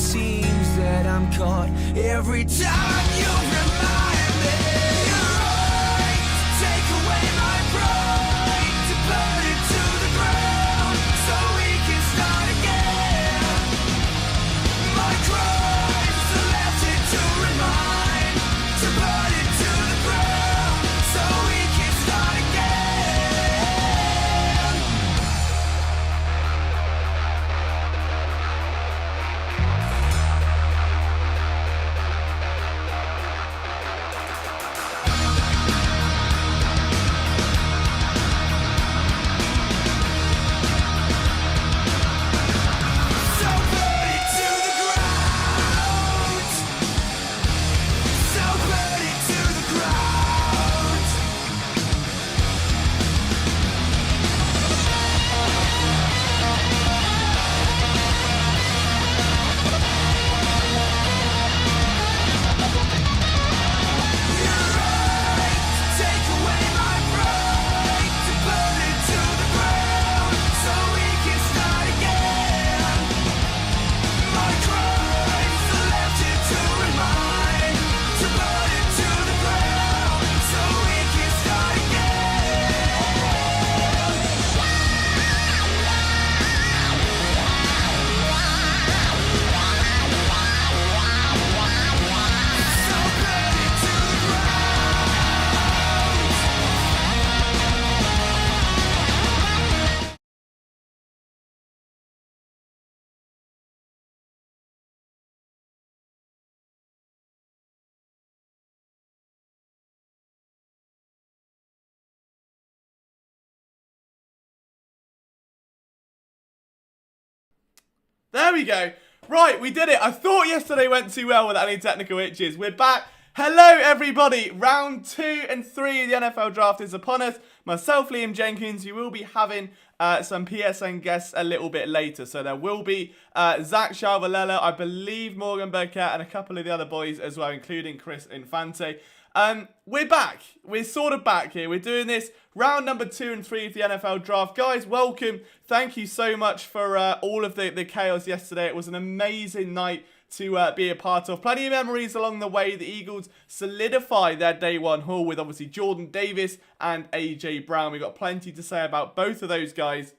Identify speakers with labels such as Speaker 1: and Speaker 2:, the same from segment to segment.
Speaker 1: seems that I'm caught every time you remind me. You're right to take away my pride, to burn it to the ground so we can start again. My crimes are left here to remind, to burn it to the ground so we can start again. So burn it to the ground. So burn it to the ground. You're right to take away my pride, to burn it to the ground so we can start again. My crimes are left here to remind, to burn it to the ground so we can start again. So burn it to the ground.
Speaker 2: There we go. Right, we did it. I thought yesterday went too well without any technical itches. We're back. Hello, everybody. Round 2 and 3 of the NFL draft is upon us. Myself, Liam Jenkins. You will be having some PSN guests a little bit later. So there will be Zach Chauvelella, I believe Morgan Burkett, and a couple of the other boys as well, including Chris Infante. We're back. We're sort of back here. We're doing this round number 2 and 3 of the NFL draft. Guys, welcome. Thank you so much for all of the chaos yesterday. It was an amazing night to be a part of. Plenty of memories along the way. The Eagles solidify their day one haul with obviously Jordan Davis and AJ Brown. We've got plenty to say about both of those guys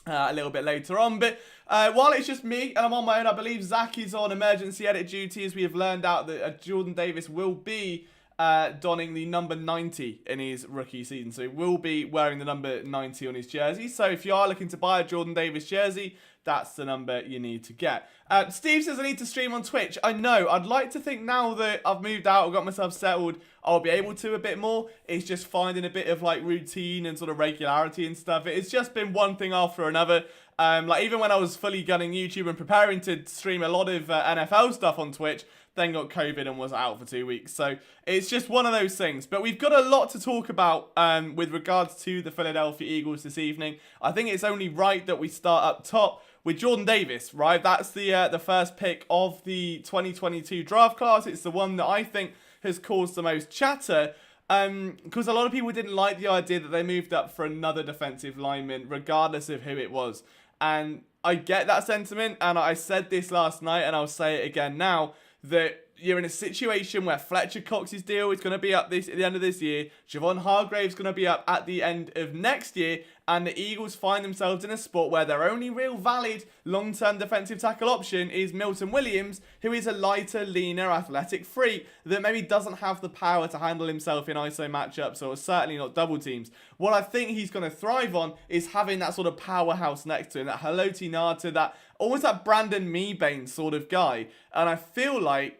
Speaker 2: a little bit later on. But while it's just me and I'm on my own, I believe Zach is on emergency edit duty, as we have learned out that Jordan Davis will be donning the number 90 in his rookie season. So he will be wearing the number 90 on his jersey. So if you are looking to buy a Jordan Davis jersey, that's the number you need to get. Steve says I need to stream on Twitch. I know. I'd like to think now that I've moved out, I've got myself settled, I'll be able to a bit more. It's just finding a bit of like routine and sort of regularity and stuff. It's just been one thing after another. Like even when I was fully gunning YouTube and preparing to stream a lot of NFL stuff on Twitch, then got COVID and was out for 2 weeks. So it's just one of those things. But we've got a lot to talk about with regards to the Philadelphia Eagles this evening. I think it's only right that we start up top with Jordan Davis, right? That's the first pick of the 2022 draft class. It's the one that I think has caused the most chatter because a lot of people didn't like the idea that they moved up for another defensive lineman, regardless of who it was. And I get that sentiment, and I said this last night, and I'll say it again now, that you're in a situation where Fletcher Cox's deal is going to be up at the end of this year, Javon Hargrave's going to be up at the end of next year, and the Eagles find themselves in a spot where their only real valid long-term defensive tackle option is Milton Williams, who is a lighter, leaner, athletic freak that maybe doesn't have the power to handle himself in ISO matchups or certainly not double teams. What I think he's going to thrive on is having that sort of powerhouse next to him, that Haloti Ngata, that almost that Brandon Meebane sort of guy. And I feel like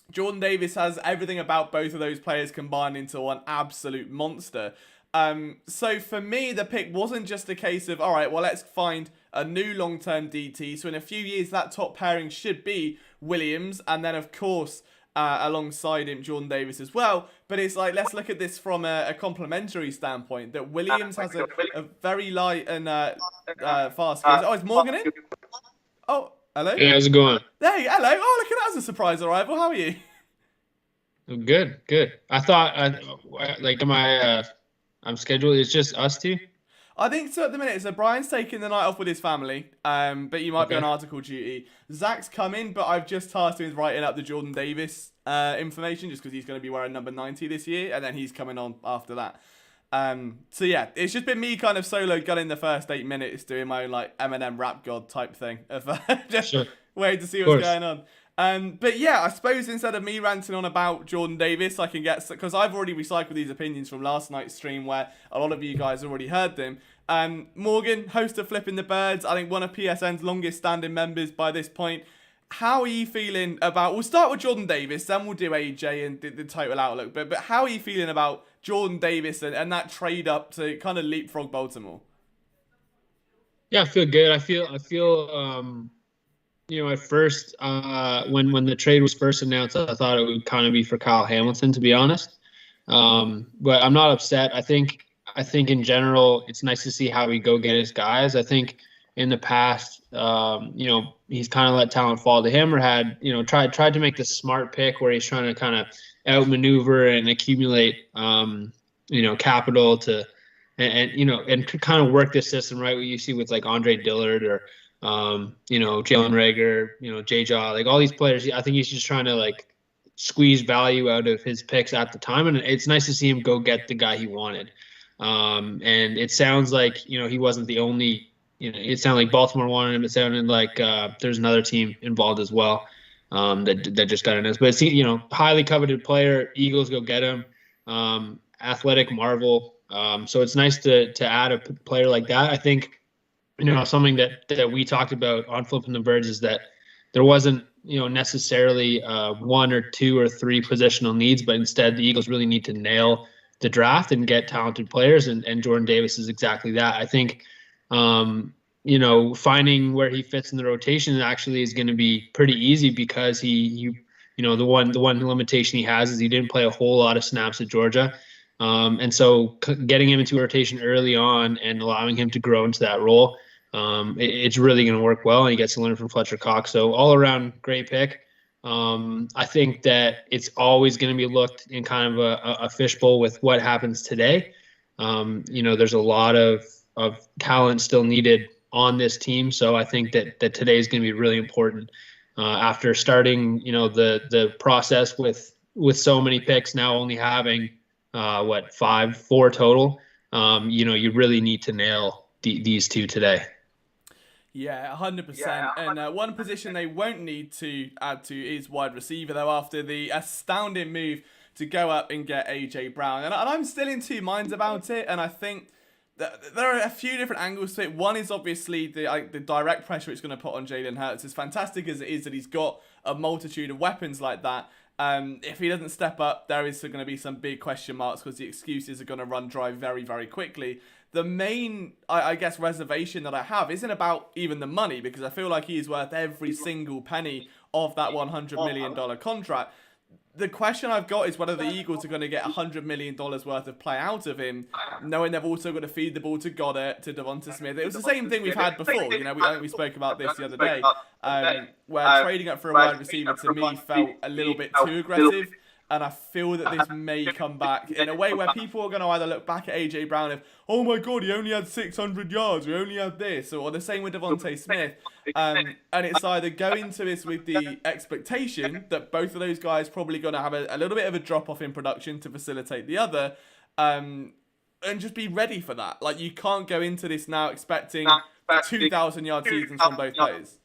Speaker 2: Jordan Davis has everything about both of those players combined into one absolute monster. So for me, the pick wasn't just a case of, all right, well, let's find a new long-term DT. So in a few years, that top pairing should be Williams. And then, of course, alongside him, Jordan Davis as well. But it's like, let's look at this from a complementary standpoint, that Williams has a very light and fast skills. Oh, is Morgan in? Oh, hello?
Speaker 3: Hey, how's it going?
Speaker 2: Hey, hello. Oh, look at that as a surprise arrival. How are you?
Speaker 3: Good, good. I thought, like, I'm scheduled, it's just us two?
Speaker 2: I think so at the minute. So Brian's taking the night off with his family, but you might be
Speaker 3: Okay.
Speaker 2: on article duty. Zach's coming, but I've just tasked him with writing up the Jordan Davis information just because he's going to be wearing number 90 this year, and then he's coming on after that. So yeah, it's just been me kind of solo gunning the first 8 minutes, doing my own like Eminem rap god type thing of just
Speaker 3: Sure.
Speaker 2: waiting to see what's going on. But yeah, I suppose instead of me ranting on about Jordan Davis, I can get, because I've already recycled these opinions from last night's stream where a lot of you guys already heard them. Morgan, host of Flipping the Birds, I think one of PSN's longest standing members by this point. How are you feeling about, we'll start with Jordan Davis, then we'll do AJ and the total outlook, but how are you feeling about Jordan Davis and that trade up to kind of leapfrog Baltimore?
Speaker 3: Yeah, I feel good. I feel at first, when the trade was first announced, I thought it would kind of be for Kyle Hamilton, to be honest. But I'm not upset. I think in general, it's nice to see how we go get his guys. I think in the past, he's kind of let talent fall to him, or had, tried to make the smart pick where he's trying to kind of outmaneuver and accumulate, capital to, and kind of work this system, right? What you see with like Andre Dillard or, Jalen Reagor, J-Jaw, like all these players. I think he's just trying to like squeeze value out of his picks at the time. And it's nice to see him go get the guy he wanted. And it sounds like, he wasn't the only, it sounded like Baltimore wanted him. It sounded like there's another team involved as well that just got in this. But it's, highly coveted player. Eagles go get him. Athletic marvel. So it's nice to add a player like that. I think, something that we talked about on Flipping the Birds is that there wasn't, necessarily one or two or three positional needs, but instead the Eagles really need to nail the draft and get talented players. And Jordan Davis is exactly that. I think, finding where he fits in the rotation actually is going to be pretty easy because the one limitation he has is he didn't play a whole lot of snaps at Georgia. And so getting him into rotation early on and allowing him to grow into that role, it's really going to work well, and he gets to learn from Fletcher Cox. So all around great pick. I think that it's always going to be looked in kind of a fishbowl with what happens today. There's a lot of talent still needed on this team. So I think that today is going to be really important. After starting, the process with so many picks, now only having four total, you really need to nail these two today.
Speaker 2: Yeah, 100%. And one position they won't need to add to is wide receiver, though, after the astounding move to go up and get AJ Brown. And I'm still in two minds about it, and I think that there are a few different angles to it. One is obviously the direct pressure it's going to put on Jalen Hurts. As fantastic as it is that he's got a multitude of weapons like that, if he doesn't step up, there is going to be some big question marks because the excuses are going to run dry very, very quickly. The main, I guess, reservation that I have isn't about even the money, because I feel like he is worth every single penny of that $100 million contract. The question I've got is whether the Eagles are going to get $100 million worth of play out of him, knowing they've also got to feed the ball to Goddard, to Devonta Smith. It was the same thing we've had before. I think we spoke about this the other day, where trading up for a wide receiver to me felt a little bit too aggressive. And I feel that this may come back in a way where people are going to either look back at AJ Brown of, oh my God, he only had 600 yards, we only had this, or the same with Devonta Smith. And it's either go into this with the expectation that both of those guys probably going to have a little bit of a drop off in production to facilitate the other, and just be ready for that. Like, you can't go into this now expecting 2,000 yard seasons from both players.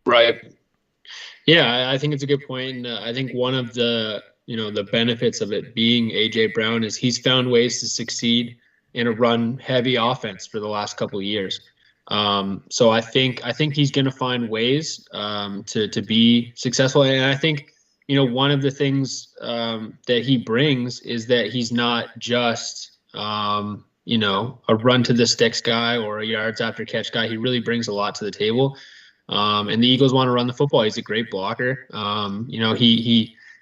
Speaker 3: Right. Yeah, I think it's a good point. And I think one of the benefits of it being AJ Brown is he's found ways to succeed in a run-heavy offense for the last couple of years. So I think he's going to find ways to be successful. And I think one of the things that he brings is that he's not just a run to the sticks guy or a yards after catch guy. He really brings a lot to the table. And the Eagles want to run the football. He's a great blocker.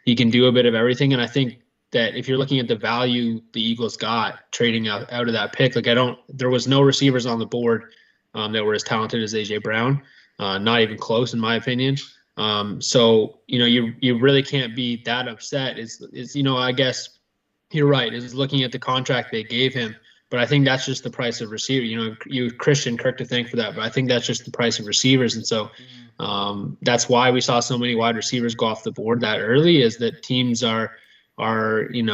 Speaker 3: He can do a bit of everything. And I think that if you're looking at the value the Eagles got trading out of that pick, there was no receivers on the board that were as talented as AJ Brown. Not even close, in my opinion. So you really can't be that upset. I guess you're right. Is looking at the contract they gave him. But I think that's just the price of receiver. You Christian Kirk to thank for that, but I think that's just the price of receivers. And so that's why we saw so many wide receivers go off the board that early, is that teams are having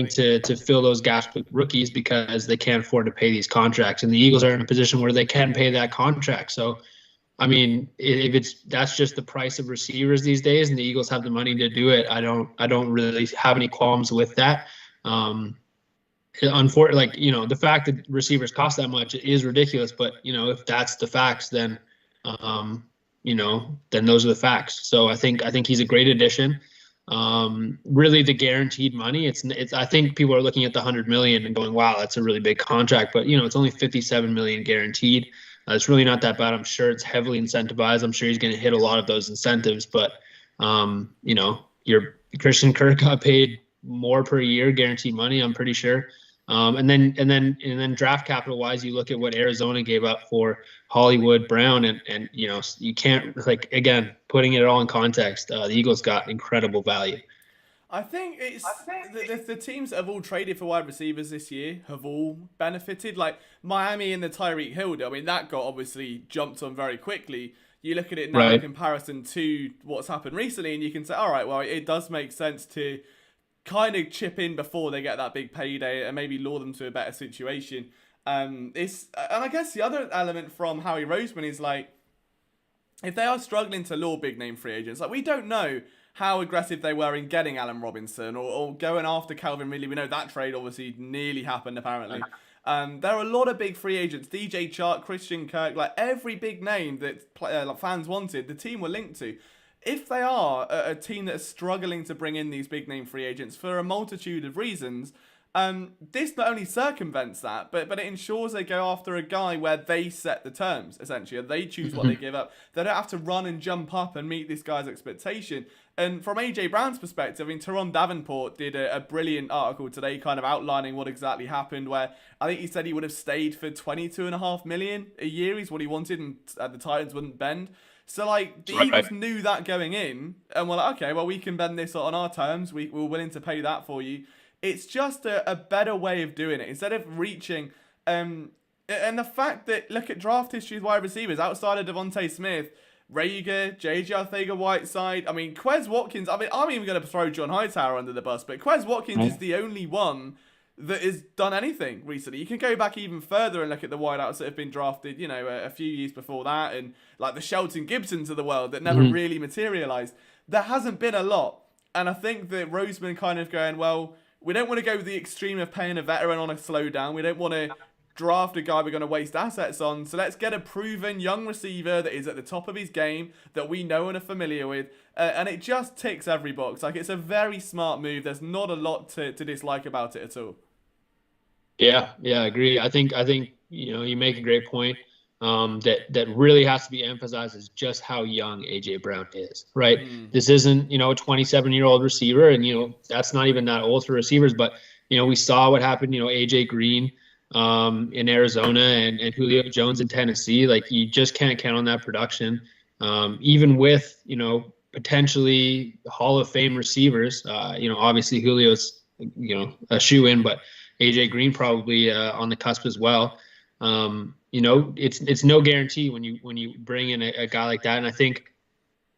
Speaker 3: to fill those gaps with rookies because they can't afford to pay these contracts. And the Eagles are in a position where they can pay that contract. So, I mean, if that's just the price of receivers these days, and the Eagles have the money to do it, I don't really have any qualms with that. Unfortunately, the fact that receivers cost that much is ridiculous. But if that's the facts, then then those are the facts. So I think he's a great addition. Really, the guaranteed money, it's I think people are looking at the $100 million and going, wow, that's a really big contract. But it's only $57 million guaranteed. It's really not that bad. I'm sure it's heavily incentivized. I'm sure he's going to hit a lot of those incentives. But your Christian Kirk got paid more per year guaranteed money, I'm pretty sure. And then draft capital wise, you look at what Arizona gave up for Hollywood Brown, and you can't, again, putting it all in context, the Eagles got incredible value.
Speaker 2: I think the teams that have all traded for wide receivers this year have all benefited. Like Miami and the Tyreek Hill deal, I mean, that got obviously jumped on very quickly. You look at it now in comparison to what's happened recently, and you can say, all right, well, it does make sense to kind of chip in before they get that big payday and maybe lure them to a better situation. And I guess the other element from Howie Roseman is if they are struggling to lure big name free agents, we don't know how aggressive they were in getting Allen Robinson or going after Calvin Ridley. We know that trade obviously nearly happened apparently. There are a lot of big free agents, DJ Chark, Christian Kirk, every big name that fans wanted, the team were linked to. If they are a team that is struggling to bring in these big name free agents for a multitude of reasons, this not only circumvents that, but it ensures they go after a guy where they set the terms, essentially. They choose what they give up. They don't have to run and jump up and meet this guy's expectation. And from AJ Brown's perspective, I mean, Teron Davenport did a brilliant article today kind of outlining what exactly happened, where I think he said he would have stayed for $22.5 million a year is what he wanted, and the Titans wouldn't bend. So, the Eagles knew that going in, and were like, okay, well, we can bend this on our terms. We're willing to pay that for you. It's just a better way of doing it. Instead of reaching, and the fact that, look at draft history with wide receivers, outside of Devontae Smith, Rager, J.J. Arcega-Whiteside, I mean, Quez Watkins, I mean, I'm even going to throw John Hightower under the bus, but Quez Watkins is the only one that has done anything recently. You can go back even further and look at the wideouts that have been drafted, a few years before that, and the Shelton Gibsons of the world that never really materialized. There hasn't been a lot. And I think that Roseman kind of going, well, we don't want to go the extreme of paying a veteran on a slowdown. We don't want to draft a guy we're going to waste assets on. So let's get a proven young receiver that is at the top of his game, that we know and are familiar with. And it just ticks every box. It's a very smart move. There's not a lot to dislike about it at all.
Speaker 3: Yeah, I agree. I think you make a great point. That really has to be emphasized is just how young AJ Brown is, right? This isn't, a 27-year-old receiver, and that's not even that old for receivers. But we saw what happened, AJ Green in Arizona and Julio Jones in Tennessee. You just can't count on that production, even with potentially Hall of Fame receivers. Obviously Julio's a shoe-in, but AJ Green probably on the cusp as well. It's no guarantee when you bring in a guy like that. And I think,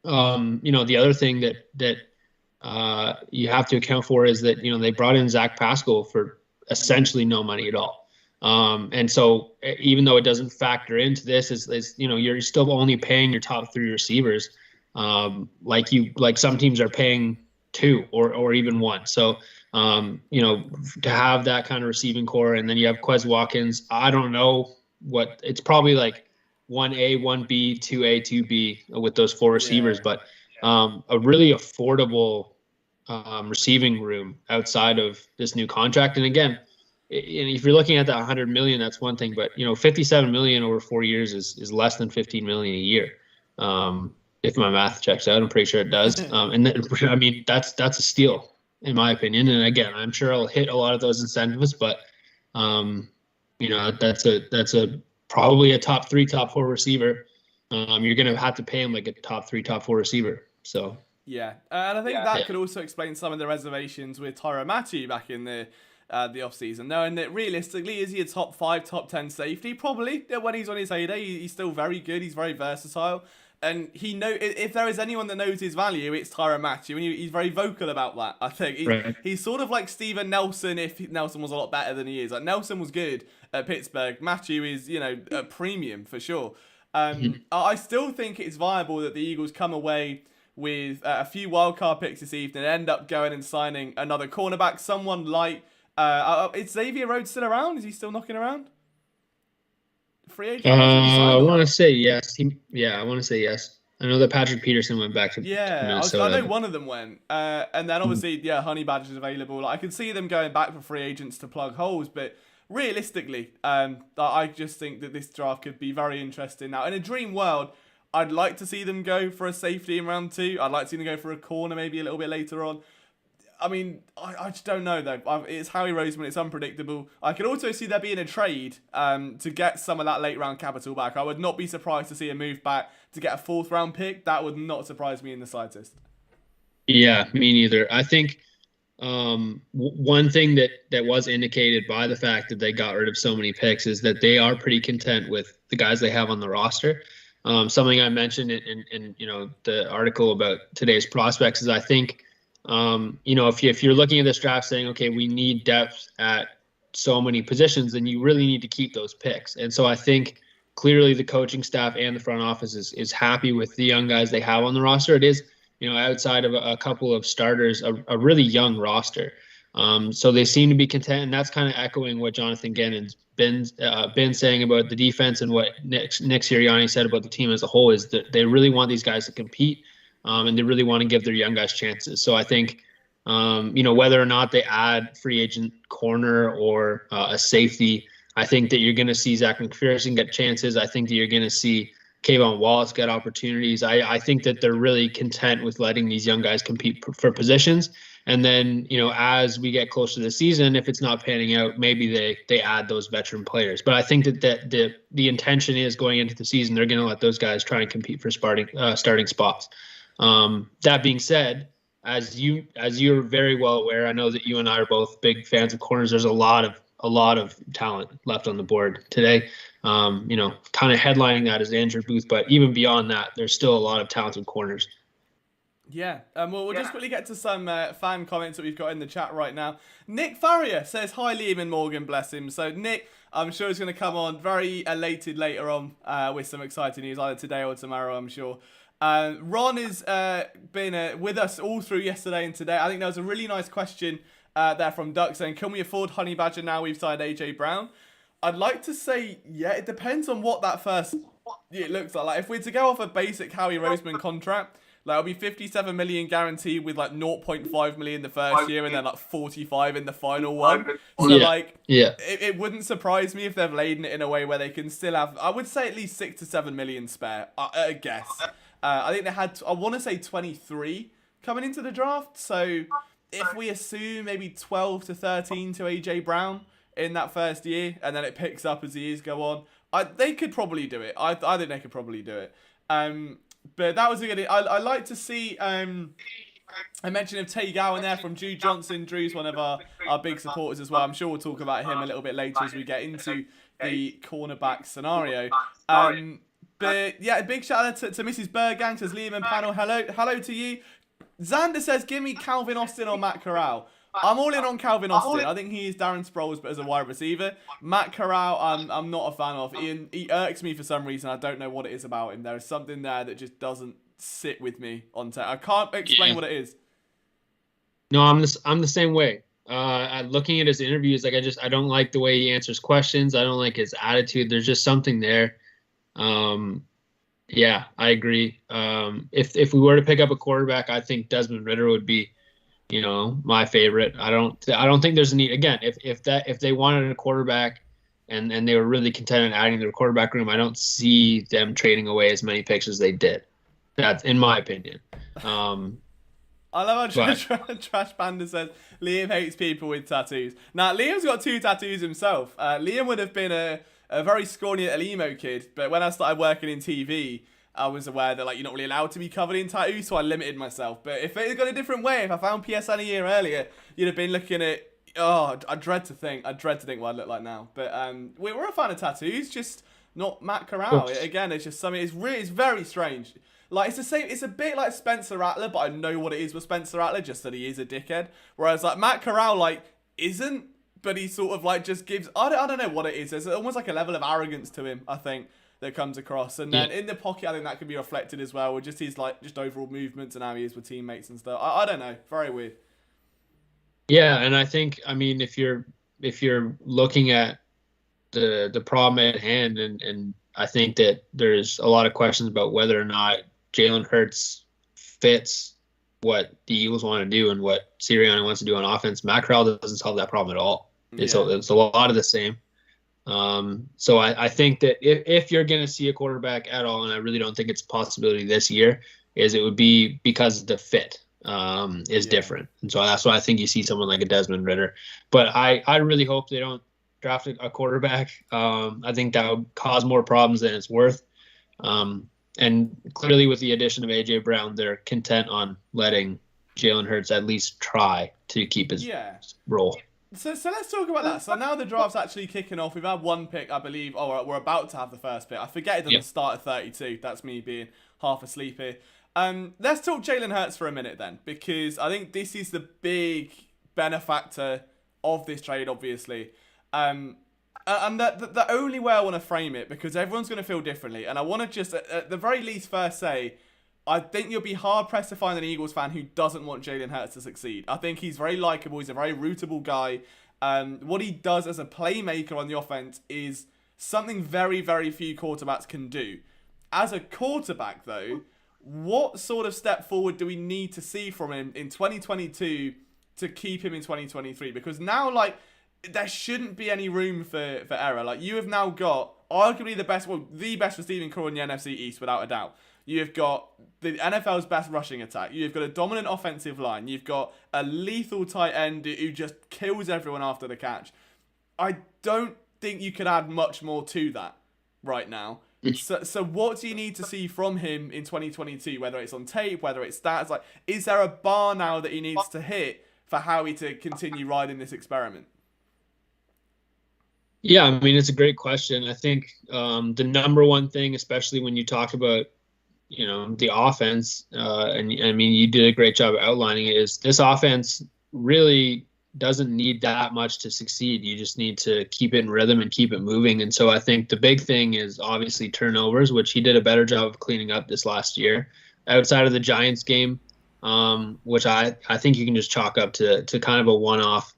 Speaker 3: the other thing that you have to account for is that, they brought in Zach Pascal for essentially no money at all. And so even though it doesn't factor into this, is you're still only paying your top three receivers, like some teams are paying two or even one. So, to have that kind of receiving core, and then you have Quez Watkins, I don't know what it's probably 1A, 1B, 2A, 2B with those four receivers, but a really affordable receiving room outside of this new contract. And again, if you're looking at that $100 million, that's one thing, but $57 million over 4 years is less than $15 million a year. If my math checks out, I'm pretty sure it does. And then, I mean, that's a steal in my opinion. And again, I'm sure I'll hit a lot of those incentives, but that's a probably a top 3, top 4 receiver. You're going to have to pay him like a top 3, top 4 receiver. So yeah,
Speaker 2: and I think that could also explain some of the reservations with Tyrann Mathieu back in the the offseason, knowing that realistically, is he a top 5, top 10 safety? Probably. When he's on his heyday, he's still very good. He's very versatile. And if there is anyone that knows his value, it's Tyrann Mathieu, and he's very vocal about that. I think he's sort of like Steven Nelson if Nelson was a lot better than he is. Like Nelson was good at Pittsburgh. Mathieu is a premium for sure. I still think it's viable that the Eagles come away with a few wildcard picks this evening and end up going and signing another cornerback, someone like is Xavier Rhodes still around? Is he still knocking around? Free agent?
Speaker 3: I want to say yes. I want to say yes. I know that Patrick Peterson went back to Minnesota.
Speaker 2: I know one of them went. And then obviously, Honey Badger's available. Like, I could see them going back for free agents to plug holes, but realistically, I just think that this draft could be very interesting. Now, in a dream world, I'd like to see them go for a safety in round 2. I'd like to see them go for a corner maybe a little bit later on. I mean, I just don't know, though. It's Howie Roseman. It's unpredictable. I could also see there being a trade to get some of that late-round capital back. I would not be surprised to see a move back to get a 4th-round pick. That would not surprise me in the slightest.
Speaker 3: Yeah, me neither. I think one thing that was indicated by the fact that they got rid of so many picks is that they are pretty content with the guys they have on the roster. Something I mentioned in the article about today's prospects is I think – if you're looking at this draft saying, okay, we need depth at so many positions, then you really need to keep those picks. And so I think clearly the coaching staff and the front office is happy with the young guys they have on the roster. It is, outside of a couple of starters, a really young roster. So they seem to be content, and that's kind of echoing what Jonathan Gannon's been saying about the defense and what Nick Sirianni said about the team as a whole is that they really want these guys to compete. And they really want to give their young guys chances. So I think, whether or not they add free agent corner or a safety, I think that you're going to see Zach McPherson get chances. I think that you're going to see Kayvon Wallace get opportunities. I think that they're really content with letting these young guys compete for positions. And then, as we get closer to the season, if it's not panning out, maybe they add those veteran players. But I think that the intention is going into the season, they're going to let those guys try and compete for starting spots. That being said, as you're very well aware, I know that you and I are both big fans of corners. There's a lot of talent left on the board today. Kind of headlining that is Andrew Booth, but even beyond that, there's still a lot of talented corners.
Speaker 2: Yeah, we'll just quickly get to some fan comments that we've got in the chat right now. Nick Farrier says, hi Liam and Morgan, bless him. So Nick, I'm sure is going to come on very elated later on with some exciting news, either today or tomorrow, I'm sure. Ron has been with us all through yesterday and today. I think there was a really nice question there from Duck saying, can we afford Honey Badger now we've signed AJ Brown? I'd like to say, yeah, it depends on what that first year looks like. Like if we're to go off a basic Howie Roseman contract, like it'll be 57 million guaranteed with like 0.5 million the first year and then like 45 in the final one. So it wouldn't surprise me if they've laid it in a way where they can still have, I would say at least 6 to 7 million spare, I guess. I think they had, I want to say 23 coming into the draft. So if we assume maybe 12 to 13 to AJ Brown in that first year, and then it picks up as the years go on, they could probably do it. I think they could probably do it. But that was a good, I like to see, I mentioned of Tay Gowan there from Drew Johnson. Drew's one of our big supporters as well. I'm sure we'll talk about him a little bit later as we get into the cornerback scenario. But yeah, a big shout out to Mrs. Bergang, says Liam and panel, hello to you. Xander says, give me Calvin Austin or Matt Corral. I'm all in on Calvin Austin. I think he is Darren Sproles, but as a wide receiver. Matt Corral, I'm not a fan of. He irks me for some reason. I don't know what it is about him. There is something there that just doesn't sit with me on tape. I can't explain what it is.
Speaker 3: No, I'm the same way. Looking at his interviews, like I don't like the way he answers questions. I don't like his attitude. There's just something there. Yeah, I agree. If we were to pick up a quarterback, I think Desmond Ridder would be, my favorite. I don't think there's a need. Again, if they wanted a quarterback and they were really content in adding to their quarterback room, I don't see them trading away as many picks as they did. That's in my opinion.
Speaker 2: I love how Trash Panda says Liam hates people with tattoos. Now, Liam's got 2 tattoos himself. Liam would have been a very scrawny little emo kid, but when I started working in TV, I was aware that you're not really allowed to be covered in tattoos, so I limited myself. But if it had gone a different way, if I found PSN a year earlier, you'd have been looking at Oh, I dread to think. I dread to think what I look like now. But we're a fan of tattoos, just not Matt Corral.
Speaker 3: Oops.
Speaker 2: Again, it's just something. It's very strange. Like it's the same. It's a bit like Spencer Rattler, but I know what it is with Spencer Rattler, just that he is a dickhead. Whereas like Matt Corral, like isn't, but he sort of like just gives. I don't know what it is. There's almost like a level of arrogance to him, I think, that comes across. And then in the pocket, I think that can be reflected as well with just his like just overall movements and how he is with teammates and stuff. I don't know. Very weird.
Speaker 3: Yeah, and I think, I mean, if you're looking at the problem at hand, and I think that there's a lot of questions about whether or not Jalen Hurts fits what the Eagles want to do and what Sirianni wants to do on offense. Matt Corral doesn't solve that problem at all. It's a lot of the same. So I think that if you're going to see a quarterback at all, and I really don't think it's a possibility this year, is it would be because the fit is different. And so that's why I think you see someone like a Desmond Ridder. But I really hope they don't draft a quarterback. I think that would cause more problems than it's worth. And clearly with the addition of A.J. Brown, they're content on letting Jalen Hurts at least try to keep his role.
Speaker 2: So let's talk about that. So now the draft's actually kicking off. We've had one pick, I believe. Oh, we're about to have the first pick. I forget it doesn't start at 32. That's me being half asleep here. Let's talk Jalen Hurts for a minute then, because I think this is the big benefactor of this trade, obviously. And the only way I want to frame it, because everyone's going to feel differently, and I want to just, at the very least, first say, I think you'll be hard-pressed to find an Eagles fan who doesn't want Jalen Hurts to succeed. I think he's very likable. He's a very rootable guy. What he does as a playmaker on the offense is something very, very few quarterbacks can do. As a quarterback, though, what sort of step forward do we need to see from him in 2022 to keep him in 2023? Because now, like, there shouldn't be any room for error. Like, you have now got arguably the best receiving core in the NFC East, without a doubt. You've got the NFL's best rushing attack. You've got a dominant offensive line. You've got a lethal tight end who just kills everyone after the catch. I don't think you could add much more to that right now. So what do you need to see from him in 2022, whether it's on tape, whether it's stats? Like, is there a bar now that he needs to hit for Howie to continue riding this experiment?
Speaker 3: Yeah, I mean, it's a great question. I think the number one thing, especially when you talk about, you know, the offense, and I mean, you did a great job outlining it, is this offense really doesn't need that much to succeed. You just need to keep it in rhythm and keep it moving. And so I think the big thing is obviously turnovers, which he did a better job of cleaning up this last year. Outside of the Giants game, which I think you can just chalk up to kind of a one-off.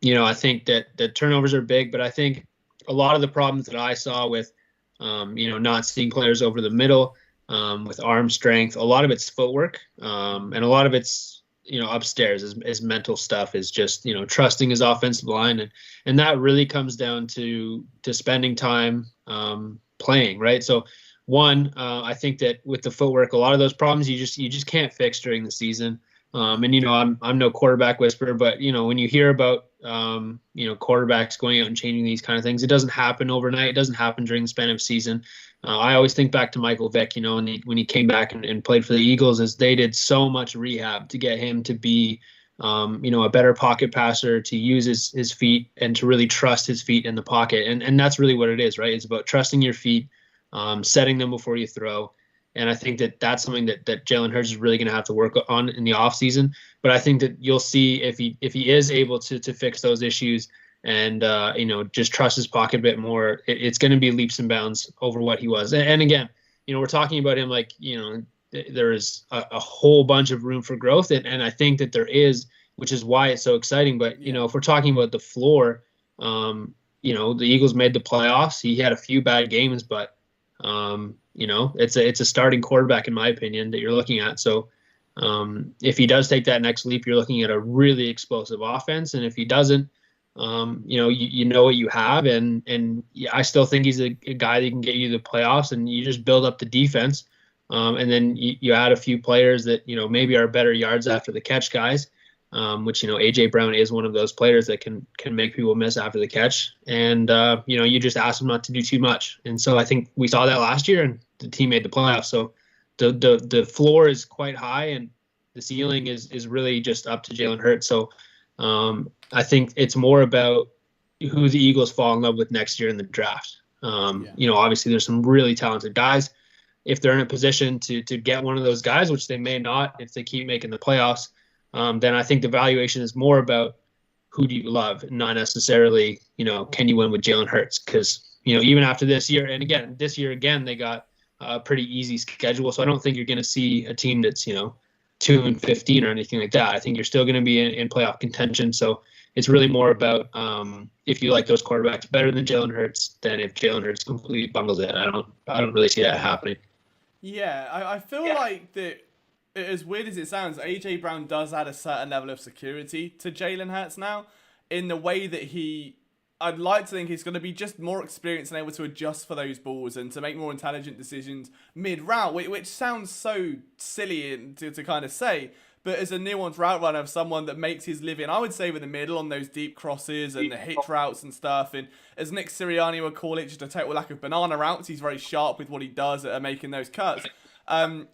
Speaker 3: You know, I think that the turnovers are big, but I think a lot of the problems that I saw with, you know, not seeing players over the middle, with arm strength, a lot of it's footwork, and a lot of it's, you know, upstairs is mental stuff, is just, you know, trusting his offensive line. And that really comes down to spending time playing, right? So one, I think that with the footwork, a lot of those problems you just can't fix during the season. And, you know, I'm no quarterback whisperer, but, you know, when you hear about, you know, quarterbacks going out and changing these kind of things, it doesn't happen overnight. It doesn't happen during the span of season. I always think back to Michael Vick, you know, and when he came back and played for the Eagles, as they did so much rehab to get him to be, you know, a better pocket passer, to use his feet and to really trust his feet in the pocket. And that's really what it is, right? It's about trusting your feet, setting them before you throw. And I think that that's something that Jalen Hurts is really going to have to work on in the offseason. But I think that you'll see if he is able to fix those issues and, you know, just trust his pocket a bit more, it's going to be leaps and bounds over what he was. And again, you know, we're talking about him like, you know, there is a whole bunch of room for growth. And I think that there is, which is why it's so exciting. But, you know, if we're talking about the floor, you know, the Eagles made the playoffs. He had a few bad games, but, you know, it's a starting quarterback, in my opinion, that you're looking at. So if he does take that next leap, you're looking at a really explosive offense. And if he doesn't, you know, you know what you have. And I still think he's a guy that can get you to the playoffs, and you just build up the defense. And then you add a few players that, you know, maybe are better yards after the catch guys, which, you know, A.J. Brown is one of those players that can make people miss after the catch. And, you know, you just ask them not to do too much. And so I think we saw that last year, and the team made the playoffs. So the floor is quite high, and the ceiling is really just up to Jalen Hurts. So I think it's more about who the Eagles fall in love with next year in the draft. Obviously there's some really talented guys. If they're in a position to get one of those guys, which they may not if they keep making the playoffs, then I think the valuation is more about who do you love, not necessarily, can you win with Jalen Hurts? Because, even after this year, and again, this year again, they got a pretty easy schedule. So I don't think you're going to see a team that's, 2-15 or anything like that. I think you're still going to be in playoff contention. So it's really more about if you like those quarterbacks better than Jalen Hurts than if Jalen Hurts completely bungles it. I don't really see that happening.
Speaker 2: Yeah, I feel like that. As weird as it sounds, AJ Brown does add a certain level of security to Jalen Hurts now, in the way that I'd like to think he's going to be just more experienced and able to adjust for those balls and to make more intelligent decisions mid-route, which sounds so silly to kind of say, but as a nuanced route runner of someone that makes his living, I would say, with the middle on those deep crosses and the hitch routes and stuff, and as Nick Sirianni would call it, just a total lack of banana routes, he's very sharp with what he does at making those cuts.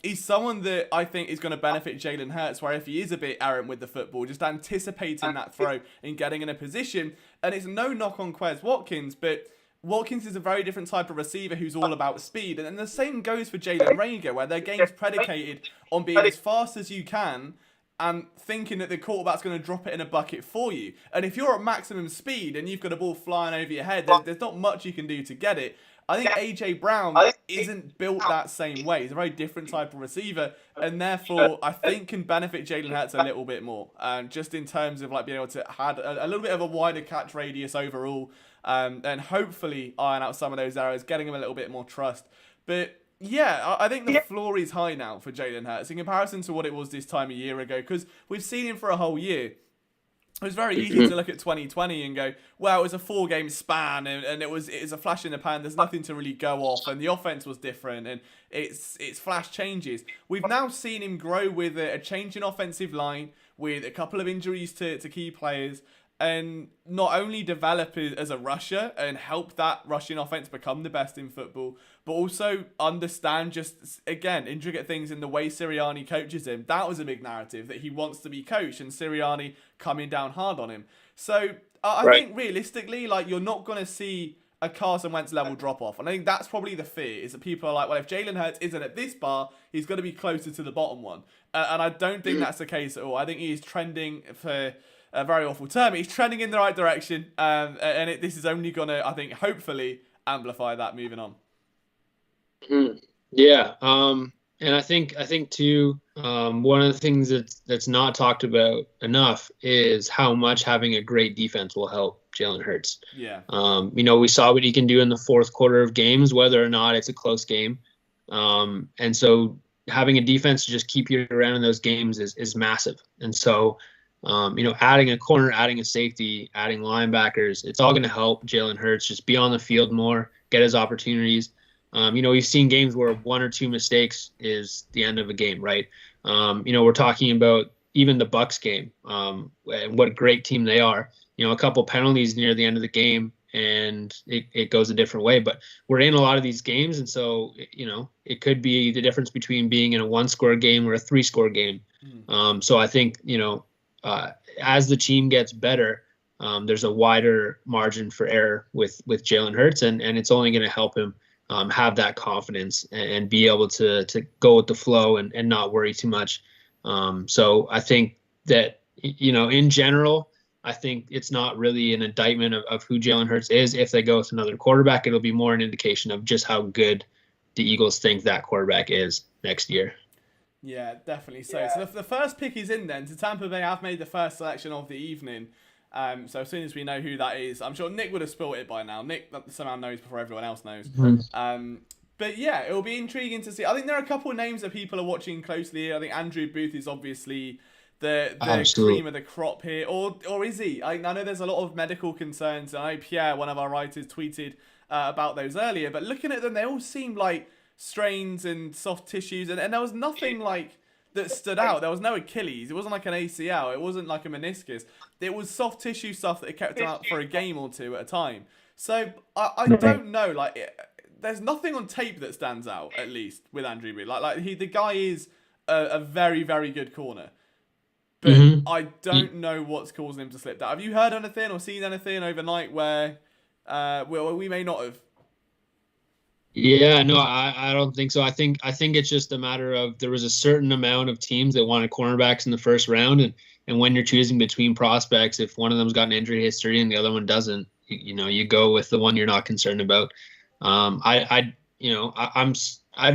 Speaker 2: He's someone that I think is going to benefit Jalen Hurts, where if he is a bit errant with the football, just anticipating that throw and getting in a position. And it's no knock on Quez Watkins, but Watkins is a very different type of receiver who's all about speed. And the same goes for Jalen Reagor, where their game's predicated on being as fast as you can and thinking that the quarterback's going to drop it in a bucket for you. And if you're at maximum speed and you've got a ball flying over your head, there's not much you can do to get it. I think AJ Brown isn't built that same way. He's a very different type of receiver, and therefore I think can benefit Jalen Hurts a little bit more, just in terms of being able to have a little bit of a wider catch radius overall, and hopefully iron out some of those errors, getting him a little bit more trust. But yeah, I think the floor is high now for Jalen Hurts in comparison to what it was this time a year ago, because we've seen him for a whole year. It was very easy to look at 2020 and go, well, it was a 4-game span and it was a flash in the pan. There's nothing to really go off, and the offense was different and it's flash changes. We've now seen him grow with a change in offensive line, with a couple of injuries to key players, and not only develop as a rusher and help that rushing offense become the best in football, but also understand just, again, intricate things in the way Sirianni coaches him. That was a big narrative, that he wants to be coached, and Sirianni coming down hard on him. So I think realistically, you're not going to see a Carson Wentz level drop off. And I think that's probably the fear, is that people are like, well, if Jalen Hurts isn't at this bar, he's going to be closer to the bottom one. And I don't think that's the case at all. I think he is trending, for a very awful term, he's trending in the right direction. This is only going to, I think, hopefully amplify that moving on.
Speaker 3: Yeah. And I think too, one of the things that's not talked about enough is how much having a great defense will help Jalen Hurts.
Speaker 2: Yeah.
Speaker 3: We saw what he can do in the fourth quarter of games, whether or not it's a close game. And so having a defense to just keep you around in those games is massive. And so, adding a corner, adding a safety, adding linebackers, it's all going to help Jalen Hurts just be on the field more, get his opportunities. We've seen games where 1 or 2 mistakes is the end of a game, right? We're talking about even the Bucs game, and what a great team they are. A couple penalties near the end of the game, and it goes a different way. But we're in a lot of these games, and so, it could be the difference between being in a 1-score game or a 3-score game. So I think, as the team gets better, there's a wider margin for error with Jalen Hurts, and it's only going to help him have that confidence and be able to go with the flow and not worry too much. So I think that, in general, I think it's not really an indictment of who Jalen Hurts is. If they go with another quarterback, it'll be more an indication of just how good the Eagles think that quarterback is next year.
Speaker 2: Yeah, definitely so. Yeah. So the first pick is in then. So Tampa Bay have made the first selection of the evening. So as soon as we know who that is, I'm sure Nick would have spilled it by now. Nick somehow knows before everyone else knows. But yeah, it will be intriguing to see. I think there are a couple of names that people are watching closely. I think Andrew Booth is obviously the cream of the crop here. Or is he? I know there's a lot of medical concerns. I know Pierre, one of our writers, tweeted about those earlier. But looking at them, they all seem like strains and soft tissues. And there was nothing that stood out. There was no Achilles. It wasn't like an ACL. It wasn't like a meniscus. It was soft tissue stuff that kept him out for a game or two at a time. So I don't know. There's nothing on tape that stands out, at least with Andrew Booth. The guy is a very, very good corner. but
Speaker 3: Mhm.
Speaker 2: I don't know what's causing him to slip down. Have you heard anything or seen anything overnight where we may not have?
Speaker 3: Yeah, no, I don't think so. I think it's just a matter of there was a certain amount of teams that wanted cornerbacks in the first round, and when you're choosing between prospects, if one of them's got an injury history and the other one doesn't, you go with the one you're not concerned about. I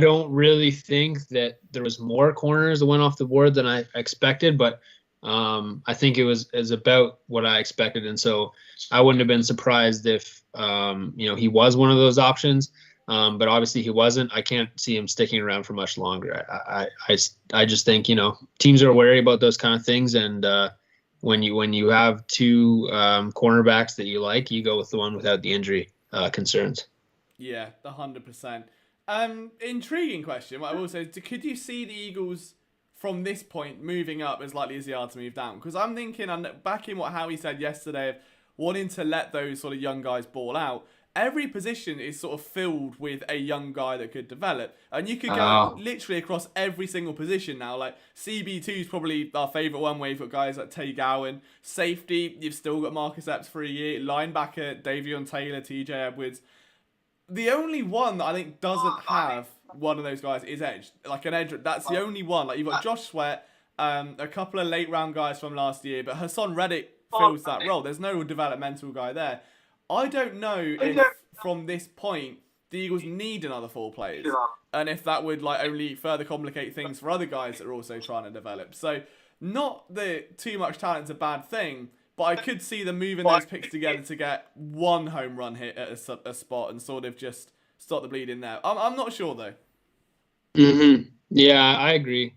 Speaker 3: don't really think that there was more corners that went off the board than I expected, but I think it was about what I expected, and so I wouldn't have been surprised if he was one of those options. But obviously he wasn't. I can't see him sticking around for much longer. I just think teams are wary about those kind of things, and when you have two cornerbacks that you like, you go with the one without the injury concerns.
Speaker 2: Yeah, 100%. Intriguing question. What I will say is, could you see the Eagles from this point moving up as likely as they are to move down? Because I'm thinking, I'm back in what Howie said yesterday of wanting to let those sort of young guys ball out. Every position is sort of filled with a young guy that could develop. And you could go literally across every single position now. Like, CB2 is probably our favourite one, where you've got guys like Tay Gowan. Safety, you've still got Marcus Epps for a year. Linebacker, Davion Taylor, TJ Edwards. The only one that I think doesn't have one of those guys is edge. Like an edge, that's the only one. Like, you've got Josh Sweat, a couple of late round guys from last year, but Hassan Reddick fills that role. There's no developmental guy there. I don't know if from this point the Eagles need another 4 players, and if that would only further complicate things for other guys that are also trying to develop. So, not that too much talent's a bad thing, but I could see them moving those picks together to get one home run hit at a spot and sort of just stop the bleeding there. I'm not sure though.
Speaker 3: Yeah, I agree.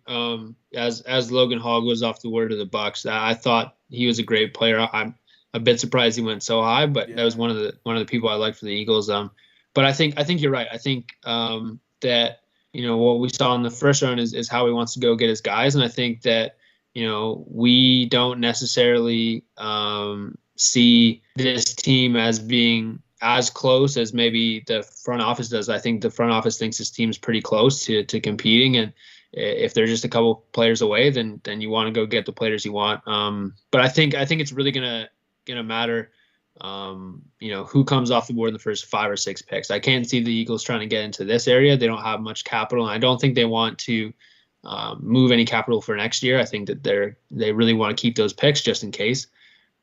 Speaker 3: As Logan Hall goes off the word of the Bucks, I thought he was a great player. I'm a bit surprised he went so high, but that was one of the people I liked for the Eagles. But I think you're right. I think that what we saw in the first round is how he wants to go get his guys, and I think that we don't necessarily see this team as being as close as maybe the front office does. I think the front office thinks this team's pretty close to competing, and if they're just a couple players away, then you want to go get the players you want. But I think it's really gonna matter, who comes off the board in the first 5 or 6 picks. I can't see the Eagles trying to get into this area. They don't have much capital, and I don't think they want to move any capital for next year. I think that they really want to keep those picks just in case.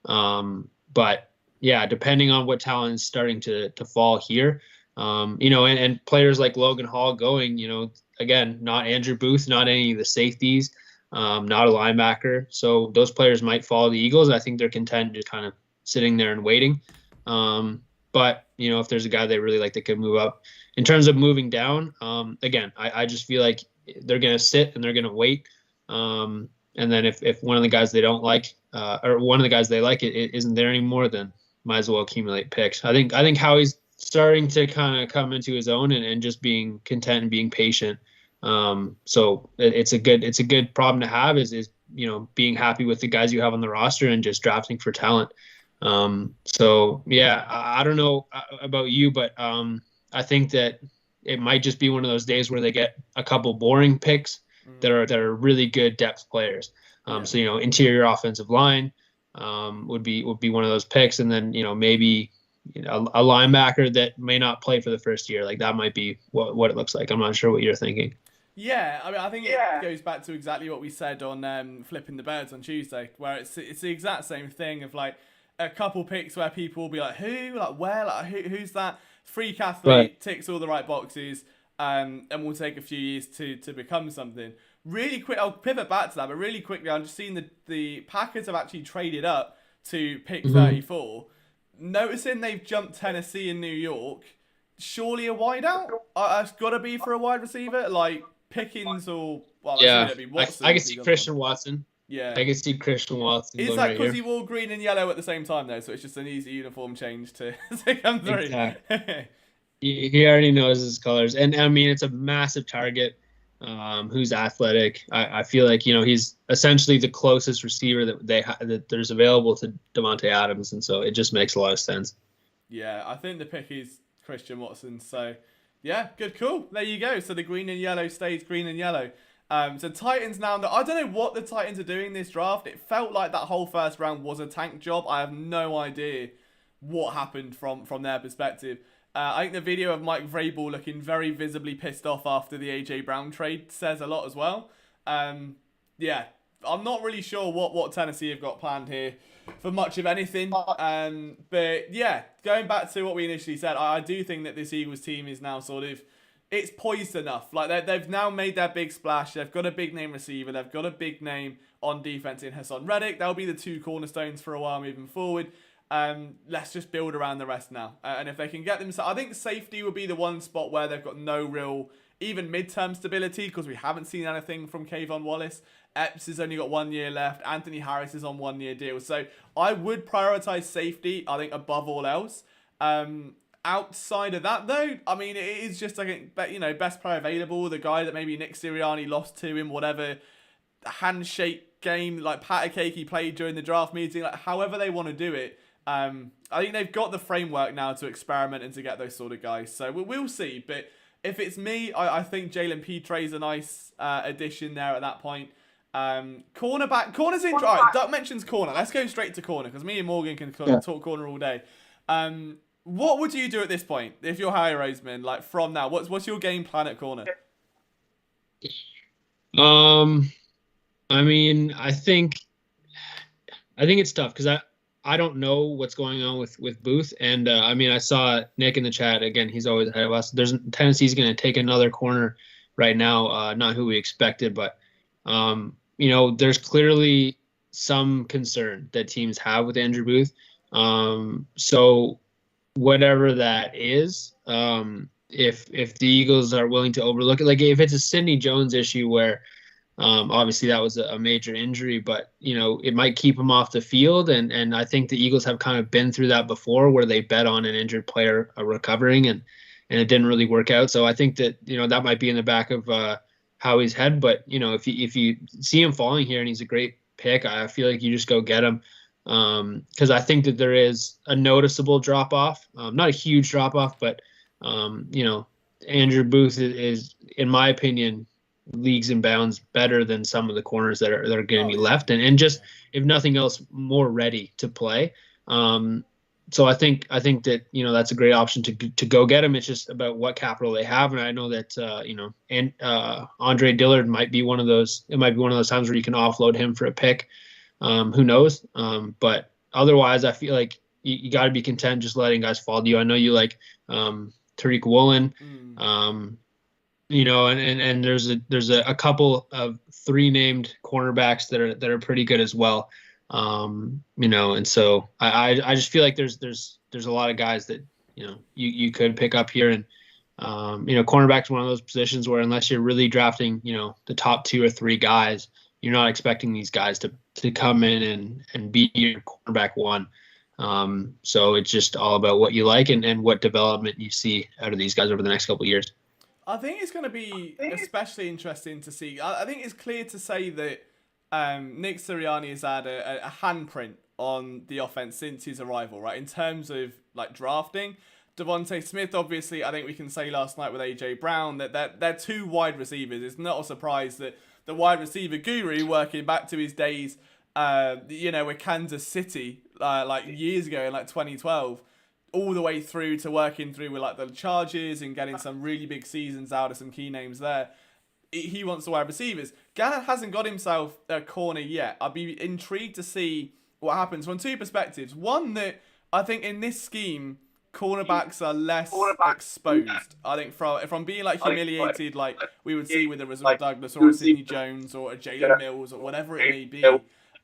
Speaker 3: But yeah, depending on what talent is starting to fall here, and players like Logan Hall going, again, not Andrew Booth, not any of the safeties, not a linebacker. So those players might follow the Eagles. I think they're content just kind of sitting there and waiting. But, if there's a guy they really like that could move up. In terms of moving down, again, I just feel like they're going to sit and they're going to wait. And then if one of the guys they don't like, or one of the guys they like it isn't there anymore, then might as well accumulate picks. I think Howie's starting to kind of come into his own and just being content and being patient. So it's a good problem to have is being happy with the guys you have on the roster and just drafting for talent. So yeah, I don't know about you, but I think that it might just be one of those days where they get a couple boring picks that are really good depth players. So interior offensive line would be one of those picks, and then maybe a linebacker that may not play for the first year. Like that might be what it looks like. I'm not sure what you're thinking.
Speaker 2: Yeah, I mean, I think it goes back to exactly what we said on Flipping the Birds on Tuesday, where it's the exact same thing of a couple picks where people will be like, who, like where, like who's that? Freak athlete, ticks all the right boxes, and will take a few years to become something. Really quick, I'll pivot back to that, but really quickly, I'm just seeing the Packers have actually traded up to pick 34. Noticing they've jumped Tennessee and New York, surely a wideout? It's got to be for a wide receiver, like Pickens or... Well,
Speaker 3: yeah,
Speaker 2: Watson,
Speaker 3: I can see Christian Watson.
Speaker 2: Yeah.
Speaker 3: I can see Christian Watson.
Speaker 2: Is that because he wore green and yellow at the same time, though? So it's just an easy uniform change to come through.
Speaker 3: Exactly. He already knows his colors. And, I mean, it's a massive target who's athletic. I feel like, he's essentially the closest receiver that there's available to Devontae Adams. And so it just makes a lot of sense.
Speaker 2: Yeah, I think the pick is Christian Watson. So, yeah, good, cool. There you go. So the green and yellow stays green and yellow. So Titans now, I don't know what the Titans are doing this draft. It felt like that whole first round was a tank job. I have no idea what happened from their perspective. I think the video of Mike Vrabel looking very visibly pissed off after the AJ Brown trade says a lot as well. Yeah, I'm not really sure what Tennessee have got planned here for much of anything. But yeah, going back to what we initially said, I do think that this Eagles team is now sort of, it's poised enough. Like they've now made their big splash. They've got a big name receiver. They've got a big name on defense in Hassan Reddick. They'll be the two cornerstones for a while moving forward. Let's just build around the rest now. And if they can get them, I think safety would be the one spot where they've got no real, even midterm stability, because we haven't seen anything from Kayvon Wallace. Epps has only got 1 year left. Anthony Harris is on 1 year deal. So I would prioritize safety, I think, above all else. Outside of that, though, I mean, it is just like, best player available, the guy that maybe Nick Sirianni lost to in whatever handshake game, like pat a cake he played during the draft meeting, like however they want to do it. I think they've got the framework now to experiment and to get those sort of guys. So we'll see. But if it's me, I think Jalen Petre's a nice addition there at that point. Corner's in. All right, Duck mentions corner. Let's go straight to corner because me and Morgan can talk corner all day. What would you do at this point if you're Harry Roseman? Like from now, what's your game plan at corner?
Speaker 3: I mean, I think it's tough because I don't know what's going on with Booth, and I mean, I saw Nick in the chat again. He's always ahead of us. Tennessee's going to take another corner right now. Not who we expected, but there's clearly some concern that teams have with Andrew Booth. So whatever that is, if the Eagles are willing to overlook it, like if it's a Sidney Jones issue where obviously that was a major injury, but it might keep him off the field, and I think the Eagles have kind of been through that before where they bet on an injured player recovering and it didn't really work out. So I think that that might be in the back of Howie's head, but if you see him falling here and he's a great pick, I feel like you just go get him. Because I think that there is a noticeable drop off, not a huge drop off, but Andrew Booth is, in my opinion, leagues and bounds better than some of the corners that are going to be left, and just if nothing else, more ready to play. So I think that that's a great option to go get him. It's just about what capital they have, and I know that Andre Dillard might be one of those. It might be one of those times where you can offload him for a pick. Who knows? But otherwise, I feel like you got to be content just letting guys fall to you. I know you like Tariq Woolen, and there's a couple of 3 named cornerbacks that are pretty good as well. And so I just feel like there's a lot of guys that you could pick up here, and cornerback's one of those positions where unless you're really drafting the top 2 or 3 guys, you're not expecting these guys to come in and be your cornerback 1. So it's just all about what you like and what development you see out of these guys over the next couple of years.
Speaker 2: I think it's going to be especially interesting to see. I think it's clear to say that Nick Sirianni has had a handprint on the offense since his arrival, right? In terms of like drafting, Devontae Smith, obviously, I think we can say last night with AJ Brown that they're 2 wide receivers. It's not a surprise that the wide receiver guru, working back to his days, with Kansas City, like years ago in like 2012, all the way through to working through with like the Chargers and getting some really big seasons out of some key names there. He wants the wide receivers. Gannon hasn't got himself a corner yet. I'd be intrigued to see what happens from 2 perspectives. One, that I think in this scheme, cornerbacks are less exposed. I think from being like humiliated, like we would see with a Rizal Douglas or a Sidney Jones or a Jalen Mills or whatever it may be.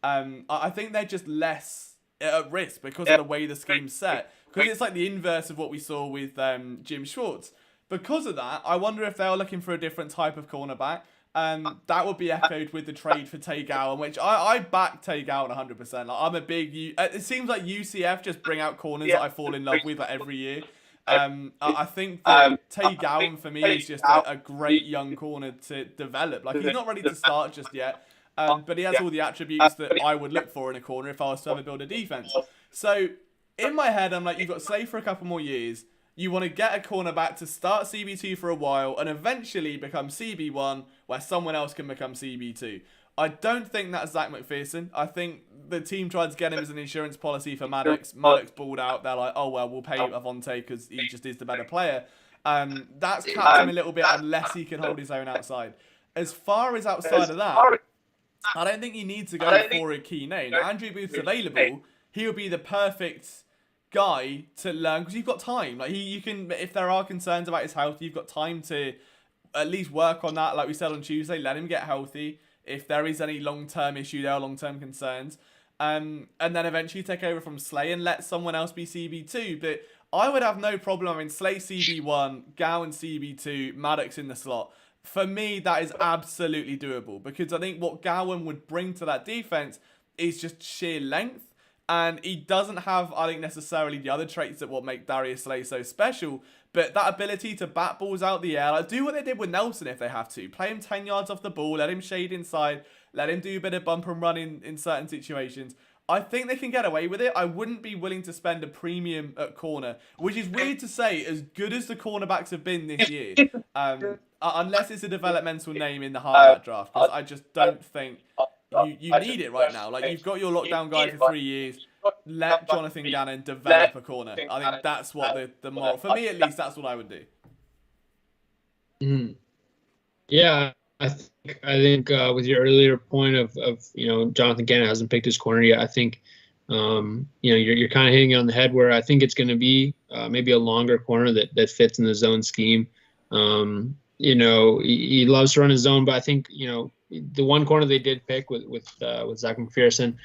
Speaker 2: I think they're just less at risk because of the way the scheme's set. Because it's like the inverse of what we saw with Jim Schwartz. Because of that, I wonder if they're looking for a different type of cornerback. That would be echoed with the trade for Tay Gowan, which I back Tay Gowan 100%. Like, I'm a big... It seems like UCF just bring out corners that I fall in love with like, every year. I think that Tay Gowan, for me, is just a great young corner to develop. Like, he's not ready to start just yet, but he has all the attributes that I would look for in a corner if I was to ever build a defense. So, in my head, I'm like, you've got Slay for a couple more years. You want to get a cornerback to start CB2 for a while and eventually become CB1 where someone else can become CB2. I don't think that's Zach McPherson. I think the team tried to get him as an insurance policy for Maddox. Maddox balled out. They're like, oh, well, we'll pay Avonte because he just is the better player. That's capped him a little bit unless he can hold his own outside. As far as outside of that, I don't think you need to go for a key name. Now, Andrew Booth's available. He would be the perfect guy to learn because you've got time. Like you can, if there are concerns about his health, you've got time to at least work on that. Like we said on Tuesday, let him get healthy. If there is any long-term issue, there are long-term concerns, and then eventually take over from Slay and let someone else be CB2. But I would have no problem. I mean, Slay CB1, Gowan CB2, Maddox in the slot. For me, that is absolutely doable because I think what Gowan would bring to that defense is just sheer length. And he doesn't have, I think, necessarily the other traits that what make Darius Slay so special. But that ability to bat balls out the air, like do what they did with Nelson if they have to. Play him 10 yards off the ball, let him shade inside, let him do a bit of bump and run in certain situations. I think they can get away with it. I wouldn't be willing to spend a premium at corner, which is weird to say, as good as the cornerbacks have been this year. Unless it's a developmental name in the heart of that draft. Because I just don't think you need it right now. Like, you've got your lockdown guy for 3 years. Let Jonathan Gannon develop a corner. I think that's what the moral, for me at least, that's what I would do.
Speaker 3: Yeah, I think with your earlier point of Jonathan Gannon hasn't picked his corner yet. I think you're kind of hitting it on the head where I think it's going to be maybe a longer corner that fits in the zone scheme. He loves to run his zone, but I think the one corner they did pick with Zach McPherson.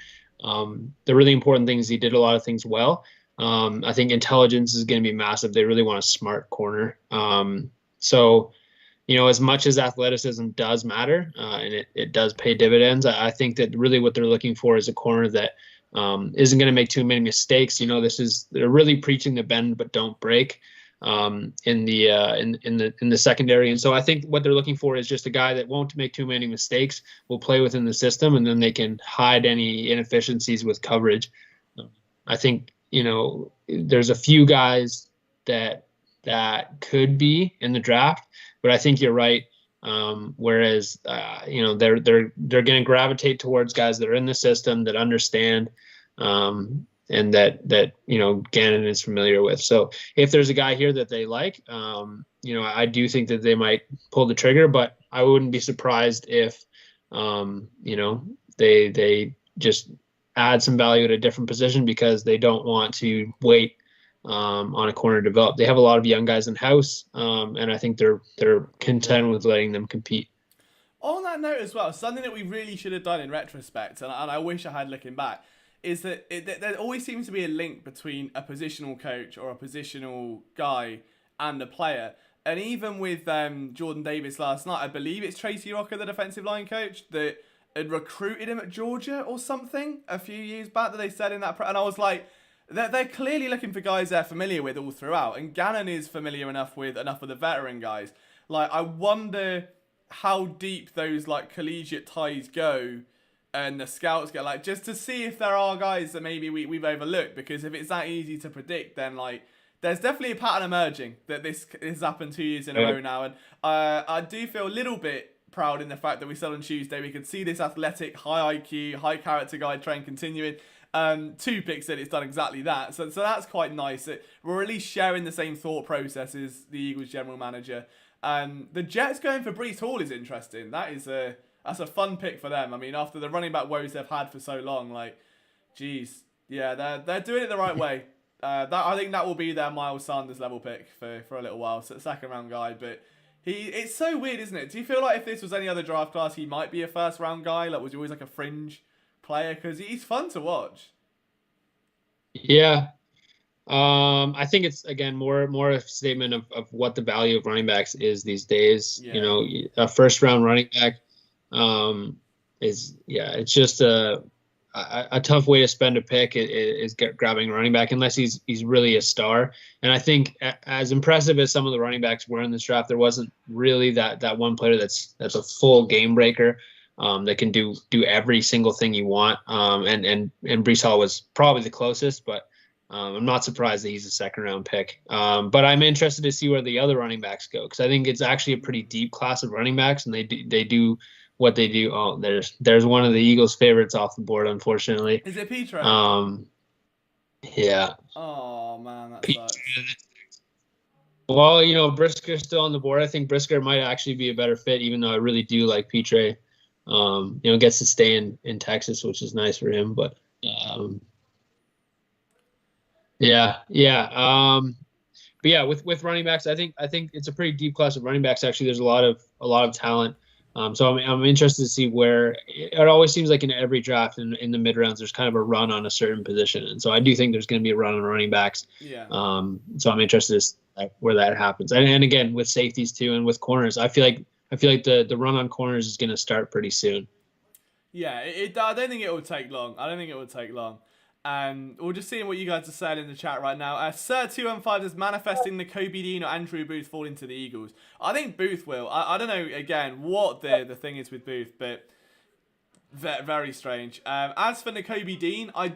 Speaker 3: The really important thing is he did a lot of things well. I think intelligence is going to be massive. They really want a smart corner. So, as much as athleticism does matter and it does pay dividends, I think that really what they're looking for is a corner that isn't going to make too many mistakes. They're really preaching the bend but don't break in the secondary. And so I think what they're looking for is just a guy that won't make too many mistakes, will play within the system, and then they can hide any inefficiencies with coverage. I think, there's a few guys that could be in the draft, but I think you're right. Whereas, they're going to gravitate towards guys that are in the system, that understand, and that Gannon is familiar with. So if there's a guy here that they like, I do think that they might pull the trigger, but I wouldn't be surprised if, they just add some value at a different position because they don't want to wait on a corner to develop. They have a lot of young guys in house, and I think they're content with letting them compete.
Speaker 2: On that note as well, something that we really should have done in retrospect, and I wish I had looking back, is that there always seems to be a link between a positional coach or a positional guy and a player. And even with Jordan Davis last night, I believe it's Tracy Rocker, the defensive line coach, that had recruited him at Georgia or something a few years back that they said in that. And I was like, they're clearly looking for guys they're familiar with all throughout. And Gannon is familiar enough with the veteran guys. Like, I wonder how deep those collegiate ties go and the scouts get, just to see if there are guys that maybe we've overlooked, because if it's that easy to predict, then there's definitely a pattern emerging that this has happened 2 years in a row now. And I do feel a little bit proud in the fact that we said on Tuesday we could see this athletic, high IQ, high character guy trend continuing. 2 picks in, it's done exactly that. So that's quite nice. We're at least sharing the same thought process as the Eagles general manager. The Jets going for Breece Hall is interesting. That's a fun pick for them. I mean, after the running back woes they've had for so long, they're doing it the right way. I think that will be their Miles Sanders level pick for a little while. So second round guy, but it's so weird, isn't it? Do you feel like if this was any other draft class, he might be a first round guy? Was he always a fringe player? Because he's fun to watch.
Speaker 3: Yeah. I think it's, again, more a statement of what the value of running backs is these days. Yeah. A first round running back it's just a tough way to spend a pick is grabbing a running back unless he's really a star. And I think as impressive as some of the running backs were in this draft, there wasn't really that one player that's a full game breaker that can do every single thing you want. And Breece Hall was probably the closest, but I'm not surprised that he's a second round pick. But I'm interested to see where the other running backs go, because I think it's actually a pretty deep class of running backs, and they do what they do. Oh, there's one of the Eagles' favorites off the board, unfortunately.
Speaker 2: Is it Petre?
Speaker 3: Yeah.
Speaker 2: Oh man, that
Speaker 3: Petre.
Speaker 2: sucks.
Speaker 3: Well, Brisker's still on the board. I think Brisker might actually be a better fit, even though I really do like Petre. Gets to stay in Texas, which is nice for him. But yeah. But yeah, with running backs, I think it's a pretty deep class of running backs. Actually, there's a lot of talent. So I'm interested to see where it always seems like in every draft in the mid rounds, there's kind of a run on a certain position, and so I do think there's going to be a run on running backs.
Speaker 2: Yeah.
Speaker 3: So I'm interested to see where that happens, and again with safeties too, and with corners, I feel like the run on corners is going to start pretty soon.
Speaker 2: Yeah, I don't think it will take long. We're just seeing what you guys are saying in the chat right now. Sir215 is manifesting the Kobe Dean or Andrew Booth fall into the Eagles. I think Booth will. I don't know, again, what the thing is with Booth, but very strange. As for Kobe Dean, I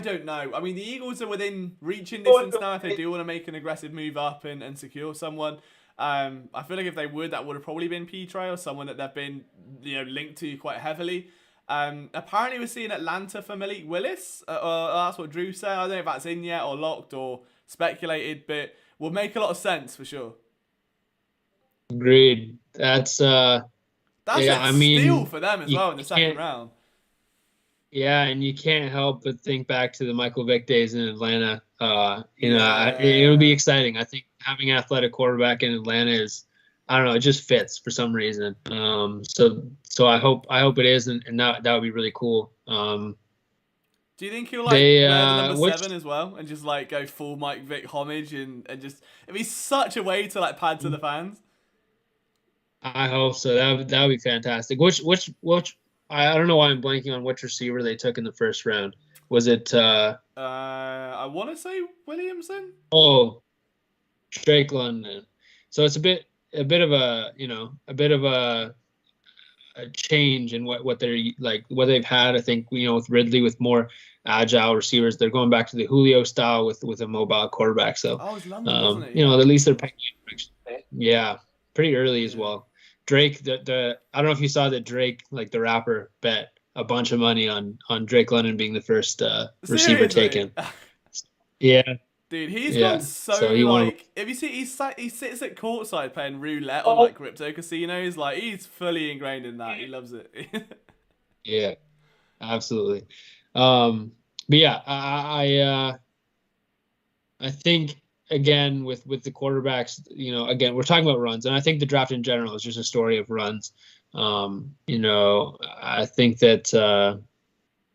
Speaker 2: don't know. I mean, the Eagles are within reaching distance now if they do want to make an aggressive move up and secure someone. I feel like if they would, that would have probably been Petre or someone that they've been linked to quite heavily. Apparently we're seeing Atlanta for Malik Willis. That's what Drew said. I don't know if that's in yet or locked or speculated, but will make a lot of sense for sure.
Speaker 3: Agreed. That's a
Speaker 2: steal for them as well in the second round.
Speaker 3: Yeah, and you can't help but think back to the Michael Vick days in Atlanta. It would be exciting. I think having an athletic quarterback in Atlanta is, I don't know, it just fits for some reason. So I hope it is, and that would be really cool.
Speaker 2: Do you think he'll wear the number 7 as well and just go full Mike Vick homage and just it'd be such a way to pad to the fans?
Speaker 3: I hope so. That would be fantastic. Which I don't know why I'm blanking on which receiver they took in the first round. Was it?
Speaker 2: I want to say Williamson.
Speaker 3: Oh, Drake London. So it's a bit of a change in what they're what they've had. I think with Ridley, with more agile receivers, they're going back to the Julio style with a mobile quarterback. So
Speaker 2: it was London, wasn't it?
Speaker 3: At least they're picking. Yeah, pretty early as well. Drake, I don't know if you saw that Drake, the rapper, bet a bunch of money on Drake London being the first receiver taken. Yeah.
Speaker 2: Dude, he's gone if you see, he sits at courtside playing roulette on crypto casinos. He's fully ingrained in that. He loves it.
Speaker 3: Yeah, absolutely. But yeah, I think again with the quarterbacks, again we're talking about runs, and I think the draft in general is just a story of runs. I think that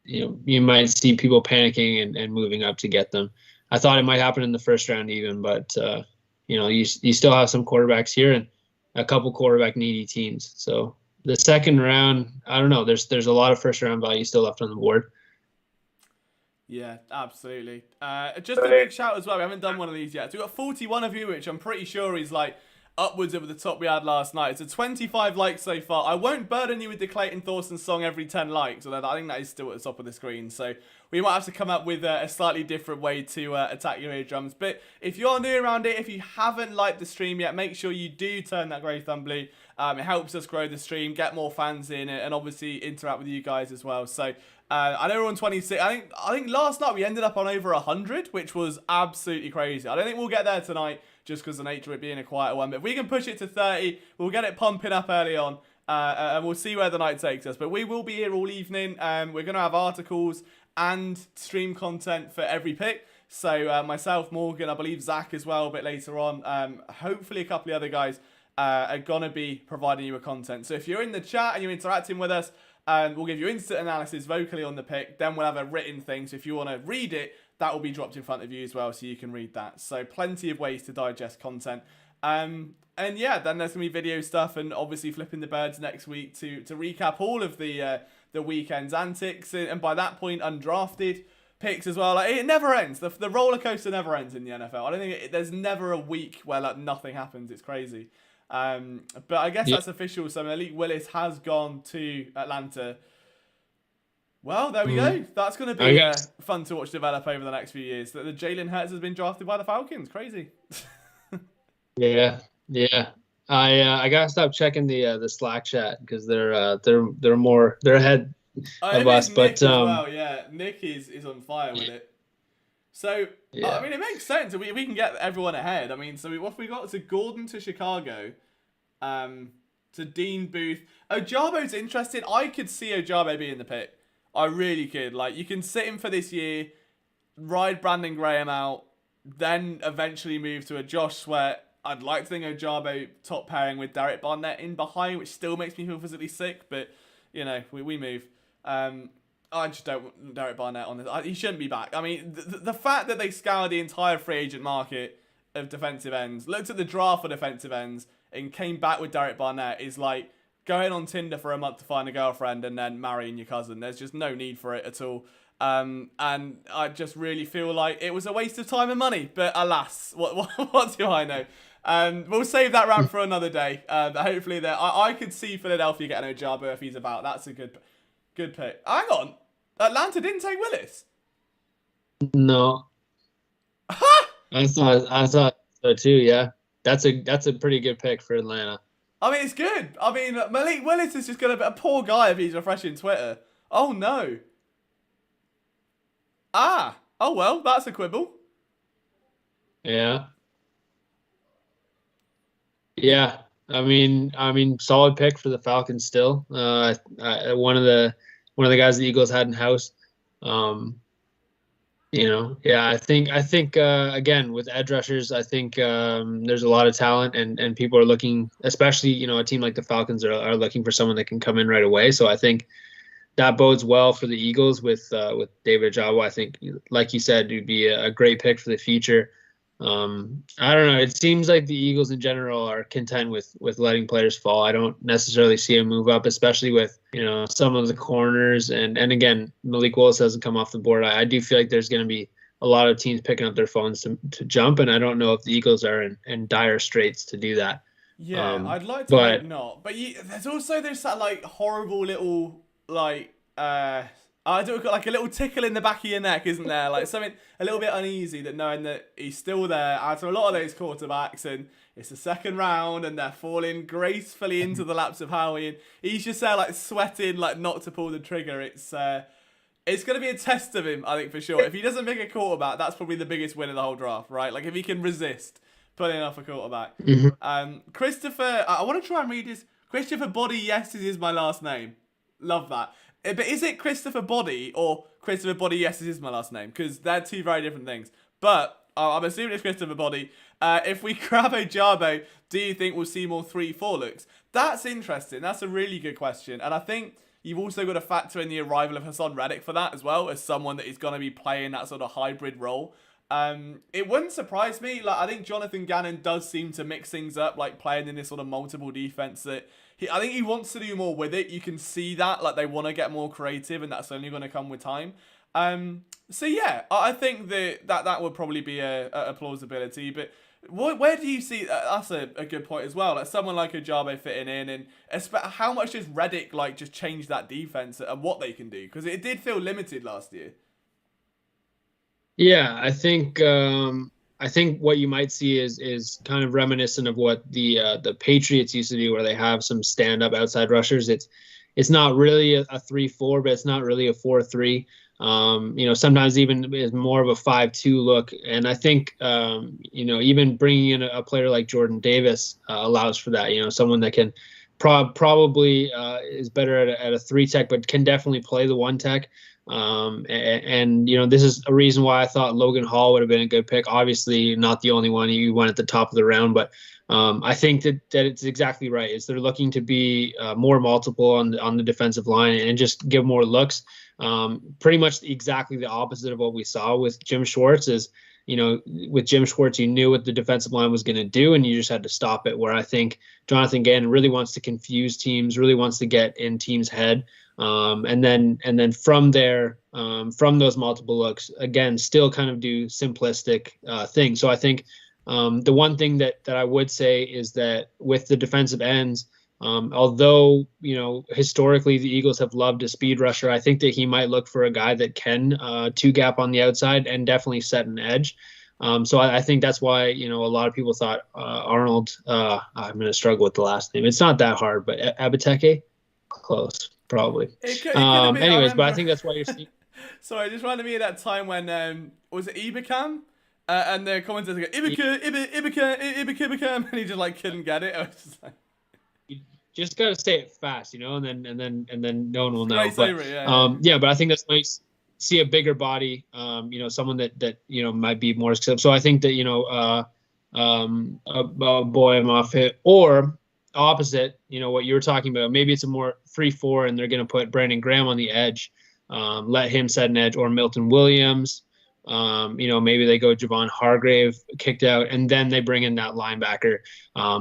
Speaker 3: you might see people panicking and moving up to get them. I thought it might happen in the first round even, but you still have some quarterbacks here and a couple quarterback needy teams. So the second round, I don't know. There's a lot of first round value still left on the board.
Speaker 2: Yeah, absolutely. Just a big shout as well. We haven't done one of these yet. So we've got 41 of you, which I'm pretty sure is upwards of the top we had last night. So 25 likes so far. I won't burden you with the Clayton Thorson song every 10 likes, although I think that is still at the top of the screen. So we might have to come up with a slightly different way to attack your eardrums. But if you're new around it, if you haven't liked the stream yet, make sure you do turn that grey thumb blue. It helps us grow the stream, get more fans in it, and obviously interact with you guys as well. So I know we're on 26. I think last night we ended up on over 100, which was absolutely crazy. I don't think we'll get there tonight, just because of the nature of it being a quieter one. But if we can push it to 30, we'll get it pumping up early on, and we'll see where the night takes us. But we will be here all evening. We're going to have articles and stream content for every pick. So myself, Morgan, I believe Zach as well a bit later on. Hopefully a couple of other guys are going to be providing you with content. So if you're in the chat and you're interacting with us, we'll give you instant analysis vocally on the pick. Then we'll have a written thing. So if you want to read it, that will be dropped in front of you as well, so you can read that. So plenty of ways to digest content. And yeah, then there's going to be video stuff and obviously flipping the birds next week to recap all of the weekend's antics. And by that point, undrafted picks as well. It never ends. The roller coaster never ends in the NFL. I don't think there's never a week where nothing happens. It's crazy. But I guess that's official. So Malik Willis has gone to Atlanta. Well, there we go. That's going to
Speaker 3: I
Speaker 2: be
Speaker 3: guess.
Speaker 2: fun to watch develop over the next few years. That the Jalen Hurts has been drafted by the Falcons. Crazy.
Speaker 3: Yeah, yeah. I gotta stop checking the Slack chat because they're ahead
Speaker 2: I
Speaker 3: of
Speaker 2: think it's
Speaker 3: us.
Speaker 2: Nick
Speaker 3: But
Speaker 2: as well. Yeah, Nick is on fire with it. So I
Speaker 3: yeah,
Speaker 2: mean, it makes sense. We can get everyone ahead. I mean, so what we got? So Gordon to Chicago, to Dean Booth. Ojabo's interesting. I could see Ojabo being the pick. I really could. Like, you can sit him for this year, ride Brandon Graham out, then eventually move to a Josh Sweat. I'd like to think Ojabo top pairing with Derek Barnett in behind, which still makes me feel physically sick, but, you know, we move. I just don't want Derek Barnett on this. He shouldn't be back. I mean, the fact that they scoured the entire free agent market of defensive ends, looked at the draft for defensive ends, and came back with Derek Barnett is like going on Tinder for a month to find a girlfriend and then marrying your cousin. There's just no need for it at all. And I just really feel like it was a waste of time and money. But alas, what do I know? We'll save that round for another day. Hopefully, I could see Philadelphia getting Ojabo if he's about. That's a good pick. Hang on, Atlanta didn't take Willis.
Speaker 3: no, I thought so too. Yeah, that's a pretty good pick for Atlanta.
Speaker 2: I mean, it's good. I mean, Malik Willis is just going to be a poor guy if he's refreshing Twitter. Oh no. Oh well, that's a quibble.
Speaker 3: Yeah. Yeah, I mean, solid pick for the Falcons still. One of the guys the Eagles had in house. Yeah, I think again with edge rushers, I think there's a lot of talent and people are looking, especially a team like the Falcons are looking for someone that can come in right away. So I think that bodes well for the Eagles with David Ojabo. I think, like you said, it would be a great pick for the future. I don't know. It seems like the Eagles in general are content with letting players fall. I don't necessarily see a move up, especially with some of the corners. And again, Malik Willis hasn't come off the board. I do feel like there's going to be a lot of teams picking up their phones to jump, and I don't know if the Eagles are in dire straits to do that.
Speaker 2: Yeah, I'd like to think not. But there's that like horrible little like I do like a little tickle in the back of your neck, isn't there? Like something a little bit uneasy that knowing that he's still there. After a lot of those quarterbacks, and it's the second round, and they're falling gracefully into the laps of Howie, and he's just there like sweating, like not to pull the trigger. It's going to be a test of him, I think, for sure. If he doesn't pick a quarterback, that's probably the biggest win of the whole draft, right? Like if he can resist pulling off a quarterback.
Speaker 3: Mm-hmm.
Speaker 2: Christopher, I want to try and read his Christopher Body. Yes, is my last name. Love that. But is it Christopher Body or Christopher Body? Yes, this is my last name, because they're two very different things. But I'm assuming it's Christopher Body. If we grab Ojabo, do you think we'll see more 3-4 looks? That's interesting. That's a really good question. And I think you've also got to factor in the arrival of Hassan Reddick for that as well, as someone that is going to be playing that sort of hybrid role. It wouldn't surprise me. Like I think Jonathan Gannon does seem to mix things up, like playing in this sort of multiple defense that I think he wants to do more with it. You can see that, like they want to get more creative, and that's only going to come with time. So yeah, I think that would probably be a plausibility. But where do you see? That's a good point as well. Like someone like Ojabo fitting in, and how much does Reddick like just change that defense and what they can do? Because it did feel limited last year.
Speaker 3: Yeah, I think what you might see is kind of reminiscent of what the Patriots used to do, where they have some stand-up outside rushers. It's not really a 3-4, but it's not really a 4-3. Sometimes even is more of a 5-2 look. And I think even bringing in a player like Jordan Davis allows for that. Someone that can probably is better at a 3-tech, but can definitely play the 1-tech. This is a reason why I thought Logan Hall would have been a good pick. Obviously not the only one. You went at the top of the round, but I think that it's exactly right. Is they're looking to be more multiple on the defensive line and just give more looks. Pretty much exactly the opposite of what we saw with Jim Schwartz. Is with Jim Schwartz, you knew what the defensive line was going to do, and you just had to stop it. Where I think Jonathan Gannon really wants to confuse teams, really wants to get in teams' head. And then from there, from those multiple looks, again, still kind of do simplistic things. So I think the one thing that I would say is that with the defensive ends, Although, historically the Eagles have loved a speed rusher, I think that he might look for a guy that can two gap on the outside and definitely set an edge. So I think that's why, a lot of people thought Arnold, I'm going to struggle with the last name. It's not that hard, but Abiteke, close, probably.
Speaker 2: It could have been,
Speaker 3: Anyways, but I think that's why you're seeing.
Speaker 2: Sorry, it just reminded me of that time when, was it Ibicam? And the commentators go, Ibicam, and he just like couldn't get it. I was just like,
Speaker 3: You just gotta say it fast, and then no one will know.
Speaker 2: Right,
Speaker 3: But but I think that's nice. See a bigger body, someone that might be more successful. So I think that Boy Moffitt, or opposite, what you were talking about. Maybe it's a more 3-4, and they're gonna put Brandon Graham on the edge, let him set an edge, or Milton Williams. Maybe they go Javon Hargrave kicked out, and then they bring in that linebacker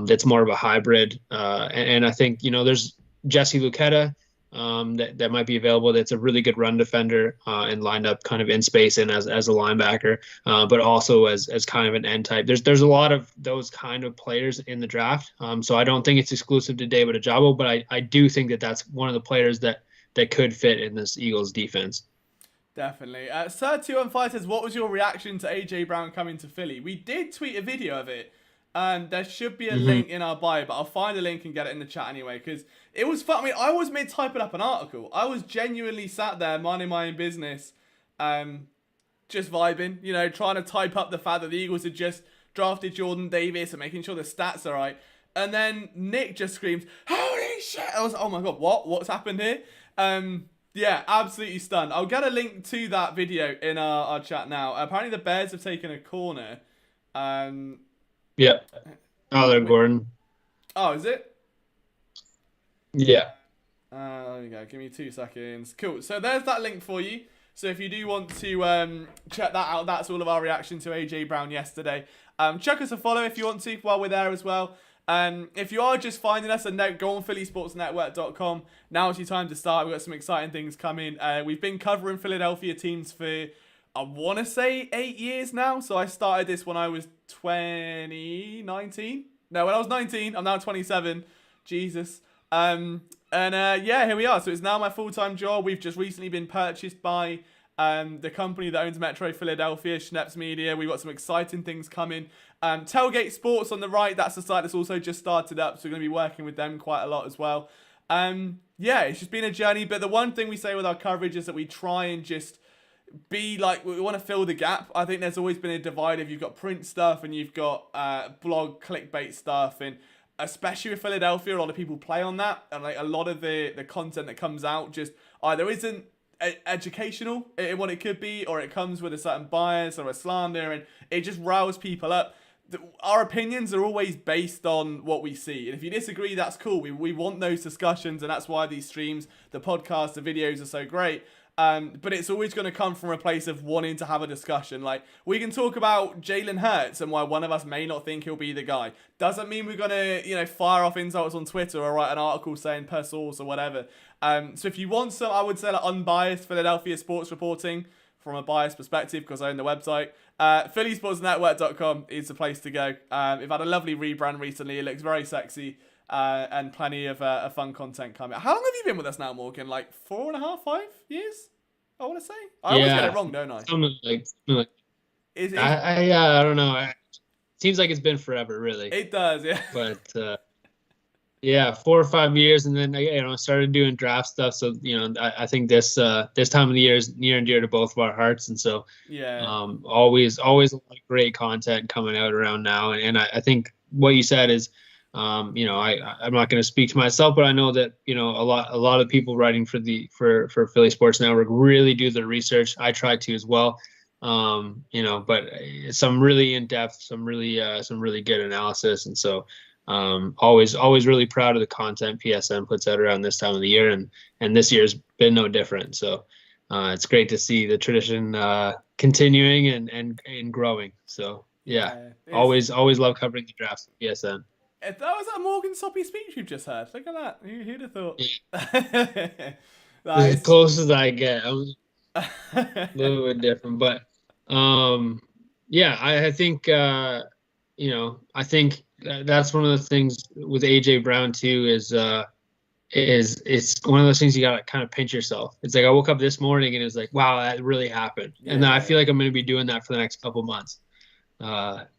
Speaker 3: that's more of a hybrid. And I think, there's Jesse Luketa that might be available. That's a really good run defender and lined up kind of in space and as a linebacker, but also as kind of an end type. There's a lot of those kind of players in the draft. So I don't think it's exclusive to David Ojabo, but I do think that that's one of the players that could fit in this Eagles defense.
Speaker 2: Definitely. Sir215 says, what was your reaction to AJ Brown coming to Philly? We did tweet a video of it, and there should be a link in our bio, but I'll find a link and get it in the chat anyway, because it was fun. I mean, I was mid-typing up an article. I was genuinely sat there, minding my own business, just vibing, trying to type up the fact that the Eagles had just drafted Jordan Davis and making sure the stats are right. And then Nick just screams, holy shit! I was, oh my god, what's happened here? Yeah, absolutely stunned. I'll get a link to that video in our chat now. Apparently the Bears have taken a corner.
Speaker 3: Yeah. Tyler Gordon.
Speaker 2: Oh, is it?
Speaker 3: Yeah.
Speaker 2: There we go. Give me 2 seconds. Cool. So there's that link for you. So if you do want to check that out, that's all of our reaction to AJ Brown yesterday. Chuck us a follow if you want to while we're there as well. If you are just finding us, a note, go on phillysportsnetwork.com. Now's your time to start. We've got some exciting things coming. We've been covering Philadelphia teams for, I want to say, 8 years now. So I started this when I was 2019. No, when I was 19. I'm now 27. Jesus. Yeah, here we are. So it's now my full-time job. We've just recently been purchased by the company that owns Metro Philadelphia, Schneps Media. We've got some exciting things coming. Tailgate Sports on the right, that's the site that's also just started up, so we're going to be working with them quite a lot as well. Yeah, it's just been a journey, but the one thing we say with our coverage is that we try and just be like, we want to fill the gap. I think there's always been a divide if you've got print stuff and you've got blog clickbait stuff, and especially with Philadelphia, a lot of people play on that, and like a lot of the content that comes out just either isn't educational in what it could be, or it comes with a certain bias or a slander, and it just riles people up. Our opinions are always based on what we see, and if you disagree, that's cool. We want those discussions, and that's why these streams, the podcasts, the videos are so great. But it's always going to come from a place of wanting to have a discussion. Like, we can talk about Jalen Hurts and why one of us may not think he'll be the guy. Doesn't mean we're going to, fire off insults on Twitter or write an article saying per source or whatever. So if you want some, I would say, like, unbiased Philadelphia sports reporting from a biased perspective, because I own the website, phillysportsnetwork.com is the place to go. We've had a lovely rebrand recently. It looks very sexy. And plenty of fun content coming. How long have you been with us now, Morgan? Like 4.5, 5 years? I want to say. I always get it wrong, don't I?
Speaker 3: Something like I don't know. It seems like it's been forever, really.
Speaker 2: It does, yeah.
Speaker 3: But yeah, 4 or 5 years, and then I started doing draft stuff. So I think this time of the year is near and dear to both of our hearts, and so
Speaker 2: yeah,
Speaker 3: always a lot of great content coming out around now. And I think what you said is. I'm not going to speak to myself, but I know that a lot of people writing for Philly Sports Network really do their research. I try to as well, but some really in depth, some really good analysis, and so always really proud of the content PSN puts out around this time of the year, and this year's been no different. So it's great to see the tradition continuing and growing. So yeah, always love covering the drafts at PSN.
Speaker 2: That was a Morgan Soppy speech you've just heard. Look at that. Who'd have thought?
Speaker 3: As close as I get. I was a little bit different. But, yeah, I think, I think that's one of the things with AJ Brown too is it's one of those things you gotta kind of pinch yourself. It's like I woke up this morning and it's like, wow, that really happened. And then I feel like I'm going to be doing that for the next couple months.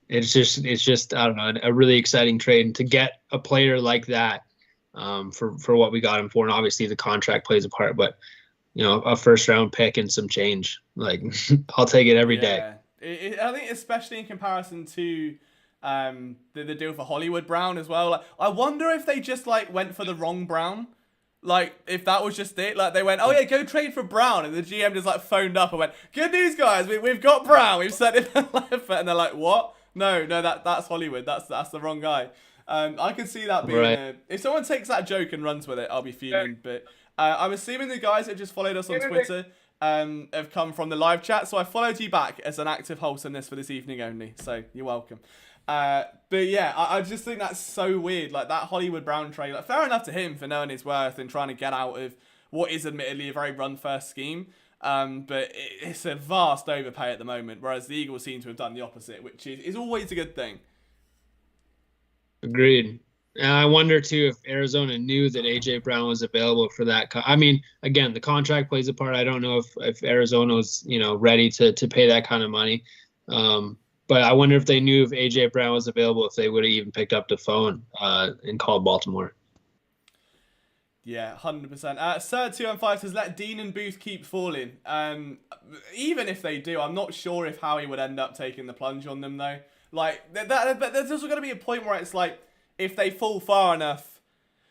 Speaker 3: It's just I don't know, a really exciting trade, and to get a player like that for what we got him for, and obviously the contract plays a part, but a first round pick and some change, like I'll take it every day.
Speaker 2: I think especially in comparison to the deal for Hollywood Brown as well. Like, I wonder if they just like went for the wrong Brown. Like, if that was just it, like they went, oh yeah, go trade for Brown, and the GM just like phoned up and went, good news guys, we've got Brown, we've sent him a letter, and they're like, what? No, that's Hollywood, that's the wrong guy. I can see that being
Speaker 3: Right.
Speaker 2: if someone takes that joke and runs with it, I'll be fuming. But I'm assuming the guys that just followed us on Twitter have come from the live chat, so I followed you back as an active host on this for this evening only, so you're welcome. But yeah, I just think that's so weird. Like that Hollywood Brown trade, like fair enough to him for knowing his worth and trying to get out of what is admittedly a very run-first scheme. But it's a vast overpay at the moment, whereas the Eagles seem to have done the opposite, which is always a good thing.
Speaker 3: Agreed. And I wonder too if Arizona knew that AJ Brown was available for that. I mean, again, the contract plays a part. I don't know if Arizona was ready to pay that kind of money. But I wonder if they knew if AJ Brown was available, if they would have even picked up the phone and called Baltimore.
Speaker 2: Yeah, 100%. Third 2 and 5 says let Dean and Booth keep falling. Even if they do, I'm not sure if Howie would end up taking the plunge on them though. Like but there's also going to be a point where it's like if they fall far enough.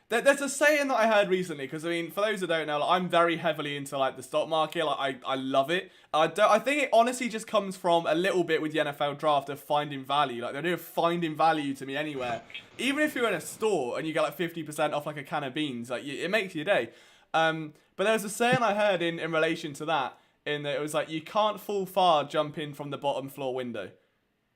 Speaker 2: There's a saying that I heard recently, because I mean, for those that don't know, like, I'm very heavily into like the stock market. Like I love it. I think it honestly just comes from a little bit with the NFL draft of finding value. Like they're finding value to me anywhere. Even if you're in a store and you get like 50% off like a can of beans, like it makes your day. But there's a saying I heard in relation to that, in that it was like you can't fall far jumping from the bottom floor window,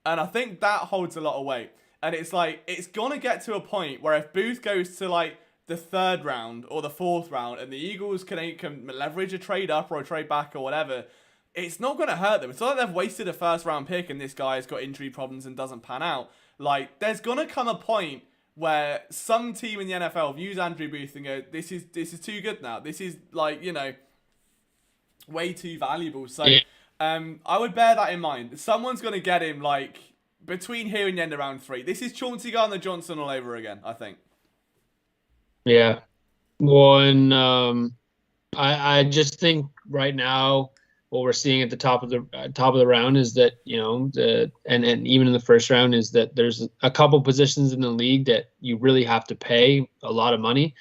Speaker 2: and I think that holds a lot of weight. And it's like it's gonna get to a point where if Booth goes to like the third round or the fourth round, and the Eagles can leverage a trade up or a trade back or whatever, it's not going to hurt them. It's not like they've wasted a first round pick and this guy's got injury problems and doesn't pan out. Like, there's going to come a point where some team in the NFL views Andrew Booth and go, this is too good now. This is like, way too valuable. So I would bear that in mind. Someone's going to get him like between here and the end of round 3. This is Chauncey Gardner-Johnson all over again, I think.
Speaker 3: Yeah. Well, and I just think right now what we're seeing at the top of the round is that and even in the first round is that there's a couple positions in the league that you really have to pay a lot of money.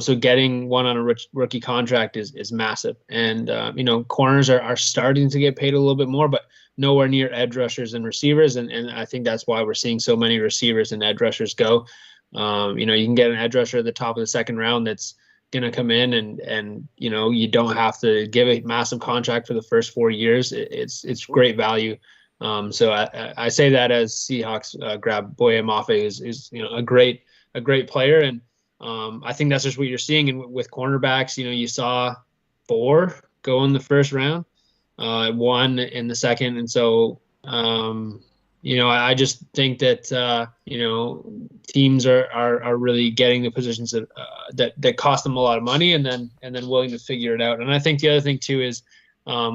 Speaker 3: So getting one on a rookie contract is massive, and corners are starting to get paid a little bit more, but nowhere near edge rushers and receivers, and I think that's why we're seeing so many receivers and edge rushers go. You can get an edge rusher at the top of the second round that's going to come in and you don't have to give a massive contract for the first 4 years. It's great value. So I say that as Seahawks grab Boye Mafe is a great player, and I think that's just what you're seeing. And with cornerbacks, you saw 4 go in the first round, 1 in the second, and so. I just think that teams are really getting the positions that cost them a lot of money, and then willing to figure it out. And I think the other thing too is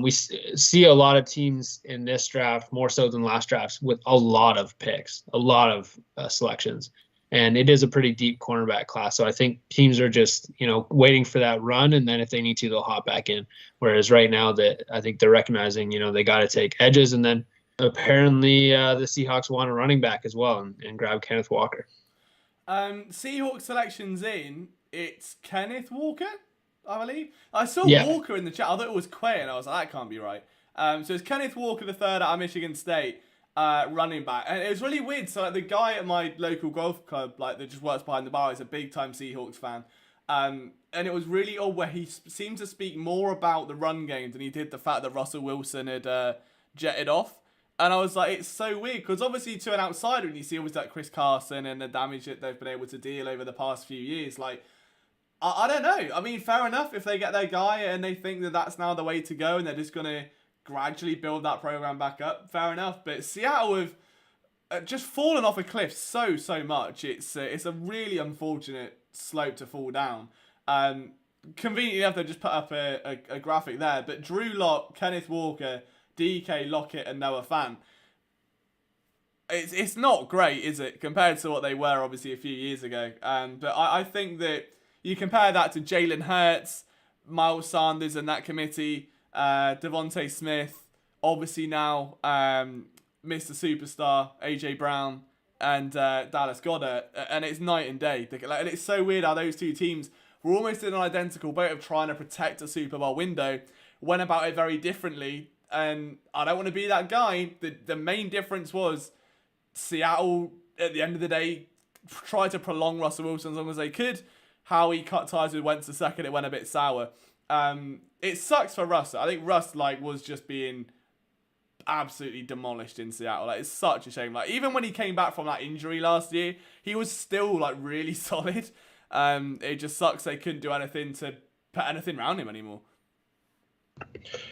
Speaker 3: we see a lot of teams in this draft more so than last drafts with a lot of picks, a lot of selections, and it is a pretty deep cornerback class. So I think teams are just waiting for that run, and then if they need to, they'll hop back in. Whereas right now that I think they're recognizing they got to take edges, and then. Apparently, the Seahawks want a running back as well and grab Kenneth Walker.
Speaker 2: Seahawks selections in. It's Kenneth Walker, I believe. I saw Walker in the chat. I thought it was Quay, and I was like, that can't be right. So it's Kenneth Walker the third out of Michigan State, running back. And it was really weird. So like the guy at my local golf club, like that just works behind the bar, is a big time Seahawks fan. And it was really odd where he seemed to speak more about the run game than he did the fact that Russell Wilson had jetted off. And I was like, it's so weird, because obviously to an outsider, when you see always like Chris Carson and the damage that they've been able to deal over the past few years, like, I don't know. I mean, fair enough if they get their guy and they think that that's now the way to go and they're just going to gradually build that program back up, fair enough. But Seattle have just fallen off a cliff so much. It's a really unfortunate slope to fall down. Conveniently enough, they just put up a graphic there. But Drew Lock, Kenneth Walker, DK Lockett, and Noah Fant. It's not great, is it, compared to what they were obviously a few years ago. But I think that you compare that to Jalen Hurts, Miles Sanders, and that committee, Devontae Smith, obviously now Mr. Superstar, AJ Brown, and Dallas Goedert, and it's night and day. And it's so weird how those two teams were almost in an identical boat of trying to protect a Super Bowl window, went about it very differently, and I don't want to be that guy. The main difference was Seattle, at the end of the day, tried to prolong Russell Wilson as long as they could. How he cut ties with Wentz the second it went a bit sour. It sucks for Russ. I think Russ was just being absolutely demolished in Seattle. It's such a shame. Even when he came back from that injury last year, he was still really solid. It just sucks they couldn't do anything to put anything around him anymore.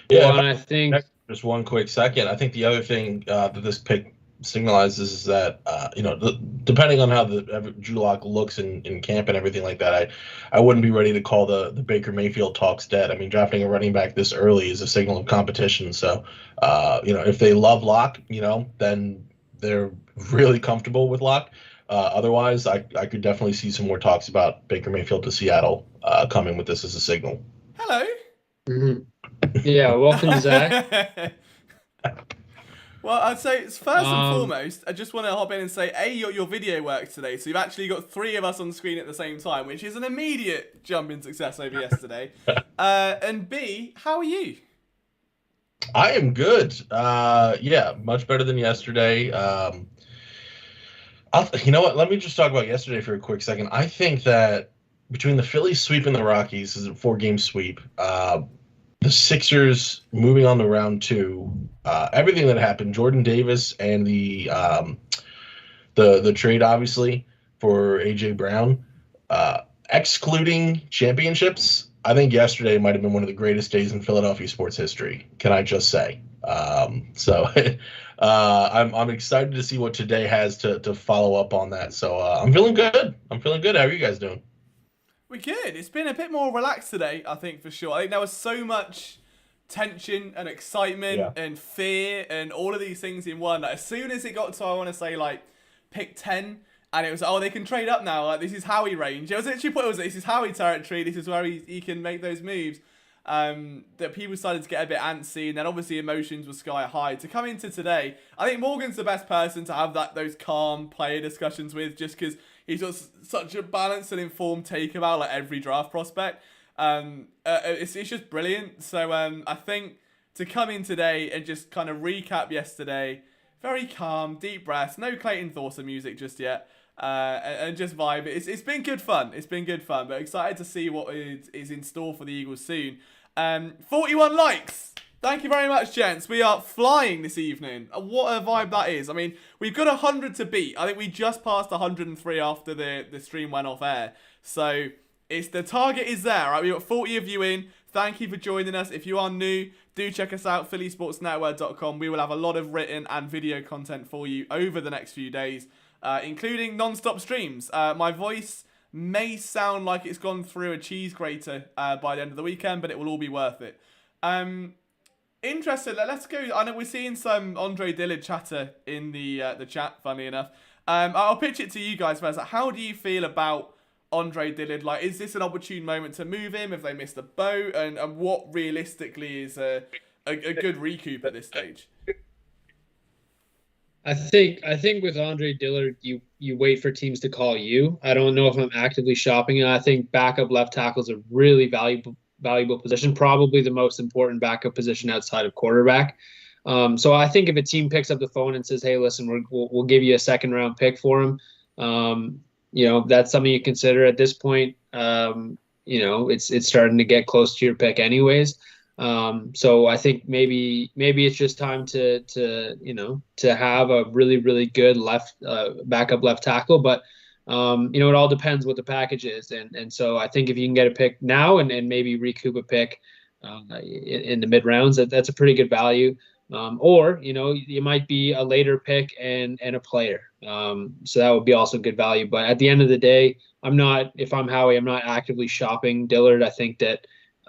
Speaker 3: Yeah, well, and I think
Speaker 4: just one quick second. I think the other thing that this pick signalizes is that depending on how Drew Lock looks in camp and everything like that, I wouldn't be ready to call the Baker Mayfield talks dead. I mean, drafting a running back this early is a signal of competition. So if they love Lock, then they're really comfortable with Lock. Otherwise, I could definitely see some more talks about Baker Mayfield to Seattle coming with this as a signal.
Speaker 2: Hello.
Speaker 3: Mm-hmm. Yeah, welcome, Zach.
Speaker 2: Well, I'd say first and foremost, I just want to hop in and say, A, your video works today, so you've actually got 3 of us on screen at the same time, which is an immediate jump in success over yesterday. And B, how are you?
Speaker 4: I am good. Much better than yesterday. You know what? Let me just talk about yesterday for a quick second. I think that between the Phillies sweeping the Rockies, this is a 4-game sweep, the Sixers moving on to round 2, everything that happened, Jordan Davis and the trade obviously for AJ Brown, excluding championships, I think yesterday might have been one of the greatest days in Philadelphia sports history. Can I just say? I'm excited to see what today has to follow up on that. So I'm feeling good. How are you guys doing?
Speaker 2: We're good. It's been a bit more relaxed today, I think, for sure. I think there was so much tension and excitement and fear and all of these things in one. As soon as it got to, I want to say, pick 10, and it was, they can trade up now. This is Howie range. It was literally this is Howie territory. This is where he can make those moves. That people started to get a bit antsy, and then obviously emotions were sky high. To come into today, I think Morgan's the best person to have those calm player discussions with, just because he's got such a balanced and informed take about every draft prospect. It's just brilliant. So I think to come in today and just kind of recap yesterday, very calm, deep breaths, no Clayton Thorson music just yet, and just vibe. It's been good fun. But excited to see what is in store for the Eagles soon. 41 likes. Thank you very much, gents. We are flying this evening. What a vibe that is. I mean, we've got 100 to beat. I think we just passed 103 after the stream went off air. So the target is there, right? We've got 40 of you in. Thank you for joining us. If you are new, do check us out, phillysportsnetwork.com. We will have a lot of written and video content for you over the next few days, including non-stop streams. My voice may sound like it's gone through a cheese grater by the end of the weekend, but it will all be worth it. Interesting. Let's go. I know we're seeing some Andre Dillard chatter in the chat, funnily enough. I'll pitch it to you guys first. How do you feel about Andre Dillard? Is this an opportune moment to move him? Have they missed the boat? And what realistically is a good recoup at this stage?
Speaker 3: I think with Andre Dillard, you wait for teams to call you. I don't know if I'm actively shopping it. I think backup left tackle is a really valuable position, probably the most important backup position outside of quarterback. So I think if a team picks up the phone and says, "Hey, listen, we'll give you a 2nd-round pick for him," that's something you consider at this point. It's starting to get close to your pick anyways. So I think maybe it's just time to have a really, really good backup left tackle, but it all depends what the package is. And so I think if you can get a pick now and maybe recoup a pick in the mid rounds, that's a pretty good value. Or you might be a later pick and a player. So that would be also good value. But at the end of the day, if I'm Howie, I'm not actively shopping Dillard. I think that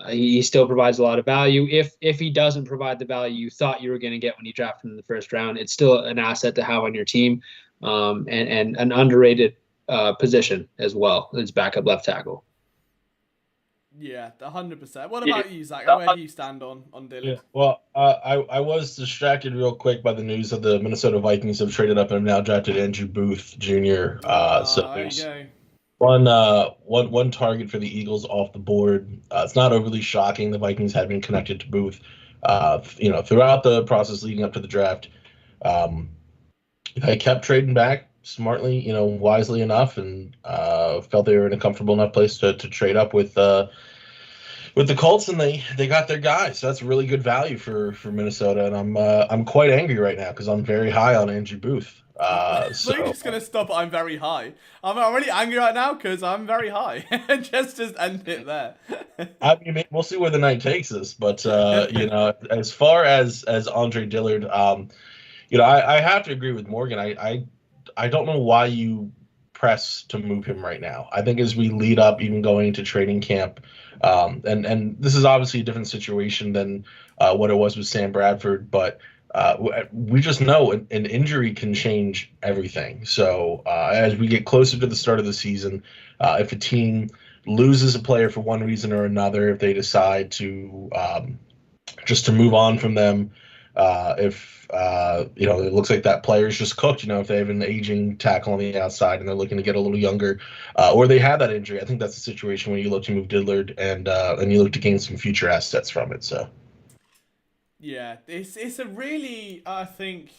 Speaker 3: he still provides a lot of value. If he doesn't provide the value you thought you were going to get when you drafted him in the first round, it's still an asset to have on your team, and an underrated position as well as backup left tackle.
Speaker 2: Yeah, 100%. What about you, Zach? Where do you stand on Dillard?
Speaker 4: Yeah. Well, I was distracted real quick by the news that the Minnesota Vikings have traded up and have now drafted Andrew Booth Jr. So
Speaker 2: there you
Speaker 4: there's
Speaker 2: go.
Speaker 4: one target for the Eagles off the board. It's not overly shocking. The Vikings had been connected to Booth, throughout the process leading up to the draft. They kept trading back smartly, wisely enough, and felt they were in a comfortable enough place to trade up with the Colts, and they got their guy. So that's really good value for Minnesota, and I'm quite angry right now because I'm very high on Andrew Booth.
Speaker 2: So you're just gonna stop. I'm very high. I'm really angry right now because I'm very high. just end it there.
Speaker 4: I mean, we'll see where the night takes us, but as far as Andre Dillard, I have to agree with Morgan. I don't know why you press to move him right now. I think as we lead up, even going into training camp, and this is obviously a different situation than what it was with Sam Bradford, but we just know an injury can change everything. So as we get closer to the start of the season, if a team loses a player for one reason or another, if they decide to just to move on from them, if it looks like that player's just cooked, if they have an aging tackle on the outside and they're looking to get a little younger, or they have that injury, I think that's the situation where you look to move Dillard and you look to gain some future assets from it. So.
Speaker 2: Yeah, it's a really, I think,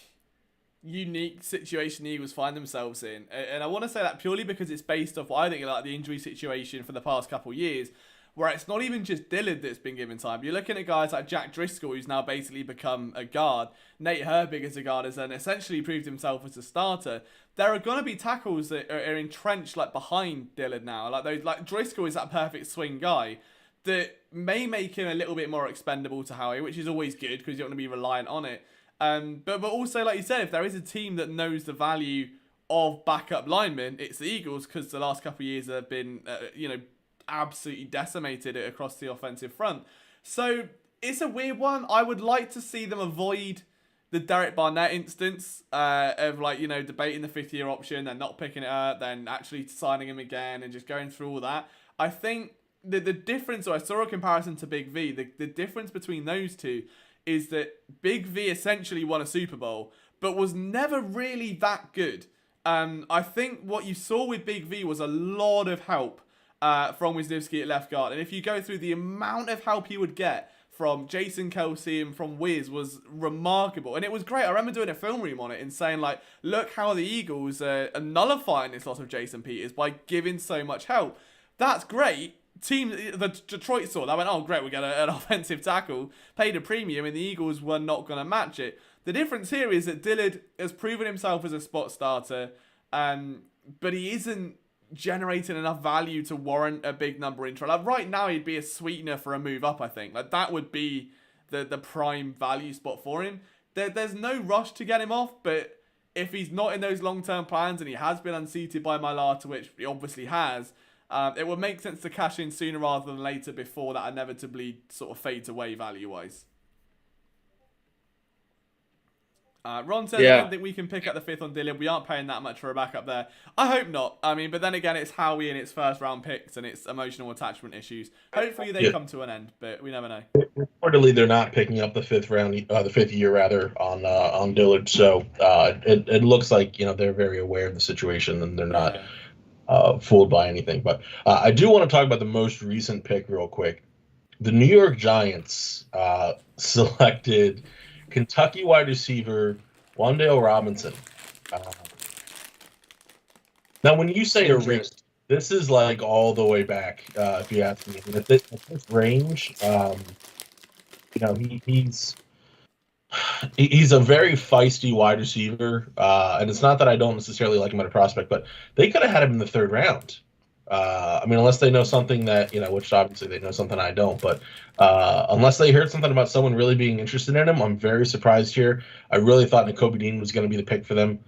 Speaker 2: unique situation the Eagles find themselves in. And I want to say that purely because it's based off what I think like the injury situation for the past couple of years, where it's not even just Dillard that's been given time. You're looking at guys like Jack Driscoll, who's now basically become a guard. Nate Herbig as a guard has then essentially proved himself as a starter. There are going to be tackles that are entrenched behind Dillard now. Like Driscoll is that perfect swing guy that may make him a little bit more expendable to Howie, which is always good because you don't want to be reliant on it. But also, like you said, if there is a team that knows the value of backup linemen, it's the Eagles, because the last couple of years have been, absolutely decimated it across the offensive front. So it's a weird one. I would like to see them avoid the Derek Barnett instance of debating the fifth-year option, then not picking it up, then actually signing him again and just going through all that. I think the difference, or I saw a comparison to Big V, the difference between those two is that Big V essentially won a Super Bowl, but was never really that good. I think what you saw with Big V was a lot of help from Wisniewski at left guard. And if you go through the amount of help he would get from Jason Kelsey and from Wiz was remarkable. And it was great. I remember doing a film room on it and saying, look how the Eagles are nullifying this loss of Jason Peters by giving so much help. That's great. The Detroit saw that, went, oh great, we get an offensive tackle, paid a premium, and the Eagles were not going to match it. The difference here is that Dillard has proven himself as a spot starter, but he isn't generating enough value to warrant a big number intro. Right now, he'd be a sweetener for a move up, I think. That would be the prime value spot for him. There's no rush to get him off, but if he's not in those long-term plans and he has been unseated by Mailata, which he obviously has, it would make sense to cash in sooner rather than later before that inevitably sort of fades away value-wise. Ron says, I don't think we can pick up the fifth on Dillard. We aren't paying that much for a backup there. I hope not. I mean, but then again, it's Howie and it's first-round picks and it's emotional attachment issues. Hopefully they come to an end, but we never know.
Speaker 4: Reportedly, they're not picking up the fifth year on Dillard. So it looks like they're very aware of the situation and they're not fooled by anything. But I do want to talk about the most recent pick real quick. The New York Giants selected Kentucky wide receiver Wan'Dale Robinson. Now, when you say a range, this is all the way back. If you ask me, at this range, he's a very feisty wide receiver, and it's not that I don't necessarily like him at a prospect, but they could have had him in the third round. I mean, unless they know something that, which obviously they know something I don't, but unless they heard something about someone really being interested in him, I'm very surprised here. I really thought Nakobe Dean was going to be the pick for them.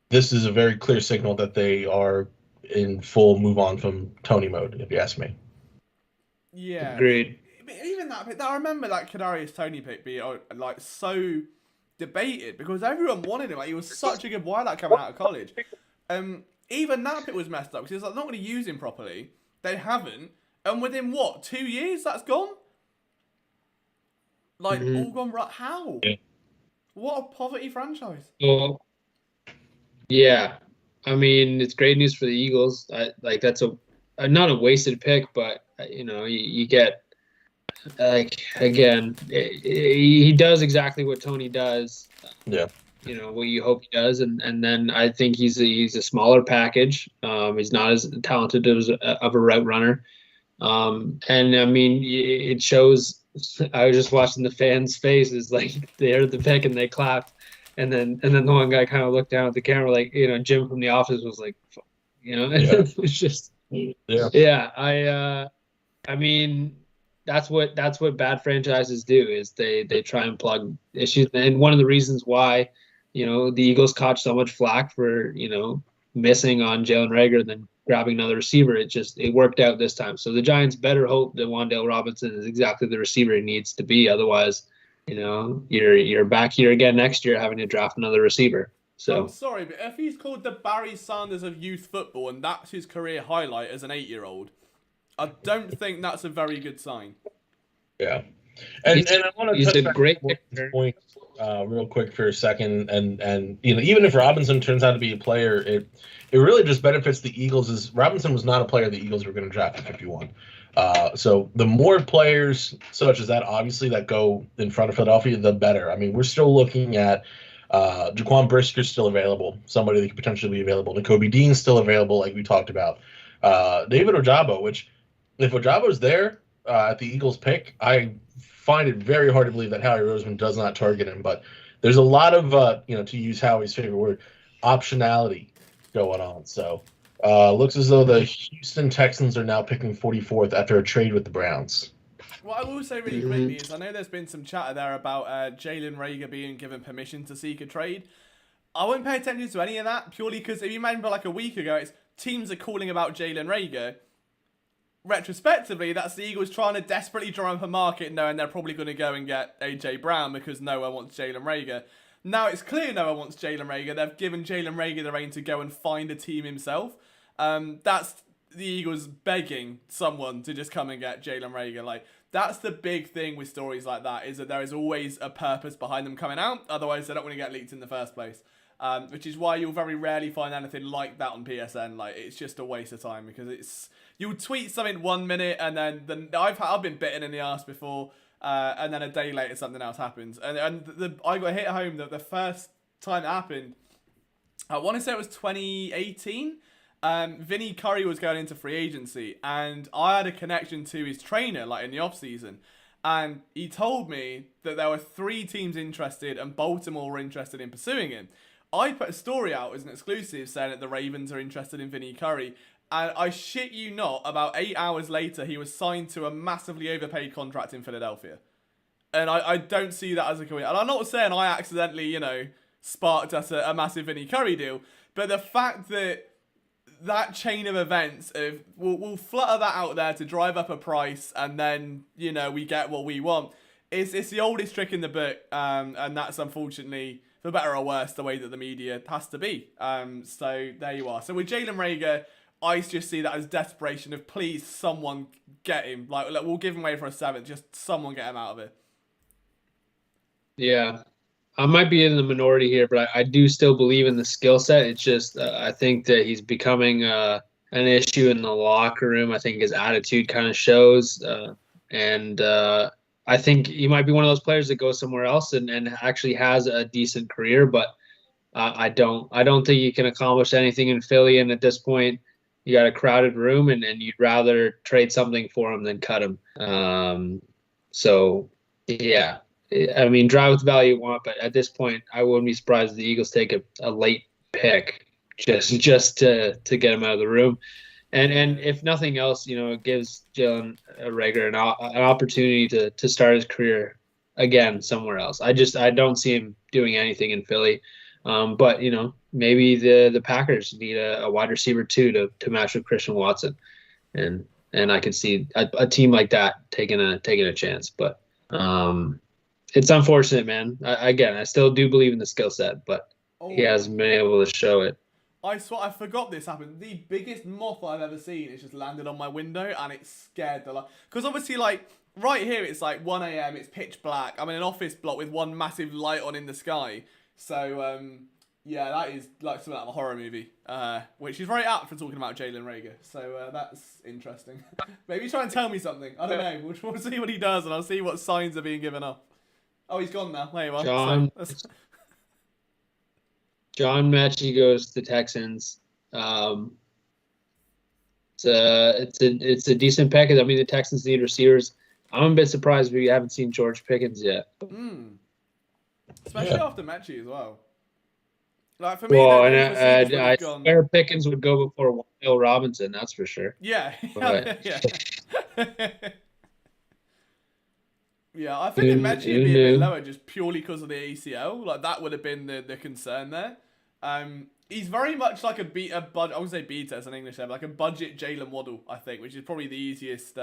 Speaker 4: This is a very clear signal that they are in full move on from Tony mode, if you ask me.
Speaker 2: Yeah.
Speaker 3: Agreed.
Speaker 2: Even that pick, I remember that Kadarius Toney pick being like so debated because everyone wanted him. Like, he was such a good wideout coming out of college. Even that pick was messed up because it's like not going to use him properly. They haven't, and within what 2 years that's gone. Like all gone right. How?
Speaker 3: Yeah.
Speaker 2: What a poverty franchise.
Speaker 3: Well, yeah. I mean, it's great news for the Eagles. That's not a wasted pick, but you get again, he does exactly what Tony does.
Speaker 4: Yeah.
Speaker 3: What you hope he does, and then I think he's a smaller package. He's not as talented of a route runner, and I mean it shows. I was just watching the fans' faces, like they heard the pick and they clapped, and then the one guy kind of looked down at the camera, like Jim from The Office was like, it's just I mean. That's what bad franchises do is they try and plug issues. And one of the reasons why, the Eagles caught so much flack for, missing on Jalen Reagor and then grabbing another receiver. It worked out this time. So the Giants better hope that Wan'Dale Robinson is exactly the receiver he needs to be. Otherwise, you're back here again next year having to draft another receiver. So
Speaker 2: I'm sorry, but if he's called the Barry Sanders of youth football and that's his career highlight as an 8-year-old, I don't think that's a very good sign.
Speaker 4: Yeah. And I want to touch back
Speaker 3: great
Speaker 4: on this point real quick for a second. And even if Robinson turns out to be a player, it really just benefits the Eagles. As Robinson was not a player the Eagles were going to draft at 51. So the more players such as that, obviously, that go in front of Philadelphia, the better. I mean, we're still looking at Jaquan Brisker's still available, somebody that could potentially be available. Nakobe Dean's still available, like we talked about. David Ojabo, which if Ojabo's there at the Eagles pick, I find it very hard to believe that Howie Roseman does not target him. But there's a lot of, to use Howie's favorite word, optionality going on. So looks as though the Houston Texans are now picking 44th after a trade with the Browns.
Speaker 2: What I will say really quickly is I know there's been some chatter there about Jalen Reagor being given permission to seek a trade. I won't pay attention to any of that purely because if you remember like a week ago, it's teams are calling about Jalen Reagor. Retrospectively, that's the Eagles trying to desperately drum up a market knowing they're probably going to go and get A.J. Brown because no one wants Jalen Reagor. Now it's clear no one wants Jalen Reagor. They've given Jalen Reagor the reign to go and find a team himself. That's the Eagles begging someone to just come and get Jalen Reagor. Like, that's the big thing with stories like that, is that there is always a purpose behind them coming out. Otherwise, they don't want to get leaked in the first place. Which is why you'll very rarely find anything like that on PSN. Like, it's just a waste of time because you'll tweet something 1 minute and then I've been bitten in the ass before, and then a day later something else happens. And I got hit home that the first time it happened, I want to say it was 2018. Vinny Curry was going into free agency, and I had a connection to his trainer, like in the off season, and he told me that there were 3 teams interested, and Baltimore were interested in pursuing him. I put a story out as an exclusive saying that the Ravens are interested in Vinny Curry, and I shit you not, about 8 hours later, he was signed to a massively overpaid contract in Philadelphia. And I don't see that as a coincidence. And I'm not saying I accidentally, sparked us a massive Vinny Curry deal, but the fact that that chain of events of we'll flutter that out there to drive up a price, and then we get what we want. It's the oldest trick in the book, and that's unfortunately, for better or worse, the way that the media has to be. So there you are. So with Jalen Reagor, I just see that as desperation of please someone get him. Like we'll give him away for a 7th, just someone get him out of it.
Speaker 3: Yeah. I might be in the minority here, but I do still believe in the skill set. It's just I think that he's becoming an issue in the locker room. I think his attitude kind of shows, and I think he might be one of those players that goes somewhere else and actually has a decent career. But I don't think you can accomplish anything in Philly. And at this point, you got a crowded room, and you'd rather trade something for him than cut him. So yeah. I mean, drive with the value you want, but at this point, I wouldn't be surprised if the Eagles take a late pick just to get him out of the room. And if nothing else, it gives Jalen Reagor an opportunity to start his career again somewhere else. I don't see him doing anything in Philly. But maybe the Packers need a wide receiver too to match with Christian Watson, and I could see a team like that taking a chance. But it's unfortunate, man. I still do believe in the skill set, but he hasn't been able to show it.
Speaker 2: I forgot this happened. The biggest moth I've ever seen is just landed on my window, and it scared the life. Because obviously, like, right here, it's like 1 a.m., it's pitch black. I'm in an office block with one massive light on in the sky. So, yeah, that is like something out of a horror movie, which is very apt for talking about Jalen Reagor. So that's interesting. Maybe try and tell me something. I don't know. We'll see what he does, and I'll see what signs are being given off. Oh, he's gone now. There you are.
Speaker 3: John Mechie goes to the Texans. It's a decent package. I mean, the Texans need receivers. I'm a bit surprised we haven't seen George Pickens yet.
Speaker 2: Especially after Mechie as well. Like for me, I
Speaker 3: swear Pickens would go before Will Robinson. That's for sure.
Speaker 2: Yeah, yeah. Yeah, I think Mechie would be a bit lower just purely because of the ACL. Like that would have been the concern there. He's very much like I would say B test in English there, but like a budget Jalen Waddle, I think, which is probably the easiest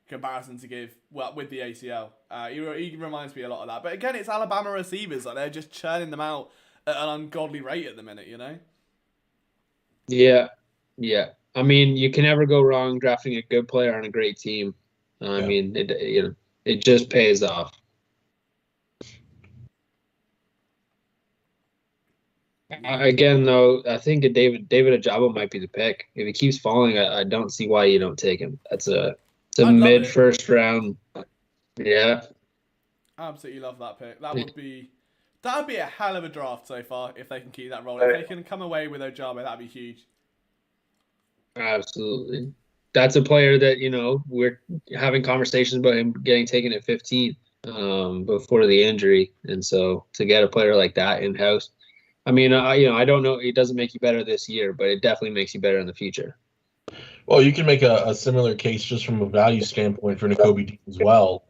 Speaker 2: comparison to give. Well, with the ACL, he reminds me a lot of that. But again, it's Alabama receivers, like they're just churning them out at an ungodly rate at the minute,
Speaker 3: Yeah. I mean, you can never go wrong drafting a good player on a great team. I mean, it just pays off. Again, though, I think David Ojabo might be the pick. If he keeps falling, I don't see why you don't take him. It's a mid first round. Yeah.
Speaker 2: Absolutely love that pick. That would be a hell of a draft so far if they can keep that rolling. If they can come away with Ojabo, that'd be huge.
Speaker 3: Absolutely. That's a player that, we're having conversations about him getting taken at 15 before the injury. And so to get a player like that in-house, I mean, I don't know. It doesn't make you better this year, but it definitely makes you better in the future.
Speaker 4: Well, you can make a similar case just from a value standpoint for Nakobe Dean as well.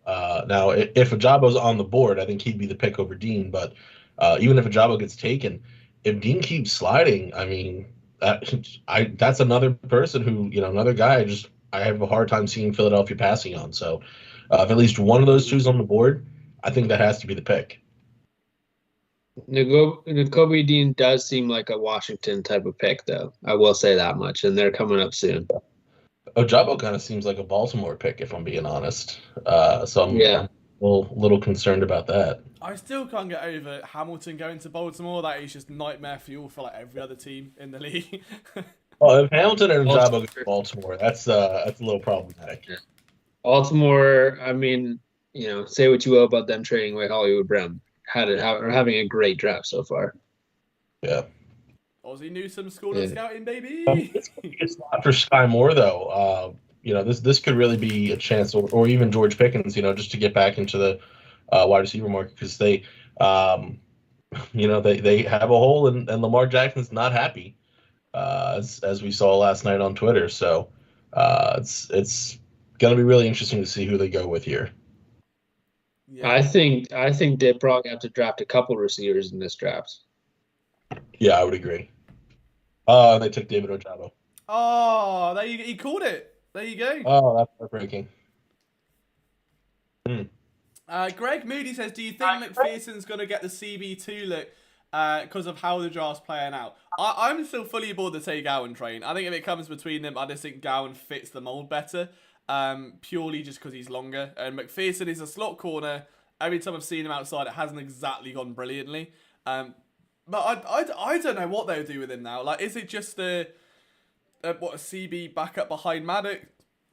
Speaker 4: Now, if Ajabo's on the board, I think he'd be the pick over Dean. But even if Ajabo gets taken, if Dean keeps sliding, I mean, that's another person who, another guy I have a hard time seeing Philadelphia passing on. So if at least one of those two's on the board, I think that has to be the pick.
Speaker 3: Nakobe Dean does seem like a Washington type of pick, though. I will say that much, and they're coming up soon.
Speaker 4: Ojabo kind of seems like a Baltimore pick, if I'm being honest. So I'm a little concerned about that.
Speaker 2: I still can't get over Hamilton going to Baltimore. That is just nightmare fuel for like every other team in the league.
Speaker 4: Well, if Hamilton and Ojabo go to Baltimore, that's a little problematic.
Speaker 3: Yeah. Baltimore, I mean, say what you will about them trading away Hollywood Brown. Having a great draft so far.
Speaker 4: Yeah.
Speaker 2: Ozzie Newsome school of scouting, baby.
Speaker 4: It's not for Sky Moore though. This could really be a chance, or even George Pickens. Just to get back into the wide receiver market because they have a hole and Lamar Jackson's not happy, as we saw last night on Twitter. So it's gonna be really interesting to see who they go with here.
Speaker 2: Yeah.
Speaker 3: I think they probably have to draft a couple receivers in this draft.
Speaker 4: Yeah, I would agree. They took David Ojabo.
Speaker 2: Oh, he called it. There you go.
Speaker 4: Oh, that's heartbreaking.
Speaker 2: Greg Moody says, do you think McPherson's going to get the CB2 look because of how the draft's playing out? I'm still fully aboard the Tay Gowan train. I think if it comes between them, I just think Gowan fits the mold better. Purely just because he's longer. And McPherson is a slot corner. Every time I've seen him outside, it hasn't exactly gone brilliantly. But I don't know what they'll do with him now. Like, is it just a CB backup behind Maddox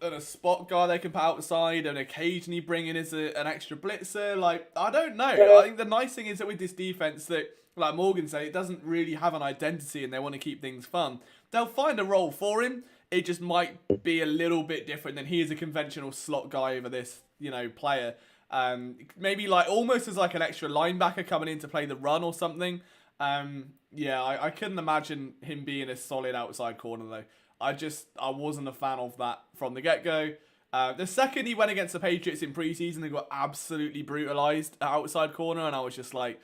Speaker 2: and a spot guy they can put outside and occasionally bring in as an extra blitzer? Like, I don't know. I think the nice thing is that with this defense that, like Morgan said, it doesn't really have an identity and they want to keep things fun. They'll find a role for him. It just might be a little bit different than he is a conventional slot guy over this, player. Maybe like almost as like an extra linebacker coming in to play the run or something. Yeah, I couldn't imagine him being a solid outside corner though. I wasn't a fan of that from the get-go. The second he went against the Patriots in preseason, they got absolutely brutalized at outside corner, and I was just like,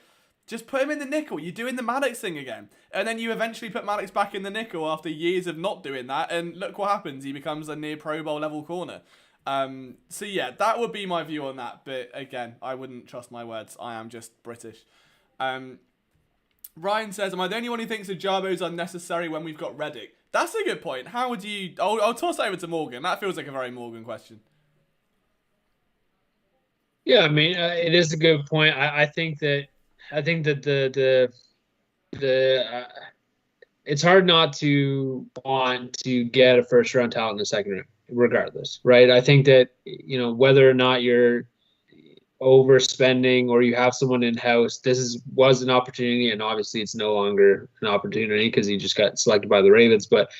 Speaker 2: just put him in the nickel. You're doing the Maddox thing again. And then you eventually put Maddox back in the nickel after years of not doing that, and look what happens. He becomes a near Pro Bowl level corner. So yeah, that would be my view on that. But again, I wouldn't trust my words. I am just British. Ryan says, am I the only one who thinks Ajabo's unnecessary when we've got Reddick? That's a good point. How would you... I'll toss that over to Morgan. That feels like a very Morgan question.
Speaker 3: Yeah, I mean, it is a good point. I think that it's hard not to want to get a first round talent in the second round, regardless, right? I think that, whether or not you're overspending or you have someone in house, was an opportunity, and obviously it's no longer an opportunity because he just got selected by the Ravens. But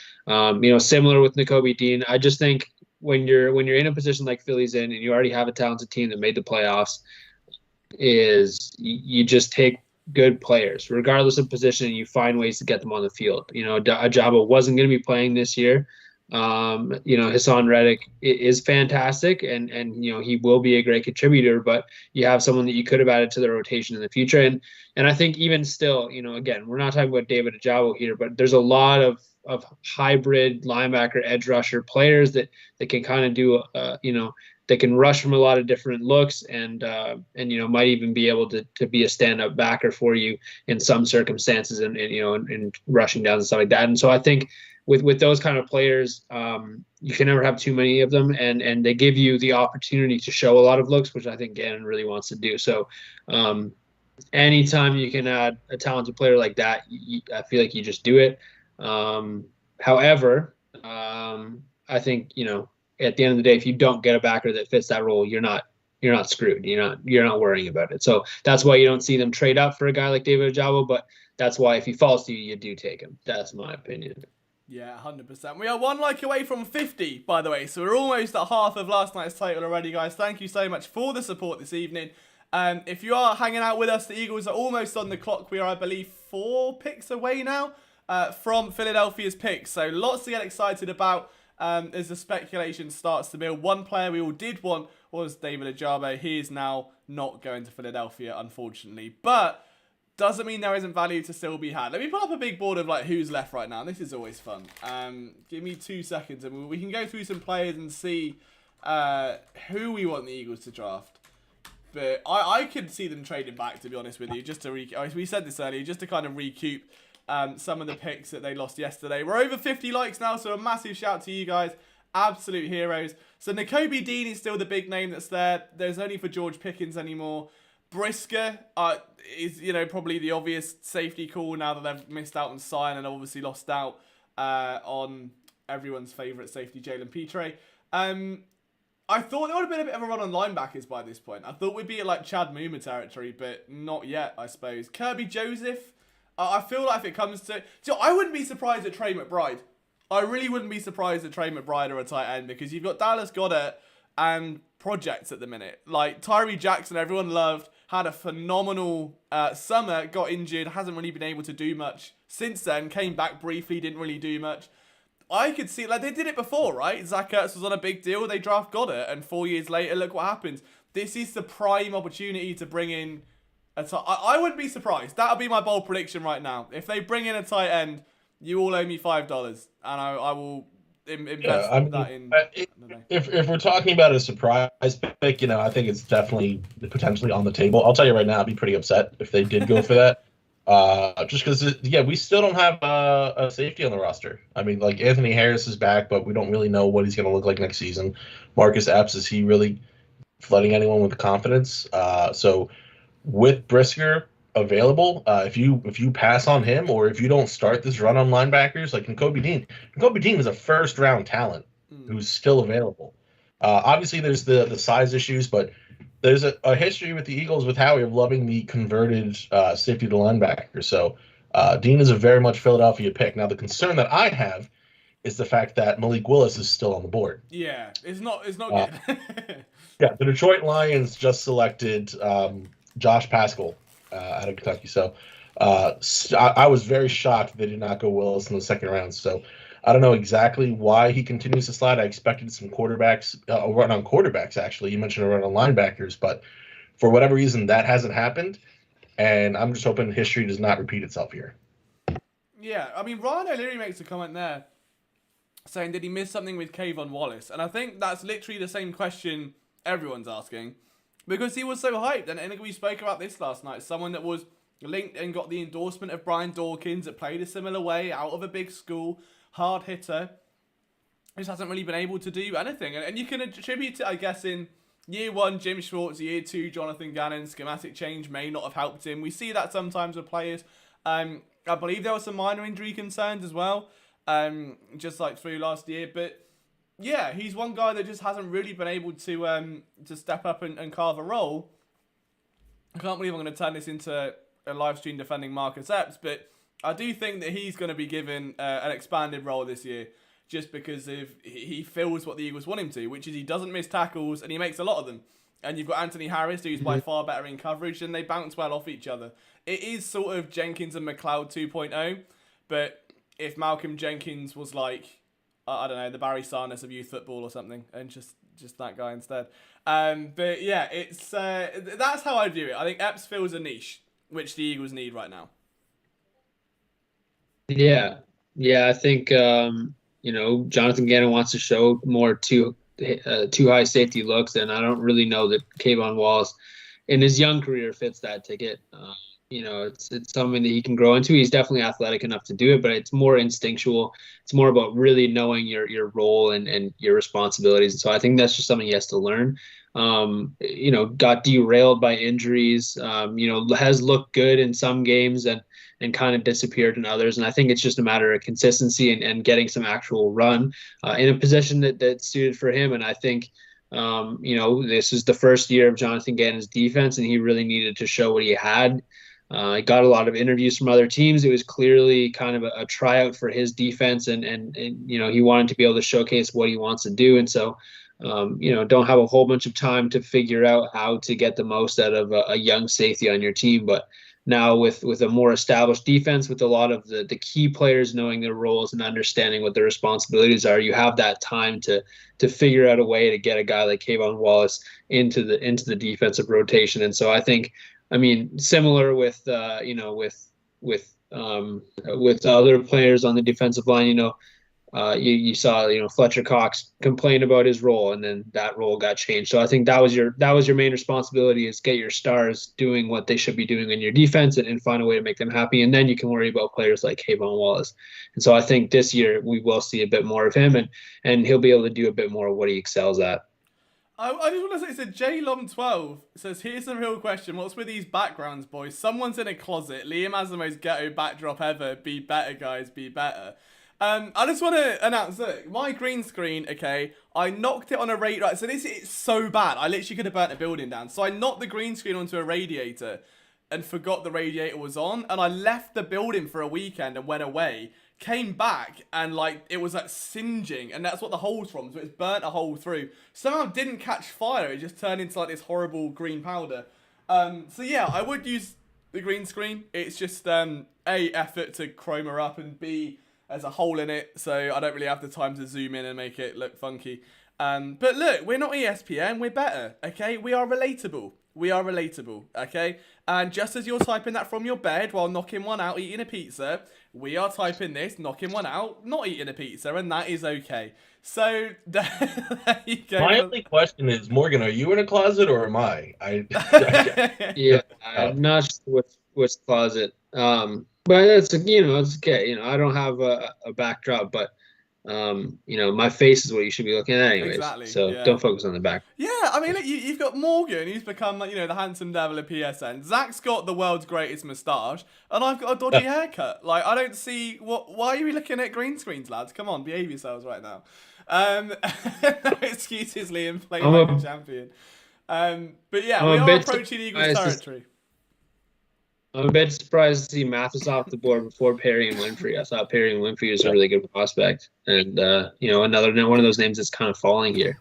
Speaker 3: similar with Nakobe Dean, I just think when you're in a position like Philly's in, and you already have a talented team that made the playoffs, is you just take good players, regardless of position, and you find ways to get them on the field. Ajabo wasn't going to be playing this year. Hassan Reddick is fantastic, and he will be a great contributor, but you have someone that you could have added to the rotation in the future. And I think even still, again, we're not talking about David Ajabo here, but there's a lot of hybrid linebacker, edge rusher players that can kind of do, that can rush from a lot of different looks and might even be able to be a stand-up backer for you in some circumstances and rushing down and stuff like that. And so I think with those kind of players, you can never have too many of them, and they give you the opportunity to show a lot of looks, which I think Gannon really wants to do. So anytime you can add a talented player like that, I feel like you just do it. However, I think, at the end of the day, if you don't get a backer that fits that role, you're not screwed. You're not worrying about it. So that's why you don't see them trade up for a guy like David Ajabo, but that's why if he falls to you, you do take him. That's my opinion.
Speaker 2: Yeah, 100%. We are one like away from 50, by the way, so we're almost at half of last night's total already, guys. Thank you so much for the support this evening. If you are hanging out with us, the Eagles are almost on the clock. We are, I believe, 4 picks away now from Philadelphia's picks, so lots to get excited about as the speculation starts to build. One player we all did want was David Ajabo. He is now not going to Philadelphia, unfortunately, but doesn't mean there isn't value to still be had. Let me pull up a big board of who's left right now. This is always fun. Give me 2 seconds and we can go through some players and see who we want the Eagles to draft. But I could see them trading back, to be honest with you, just to we said this earlier, just to kind of recoup some of the picks that they lost yesterday. We're over 50 likes now, so a massive shout to you guys. Absolute heroes. So Nakobe Dean is still the big name that's there. There's only for George Pickens anymore. Brisker is, probably the obvious safety call now that they've missed out on Sion and obviously lost out on everyone's favourite safety, Jalen Petre. I thought there would have been a bit of a run on linebackers by this point. I thought we'd be at Chad Muma territory, but not yet, I suppose. Kirby Joseph, I feel like if it comes to... So I wouldn't be surprised at Trey McBride. I really wouldn't be surprised at Trey McBride or a tight end, because you've got Dallas Goedert and projects at the minute. Tyree Jackson, everyone loved, had a phenomenal summer, got injured, hasn't really been able to do much since then, came back briefly, didn't really do much. I could see, they did it before, right? Zach Ertz was on a big deal, they draft Goddard, and 4 years later, look what happens. This is the prime opportunity to bring in I wouldn't be surprised. That'll be my bold prediction right now. If they bring in a tight end, you all owe me $5, and I will invest that in.
Speaker 4: If we're talking about a surprise pick, I think it's definitely potentially on the table. I'll tell you right now, I'd be pretty upset if they did go for that. Just because, we still don't have a safety on the roster. I mean, Anthony Harris is back, but we don't really know what he's going to look like next season. Marcus Epps, is he really flooding anyone with confidence? So with Brisker available, if you pass on him, or if you don't start this run on linebackers like Nakobe Dean is a first round talent who's still available. Obviously, there's the size issues, but there's a history with the Eagles with Howie of loving the converted safety to linebacker. So Dean is a very much Philadelphia pick. Now, the concern that I have is the fact that Malik Willis is still on the board.
Speaker 2: Yeah, it's not good.
Speaker 4: Yeah, the Detroit Lions just selected Josh Paschal out of Kentucky. So I was very shocked they did not go Willis in the second round. So I don't know exactly why he continues to slide. I expected some quarterbacks, a run on quarterbacks, actually. You mentioned a run on linebackers, but for whatever reason, that hasn't happened. And I'm just hoping history does not repeat itself here.
Speaker 2: Yeah, I mean, Ryan O'Leary makes a comment there saying, did he miss something with Kayvon Wallace? And I think that's literally the same question everyone's asking because he was so hyped. And I think we spoke about this last night. Someone that was linked and got the endorsement of Brian Dawkins that played a similar way, out of a big school, hard hitter, just hasn't really been able to do anything. And you can attribute it, I guess, in year one, Jim Schwartz, year two, Jonathan Gannon, schematic change may not have helped him. We see that sometimes with players. I believe there were some minor injury concerns as well, just like through last year. But yeah, he's one guy that just hasn't really been able to step up and carve a role. I can't believe I'm going to turn this into a live stream defending Marcus Epps, but I do think that he's going to be given an expanded role this year just because he fills what the Eagles want him to, which is he doesn't miss tackles and he makes a lot of them. And you've got Anthony Harris, who's by far better in coverage, and they bounce well off each other. It is sort of Jenkins and McLeod 2.0, but if Malcolm Jenkins was like, I don't know, the Barry Sanders of youth football or something, and just that guy instead. But yeah, it's that's how I view it. I think Epps fills a niche, which the Eagles need right now.
Speaker 3: Yeah, I think Jonathan Gannon wants to show more too high safety looks, and I don't really know that Kayvon Wallace in his young career fits that ticket. It's something that he can grow into. He's definitely athletic enough to do it, but it's more instinctual. It's more about really knowing your role and your responsibilities. And so I think that's just something he has to learn. Got derailed by injuries, has looked good in some games and kind of disappeared in others. And I think it's just a matter of consistency and getting some actual run in a position that's suited for him. And I think, this is the first year of Jonathan Gannon's defense, and he really needed to show what he had. He got a lot of interviews from other teams. It was clearly kind of a tryout for his defense, and he wanted to be able to showcase what he wants to do. And so, don't have a whole bunch of time to figure out how to get the most out of a young safety on your team. But now with a more established defense, with a lot of the key players knowing their roles and understanding what their responsibilities are, you have that time to figure out a way to get a guy like Kayvon Wallace into the defensive rotation. And so I think, similar with other players on the defensive line, you saw Fletcher Cox complain about his role, and then that role got changed. So I think that was your main responsibility, is get your stars doing what they should be doing in your defense and find a way to make them happy, and then you can worry about players like Kayvon Wallace. And so I think this year we will see a bit more of him, and he'll be able to do a bit more of what he excels at.
Speaker 2: I just want to say, so JLom12 says, here's the real question. What's with these backgrounds, boys? Someone's in a closet. Liam has the most ghetto backdrop ever. Be better, guys. Be better. I just want to announce, look, my green screen, okay, I knocked it on a radiator. Right, so it's so bad. I literally could have burnt a building down. So I knocked the green screen onto a radiator and forgot the radiator was on. And I left the building for a weekend and went away. Came back and it was singeing, and that's what the hole's from. So it's burnt a hole through. Somehow didn't catch fire. It just turned into this horrible green powder. So yeah, I would use the green screen. It's just A, effort to chroma up, and B, there's a hole in it, so I don't really have the time to zoom in and make it look funky. But look, we're not ESPN, we're better, okay? We are relatable. Okay? And just as you're typing that from your bed while knocking one out, eating a pizza, we are typing this, knocking one out, not eating a pizza, and that is okay. So, there you go.
Speaker 4: My only question is, Morgan, are you in a closet or am I?
Speaker 3: Yeah, I'm not sure which closet. But it's okay. I don't have a backdrop, but my face is what you should be looking at anyways.
Speaker 2: Exactly,
Speaker 3: so
Speaker 2: yeah.
Speaker 3: Don't focus on the back.
Speaker 2: Yeah, look, you've got Morgan, who's become the handsome devil of PSN. Zach's got the world's greatest moustache, and I've got a dodgy haircut. I don't see why are you looking at green screens, lads? Come on, behave yourselves right now. No excuses, Liam. Play like a champion. But yeah, we are approaching Eagles territory.
Speaker 3: I'm a bit surprised to see Mathis off the board before Perry and Winfrey. I thought Perry and Winfrey was a really good prospect, and another one of those names that's kind of falling here.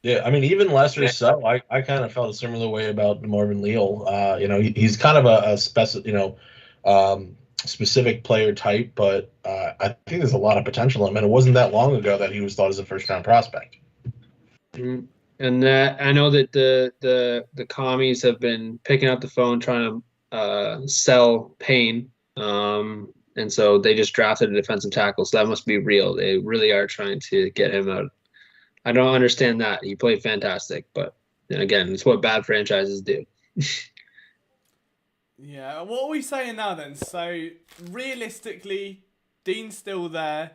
Speaker 4: Yeah, I mean, even lesser
Speaker 3: Yeah.
Speaker 4: so, I kind of felt a similar way about Marvin Leal. He's kind of specific player type, but I think there's a lot of potential in him. And it wasn't that long ago that he was thought as a first round prospect.
Speaker 3: Mhm. And that I know that the commies have been picking up the phone trying to sell Payne. And so they just drafted a defensive tackle. So that must be real. They really are trying to get him out. I don't understand that. He played fantastic, but then again, it's what bad franchises do.
Speaker 2: Yeah, what are we saying now then? So realistically, Dean's still there.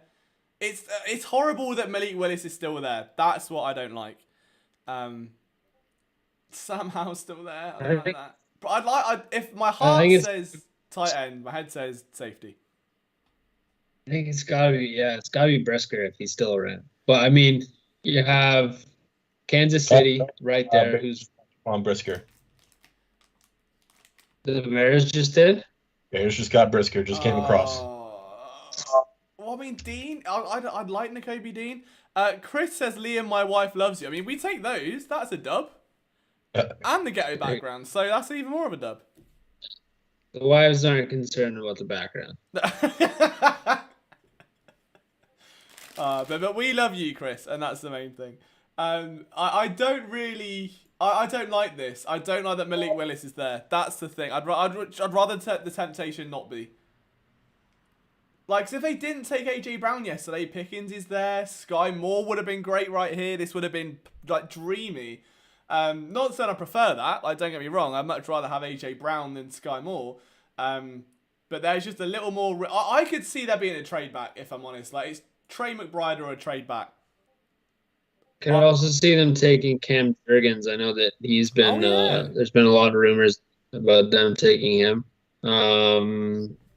Speaker 2: It's horrible that Malik Willis is still there. That's what I don't like. Um, Sam Howell's still there. I don't
Speaker 3: I
Speaker 2: like
Speaker 3: think
Speaker 2: that. But if my
Speaker 3: I
Speaker 2: heart
Speaker 3: think it's
Speaker 2: says tight end, my head says safety.
Speaker 3: I think it's gotta be Brisker if he's still around. But I mean, you have Kansas City right there, who's
Speaker 4: On Brisker.
Speaker 3: the Bears just did.
Speaker 4: Bears just got Brisker, just came across.
Speaker 2: Well, I mean, Dean, I'd like Nakobe Dean. Chris says, Liam, my wife loves you. I mean, we take those. That's a dub. And the ghetto background, so that's even more of a dub.
Speaker 3: The wives aren't concerned about the background.
Speaker 2: But we love you, Chris, and that's the main thing. I don't really. I don't like this. I don't like that Malik Willis is there. That's the thing. I'd rather the temptation not be. Like, 'cause if they didn't take AJ Brown yesterday, Pickens is there. Sky Moore would have been great right here. This would have been like dreamy. Not saying I prefer that. Like, don't get me wrong. I'd much rather have AJ Brown than Sky Moore. But there's just a little more. I could see there being a trade back if I'm honest. Like, it's Trey McBride or a trade back.
Speaker 3: Can I also see them taking Cam Jurgens? I know that he's been
Speaker 2: yeah.
Speaker 3: there's been a lot of rumors about them taking him.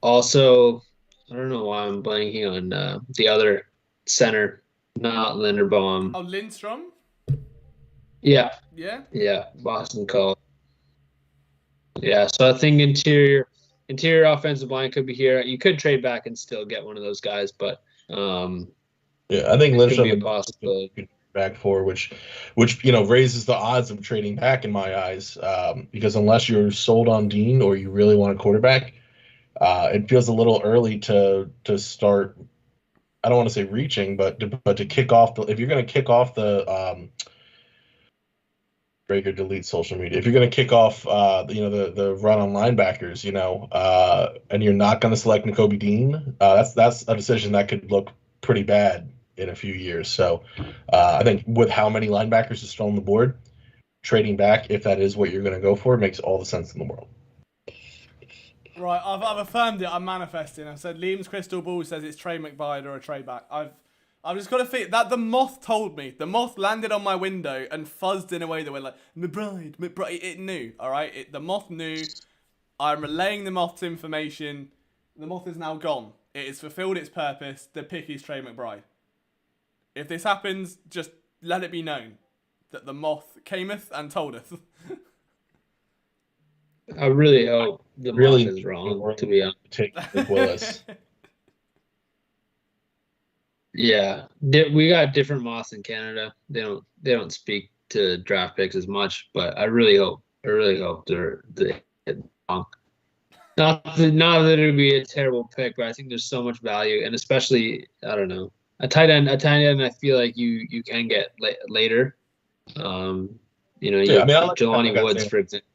Speaker 3: Also, I don't know why I'm blanking on the other center, not Linderbaum.
Speaker 2: Oh, Lindstrom.
Speaker 3: Yeah,
Speaker 2: Yeah.
Speaker 3: Boston College. Yeah, so I think interior offensive line could be here. You could trade back and still get one of those guys, but
Speaker 4: Yeah, I think
Speaker 3: it could be a
Speaker 4: Lindstrom
Speaker 3: possibility.
Speaker 4: back for which raises the odds of trading back in my eyes, because unless you're sold on Dean or you really want a quarterback, it feels a little early to start. I don't want to say reaching, but to kick off if you're going to kick off the break or delete social media. If you're going to kick off, the run on linebackers, and you're not going to select Nakobe Dean, that's a decision that could look pretty bad in a few years. So I think with how many linebackers are still on the board, trading back, if that is what you're going to go for, makes all the sense in the world.
Speaker 2: Right, I've affirmed it. I'm manifesting. I've said Liam's crystal ball says it's Trey McBride or a trade back. I've just got to feel that the moth told me. The moth landed on my window and fuzzed in a way that went like McBride. It knew. All right, the moth knew. I'm relaying the moth's information. The moth is now gone. It has fulfilled its purpose. The pick is Trey McBride. If this happens, just let it be known that the moth cameth and toldeth.
Speaker 3: I really hope the
Speaker 4: Really
Speaker 3: moth is wrong, to be honest.
Speaker 4: Take Willis.
Speaker 3: Yeah, we got different moths in Canada. They don't speak to draft picks as much, but I really hope they hit wrong. Not that it would be a terrible pick, but I think there's so much value, and especially I don't know a tight end. I feel like you can get later.
Speaker 4: Yeah, I mean, I like
Speaker 3: Jelani Woods, for example.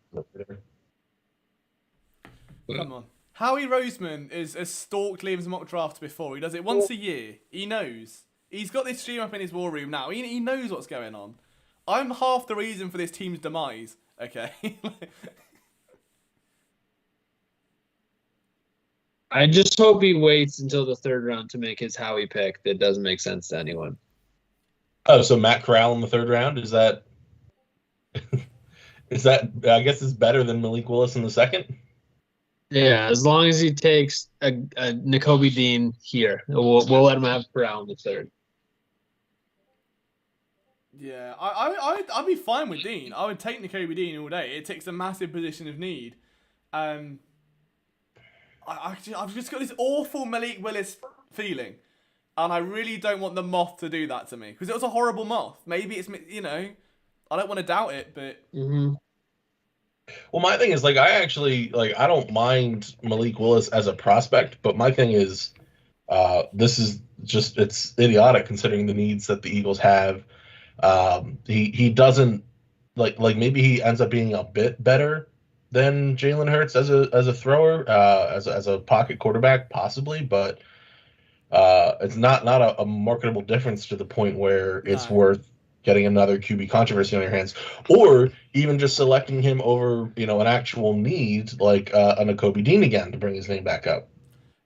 Speaker 2: Come on. Howie Roseman has stalked Liam's mock drafts before. He does it once a year. He knows. He's got this stream up in his war room now. He knows what's going on. I'm half the reason for this team's demise, okay?
Speaker 3: I just hope he waits until the third round to make his Howie pick. That doesn't make sense to anyone.
Speaker 4: Oh, so Matt Corral in the third round, is that I guess it's better than Malik Willis in the second?
Speaker 3: Yeah, as long as he takes a Nakobe Dean here, we'll let him have Corral in the third.
Speaker 2: Yeah, I'd be fine with Dean. I would take Nakobe Dean all day. It takes a massive position of need. I've just got this awful Malik Willis feeling And I really don't want the moth to do that to me because it was a horrible moth. Maybe it's, I don't want to doubt it, but
Speaker 4: Well, my thing is like I don't mind Malik Willis as a prospect, but my thing is this is just it's idiotic considering the needs that the Eagles have. He doesn't like maybe he ends up being a bit better than Jalen Hurts as a thrower, as a pocket quarterback possibly, but it's not a marketable difference to the point where it's
Speaker 2: No.
Speaker 4: worth getting another QB controversy on your hands, or even just selecting him over an actual need like a Nakobe Dean again to bring his name back up.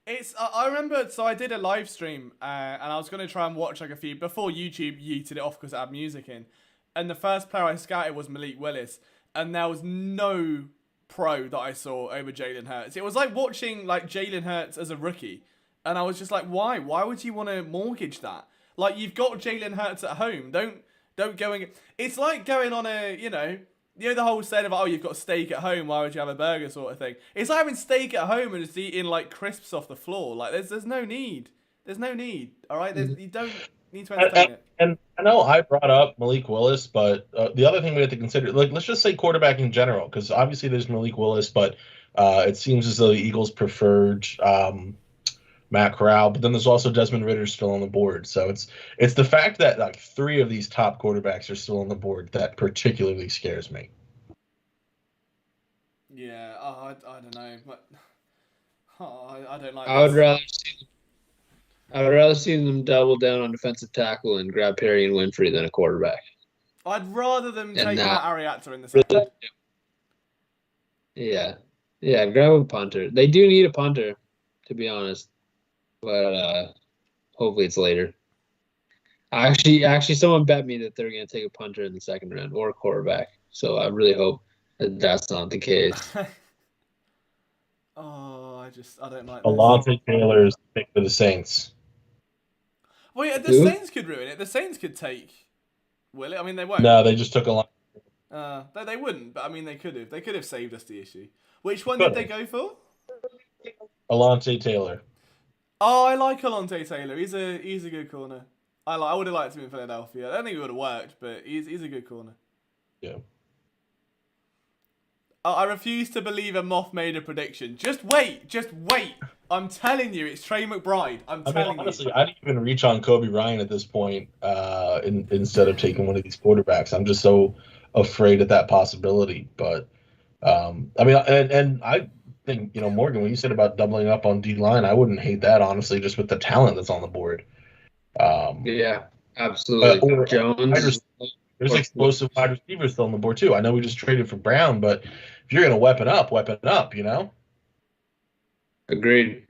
Speaker 2: I remember, so I did a live stream and I was going to try and watch like a few before YouTube yeeted it off because it had music in. And the first player I scouted was Malik Willis. And there was no pro that I saw over Jalen Hurts. It was like watching like Jalen Hurts as a rookie. And I was just like, why? Why would you want to mortgage that? Like, you've got Jalen Hurts at home. Don't go and... It's like going on the whole saying of, oh, you've got steak at home, why would you have a burger sort of thing. It's like having steak at home and just eating like crisps off the floor. Like, there's no need. There's no need, all right? You don't need to entertain it.
Speaker 4: And I know I brought up Malik Willis, but the other thing we have to consider, like, let's just say quarterback in general, because obviously there's Malik Willis, but it seems as though the Eagles preferred Matt Corral, but then there's also Desmond Ridder still on the board. So it's the fact that like 3 of these top quarterbacks are still on the board that particularly scares me.
Speaker 2: Yeah, I don't know, but I don't like.
Speaker 3: I would rather see them double down on defensive tackle and grab Perry and Winfrey than a quarterback.
Speaker 2: I'd rather them
Speaker 3: And
Speaker 2: take
Speaker 3: that-
Speaker 2: out Arietta in the second.
Speaker 3: Yeah, grab a punter. They do need a punter, to be honest, but hopefully it's later. Actually, someone bet me that they're going to take a punter in the second round or a quarterback. So I really hope that that's not the case.
Speaker 2: I don't like this.
Speaker 4: Alontae Taylor's pick for the Saints.
Speaker 2: Well, yeah, the
Speaker 3: Who?
Speaker 2: Saints could ruin it. The Saints could take Will it? I mean, they won't.
Speaker 4: No, they just took a lot.
Speaker 2: They wouldn't, but I mean, they could have. They could have saved us the issue. Which one did they go for?
Speaker 4: Alontae Taylor.
Speaker 2: Oh, I like Alontae Taylor. He's a good corner. I would have liked him in Philadelphia. I don't think it would have worked, but he's a good corner.
Speaker 4: Yeah.
Speaker 2: I refuse to believe a moth made a prediction. Just wait. I'm telling you, it's Trey McBride.
Speaker 4: Honestly, I'd even reach on Kobe Ryan at this point instead of taking one of these quarterbacks. I'm just so afraid of that possibility. But, and I think, Morgan, when you said about doubling up on D-line, I wouldn't hate that, honestly, just with the talent that's on the board.
Speaker 3: Yeah, absolutely. Jones.
Speaker 4: There's explosive wide receivers still on the board, too. I know we just traded for Brown, but if you're going to weapon up,
Speaker 3: Agreed.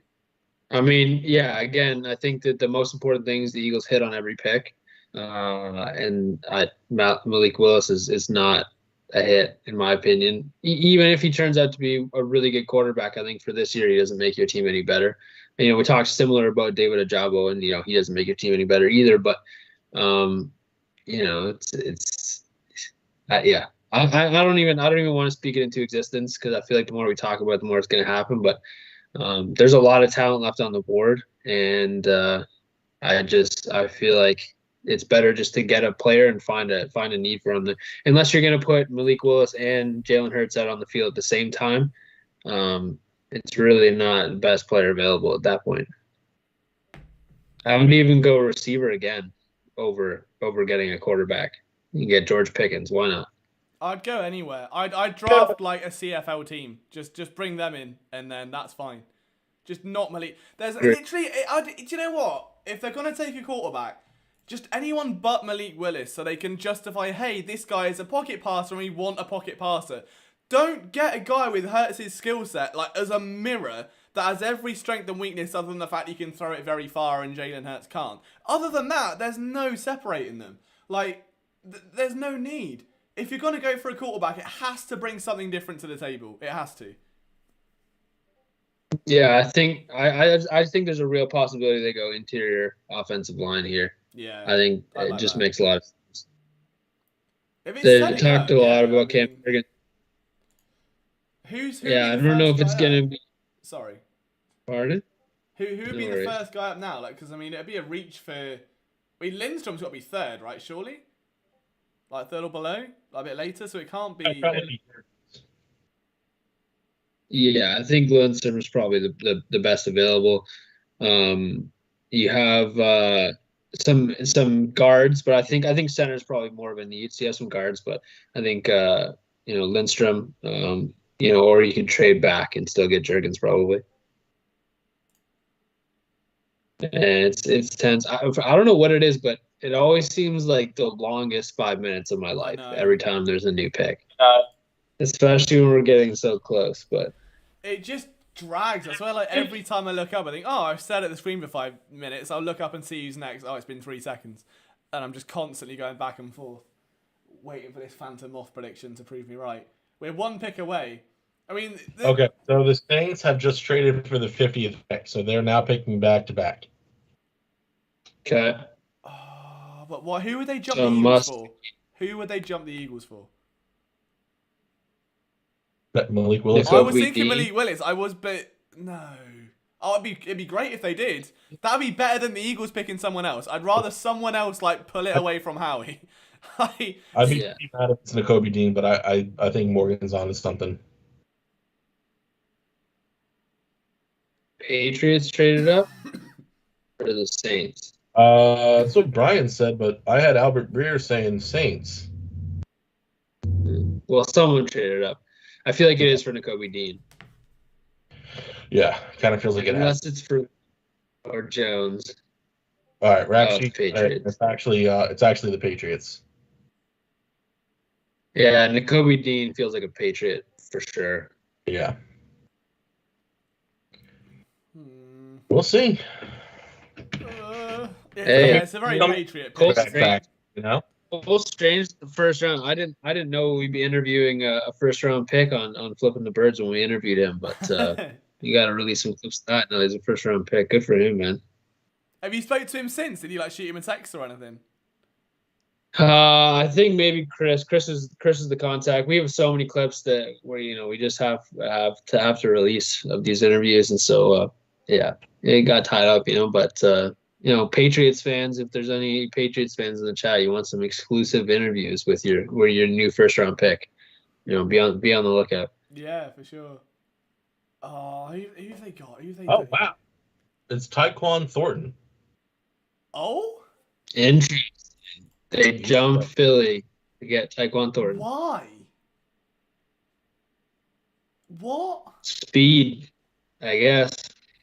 Speaker 3: I mean, yeah, again, I think that the most important thing is the Eagles hit on every pick. And Malik Willis is not a hit, in my opinion. Even if he turns out to be a really good quarterback, I think for this year he doesn't make your team any better. And, we talked similar about David Ajabo, and, he doesn't make your team any better either. But, yeah. I don't even want to speak it into existence because I feel like the more we talk about it, the more it's going to happen. But there's a lot of talent left on the board, and I feel like it's better just to get a player and find a need for him. Unless you're going to put Malik Willis and Jalen Hurts out on the field at the same time, it's really not the best player available at that point. I would even go receiver again over getting a quarterback. You can get George Pickens. Why not?
Speaker 2: I'd go anywhere. I'd draft like a CFL team. Just bring them in, and then that's fine. Just not Malik. There's literally. Do you know what? If they're gonna take a quarterback, just anyone but Malik Willis, so they can justify, hey, this guy is a pocket passer, and we want a pocket passer. Don't get a guy with Hurts' skill set like as a mirror that has every strength and weakness other than the fact he can throw it very far and Jalen Hurts can't. Other than that, there's no separating them. Like, there's no need. If you're going to go for a quarterback, it has to bring something different to the table. It has to.
Speaker 3: Yeah, I think there's a real possibility they go interior offensive line here.
Speaker 2: Yeah.
Speaker 3: I think
Speaker 2: like
Speaker 3: it just
Speaker 2: that.
Speaker 3: makes a lot of sense.
Speaker 2: They
Speaker 3: talked a lot about Cam Morgan.
Speaker 2: Who
Speaker 3: Yeah, I don't know if it's going to be...
Speaker 2: Sorry.
Speaker 3: Pardon?
Speaker 2: Who would be
Speaker 3: No
Speaker 2: the
Speaker 3: worries.
Speaker 2: first guy up now? Like, because I mean, it'd be a reach for. I mean, Lindstrom's got to be third, right? Surely, like third or below, like a bit later. So it can't be.
Speaker 4: Probably.
Speaker 3: Yeah, I think Lindstrom is probably the best available. You have some guards, but I think center is probably more of a need. So you have some guards, but I think Lindstrom, or you can trade back and still get Jurgens probably. And it's tense. I don't know what it is, but it always seems like the longest 5 minutes of my life
Speaker 2: know.
Speaker 3: every time there's a new pick. Especially when we're getting so close, but
Speaker 2: It just drags. I swear, like every time I look up, I think, oh, I've stared at the screen for 5 minutes. I'll look up and see who's next. Oh, it's been 3 seconds, and I'm just constantly going back and forth, waiting for this Phantom Moth prediction to prove me right. We're 1 pick away. I mean,
Speaker 4: Okay, so the Saints have just traded for the 50th pick, so they're now picking back to back.
Speaker 3: okay.
Speaker 2: Oh, but what? Who would they jump
Speaker 3: So
Speaker 2: the Eagles
Speaker 3: must-
Speaker 2: for? Who would they jump the Eagles for?
Speaker 4: That Malik Willis.
Speaker 2: I was
Speaker 3: Kobe
Speaker 2: thinking
Speaker 3: Dean.
Speaker 2: Malik Willis. But no. Oh, it'd be great if they did. That'd be better than the Eagles picking someone else. I'd rather someone else like pull it away from Howie.
Speaker 4: I'd be
Speaker 3: Yeah.
Speaker 4: mad if it's N'Kobe Dean, but I think Morgan's on to something.
Speaker 3: Patriots traded up or the Saints?
Speaker 4: That's what Brian said, but I had Albert Breer saying Saints.
Speaker 3: Well, someone traded up. I feel like it is for N'Kobe Dean.
Speaker 4: Yeah, kind of feels like it has.
Speaker 3: Unless it's for or Jones.
Speaker 4: All right, rap sheet.
Speaker 3: Patriots.
Speaker 4: It's actually the Patriots.
Speaker 3: Yeah, N'Kobe Dean feels like a Patriot for sure.
Speaker 4: Yeah,
Speaker 2: Hmm.
Speaker 4: we'll see.
Speaker 3: Hey,
Speaker 2: It's a very
Speaker 4: Cole-
Speaker 2: Patriot
Speaker 3: Cole
Speaker 2: pick.
Speaker 4: That's
Speaker 3: Strange.
Speaker 4: fact, you know.
Speaker 3: Well, strange the first round. I didn't know we'd be interviewing a first round pick on Flipping the Birds when we interviewed him, but you got to release some clips of that. No, he's a first round pick. Good for him, man.
Speaker 2: Have you spoke to him since? Did you like shoot him a text or anything?
Speaker 3: I think maybe Chris. Chris is the contact. We have so many clips that where we just have to release of these interviews, and so yeah, it got tied up, But Patriots fans, if there's any Patriots fans in the chat, you want some exclusive interviews with your new first round pick, be on the lookout.
Speaker 2: Yeah, for sure. Oh, who have they got? Who have they
Speaker 4: Oh
Speaker 2: got?
Speaker 4: wow, it's Tyquan Thornton.
Speaker 2: Oh?
Speaker 3: Interesting. They jumped Philly to get Tyquan Thornton.
Speaker 2: Why? What?
Speaker 3: Speed, I guess.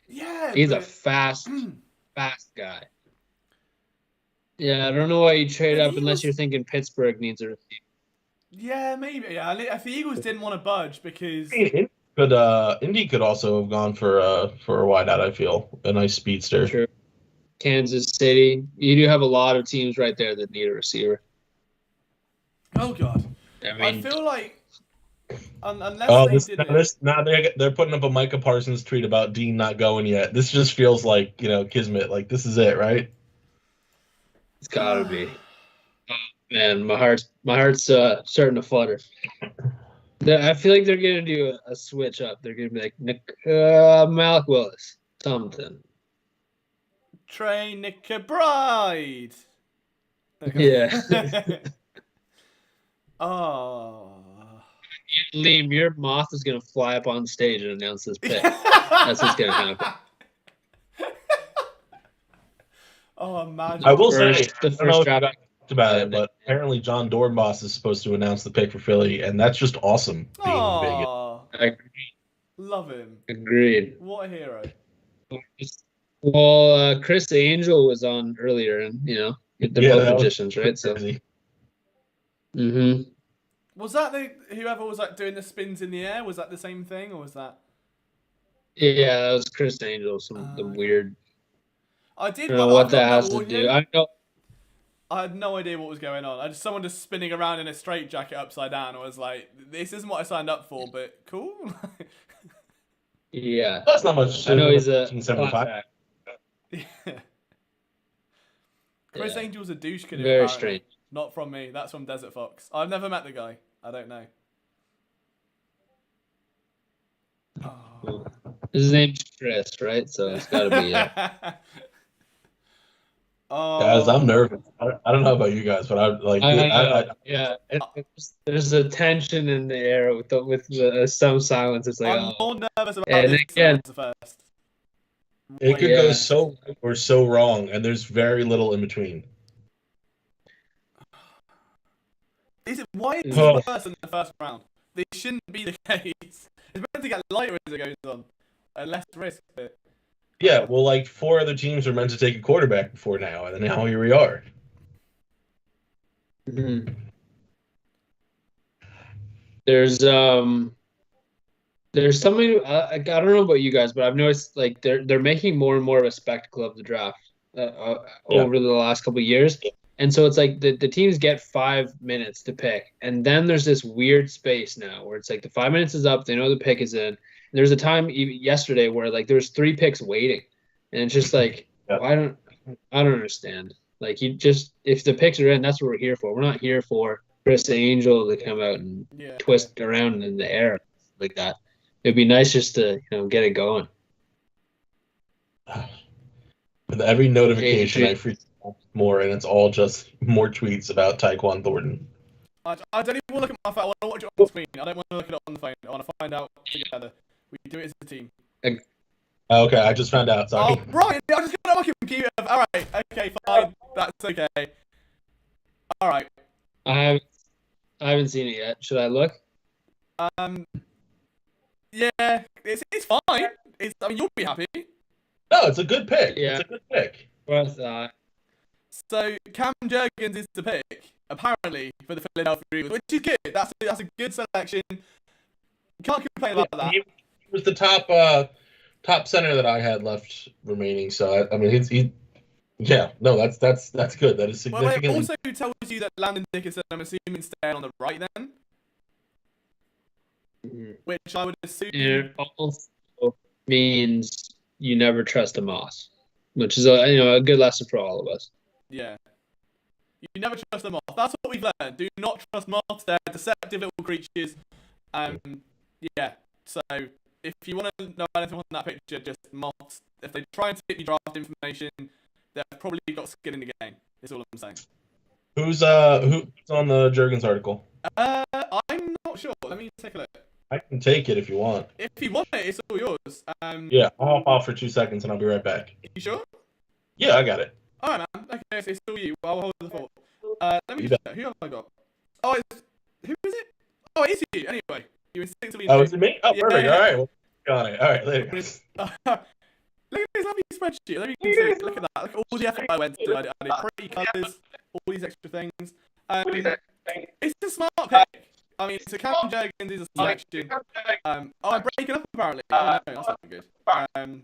Speaker 2: Yeah,
Speaker 3: He's a
Speaker 2: but-
Speaker 3: fast guy. Yeah, I don't know why you trade
Speaker 2: But
Speaker 3: up
Speaker 2: he
Speaker 3: unless
Speaker 2: was-
Speaker 3: you're thinking Pittsburgh needs a receiver.
Speaker 2: Yeah, maybe. Yeah, if the Eagles didn't want to budge because
Speaker 4: Indy could also have gone for a wideout. I feel a nice speedster.
Speaker 3: True. Kansas City. You do have a lot of teams right there that need a receiver.
Speaker 2: oh god,
Speaker 3: I
Speaker 2: I
Speaker 3: mean,
Speaker 2: feel like unless
Speaker 4: Oh,
Speaker 2: they did it.
Speaker 4: now they're putting up a Micah Parsons tweet about Dean not going yet. This just feels like kismet. Like this is it, right?
Speaker 3: it's gotta be. Man, my heart's starting to flutter. I feel like they're gonna do a switch up. They're gonna be like Malik Willis, something.
Speaker 2: Trey Bride.
Speaker 3: Yeah.
Speaker 2: Oh.
Speaker 3: Liam, your moth is gonna fly up on stage and announce this pick. That's what's gonna happen.
Speaker 2: Oh, imagine.
Speaker 4: I will
Speaker 3: First-
Speaker 4: say,
Speaker 3: the
Speaker 4: I don't know
Speaker 3: first
Speaker 4: if you
Speaker 3: draft-
Speaker 4: guys talked about it, but apparently John Dornbos is supposed to announce the pick for Philly, and that's just awesome. Being big.
Speaker 2: Aw,
Speaker 3: I
Speaker 2: love him.
Speaker 3: agreed.
Speaker 2: What a hero.
Speaker 3: Well, Chris Angel was on earlier, and they're
Speaker 4: Yeah,
Speaker 3: both
Speaker 4: that was
Speaker 3: magicians, right? So,
Speaker 4: Crazy.
Speaker 2: Was that whoever was like doing the spins in the air? Was that the same thing, or was that?
Speaker 3: yeah, that was Chris Angel. The
Speaker 2: Okay.
Speaker 3: weird.
Speaker 2: I
Speaker 3: I
Speaker 2: did.
Speaker 3: don't know
Speaker 2: I've
Speaker 3: what
Speaker 2: got
Speaker 3: that
Speaker 2: the
Speaker 3: has to
Speaker 2: audio.
Speaker 3: do. I know.
Speaker 2: I had no idea what was going on. Someone just spinning around in a straight jacket upside down. I was like, "This isn't what I signed up for," but cool.
Speaker 3: Yeah,
Speaker 4: That's not much.
Speaker 3: I know he's a
Speaker 4: 1975.
Speaker 2: Yeah. Chris
Speaker 3: Yeah.
Speaker 2: Angel's a douche canoe.
Speaker 3: Very
Speaker 2: apparently.
Speaker 3: strange.
Speaker 2: Not from me. That's from Desert Fox. I've never met the guy. I don't know. Oh.
Speaker 3: His name's Chris, right? So it's got to be
Speaker 4: Guys, I'm nervous. I don't know about you guys, but I'm like,
Speaker 3: yeah. There's a tension in the air with some silence. It's like,
Speaker 2: I'm more nervous about
Speaker 3: and
Speaker 2: this
Speaker 3: again,
Speaker 2: than the first.
Speaker 4: it could go so right or so wrong, and there's very little in between.
Speaker 2: Why is
Speaker 4: Oh.
Speaker 2: it worse than the first round? This shouldn't be the case. It's meant to get lighter as it goes on, and less risk.
Speaker 4: Yeah, well, like 4 other teams were meant to take a quarterback before now, and now here we are.
Speaker 3: Mm-hmm. There's something I don't know about you guys, but I've noticed like they're making more and more of a spectacle of the draft over the last couple of years, and so it's like the teams get 5 minutes to pick, and then there's this weird space now where it's like the 5 minutes is up, they know the pick is in. There's a time yesterday where like there's 3 picks waiting, and it's just like I don't understand. Like if the picks are in, that's what we're here for. We're not here for Chris Angel to come out and twist around in the air like that. It'd be nice just to get it going.
Speaker 4: With every notification, I freak out more, and it's all just more tweets about Tyquan Thornton.
Speaker 2: I don't even want to look at my phone. I want to watch it on the screen. I don't want to look at it on the phone. I want to find out together. We do it as a team.
Speaker 4: Okay, I just found out. Sorry.
Speaker 2: Oh, right. I just got on my computer. All right. Okay, fine. That's okay. All right.
Speaker 3: I haven't seen it yet. Should I look?
Speaker 2: Yeah, it's fine. I mean, you'll be happy.
Speaker 4: No, it's a good pick.
Speaker 3: Yeah.
Speaker 4: It's a good pick.
Speaker 3: What I thought.
Speaker 2: So Cam Jurgens is the pick, apparently, for the Philadelphia Eagles, which is good. That's a good selection. Can't complain about that.
Speaker 4: He was the top center that I had left remaining. So I mean, that's good. That is significant.
Speaker 2: Well, it also tells you that Landon Dickinson, I'm assuming, staying on the right then, which I would assume.
Speaker 3: It also means you never trust a Moss, which is a good lesson for all of us.
Speaker 2: Yeah. You never trust the moth. That's what we've learned. Do not trust moths. They're deceptive little creatures. Yeah. So if you want to know anything on that picture, just moths. If they try and tip you draft information, they've probably got skin in the game. Is all I'm saying.
Speaker 4: Who's on the Jurgens article?
Speaker 2: I'm not sure. Let me take a look.
Speaker 4: I can take it if you want.
Speaker 2: If you want it, it's all yours.
Speaker 4: Yeah, I'll hop off for 2 seconds and I'll be right back.
Speaker 2: You sure?
Speaker 4: Yeah, I got it.
Speaker 2: Alright, man. Okay, so it's still you. I'll hold the fort. Let me just check. Who have I got? Oh, who is it? Oh, it's you. Anyway, you instinctively.
Speaker 4: Oh, is it me? Oh,
Speaker 2: Yeah,
Speaker 4: perfect.
Speaker 2: yeah.
Speaker 4: All right. Well, got it. All right, later.
Speaker 2: Look at this lovely spreadsheet. Let me see. Look at that. Look at all the effort I went to. I did pretty colours, all these extra things. It's a smart pick. I mean, so Cam Jurgens is a selection. I'm breaking up apparently. Oh, no, that's not good. Can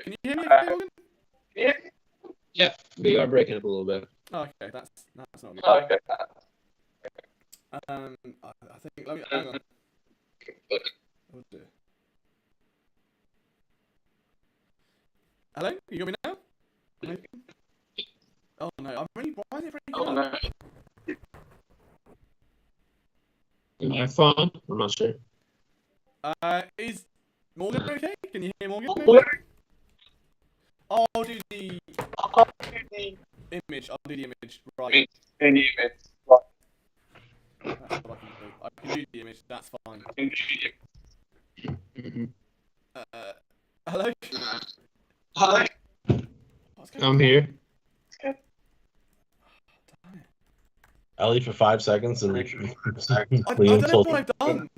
Speaker 2: you hear me, Morgan?
Speaker 3: Yeah, we are breaking up a little bit.
Speaker 2: Oh, okay, that's not good. I think. Let me hang on. Oh, dear. Hello, you got me now? Oh no, I'm really. Why is it breaking up?
Speaker 3: My phone? I'm not sure.
Speaker 2: Is Morgan okay? Can you hear Morgan? I'll do the image. I'll do the image. Right. That's what I can do the image. That's fine. Hello.
Speaker 3: Hi.
Speaker 2: What's going
Speaker 3: I'm here.
Speaker 4: I'll leave for 5 seconds and
Speaker 2: I don't know what I've done.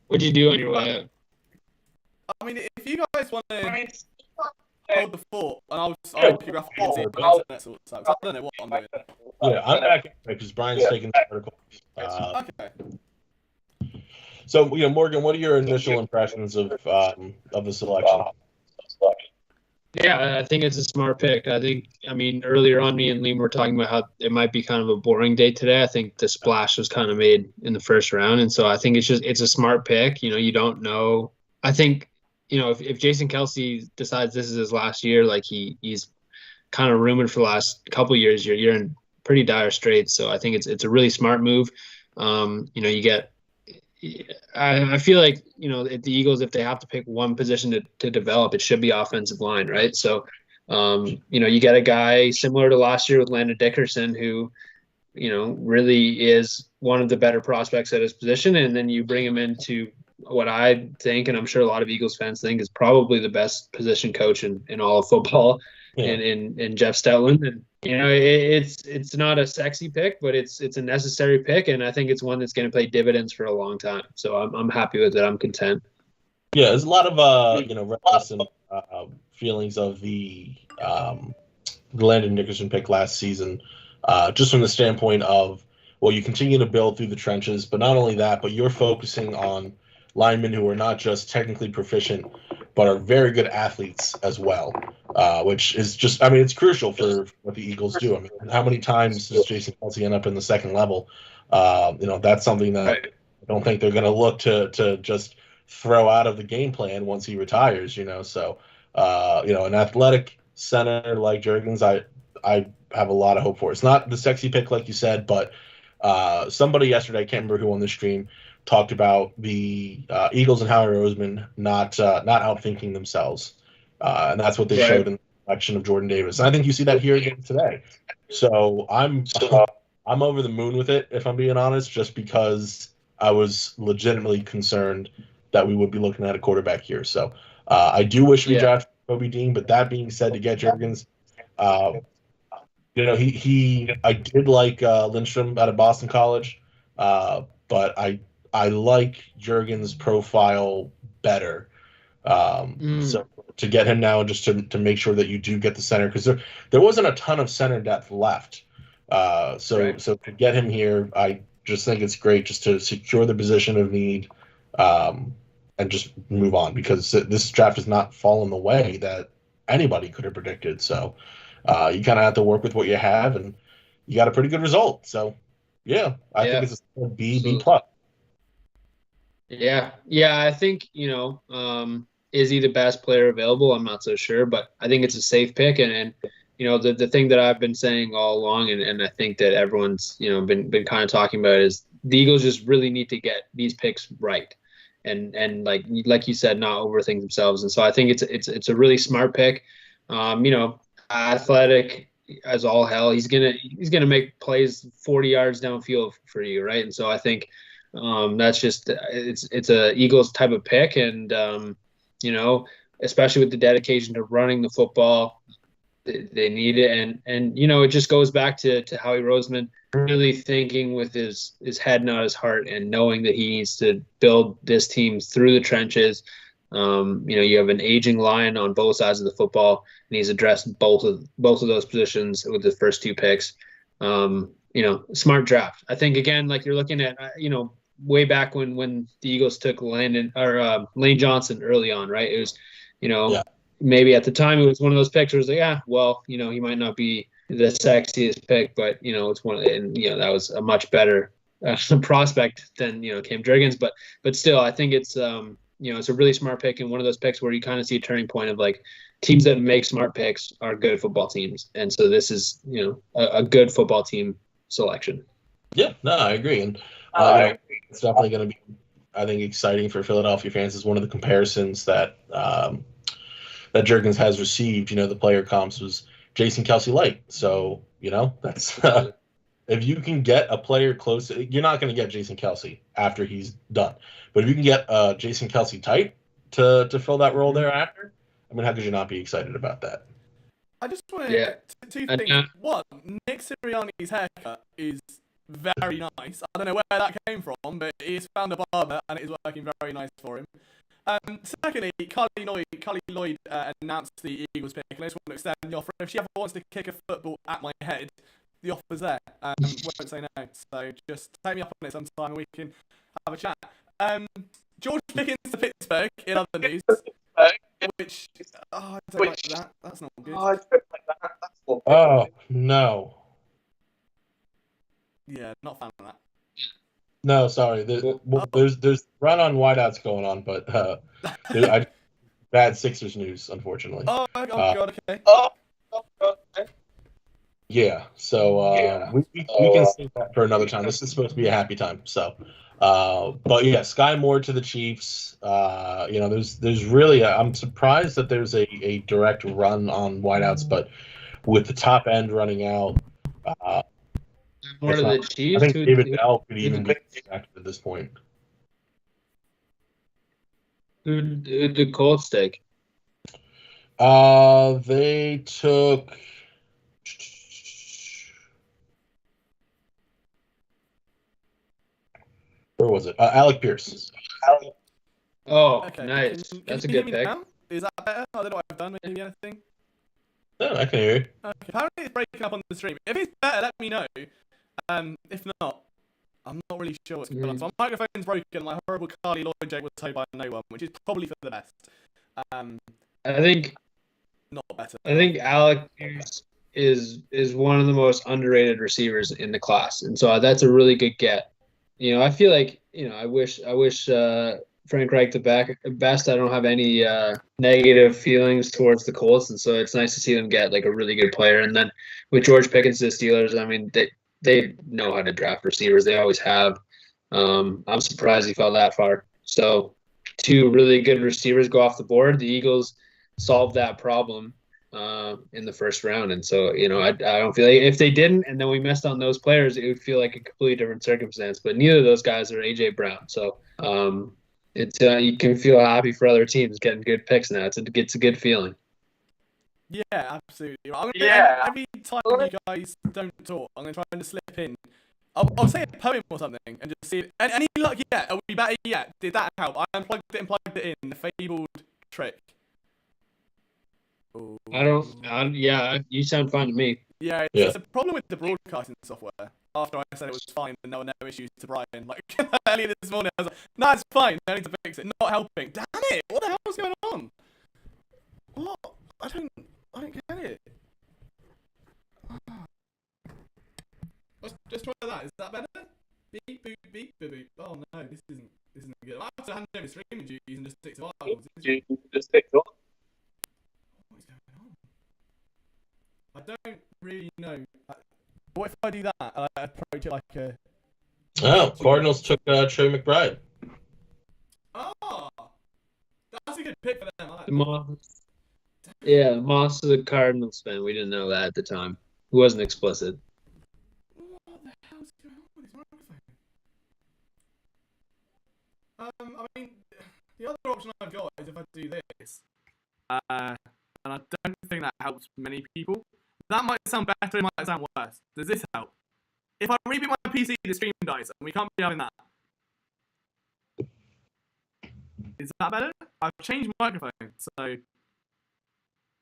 Speaker 3: What'd you do on your way out?
Speaker 2: I mean, if you guys want to hold the fort, and I'll figure out the internet sorts out. I don't know what I'm doing.
Speaker 4: Yeah, I'm back because Brian's taking the article.
Speaker 2: Okay.
Speaker 4: So, Morgan, what are your initial impressions of the selection?
Speaker 3: Yeah, I think it's a smart pick. I mean, earlier on, me and Liam were talking about how it might be kind of a boring day today. I think the splash was kind of made in the first round. And so I think it's a smart pick. You don't know. I think, if Jason Kelce decides this is his last year, like he's kind of rumored for the last couple of years, you're in pretty dire straits. So I think it's a really smart move. You get I feel like, if the Eagles, if they have to pick one position to develop, it should be offensive line, right? So, you get a guy similar to last year with Landon Dickerson who, really is one of the better prospects at his position. And then you bring him into what I think, and I'm sure a lot of Eagles fans think, is probably the best position coach in all of football, in Jeff Stoutland. And, it's not a sexy pick, but it's a necessary pick. And I think it's one that's going to pay dividends for a long time. So I'm happy with it. I'm content.
Speaker 4: Yeah, there's a lot of reminiscent feelings of the Landon Dickerson pick last season, just from the standpoint of, well, you continue to build through the trenches, but not only that, but you're focusing on linemen who are not just technically proficient, but are very good athletes as well, which is just, it's crucial for what the Eagles do. How many times does Jason Kelce end up in the second level? That's something that I don't think they're going to look to just throw out of the game plan once he retires, So, an athletic center like Juergens, I have a lot of hope for. It's not the sexy pick, like you said, but somebody yesterday, I can't remember who on the stream, talked about the Eagles and Howie Roseman not outthinking themselves, and that's what they showed in the selection of Jordan Davis. And I think you see that here again today. So I'm over the moon with it, if I'm being honest, just because I was legitimately concerned that we would be looking at a quarterback here. So I do wish we drafted Kobe Dean, but that being said, to get Juergens, I did like Lindstrom out of Boston College, but I like Juergens' profile better. So to get him now, just to make sure that you do get the center, because there wasn't a ton of center depth left. So to get him here, I just think it's great just to secure the position of need, and just move on, because this draft has not fallen the way that anybody could have predicted. So you kind of have to work with what you have, and you got a pretty good result. So I think it's a B plus.
Speaker 3: Yeah, I think, is he the best player available? I'm not so sure, but I think it's a safe pick. And the thing that I've been saying all along, and I think that everyone's, been kind of talking about, is the Eagles just really need to get these picks right. And like you said, not overthink themselves. And so I think it's a really smart pick. Athletic as all hell. He's gonna make plays 40 yards downfield for you, right? And so I think that's just it's a Eagles type of pick, and especially with the dedication to running the football, they need it. And it just goes back to Howie Roseman really thinking with his head, not his heart, and knowing that he needs to build this team through the trenches. You have an aging line on both sides of the football, and he's addressed both of those positions with the first two picks. Smart draft. I think, again, like you're looking at, way back when the Eagles took Lane Johnson early on, right? It was, maybe at the time it was one of those picks where it was like, he might not be the sexiest pick, but it's one, and that was a much better prospect than Cam Juergens, but still, I think it's it's a really smart pick, and one of those picks where you kind of see a turning point of, like, teams that make smart picks are good football teams, and so this is a good football team selection.
Speaker 4: Yeah, no, I agree, and it's definitely going to be, I think, exciting for Philadelphia fans. Is one of the comparisons that that Juergens has received. The player comps was Jason Kelce light. So that's if you can get a player close, you're not going to get Jason Kelce after he's done. But if you can get Jason Kelce type to fill that role thereafter, how could you not be excited about that?
Speaker 2: I just want to get two things. One, Nick Sirianni's haircut is very nice. I don't know where that came from, but he's found a barber and it is working very nice for him. Secondly, Carly Lloyd announced the Eagles pick, and I just want to extend the offer. If she ever wants to kick a football at my head, the offer's there. Won't say no. So just take me up on it sometime and we can have a chat. George Pickens to Pittsburgh in other news, which I don't like that. That's not good.
Speaker 4: Oh no.
Speaker 2: Yeah, not a fan of that.
Speaker 4: No, sorry. There's run on wideouts going on, but bad Sixers news, unfortunately.
Speaker 2: Oh God, okay.
Speaker 4: Okay. Yeah, so we can save that for another time. This is supposed to be a happy time, so But yeah, Sky Moore to the Chiefs. There's really I'm surprised that there's a direct run on wideouts, but with the top end running out,
Speaker 3: More to the Chiefs.
Speaker 4: I think David Bell could even be active at this point.
Speaker 3: Who did the Colts take?
Speaker 4: They took. Where was it? Alec Pierce.
Speaker 3: Oh,
Speaker 2: Okay.
Speaker 3: nice.
Speaker 2: Can
Speaker 3: That's a
Speaker 2: you hear
Speaker 3: good
Speaker 2: me
Speaker 3: pick.
Speaker 2: now? Is that better? I don't know what I've done. Maybe anything?
Speaker 4: No, I can hear you.
Speaker 2: Okay. Apparently it's breaking up on the stream. If it's better, let me know. If not, I'm not really sure what's going on. So my microphone's broken. My horrible Carly Lloyd joke was told by no one, which is probably for the best.
Speaker 3: I think
Speaker 2: Not better.
Speaker 3: I think Alec Pierce is one of the most underrated receivers in the class, and so that's a really good get. I feel like I wish Frank Reich the best. I don't have any negative feelings towards the Colts, and so it's nice to see them get like a really good player. And then with George Pickens to the Steelers, I mean they know how to draft receivers. They always have. I'm surprised he fell that far. So 2 really good receivers go off the board. The Eagles solved that problem in the first round, and so I don't feel like if they didn't, and then we missed on those players, it would feel like a completely different circumstance. But neither of those guys are AJ Brown, so it's you can feel happy for other teams getting good picks now. It's a good feeling.
Speaker 2: Yeah, absolutely. Every time you guys don't talk, I'm gonna try and just slip in. I'll say a poem or something and just see it. Any luck yet? Are we better yet? Did that help? I unplugged it and plugged it in. The fabled trick. Ooh.
Speaker 3: Yeah, you sound fine to me.
Speaker 2: Yeah, it's a problem with the broadcasting software. After I said it was fine and there were no issues to Brian, like earlier this morning, I was like, "No, it's fine. No need to fix it. Not helping." Damn it! What the hell is going on? What? I don't get it. Let's just try that. Is that better? Beep boop beep boop boop. Oh no, this isn't good. I have to hand over streaming duties and just stick to articles.
Speaker 3: Just pick one.
Speaker 2: What is going on? I don't really know. What if I do that? I approach it like a.
Speaker 4: Oh, Cardinals took Trey McBride.
Speaker 2: Oh, that's a good pick for them. I like
Speaker 3: The Moss is a Cardinals fan. We didn't know that at the time. It wasn't explicit.
Speaker 2: What the hell's going on with his microphone? I mean, the other option I've got is if I do this, and I don't think that helps many people. That might sound better, it might sound worse. Does this help? If I reboot my PC, the stream dies, and we can't be having that. Is that better? I've changed my microphone, so.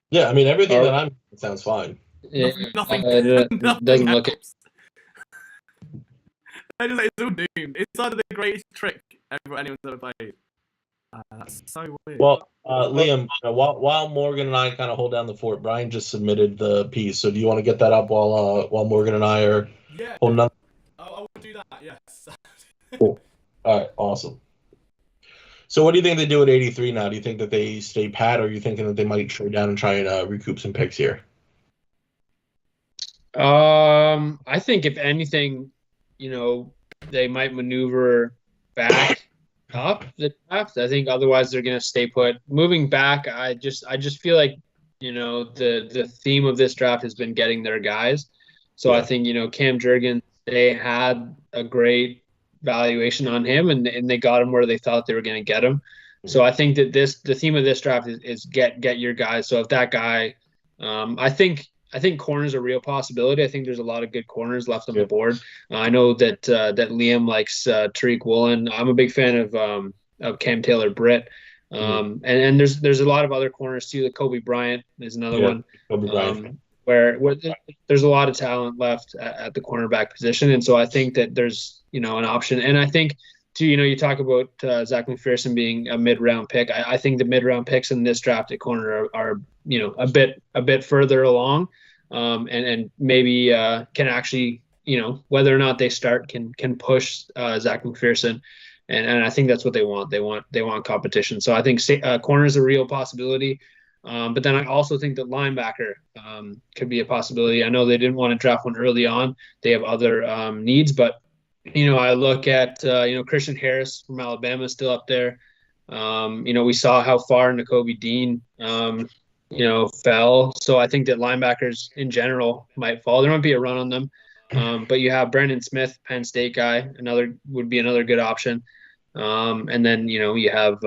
Speaker 4: Yeah, I mean everything that I'm sounds fine.
Speaker 3: Yeah,
Speaker 2: Nothing.
Speaker 3: it doesn't look it.
Speaker 2: It's all doomed. It's either the greatest trick anyone's ever played. That's so weird.
Speaker 4: Well, Liam, while Morgan and I kind of hold down the fort, Brian just submitted the piece. So do you want to get that up while Morgan and I are holding on?
Speaker 2: I will do that. Yes.
Speaker 4: Cool. All right. Awesome. So what do you think they do at 83 now? Do you think that they stay pat, or are you thinking that they might trade down and try and recoup some picks here?
Speaker 3: I think if anything, they might maneuver back up the draft. I think otherwise they're going to stay put. Moving back, I just feel like the theme of this draft has been getting their guys. So I think Cam Jurgens, they had a great valuation on him, and they got him where they thought they were going to get him. So I think that the theme of this draft is get your guys. So if that guy, I think corner's a real possibility. I think there's a lot of good corners left on the board. I know that Liam likes Tariq Woolen. I'm a big fan of Cam Taylor-Britt. And there's a lot of other corners too. The Kobe Bryant is another one.
Speaker 4: Kobe Bryant.
Speaker 3: Where there's a lot of talent left at the cornerback position. And so I think that there's, an option. And I think too, you talk about Zach McPherson being a mid-round pick. I think the mid-round picks in this draft at corner are a bit further along, and maybe can actually, whether or not they start can push Zach McPherson, and I think that's what they want. They want competition. So I think corner is a real possibility, but then I also think that linebacker could be a possibility. I know they didn't want to draft one early on. They have other needs, but I look at Christian Harris from Alabama is still up there. We saw how far Nakobe Dean fell. So I think that linebackers in general might fall. There might be a run on them. But you have Brendan Smith, Penn State guy, would be another good option. And then, you have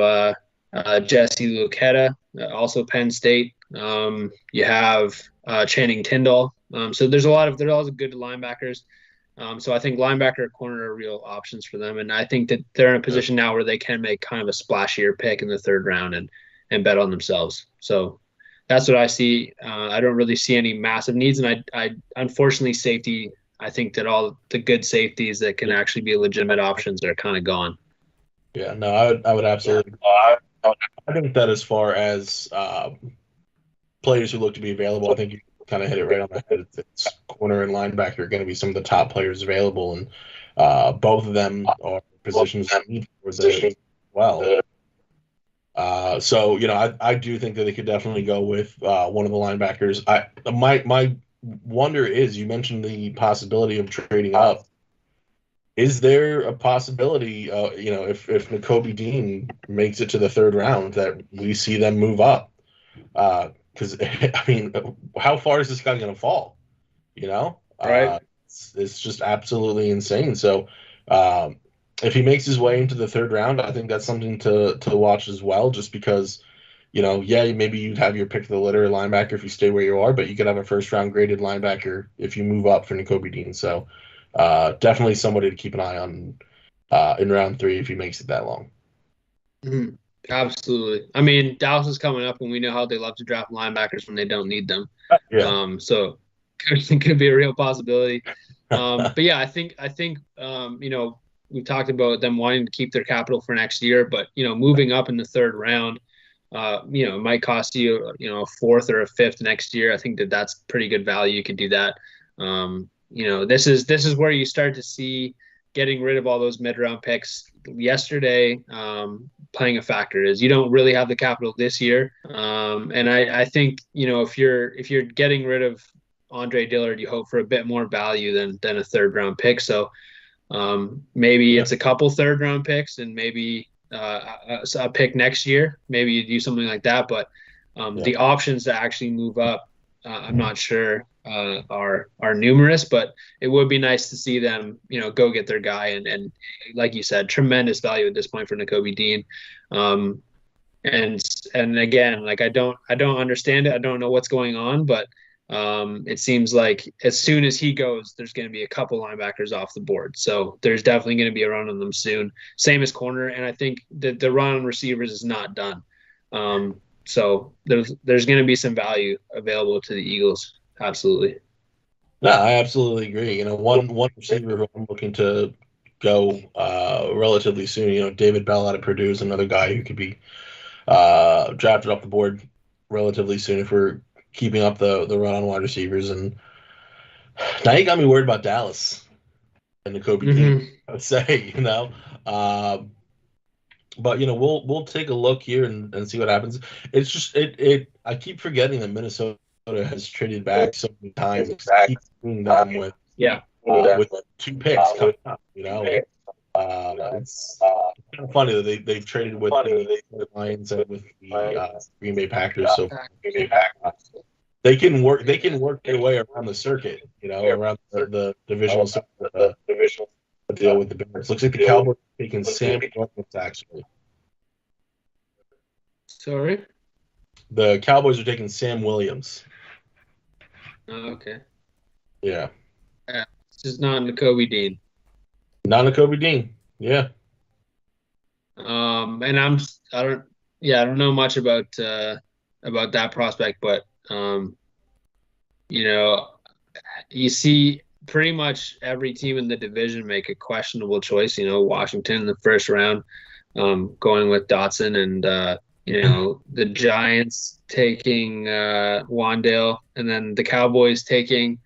Speaker 3: Jesse Luketa, also Penn State. You have Channing Tyndall. So there's a lot of good linebackers. So I think linebacker, corner are real options for them. And I think that they're in a position now where they can make kind of a splashier pick in the third round and bet on themselves. So that's what I see. I don't really see any massive needs. And I unfortunately, safety, I think that all the good safeties that can actually be legitimate options are kind of gone.
Speaker 4: Yeah, no, I would absolutely. I think that as far as players who look to be available, I think you kind of hit it right on the head. It's corner and linebacker are going to be some of the top players available, and both of them are positions that need for as well. So I do think that they could definitely go with one of the linebackers. My wonder is, you mentioned the possibility of trading up. Is there a possibility, if Nakobe Dean makes it to the third round, that we see them move up? Because I mean, how far is this guy going to fall?
Speaker 3: Right.
Speaker 4: It's just absolutely insane. So, if he makes his way into the third round, I think that's something to watch as well. Just because, maybe you'd have your pick of the litter linebacker if you stay where you are, but you could have a first round graded linebacker if you move up for Nakobe Dean. So, definitely somebody to keep an eye on in round 3 if he makes it that long.
Speaker 3: Mm-hmm. Absolutely. I mean, Dallas is coming up, and we know how they love to draft linebackers when they don't need them.
Speaker 4: Yeah.
Speaker 3: So it could be a real possibility. But yeah, I think we've talked about them wanting to keep their capital for next year, but moving up in the third round, it might cost you a fourth or a fifth next year. I think that's pretty good value. You could do that. This is where you start to see getting rid of all those mid-round picks yesterday playing a factor. Is you don't really have the capital this year, and I think if you're getting rid of Andre Dillard, you hope for a bit more value than a third round pick. So maybe it's a couple third round picks and maybe a pick next year. Maybe you do something like that, but the options to actually move up, I'm not sure are numerous, but it would be nice to see them, go get their guy. And like you said, tremendous value at this point for Nakobe Dean. And again, like I don't understand it. I don't know what's going on, but it seems like as soon as he goes, there's going to be a couple linebackers off the board. So there's definitely going to be a run on them soon. Same as corner. And I think that the run on receivers is not done. So there's going to be some value available to the Eagles. Absolutely.
Speaker 4: No, I absolutely agree. One receiver who I'm looking to go relatively soon, David Bell out of Purdue is another guy who could be drafted off the board relatively soon if we're keeping up the run on wide receivers. And now you got me worried about Dallas and Nakobe Dean, I would say, but we'll take a look here and see what happens. It's just I keep forgetting that Minnesota has traded back so many times. I keep seeing them with 2 picks coming up. It's kind of funny that they've traded with the Lions and with the Green Bay Packers. So they can work their way around the circuit, around the divisional deal with the Bears. Looks like the Cowboys are taking Sam Williams, actually.
Speaker 3: Sorry?
Speaker 4: The Cowboys are taking Sam Williams.
Speaker 3: Oh, okay.
Speaker 4: Yeah.
Speaker 3: It's just not Nakobe Dean.
Speaker 4: Not Nakobe Dean. Yeah.
Speaker 3: And I don't know much about that prospect, but you see pretty much every team in the division make a questionable choice. Washington in the first round, going with Dotson, and the Giants taking Wandale, and then the Cowboys taking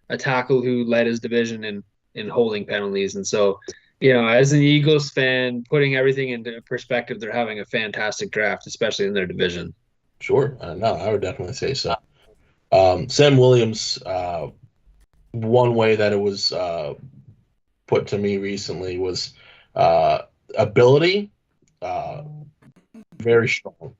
Speaker 3: a tackle who led his division in holding penalties. And so, as an Eagles fan, putting everything into perspective, they're having a fantastic draft, especially in their division.
Speaker 4: Sure. No, I would definitely say so. Sam Williams, one way that it was put to me recently was ability, uh, very strong.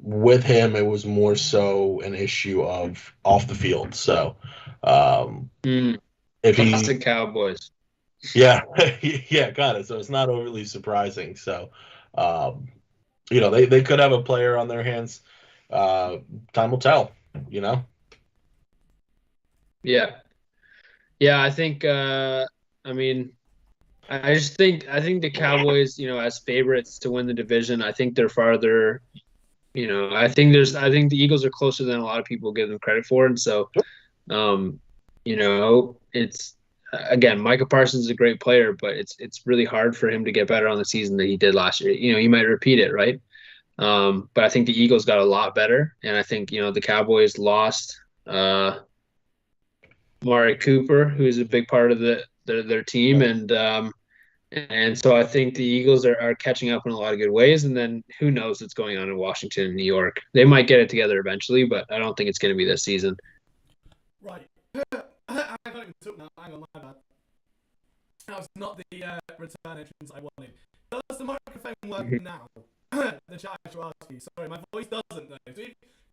Speaker 4: With him, it was more so an issue of off the field. So um,
Speaker 3: Mm,
Speaker 4: if he,
Speaker 3: classic Cowboys.
Speaker 4: yeah, yeah, got it. So it's not overly surprising. So um, they could have a player on their hands. Uh, Time will tell. You know.
Speaker 3: Yeah. Yeah, I think I mean I think the Cowboys, as favorites to win the division, I think they're farther, I think the Eagles are closer than a lot of people give them credit for. And so um, it's again, Micah Parsons is a great player, but it's really hard for him to get better on the season than he did last year. He might repeat it, right? But I think the Eagles got a lot better, and I think, the Cowboys lost Mari Cooper, who's a big part of their team, and so I think the Eagles are catching up in a lot of good ways. And then who knows what's going on in Washington and New York? They might get it together eventually, but I don't think it's going to be this season.
Speaker 2: Right. I got even took now. Hang on, my bad. That was not the return entrance I wanted. Does the microphone work now? The chat will ask you. Sorry, my voice doesn't though.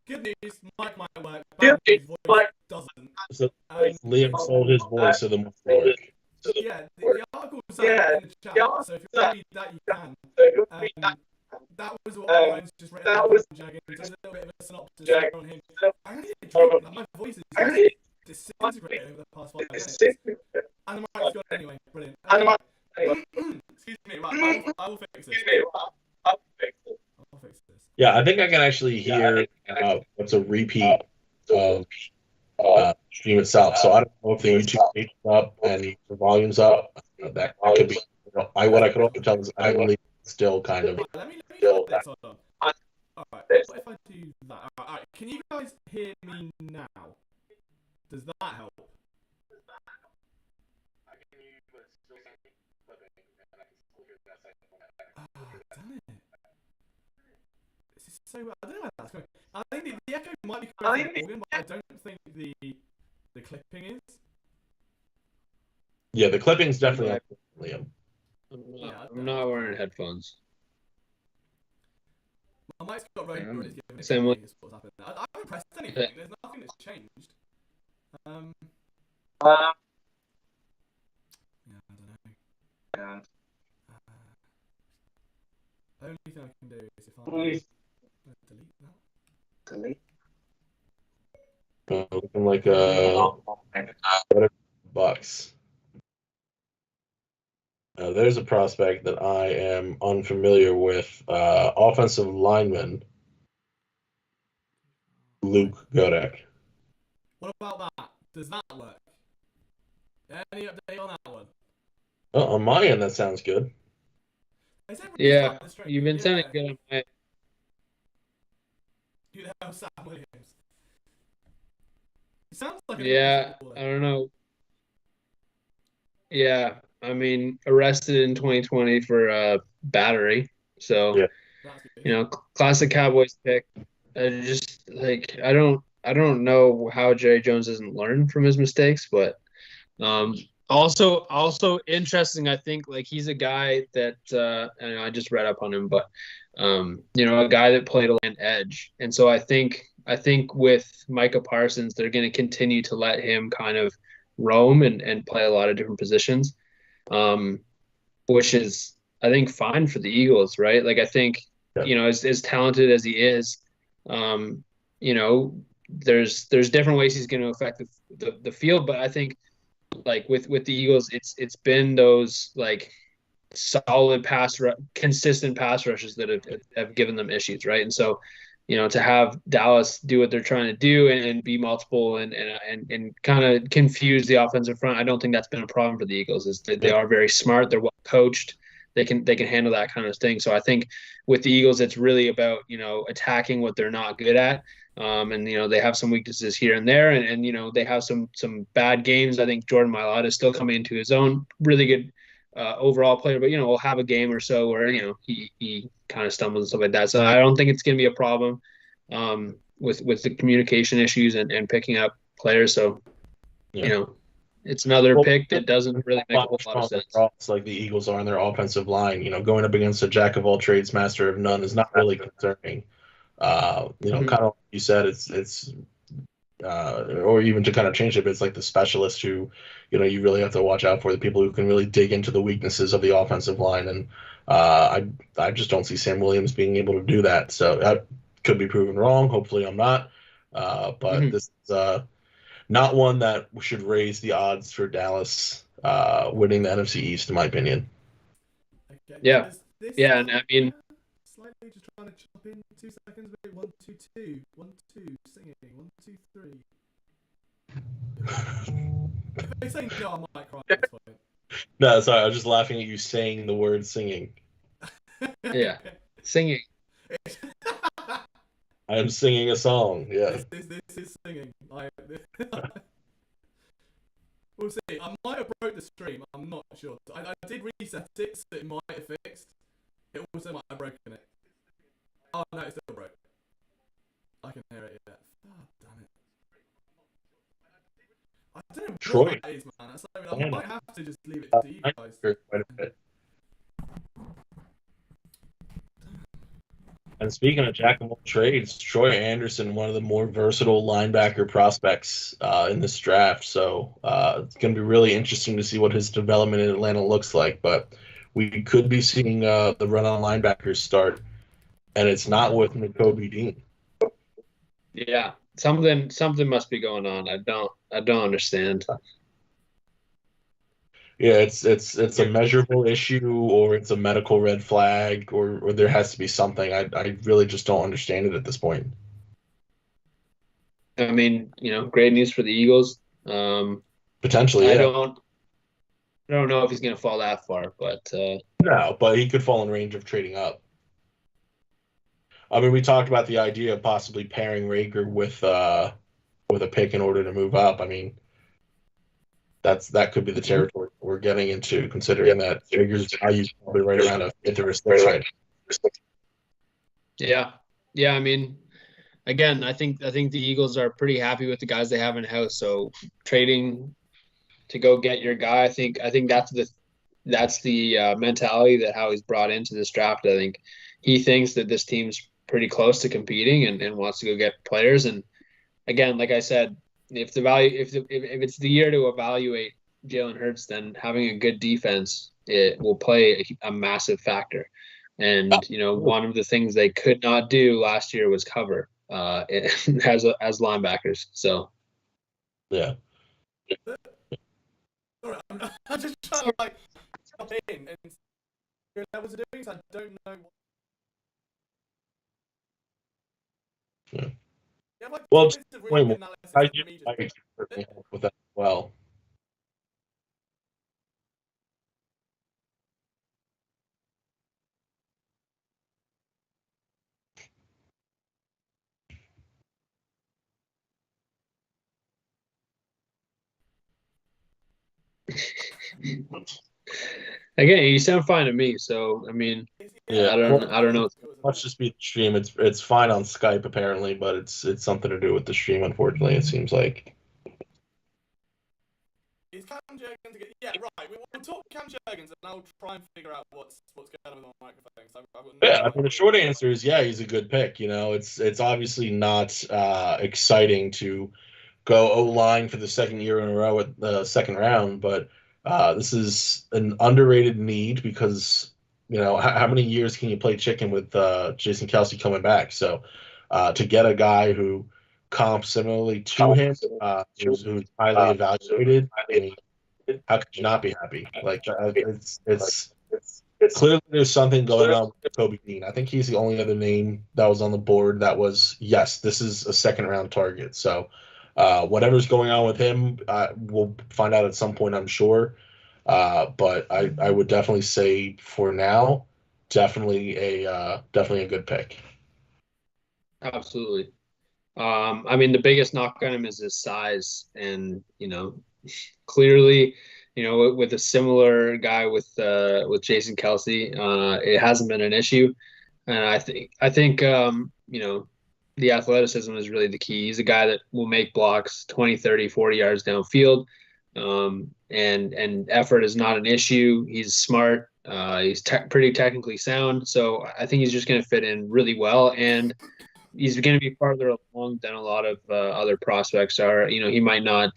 Speaker 2: Good news, mic might work. Bad news, voice doesn't.
Speaker 4: So Liam sold his voice to the mic.
Speaker 2: Yeah, the article's in the chat, so if you want to read that, you can. That was what Ryan's just read. Liam Jenkins. There's a little bit of a synopsis on him. I need a drink. My voice is disintegrated over the past 5 minutes. And the mic's gone anyway. Brilliant. Excuse me, right, I will fix this. I'll fix this.
Speaker 4: Yeah, I think I can actually hear what's a repeat of stream itself. So I don't know if the YouTube page is up and the volume's up. That could be. What I could also tell is I believe it's still kind of.
Speaker 2: Let me hold this. Hold on. Alright, what if I do that? Alright, can you guys hear me now? Does that help? Damn it. This is so. I don't know where that's going. I think the echo might be coming from the organ, but I don't think the clipping is.
Speaker 4: Yeah, the clipping's definitely up, Liam.
Speaker 3: I'm not wearing headphones.
Speaker 2: My mic's got very good.
Speaker 3: Same way.
Speaker 2: What's happened. I haven't pressed anything. There's nothing that's changed. Yeah, I don't know. Only thing I can do is if I delete that.
Speaker 4: Looking like a bucks. There's a prospect that I am unfamiliar with. Offensive lineman Luke Godek.
Speaker 2: What about that? Does that work? Any update on that one?
Speaker 4: On my end, that sounds good.
Speaker 3: Yeah, you've been sounding good on my.
Speaker 2: You know, Sam Williams. It sounds like
Speaker 3: Yeah, I don't know. Yeah, I mean, arrested in 2020 for battery. So,
Speaker 4: Yeah.
Speaker 3: Classic Cowboys pick. Just like I don't know how Jerry Jones hasn't learned from his mistakes, but also interesting. I think like he's a guy that and I just read up on him, but a guy that played an edge, and so I think with Micah Parsons, they're going to continue to let him kind of roam and play a lot of different positions, which is I think fine for the Eagles, right? Like I think as talented as he is, there's different ways he's going to affect the field, but I think like with the Eagles, it's been those like solid consistent pass rushes that have given them issues, right? And so, to have Dallas do what they're trying to do and be multiple and kind of confuse the offensive front, I don't think that's been a problem for the Eagles. Is that they are very smart, they're well coached, they can handle that kind of thing. So I think with the Eagles, it's really about attacking what they're not good at. And they have some weaknesses here and there, and they have some bad games. I think Jordan Mailata is still coming into his own, really good overall player, but we'll have a game or so where he kind of stumbles and stuff like that. So I don't think it's going to be a problem with the communication issues and picking up players. So It's another
Speaker 4: Well,
Speaker 3: pick that doesn't really make a whole lot of sense.
Speaker 4: It's like the Eagles are on their offensive line. Going up against a jack of all trades, master of none is not really concerning.
Speaker 3: Mhm.
Speaker 4: Kind of like you said, it's or even to kind of change it, but it's like the specialists who, you really have to watch out for, the people who can really dig into the weaknesses of the offensive line. And I just don't see Sam Williams being able to do that. So that could be proven wrong. Hopefully I'm not. But
Speaker 3: Mhm.
Speaker 4: this is not one that should raise the odds for Dallas winning the NFC East, in my opinion.
Speaker 2: Okay.
Speaker 3: Yeah.
Speaker 2: Does this
Speaker 3: Yeah, and I mean,
Speaker 2: slightly just trying to chop in 2 seconds. Wait, 1, 2, 2, 1, 2, singing, 1, 2, 3. If they say no, I might cry at this point.
Speaker 4: No, sorry, I was just laughing at you saying the word singing.
Speaker 3: yeah, singing.
Speaker 4: I am singing a song. Yeah.
Speaker 2: This is singing. We'll see. I might have broke the stream. I'm not sure. I did reset it, so it might have fixed. It also might have broken it. Oh no, it still broke. I can hear it. Yeah. Oh, damn it. I don't know
Speaker 4: Troy.
Speaker 2: what that is, man. I might have to just leave it to you guys.
Speaker 4: Quite a bit. And speaking of jack of all trades, Troy Anderson, one of the more versatile linebacker prospects in this draft. So it's going to be really interesting to see what his development in Atlanta looks like. But we could be seeing the run on linebackers start, and it's not with Nakobe Dean.
Speaker 3: Yeah, something must be going on. I don't understand.
Speaker 4: Yeah, it's a measurable issue, or it's a medical red flag, or there has to be something. I really just don't understand it at this point.
Speaker 3: I mean, great news for the Eagles.
Speaker 4: Potentially,
Speaker 3: I
Speaker 4: yeah.
Speaker 3: don't know if he's going to fall that far, but
Speaker 4: No, but he could fall in range of trading up. I mean, we talked about the idea of possibly pairing Rager with a pick in order to move up. I mean, that could be the territory we're getting into, considering that Rager's value is probably right around a fifth or a sixth right now.
Speaker 3: yeah. I mean, again, I think the Eagles are pretty happy with the guys they have in house. So trading to go get your guy, I think that's the mentality that Howie's brought into this draft. I think he thinks that this team's pretty close to competing and wants to go get players. And again, like I said, if it's the year to evaluate Jalen Hurts, then having a good defense, it will play a massive factor. And one of the things they could not do last year was cover as linebackers. So
Speaker 4: Yeah.
Speaker 2: Sorry, I'm just trying to jump in and your levels are doing. So I don't know.
Speaker 4: Yeah.
Speaker 2: Yeah,
Speaker 4: Well,
Speaker 2: bits of really good analysis
Speaker 4: I
Speaker 2: from me
Speaker 4: certainly help with that as well.
Speaker 3: again, you sound fine to me. So I mean,
Speaker 4: Yeah,
Speaker 3: I don't know.
Speaker 4: Must just be the stream. It's fine on Skype apparently, but it's something to do with the stream. Unfortunately, it seems like.
Speaker 2: Is Cam Jurgens again? Yeah, right. We'll talk Cam Jurgens, and I'll try and figure out what's going on with the microphone.
Speaker 4: Yeah, I mean the short answer is yeah, he's a good pick. It's obviously not exciting to go O-line for the second year in a row at the second round, but this is an underrated need because how many years can you play chicken with Jason Kelce coming back? So to get a guy who comps similarly to him, who's highly evaluated, I mean, how could you not be happy? Like it's clearly there's something going on with Kobe Dean. I think he's the only other name that was on the board that was yes, this is a second round target. So whatever's going on with him, we'll find out at some point, I'm sure. But I would definitely say for now, definitely a good pick.
Speaker 3: Absolutely. I mean, the biggest knock on him is his size, and clearly, with a similar guy with Jason Kelce, it hasn't been an issue, and I think the athleticism is really the key. He's a guy that will make blocks 20, 30, 40 yards downfield. and effort is not an issue. He's smart. He's pretty technically sound. So I think he's just going to fit in really well, and he's going to be farther along than a lot of other prospects are. He might not,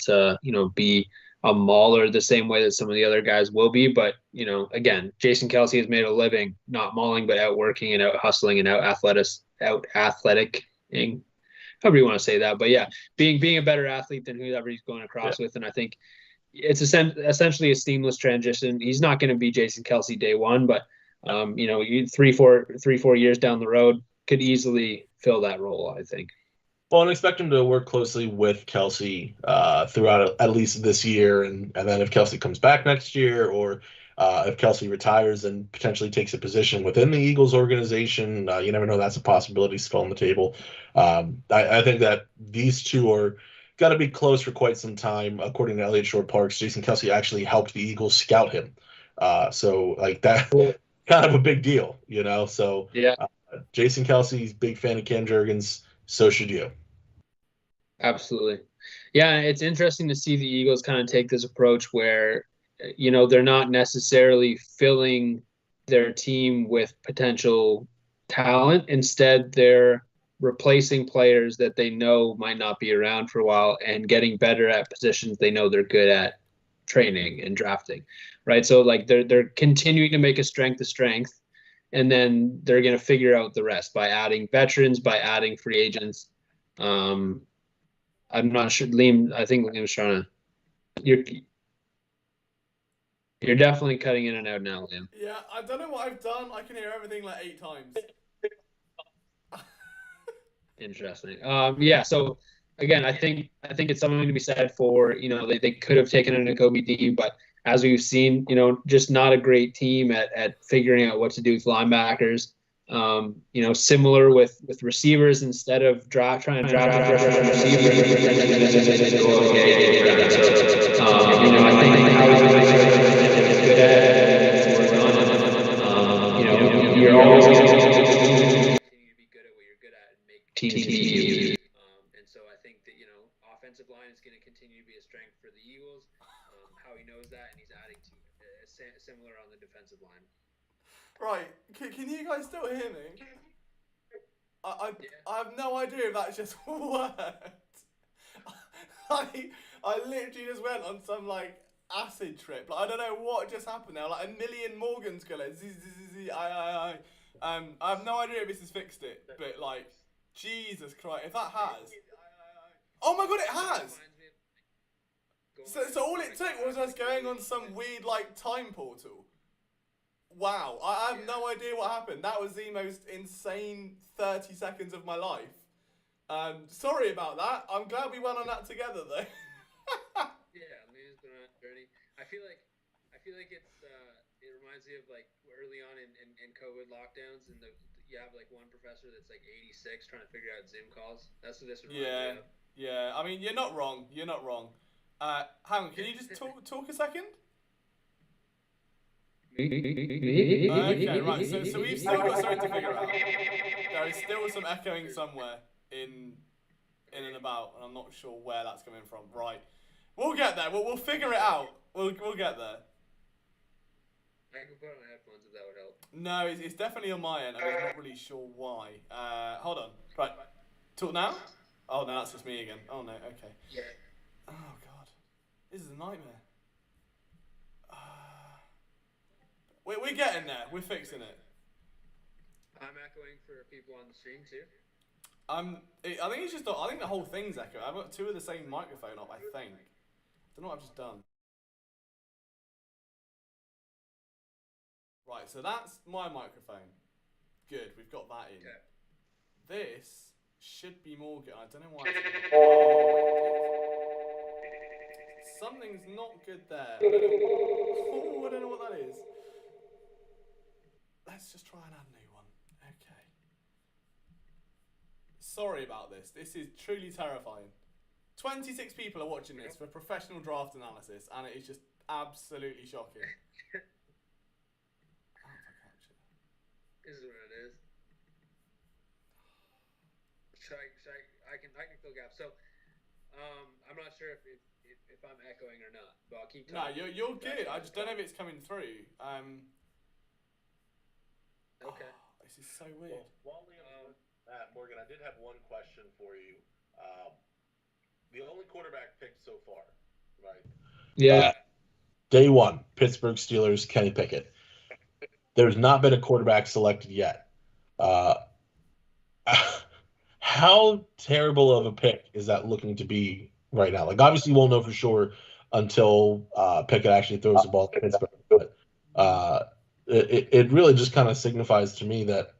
Speaker 3: be a mauler the same way that some of the other guys will be. But, again, Jason Kelsey has made a living not mauling, but out working and out hustling and out athletic. However you want to say that. But yeah, being a better athlete than whoever he's going across with. And I think it's essentially a seamless transition. He's not going to be Jason Kelsey day one, but, 3-4 years down the road could easily fill that role, I think.
Speaker 4: Well, and expect him to work closely with Kelsey throughout at least this year, and then if Kelsey comes back next year, or if Kelsey retires and potentially takes a position within the Eagles organization, you never know. That's a possibility still on the table. I think that these two are got to be close for quite some time. According to Elliott Short-Parks, Jason Kelsey actually helped the Eagles scout him. So like that, kind of a big deal, So
Speaker 3: yeah,
Speaker 4: Jason Kelsey's big fan of Cam Jurgens. So should you.
Speaker 3: Absolutely. Yeah, it's interesting to see the Eagles kind of take this approach where, they're not necessarily filling their team with potential talent. Instead, they're replacing players that they know might not be around for a while and getting better at positions they know they're good at training and drafting, right? So like they're continuing to make a strength, and then they're going to figure out the rest by adding veterans, by adding free agents. I'm not sure, Liam. I think Liam's trying to. You're definitely cutting in and out now, Liam.
Speaker 2: Yeah, I don't know what I've done. I can hear everything like 8 times.
Speaker 3: Interesting. Yeah. So again, I think it's something to be said for, they could have taken an Nakobe Dean, but as we've seen, just not a great team at figuring out what to do with linebackers. Similar with receivers, instead of trying to draft receivers. I think how he's going to good at work on. You're always going to continue to be good at what you're good at and make teams beat you. And so I think that offensive line is going to continue to be a strength for the Eagles. How he knows that, and he's adding to it. Similar on the defensive line.
Speaker 2: Right, can you guys still hear me? I have no idea if that's just worked. I literally just went on some like acid trip. Like I don't know what just happened now. Like a million Morgans going I have no idea if this has fixed it, but like Jesus Christ, if that has. Oh my God, it has. So all it took was us going on some weird like time portal. Wow, I have no idea what happened. That was the most insane 30 seconds of my life. Sorry about that. I'm glad we went on that together, though.
Speaker 3: Yeah, Liam's been on a journey. I feel like it's it reminds me of like early on in COVID lockdowns, and you have like one professor that's like 86 trying to figure out Zoom calls. That's what this reminds me of.
Speaker 2: Yeah. I mean, you're not wrong. Hang on, can you just talk a second? Okay, right. So we've still got something to figure out. There is still some echoing somewhere in and about, and I'm not sure where that's coming from. Right, we'll get there. We'll figure it out. We'll get there.
Speaker 3: I can put on headphones if that would help.
Speaker 2: No, it's definitely on my end. I'm not really sure why. Hold on. Right, talk now. Oh no, that's just me again. Oh no. Okay.
Speaker 3: Yeah.
Speaker 2: Oh God, this is a nightmare. We're getting there. We're fixing it.
Speaker 3: I'm echoing for people on the stream too.
Speaker 2: I think it's just. I think the whole thing's echoing. I've got 2 of the same microphone up. I think. Don't know what I've just done. Right. So that's my microphone. Good. We've got that in.
Speaker 3: Okay.
Speaker 2: This should be Morgan. I don't know why. Something's not good there. I don't know what that is. Let's just try and add a new one. Okay. Sorry about this. This is truly terrifying. 26 people are watching this for professional draft analysis, and it is just absolutely shocking.
Speaker 3: This is what it is. I can fill gaps. So, I'm not sure if if I'm echoing or not. But I'll keep
Speaker 2: No,
Speaker 3: talking.
Speaker 2: you're good. I just don't know if it's coming through.
Speaker 3: Okay.
Speaker 2: This is so weird.
Speaker 4: While Liam's Morgan, I did have one question for you. The only quarterback picked so far, right?
Speaker 3: Yeah.
Speaker 4: Day one, Pittsburgh Steelers, Kenny Pickett. There's not been a quarterback selected yet. Uh, how terrible of a pick is that looking to be right now? Like, obviously, you won't know for sure until Pickett actually throws the ball to Pittsburgh. But it really just kind of signifies to me that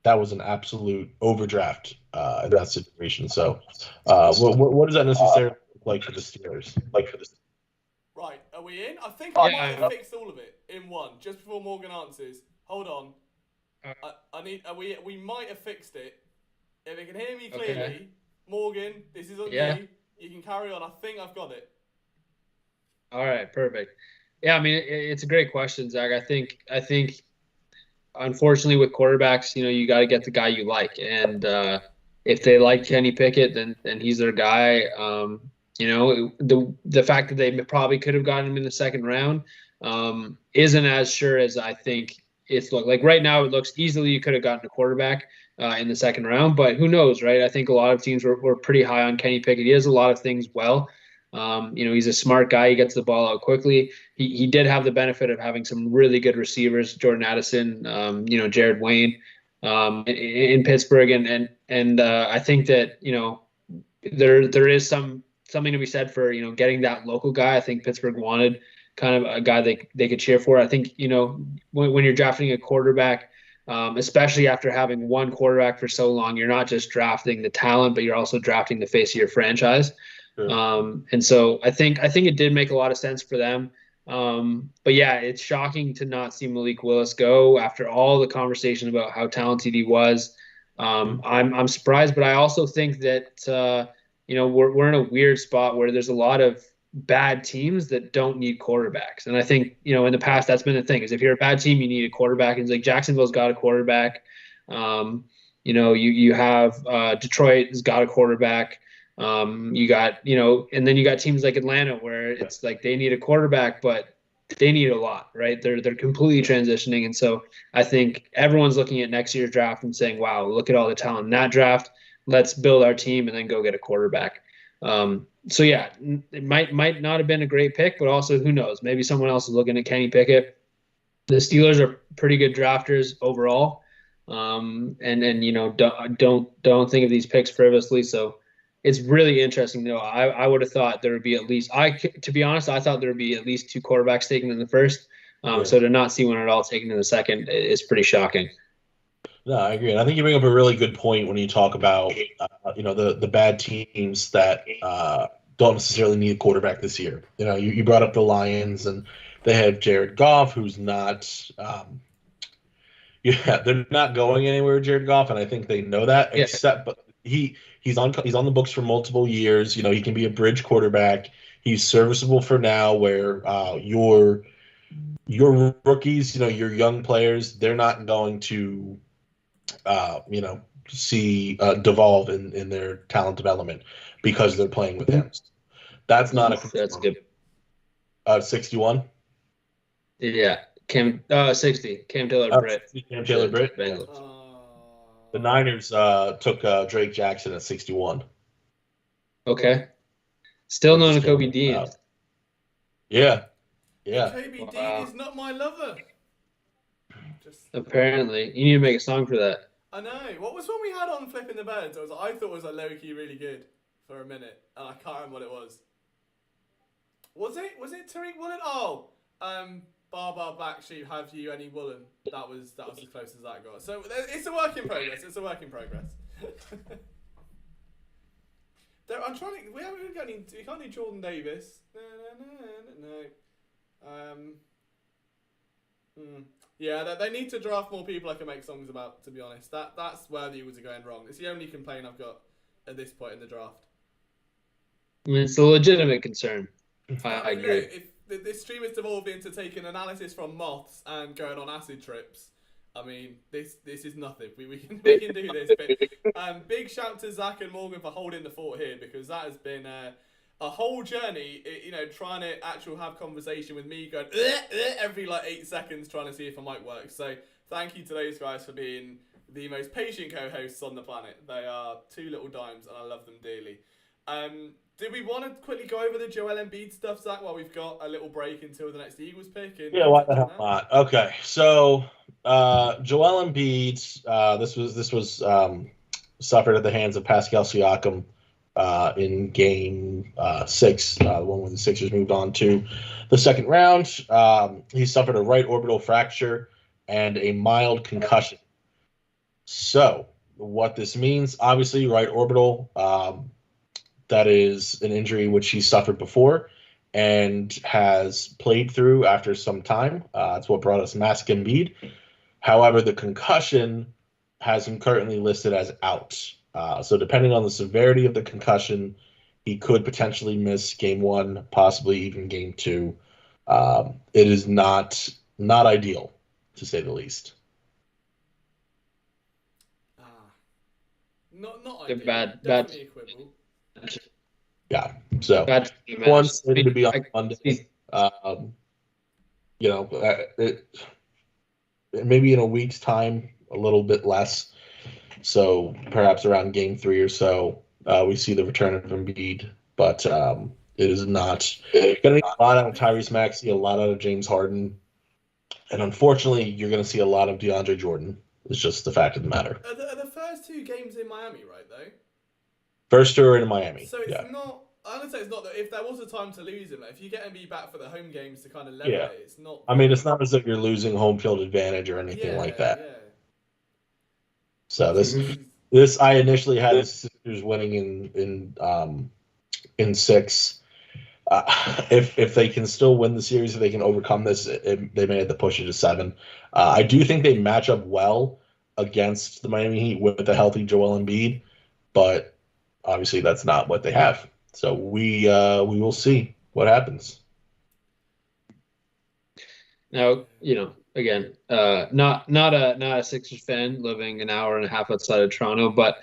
Speaker 4: was an absolute overdraft in that situation. So, what does that necessarily look like for the Steelers?
Speaker 2: Right, are we in? I think I
Speaker 3: Yeah,
Speaker 2: might have fixed all of it in one. Just before Morgan answers, hold on. I need. We might have fixed it. If you can hear me clearly,
Speaker 3: Okay.
Speaker 2: Morgan, this is on
Speaker 3: Yeah.
Speaker 2: you. You can carry on. I think I've got it.
Speaker 3: All right, perfect. Yeah, I mean, it's a great question, Zach. I think, unfortunately, with quarterbacks, you got to get the guy you like, and if they like Kenny Pickett, then he's their guy. The fact that they probably could have gotten him in the second round isn't as sure as I think it's look like right now. It looks easily you could have gotten a quarterback in the second round, but who knows, right? I think a lot of teams were pretty high on Kenny Pickett. He does a lot of things well. He's a smart guy. He gets the ball out quickly. He did have the benefit of having some really good receivers, Jordan Addison, Jared Wayne, in Pittsburgh, and I think that there is something to be said for getting that local guy. I think Pittsburgh wanted kind of a guy they could cheer for. I think when you're drafting a quarterback, especially after having one quarterback for so long, you're not just drafting the talent, but you're also drafting the face of your franchise.
Speaker 4: Sure.
Speaker 3: And so I think it did make a lot of sense for them. But yeah, it's shocking to not see Malik Willis go after all the conversation about how talented he was. I'm surprised, but I also think that we're in a weird spot where there's a lot of bad teams that don't need quarterbacks, and I think in the past that's been the thing is if you're a bad team, you need a quarterback. And it's like Jacksonville's got a quarterback. You have Detroit has got a quarterback. You got, and then you got teams like Atlanta where it's like they need a quarterback, but they need a lot, right? They're completely transitioning. And so I think everyone's looking at next year's draft and saying, wow, look at all the talent in that draft. Let's build our team and then go get a quarterback. So yeah, it might not have been a great pick, but also who knows? Maybe someone else is looking at Kenny Pickett. The Steelers are pretty good drafters overall. And don't think of these picks frivolously. So it's really interesting, though. I would have thought there would be at least to be honest, I thought there would be at least two quarterbacks taken in the first. So to not see one at all taken in the second is pretty shocking.
Speaker 4: No, I agree. And I think you bring up a really good point when you talk about, the bad teams that don't necessarily need a quarterback this year. You brought up the Lions, and they have Jared Goff, who's not they're not going anywhere, Jared Goff, and I think they know that,
Speaker 3: Yeah.
Speaker 4: except but he's on the books for multiple years. He can be a bridge quarterback. He's serviceable for now, where your rookies, your young players, they're not going to see devolve in their talent development because they're playing with him. That's not a concern.
Speaker 3: That's good.
Speaker 4: 61.
Speaker 3: Yeah, 60. Cam Taylor-Britt.
Speaker 4: Cam Taylor-Britt.
Speaker 3: Bengals.
Speaker 4: The Niners took Drake Jackson at 61.
Speaker 3: Okay. Still known as Kobe Dean.
Speaker 4: Yeah.
Speaker 2: Kobe Dean is not my lover.
Speaker 3: Apparently, you need to make a song for that.
Speaker 2: I know. What was one we had on Flipping the Birds? I thought it was low-key really good for a minute, and I can't remember what it was. Was it Tariq Woolen? Oh, Bar Black Sheep, have you any woolen? That was as close as that got. So it's a work in progress. I'm trying to. We haven't got any. We can't do Jordan Davis. No. Yeah, they need to draft more people I can make songs about. To be honest, that's where the Eagles are going wrong. It's the only complaint I've got at this point in the draft.
Speaker 3: I mean, it's a legitimate concern. I agree.
Speaker 2: If this stream has devolved into taking analysis from moths and going on acid trips, I mean, this is nothing. We can do this. But big shout to Zach and Morgan for holding the fort here, because that has been a whole journey, trying to actually have conversation with me going every like 8 seconds trying to see if I might work. So thank you to those guys for being the most patient co-hosts on the planet. They are two little dimes and I love them dearly. Do we want to quickly go over the Joel Embiid stuff, Zach, while we've got a little break until the next Eagles pick?
Speaker 4: Yeah, why the hell not? Okay, so Joel Embiid, this was suffered at the hands of Pascal Siakam in Game 6, the one where the Sixers moved on to the second round. He suffered a right orbital fracture and a mild concussion. So what this means, obviously, right orbital, that is an injury which he suffered before and has played through after some time. That's what brought us Mask Embiid. However, the concussion has him currently listed as out. So depending on the severity of the concussion, he could potentially miss Game 1, possibly even Game 2. It is not ideal, to say the least.
Speaker 2: Not ideal.
Speaker 3: Bad.
Speaker 2: Definitely a quibble.
Speaker 4: Yeah. So
Speaker 3: Bad.
Speaker 4: one slated to be on Monday. Maybe in a week's time, a little bit less. So perhaps around Game 3 or so, we see the return of Embiid. But it is not going to be a lot out of Tyrese Maxey, a lot out of James Harden. And unfortunately, you're going to see a lot of DeAndre Jordan. It's just the fact of the matter.
Speaker 2: Are the first 2 games in Miami, right, though?
Speaker 4: First 2 are in Miami.
Speaker 2: So it's not... I would say it's not that if there was a time to lose him, if you get Embiid back for the home games to kind of level it, it's not...
Speaker 4: I mean, it's not as if you're losing home field advantage or anything like that.
Speaker 2: Yeah.
Speaker 4: So this I initially had the Sixers winning in 6. If they can still win the series, if they can overcome this, they may have to push it to 7. I do think they match up well against the Miami Heat with a healthy Joel Embiid, but obviously that's not what they have. So we will see what happens.
Speaker 3: Now, again, not a Sixers fan living an hour and a half outside of Toronto, but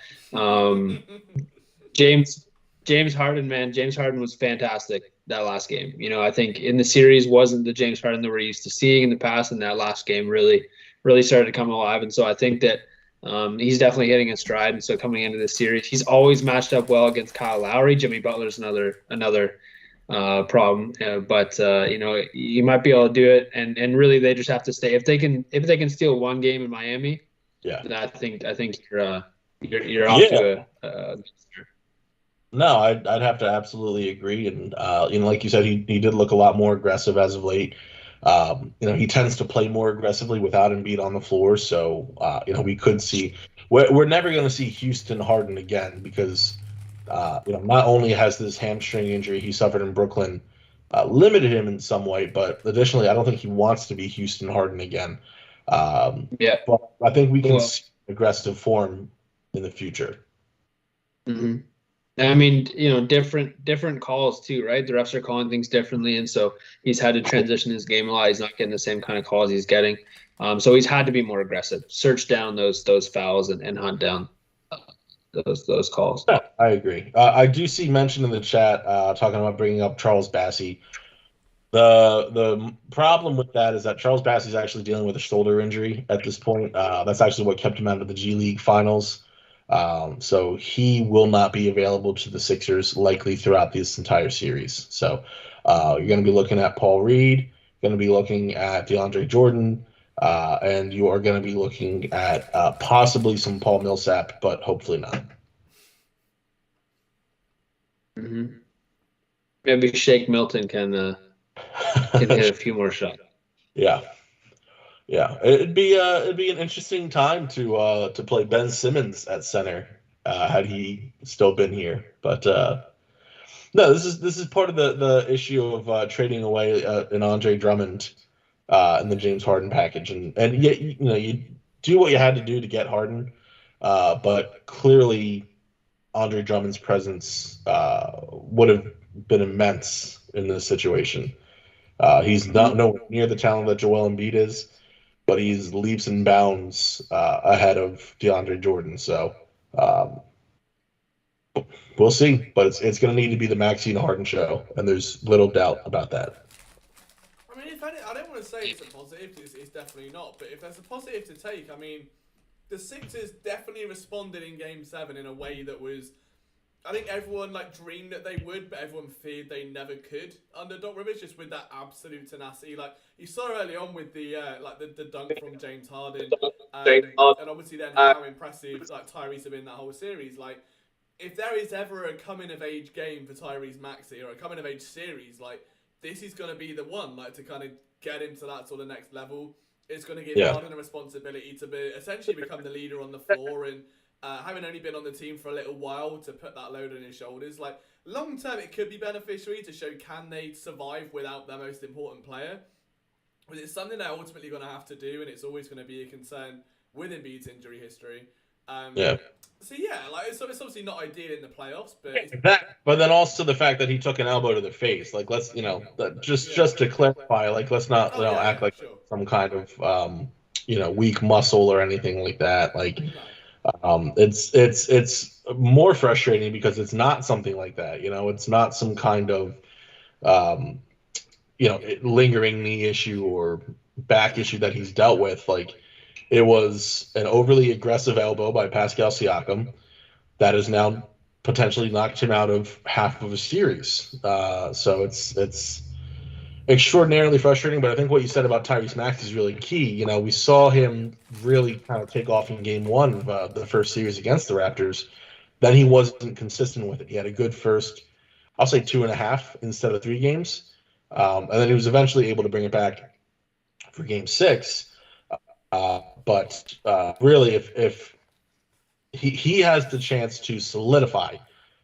Speaker 3: James Harden, man, James Harden was fantastic that last game. I think in the series wasn't the James Harden that we're used to seeing in the past, and that last game really started to come alive. And so I think that he's definitely hitting his stride. And so coming into this series, he's always matched up well against Kyle Lowry. Jimmy Butler's another problem, but you might be able to do it. And really, they just have to stay. If they can steal one game in Miami, then I think you're off to a
Speaker 4: No, I'd have to absolutely agree. And like you said, he did look a lot more aggressive as of late. He tends to play more aggressively without Embiid on the floor. So, we could see we're never going to see Houston Harden again because, not only has this hamstring injury he suffered in Brooklyn limited him in some way, but additionally, I don't think he wants to be Houston Harden again. But I think we can see aggressive form in the future.
Speaker 3: Mm-hmm. I mean, different calls too, right? The refs are calling things differently, and so he's had to transition his game a lot. He's not getting the same kind of calls he's getting, so he's had to be more aggressive, search down those fouls and hunt down those calls.
Speaker 4: Yeah, I agree. I do see mention in the chat talking about bringing up Charles Bassey. The problem with that is that Charles Bassey is actually dealing with a shoulder injury at this point. That's actually what kept him out of the G League finals. So he will not be available to the Sixers likely throughout this entire series. So you're going to be looking at Paul Reed, going to be looking at DeAndre Jordan, and you are going to be looking at possibly some Paul Millsap, but hopefully not.
Speaker 3: Mm-hmm. Maybe Shake Milton can hit a few more shots.
Speaker 4: Yeah. It'd be an interesting time to play Ben Simmons at center had he still been here. But no, this is part of the issue of trading away an Andre Drummond in the James Harden package, and yet you do what you had to do to get Harden, but clearly Andre Drummond's presence would have been immense in this situation. He's not nowhere near the talent that Joel Embiid is, but he's leaps and bounds ahead of DeAndre Jordan. So We'll see, but it's going to need to be the Maxine Harden show, and there's little doubt about that.
Speaker 2: I mean, if I don't want to say it's a positive, it's definitely not. But if there's a positive to take, I mean, the Sixers definitely responded in Game 7 in a way that was, I think everyone dreamed that they would, but everyone feared they never could under Doc Rivers, just with that absolute tenacity. Like you saw early on with the the dunk from James Harden, and obviously then how impressive Tyrese have been that whole series. Like, if there is ever a coming of age game for Tyrese Maxey, or a coming of age series, this is going to be the one, to kind of get him to that sort of next level. It's going to give Harden a responsibility to essentially become the leader on the floor, and having only been on the team for a little while, to put that load on his shoulders. Long term, it could be beneficial to show, can they survive without their most important player? But it's something they're ultimately going to have to do, and it's always going to be a concern with Embiid's injury history. So it's obviously not ideal in the playoffs,
Speaker 4: but then also the fact that he took an elbow to the face. Let's just to clarify, let's not act like some kind of weak muscle or anything like that. It's more frustrating because it's not something like that. It's not some kind of lingering knee issue or back issue that he's dealt with. It was an overly aggressive elbow by Pascal Siakam that has now potentially knocked him out of half of a series. So it's extraordinarily frustrating. But I think what you said about Tyrese Maxey is really key. We saw him really kind of take off in Game 1 of the first series against the Raptors. Then he wasn't consistent with it. He had a good first, I'll say 2.5 instead of 3 games. And then he was eventually able to bring it back for Game 6. But really, if he has the chance to solidify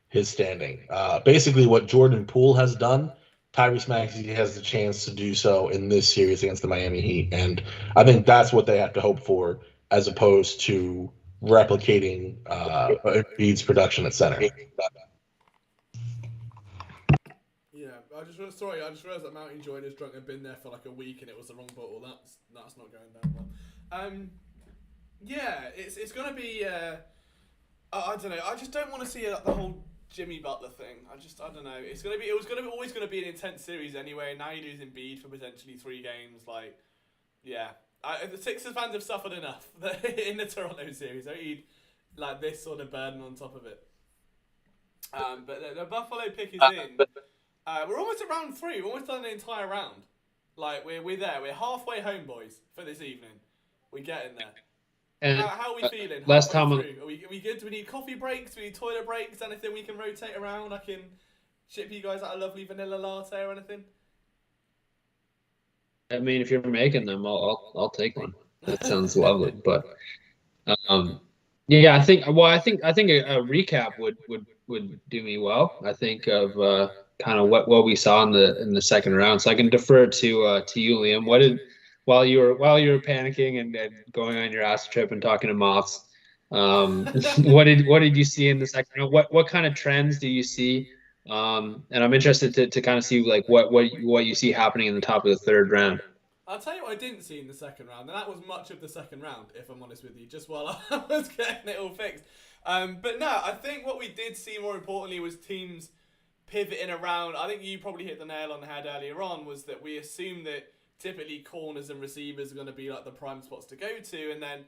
Speaker 4: his standing, basically what Jordan Poole has done, Tyrese Maxey has the chance to do so in this series against the Miami Heat. And I think that's what they have to hope for, as opposed to replicating Embiid's production at center.
Speaker 2: I just realised that Mountain Joy has drunk and been there for a week, and it was the wrong bottle. That's not going down well. It's gonna be. I don't know. I just don't want to see the whole Jimmy Butler thing. I don't know. It was always gonna be an intense series anyway. Now you're losing Embiid for potentially 3 games. The Sixers fans have suffered enough in the Toronto series. They need this sort of burden on top of it. But the Buffalo pick is in. We're almost at round 3. We're almost done the entire round. We're there. We're halfway home, boys, for this evening. We're getting there.
Speaker 3: And
Speaker 2: how are we feeling?
Speaker 3: Last time,
Speaker 2: are we good? Do we need coffee breaks? Do we need toilet breaks? Anything we can rotate around? I can ship you guys out a lovely vanilla latte or anything.
Speaker 3: I mean, if you're making them, I'll take one. That sounds lovely. But I think a recap would do me well. I think of kind of what we saw in the second round. So I can defer to you, Liam. While you were panicking and going on your ass trip and talking to moths, what did you see in the second round? What kind of trends do you see? And I'm interested to kind of see what you see happening in the top of the third round.
Speaker 2: I'll tell you what I didn't see in the second round, and that was much of the second round, if I'm honest with you, just while I was getting it all fixed. But no, I think what we did see more importantly was teams pivoting around. I think you probably hit the nail on the head earlier on, was that we assume that typically corners and receivers are going to be the prime spots to go to, and then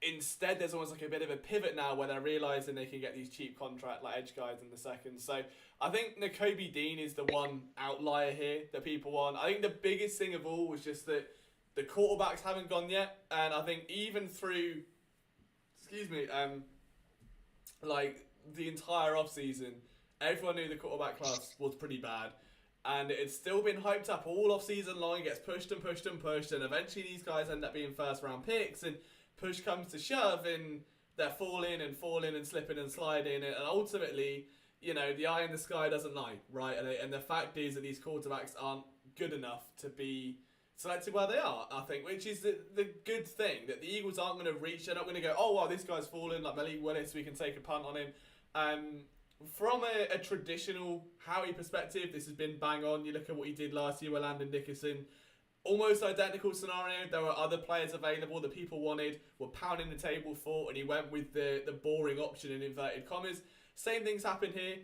Speaker 2: instead there's almost a bit of a pivot now where they're realising they can get these cheap contract edge guys in the second. So I think Nakobe Dean is the one outlier here that people want. I think the biggest thing of all was just that the quarterbacks haven't gone yet, and I think even through the entire off-season, everyone knew the quarterback class was pretty bad. And it's still been hyped up all off-season long. It gets pushed and pushed and pushed, and eventually these guys end up being first-round picks, and push comes to shove, and they're falling and slipping and sliding, and ultimately, the eye in the sky doesn't lie, right? And the fact is that these quarterbacks aren't good enough to be selected where they are, I think, which is the good thing, that the Eagles aren't going to reach. They're not going to go, oh, wow, this guy's fallen, like Malik Willis, we can take a punt on him. From a traditional Howie perspective, this has been bang on. You look at what he did last year with Landon Dickerson. Almost identical scenario. There were other players available that people wanted, were pounding the table for, and he went with the boring option in inverted commas. Same things happen here.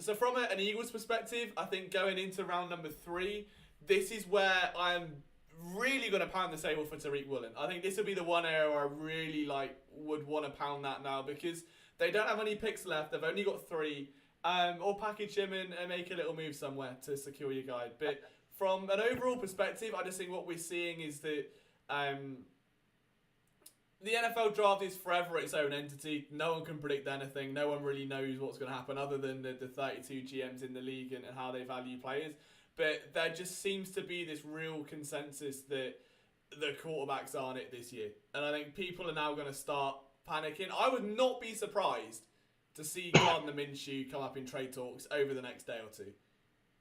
Speaker 2: So from an Eagles perspective, I think going into round number 3, this is where I'm really going to pound the table for Tariq Woolen. I think this will be the one area where I really would want to pound that now, because they don't have any picks left. They've only got 3. Or package him and make a little move somewhere to secure your guy. But from an overall perspective, I just think what we're seeing is that the NFL draft is forever its own entity. No one can predict anything. No one really knows what's going to happen other than the 32 GMs in the league and how they value players. But there just seems to be this real consensus that the quarterbacks aren't it this year. And I think people are now going to start panicking. I would not be surprised to see Gardner Minshew come up in trade talks over the next day or two.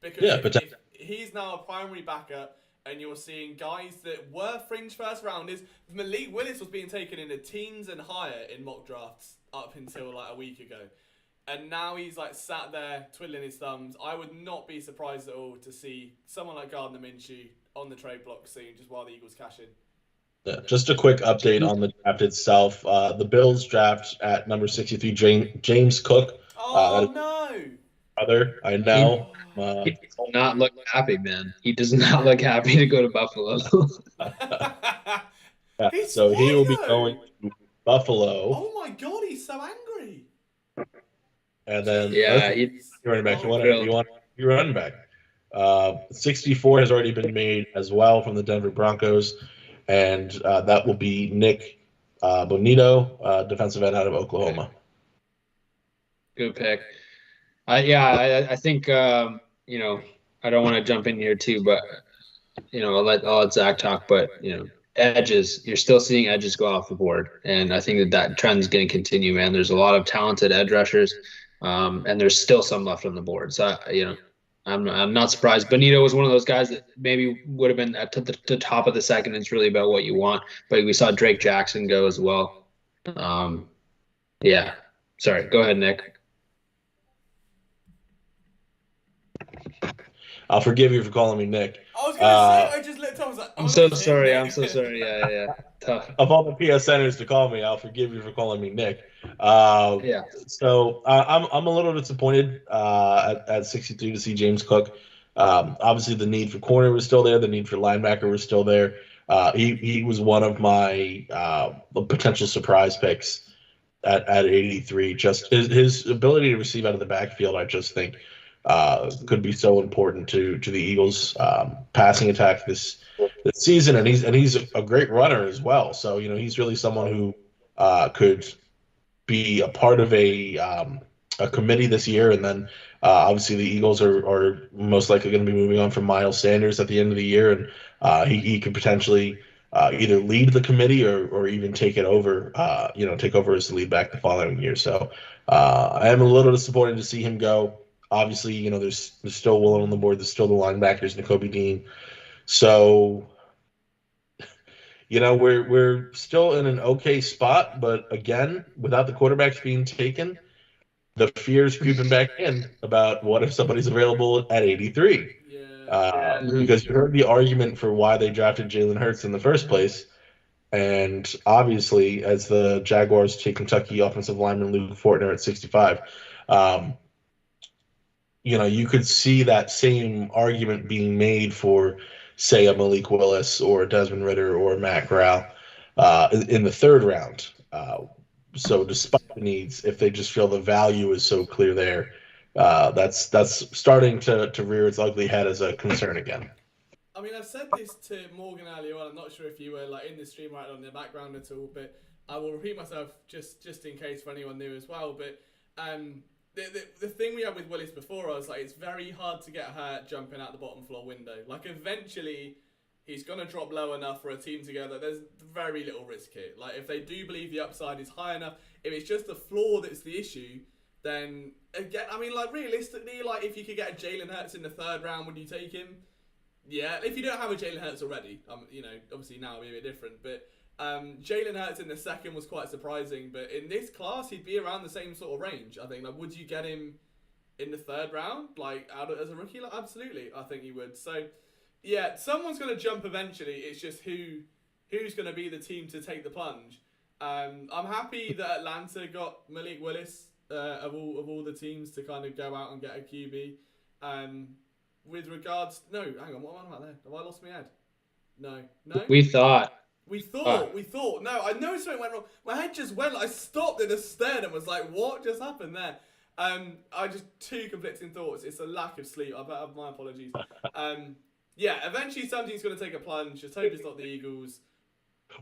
Speaker 2: Because if he's now a primary backup, and you're seeing guys that were fringe first rounders. Malik Willis was being taken in the teens and higher in mock drafts up until a week ago. And now he's sat there twiddling his thumbs. I would not be surprised at all to see someone like Gardner Minshew on the trade block soon, just while the Eagles cash in.
Speaker 4: Yeah, just a quick update on the draft itself. The Bills draft at number 63 James Cook.
Speaker 2: Oh, no!
Speaker 4: Brother, I know.
Speaker 3: He does not look happy, man. He does not look happy to go to Buffalo.
Speaker 4: So he will be going to Buffalo.
Speaker 2: Oh my God, he's so angry.
Speaker 4: And then
Speaker 3: he's
Speaker 4: running back. You want your running back. 64 has already been made as well from the Denver Broncos, and that will be Nick Bonito, defensive end out of Oklahoma.
Speaker 3: Good pick. I think I don't want to jump in here too, but I'll let Zach talk. But edges, you're still seeing edges go off the board, and I think that trend is going to continue. Man, there's a lot of talented edge rushers, and there's still some left on the board. So I'm not surprised. Bonito was one of those guys that maybe would have been at the top of the second. It's really about what you want. But we saw Drake Jackson go as well. Sorry, go ahead, Nick.
Speaker 4: I'll forgive you for calling me Nick.
Speaker 2: I was going to say, I just let Tom.
Speaker 3: I'm so sorry. I'm so sorry. Yeah. Tough.
Speaker 4: Of all the PSNers to call me, I'll forgive you for calling me Nick. So I'm a little disappointed at 63 to see James Cook. Obviously, the need for corner was still there. The need for linebacker was still there. He was one of my potential surprise picks at 83. Just his ability to receive out of the backfield, I just think, could be so important to the Eagles' passing attack this season, and he's a great runner as well. So he's really someone who could be a part of a committee this year, and then obviously the Eagles are most likely going to be moving on from Miles Sanders at the end of the year, and he could potentially either lead the committee or even take it over, take over as the lead back the following year. So I am a little disappointed to see him go. Obviously, there's still Woolen on the board. There's still the linebackers, Nakobe Dean. So, we're still in an okay spot. But again, without the quarterbacks being taken, the fear's creeping back in about what if somebody's available at 83. Because you heard the argument for why they drafted Jalen Hurts in the first place. And obviously, as the Jaguars take Kentucky offensive lineman Luke Fortner at 65, you could see that same argument being made for, say, a Malik Willis or Desmond Ridder or Matt Corral in the third round. So despite the needs, if they just feel the value is so clear there, that's starting to rear its ugly head as a concern again.
Speaker 2: I mean, I've said this to Morgan earlier on. I'm not sure if you were in the stream right on the background at all, but I will repeat myself just in case for anyone new as well. But the thing we had with Willis before was it's very hard to get hurt jumping out the bottom floor window. Eventually he's gonna drop low enough for a team to go that there's very little risk here. If they do believe the upside is high enough, if it's just the floor that's the issue, then again, I mean, realistically, if you could get a Jalen Hurts in the third round, would you take him? Yeah, if you don't have a Jalen Hurts already, obviously now it'll be a bit different, but Jalen Hurts in the second was quite surprising, but in this class, he'd be around the same sort of range. I think, would you get him in the third round, out as a rookie? Absolutely, I think you would. So, yeah, someone's going to jump eventually. It's just who's going to be the team to take the plunge. I'm happy that Atlanta got Malik Willis of all the teams to kind of go out and get a QB. With regards, no, hang on, what am I about there? Have I lost my head? No.
Speaker 3: We thought.
Speaker 2: We thought. No, I know something went wrong. My head just went. I stopped and just stared and was like, "What just happened there?" I just two conflicting thoughts. It's a lack of sleep. My apologies. Yeah, eventually something's going to take a plunge. Just hope it's not the Eagles.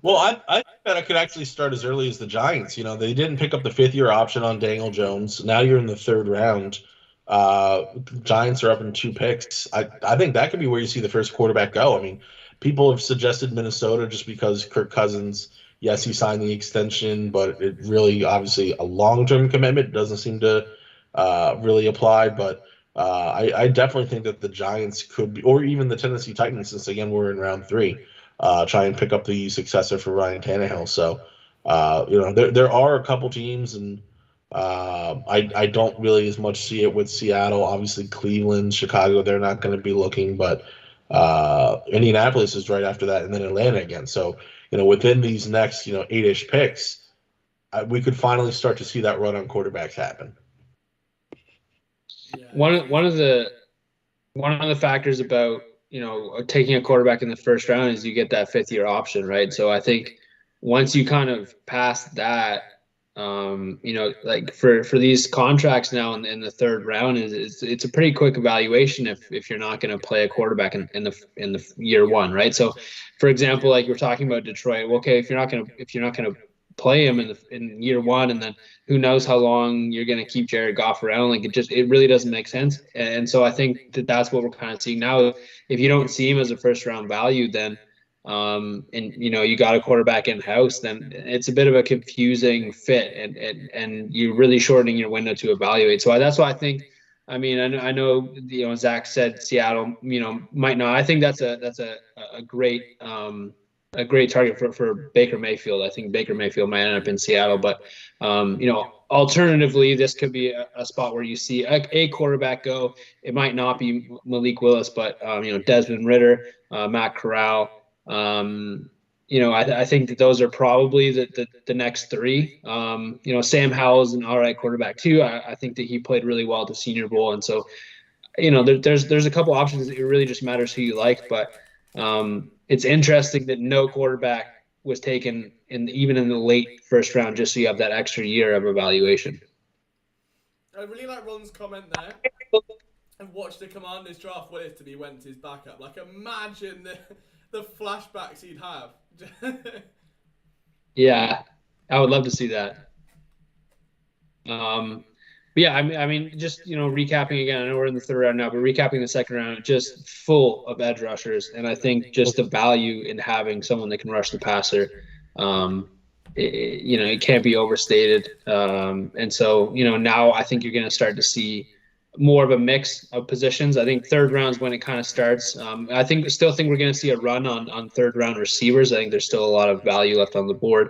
Speaker 4: Well, I think that I could actually start as early as the Giants. They didn't pick up the 5th-year option on Daniel Jones. Now you're in the 3rd round. The Giants are up in 2 picks. I think that could be where you see the first quarterback go. I mean, people have suggested Minnesota just because Kirk Cousins, yes, he signed the extension, but it really, obviously, a long-term commitment doesn't seem to really apply. But I definitely think that the Giants could be, or even the Tennessee Titans, since, again, we're in round 3, try and pick up the successor for Ryan Tannehill. So, there are a couple teams, and I don't really as much see it with Seattle. Obviously, Cleveland, Chicago, they're not going to be looking, but Indianapolis is right after that, and then Atlanta again. So, within these next, 8-ish picks, we could finally start to see that run on quarterbacks happen.
Speaker 2: Yeah.
Speaker 3: One of the factors about taking a quarterback in the first round is you get that 5th-year option, right? So I think once you kind of pass that, like for these contracts now in the 3rd round, it's a pretty quick evaluation if you're not going to play a quarterback in the year 1, right? So, for example, like we're talking about Detroit, well, okay, if you're not going to play him in year 1, and then who knows how long you're going to keep Jared Goff around, like it really doesn't make sense. And so I think that's what we're kind of seeing now. If you don't see him as a 1st-round value, then and you got a quarterback in house, then it's a bit of a confusing fit, and you're really shortening your window to evaluate. So that's why I think, I mean, I know Zach said Seattle, might not. I think that's a great target for Baker Mayfield. I think Baker Mayfield might end up in Seattle, but alternatively, this could be a spot where you see a quarterback go. It might not be Malik Willis, but Desmond Ridder, Matt Corral. I think that those are probably the next 3. Sam Howell's an all right quarterback too. I think that he played really well at the Senior Bowl, and so there's a couple options. It really just matters who you like, but it's interesting that no quarterback was taken even in the late 1st round, just so you have that extra year of evaluation.
Speaker 2: I really like Ron's comment there. And watch the Commanders draft Willis to be Wentz's backup. Like, imagine the flashbacks he'd have.
Speaker 3: Yeah, I would love to see that. But yeah, I mean, just recapping again. I know we're in the 3rd round now, but recapping the 2nd round, just full of edge rushers, and I think just the value in having someone that can rush the passer, it can't be overstated. And so now I think you're going to start to see more of a mix of positions. I think 3rd round is when it kind of starts. I still think we're going to see a run on 3rd round receivers. I think there's still a lot of value left on the board.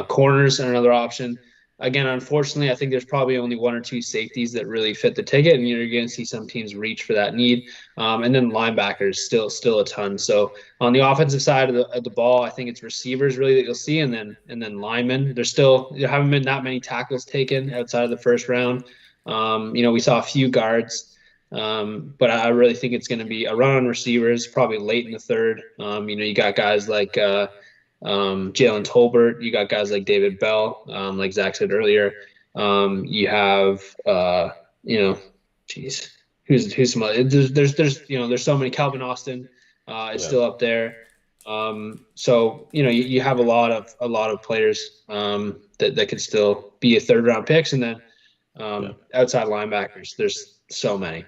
Speaker 3: Corners are another option. Again, unfortunately, I think there's probably only 1 or 2 safeties that really fit the ticket, and you're going to see some teams reach for that need. And then linebackers, still a ton. So on the offensive side of the ball, I think it's receivers really that you'll see, and then linemen. There haven't been that many tackles taken outside of the 1st round. We saw a few guards, but I really think it's going to be a run on receivers, probably late in the 3rd. You got guys like Jalen Tolbert, you got guys like David Bell, like Zach said earlier. You have, who's some other, there's so many. Calvin Austin is still up there. So you have a lot of players that could still be a 3rd round picks, and then outside linebackers, there's so many.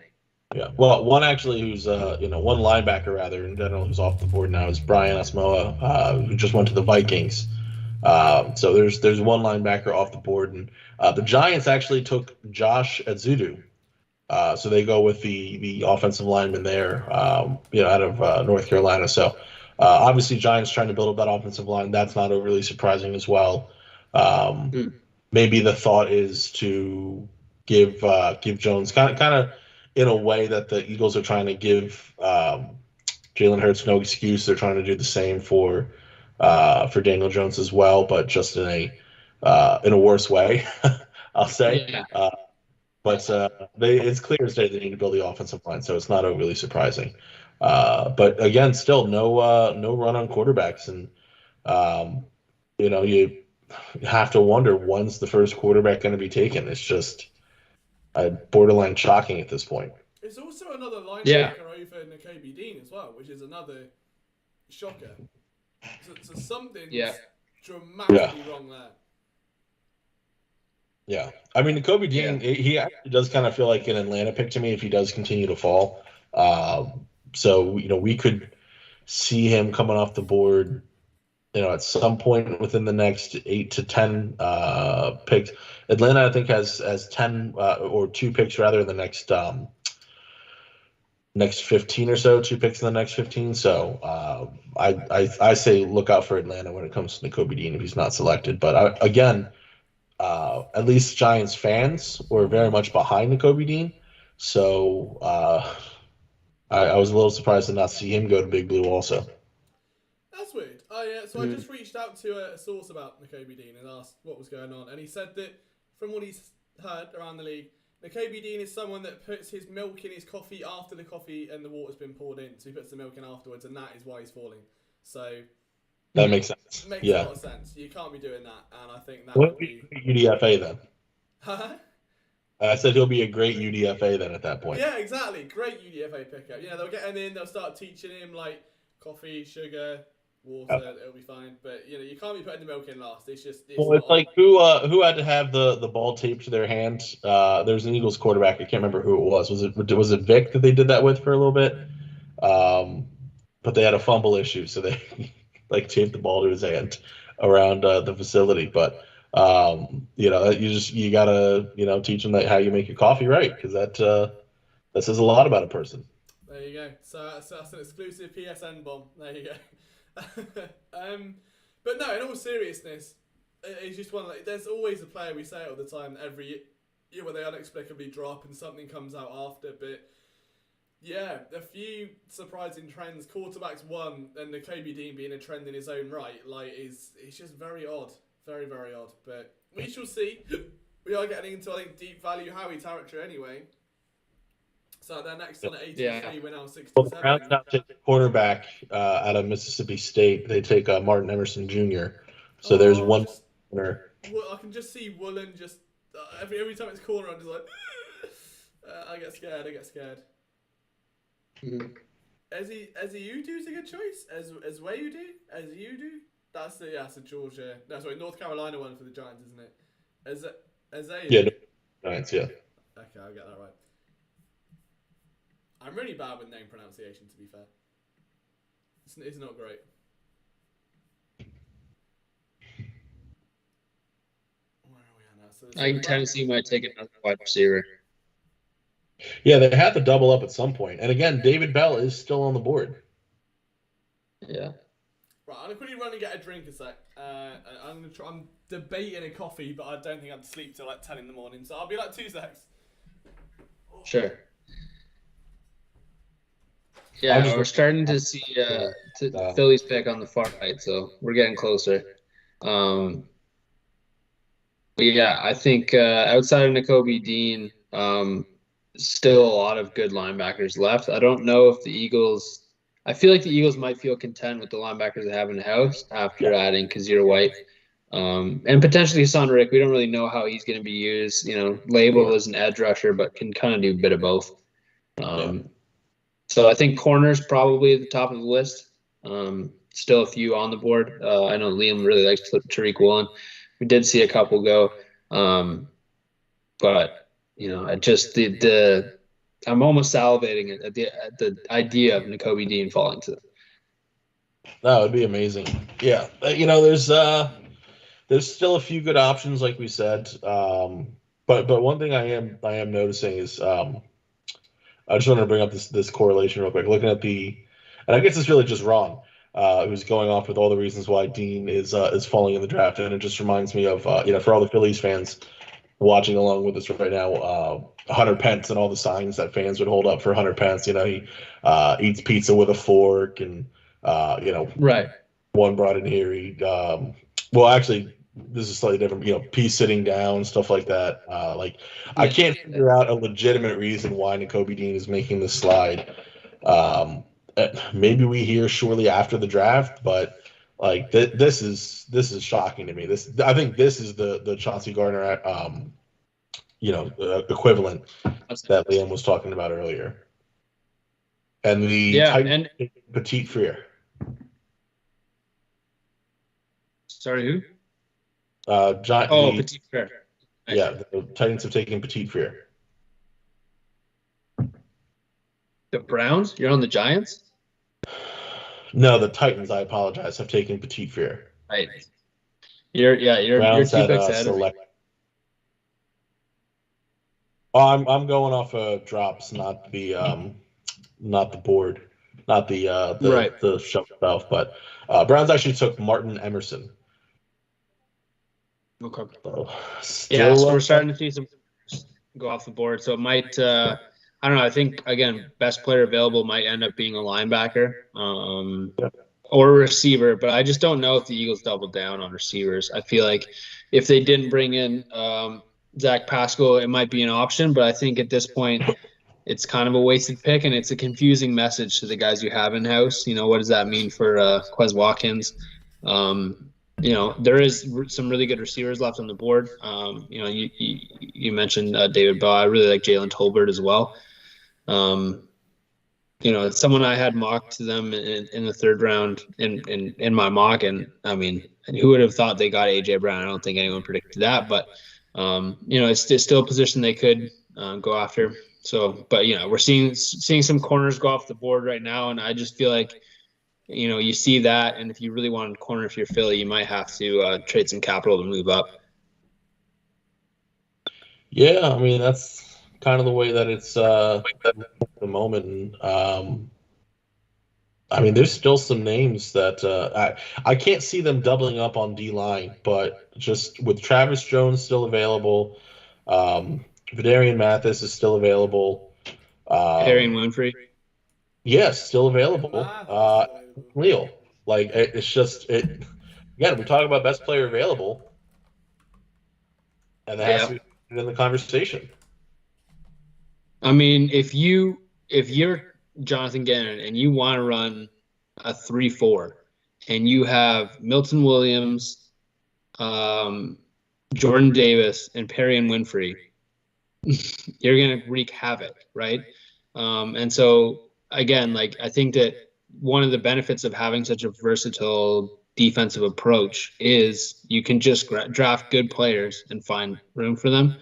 Speaker 4: Yeah. Well, one actually who's one linebacker rather in general who's off the board now is Brian Asamoah, who just went to the Vikings. So there's one linebacker off the board, and the Giants actually took Josh Azudu. So they go with the offensive lineman there, out of North Carolina. So obviously Giants trying to build up that offensive line. That's not overly surprising as well. Maybe the thought is to give Jones kind of in a way that the Eagles are trying to give Jalen Hurts no excuse. They're trying to do the same for Daniel Jones as well, but just in a worse way. I'll say.
Speaker 3: Yeah.
Speaker 4: But it's clear as day they need to build the offensive line, so it's not overly surprising. But again, still no run on quarterbacks, and um, you have to wonder when's the first quarterback going to be taken. It's just borderline shocking at this point.
Speaker 2: It's also another linebacker
Speaker 3: Yeah.
Speaker 2: over Nakobe Dean as well, which is another shocker. So something's
Speaker 3: Yeah.
Speaker 2: dramatically wrong there.
Speaker 4: Yeah, I mean, Kobe Dean, he actually does kind of feel like an Atlanta pick to me if he does continue to fall. So we could see him coming off the board, at some point within the next 8 to 10 picks. Atlanta, I think, has 10 or 2 picks rather in the next 15 or so, 2 picks in the next 15. So I say look out for Atlanta when it comes to Kobe Dean if he's not selected. But again. At least Giants fans were very much behind the Kobe Dean. So I was a little surprised to not see him go to Big Blue also.
Speaker 2: That's weird. I just reached out to a source about Nakobe Dean and asked what was going on. And he said that from what he's heard around the league, Nakobe Dean is someone that puts his milk in his coffee after the coffee and the water's been poured in. So he puts the milk in afterwards, and that is why he's falling. So...
Speaker 4: That makes sense.
Speaker 2: Makes a lot of sense. You can't be doing that, and I think that
Speaker 4: would be UDFA then.
Speaker 2: Huh?
Speaker 4: I said he'll be a great UDFA then at that point.
Speaker 2: Yeah, exactly. Great UDFA pickup. They'll get him in. They'll start teaching him like coffee, sugar, water. It'll be fine. But you can't be putting the milk in last. It's
Speaker 4: like who had to have the ball taped to their hand. There's an Eagles quarterback. I can't remember who it was. Was it Vic that they did that with for a little bit? But they had a fumble issue, so they. Taped the ball to his hand around the facility. But you gotta teach them how you make your coffee right, because that says a lot about a person.
Speaker 2: There you go. So that's an exclusive PSN bomb. There you go. But no, in all seriousness, it's just one. There's always a player, we say it all the time, every year where they unexplicably drop and something comes out after, but. Yeah, a few surprising trends. Quarterbacks one, and the Kobe Dean being a trend in his own right, it's just very odd, very very odd. But we shall see. We are getting into deep value Howie territory anyway. So they're next on at 83. We're now 67.
Speaker 4: Well, the Browns now take the quarterback out of Mississippi State. They take Martin Emerson Jr. So there's one corner.
Speaker 2: I can just see Woolen just every time it's corner, I'm just like I get scared.
Speaker 3: Mm-hmm.
Speaker 2: Ezeudu's a good choice. Ezeudu. That's the Georgia. No, sorry, North Carolina one for the Giants, isn't it? Ezeudu.
Speaker 4: Yeah, Giants. Yeah.
Speaker 2: Okay, I'll get that right. I'm really bad with name pronunciation, to be fair. It's not great. Where are we at now? So
Speaker 3: I think Tennessee might take another wide receiver.
Speaker 4: Yeah, they had to double up at some point. And again, David Bell is still on the board.
Speaker 3: Yeah.
Speaker 2: Right, I'm going to quickly run and get a drink a sec. I'm debating a coffee, but I don't think I'd sleep till 10 in the morning. So I'll be 2 secs.
Speaker 3: Sure. Yeah, we're starting to see Philly's pick on the far right, so we're getting closer. But yeah, I think outside of Nakobe Dean, still a lot of good linebackers left. I don't know if the Eagles – I feel like the Eagles might feel content with the linebackers they have in the house after adding Kazir White. And potentially Hassan Rick. We don't really know how he's going to be used. Labeled as an edge rusher, but can kind of do a bit of both. So I think corners probably at the top of the list. Still a few on the board. I know Liam really likes Tariq Woolen. We did see a couple go. But – I just I'm almost salivating at the idea of Nakobe Dean falling to them.
Speaker 4: That would be amazing. Yeah, there's still a few good options, like we said. But one thing I am noticing is I just wanted to bring up this correlation real quick. Looking at and I guess it's really just wrong. It was going off with all the reasons why Dean is falling in the draft, and it just reminds me of for all the Phillies fans watching along with us right now, Hunter Pence and all the signs that fans would hold up for Hunter Pence. He eats pizza with a fork, and
Speaker 3: right.
Speaker 4: One brought in here. Well, actually, this is slightly different. P sitting down, stuff like that. I can't figure out a legitimate reason why Nakobe Dean is making this slide. Maybe we hear shortly after the draft, but like this is shocking to me. I think this is the Chauncey Gardner equivalent that Liam was talking about earlier. And the Titan Petit Frere.
Speaker 3: Sorry, who? Petit Frere.
Speaker 4: Yeah, the Titans have taken Petit Frere.
Speaker 3: The Browns? You're on the Giants?
Speaker 4: No, the Titans, I apologize, have taken Petit Frere.
Speaker 3: Right. You're 2 picks ahead of me.
Speaker 4: I'm going off drops, not the board, not the show itself. But Browns actually took Martin Emerson.
Speaker 3: Okay.
Speaker 4: So
Speaker 3: we're starting to see some go off the board. So it might, I don't know. I think again, best player available might end up being a linebacker or a receiver. But I just don't know if the Eagles double down on receivers. I feel like if they didn't bring in Zach Pascal, it might be an option. But I think at this point, it's kind of a wasted pick, and it's a confusing message to the guys you have in house. What does that mean for Quez Watkins? There is some really good receivers left on the board. You mentioned David Bell. I really like Jalen Tolbert as well. It's someone I had mocked to them in the third round in my mock. And I mean, who would have thought they got AJ Brown? I don't think anyone predicted that, but it's still a position they could go after. So, but we're seeing some corners go off the board right now. And I just feel like, you see that, and if you really want a corner, if you're Philly, you might have to trade some capital to move up.
Speaker 4: Yeah, I mean that's kind of the way that it's at the moment. And, I mean, there's still some names that I can't see them doubling up on D-line, but just with Travis Jones still available, Vidarian Mathis is still available.
Speaker 3: Arian Winfrey.
Speaker 4: Yes, still available. Real. Like, it's just again, we talk about best player available, and that has to be in the conversation.
Speaker 3: I mean, if you're Jonathan Gannon and you want to run a 3-4 and you have Milton Williams, Jordan Davis, and Perry and Winfrey, you're going to wreak havoc, right? And so, again, like, I think that one of the benefits of having such a versatile defensive approach is you can just draft good players and find room for them.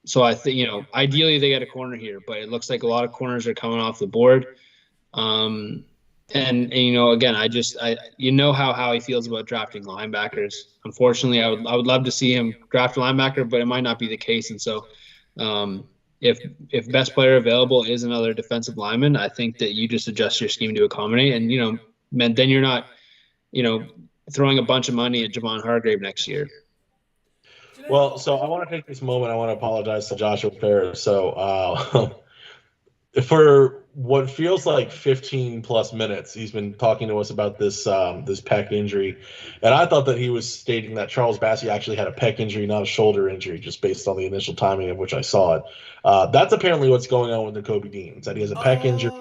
Speaker 3: So I think, ideally they get a corner here, but it looks like a lot of corners are coming off the board. And again, how he feels about drafting linebackers. Unfortunately, I would love to see him draft a linebacker, but it might not be the case. And so, if best player available is another defensive lineman, I think that you just adjust your scheme to accommodate, and then you're not, throwing a bunch of money at Javon Hargrave next year.
Speaker 4: Well, so I want to take this moment. I want to apologize to Joshua Ferris. So, for what feels like 15 plus minutes, he's been talking to us about this pec injury, and I thought that he was stating that Charles Bassey actually had a pec injury, not a shoulder injury, just based on the initial timing of which I saw it. That's apparently what's going on with Nakobe Dean. That he has a pec injury.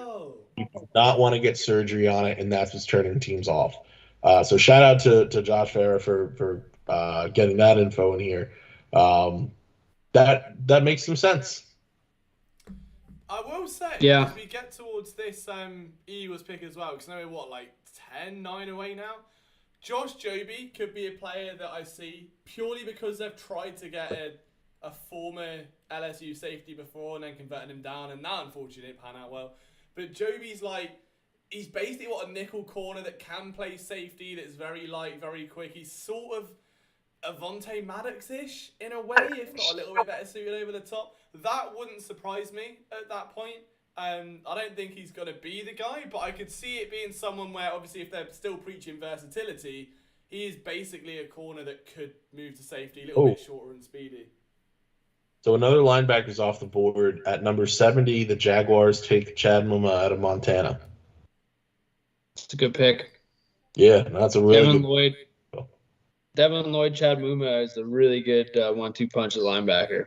Speaker 4: He does not want to get surgery on it, and that's what's turning teams off. So shout out to Josh Farah for getting that info in here. That makes some sense.
Speaker 2: I will say, as we get towards this Eagles pick as well, because now we're 10-9 away now. Josh Joby could be a player that I see purely because they've tried to get a former LSU safety before and then converted him down, and that unfortunately didn't pan out well. But Joby's he's basically a nickel corner that can play safety, that's very light, very quick. He's sort of Avonte Maddox-ish in a way, if not a little bit better suited over the top. That wouldn't surprise me at that point. I don't think he's going to be the guy, but I could see it being someone where, obviously, if they're still preaching versatility, he is basically a corner that could move to safety, a little bit shorter and speedy.
Speaker 4: So another linebacker's off the board. At number 70, the Jaguars take Chad Muma out of Montana.
Speaker 3: It's a good pick.
Speaker 4: Yeah, that's a really
Speaker 3: Devin
Speaker 4: good
Speaker 3: Lloyd. Devin Lloyd Chad Muma is a really good 1-2 punch at linebacker.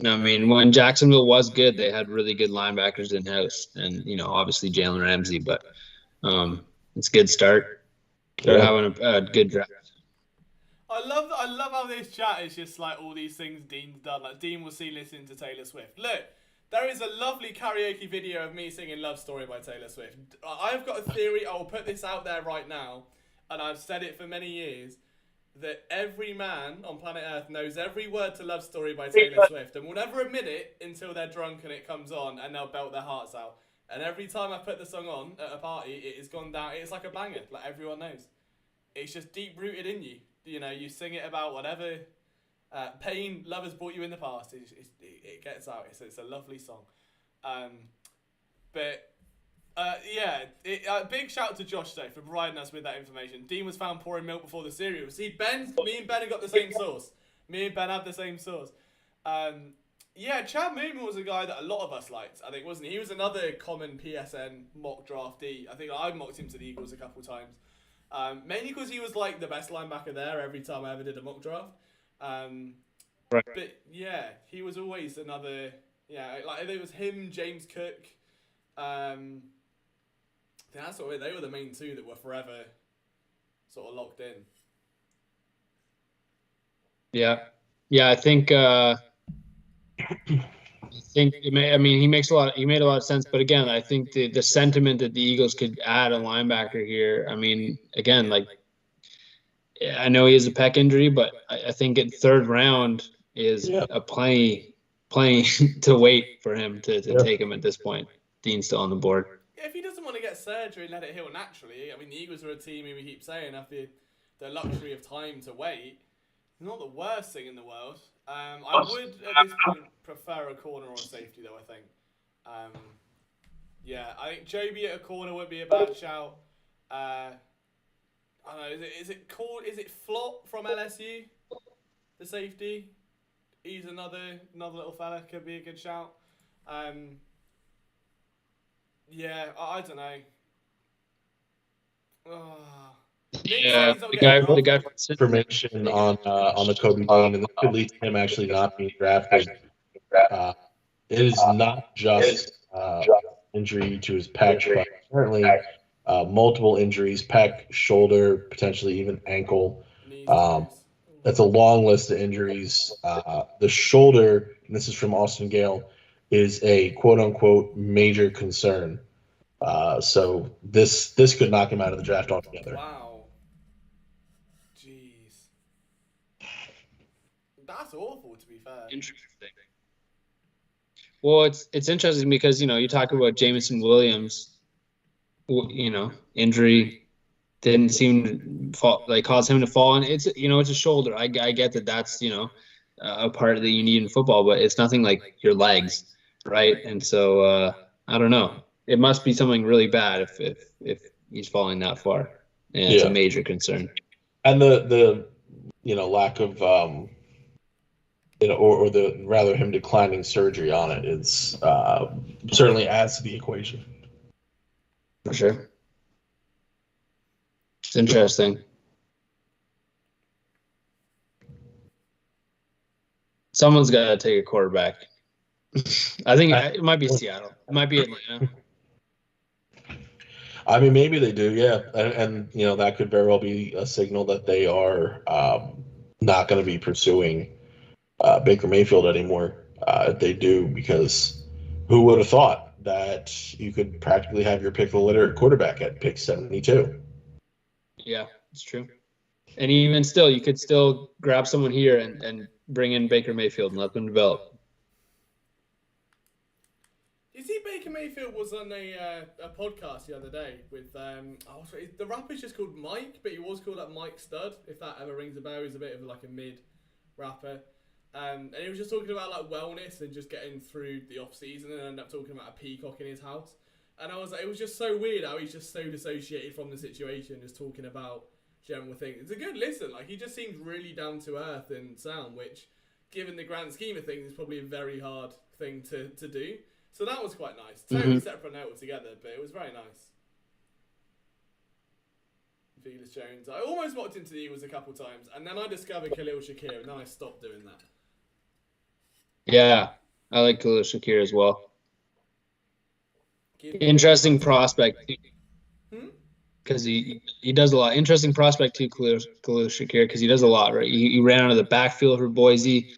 Speaker 3: I mean, when Jacksonville was good, they had really good linebackers in house, and obviously Jalen Ramsey. But it's a good start. They're having a good draft.
Speaker 2: I love how this chat is just like all these things Dean's done. Like Dean will see listening to Taylor Swift. Look, there is a lovely karaoke video of me singing Love Story by Taylor Swift. I've got a theory, I will put this out there right now, and I've said it for many years, that every man on planet Earth knows every word to Love Story by Taylor Swift and will never admit it until they're drunk and it comes on and they'll belt their hearts out. And every time I put the song on at a party, it has gone down. It's like a banger, like everyone knows. It's just deep rooted in you. You sing it about whatever pain love has brought you in the past. It gets out. It's a lovely song. Big shout out to Josh though for providing us with that information. Dean was found pouring milk before the cereal. See, me and Ben have got the same source. Me and Ben have the same source. Chad Moomin was a guy that a lot of us liked, I think, wasn't he? He was another common PSN mock draftee. I think I mocked him to the Eagles a couple times. Mainly because he was like the best linebacker there every time I ever did a mock draft.
Speaker 3: Right.
Speaker 2: But yeah, he was always another. Yeah, like it was him, James Cook. That's what they were the main two that were forever sort of locked in.
Speaker 3: Yeah, I think he made a lot of sense. But again, I think the sentiment that the Eagles could add a linebacker here. I mean, again, like I know he has a pec injury, but I think in third round is a plenty to wait for him to take him at this point. Dean's still on the board.
Speaker 2: Yeah, if he doesn't want to get surgery and let it heal naturally, I mean, the Eagles are a team who we keep saying have the luxury of time to wait. It's not the worst thing in the world. I would at this point prefer a corner or a safety, though. I think. I think Joby at a corner would be a bad shout. I don't know. Is it Flott from LSU? The safety. He's another little fella. Could be a good shout. I don't know.
Speaker 3: The guy
Speaker 4: information on the Kobe Dean, and that could lead to him actually not being drafted. It is not just injury to his pec, but apparently multiple injuries: pec, shoulder, potentially even ankle. That's a long list of injuries. The shoulder, and this is from Austin Gale, is a quote-unquote major concern. So this could knock him out of the draft altogether.
Speaker 2: Wow. Jeez. That's awful, to be fair.
Speaker 3: Interesting. Well, it's interesting because, you talk about Jameson Williams, injury didn't seem to cause him to fall. And it's a shoulder. I get that that's, a part that you need in football, but it's nothing like your legs, right? And so I don't know. It must be something really bad if he's falling that far, and it's a major concern.
Speaker 4: And the lack of or the rather him declining surgery on it is certainly adds to the equation.
Speaker 3: For sure, it's interesting. Someone's got to take a quarterback. I think it might be Seattle. It might be Atlanta.
Speaker 4: I mean, maybe they do, yeah. And that could very well be a signal that they are not going to be pursuing Baker Mayfield anymore. If they do, because who would have thought that you could practically have your pick of the litter at quarterback at pick 72?
Speaker 3: Yeah, it's true. And even still, you could still grab someone here and bring in Baker Mayfield and let them develop.
Speaker 2: You see, Baker Mayfield was on a podcast the other day with the rapper's just called Mike, but he was called Mike Stud. If that ever rings a bell, he's a bit of like a mid rapper, and he was just talking about like wellness and just getting through the off season, and ended up talking about a peacock in his house. And I was like, it was just so weird how he's just so dissociated from the situation, just talking about general things. It's a good listen. Like he just seems really down to earth and sound, which, given the grand scheme of things, is probably a very hard thing to do. So that was quite nice. Totally separate note altogether, but it was very nice. Felix Jones. I almost walked into the Eagles a couple times, and then I discovered Khalil Shakir, and then I stopped doing that.
Speaker 3: Yeah, I like Khalil Shakir as well. Interesting prospect because he does a lot. Interesting prospect too, Khalil Shakir, because he does a lot, right? He ran out of the backfield for Boise.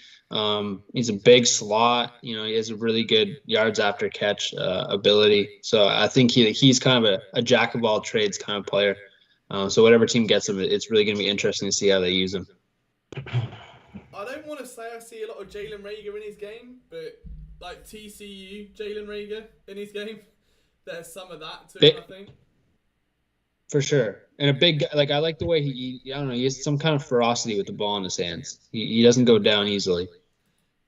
Speaker 3: He's a big slot. You know, he has a really good yards after catch ability. So I think he's kind of a jack of all trades kind of player. So whatever team gets him, it's really going to be interesting to see how they use him.
Speaker 2: I don't want to say I see a lot of Jalen Reagor in his game, but like TCU Jalen Reagor in his game, there's some of that too, I think.
Speaker 3: For sure. And a big guy, like I like the way I don't know, he has some kind of ferocity with the ball in his hands. He doesn't go down easily.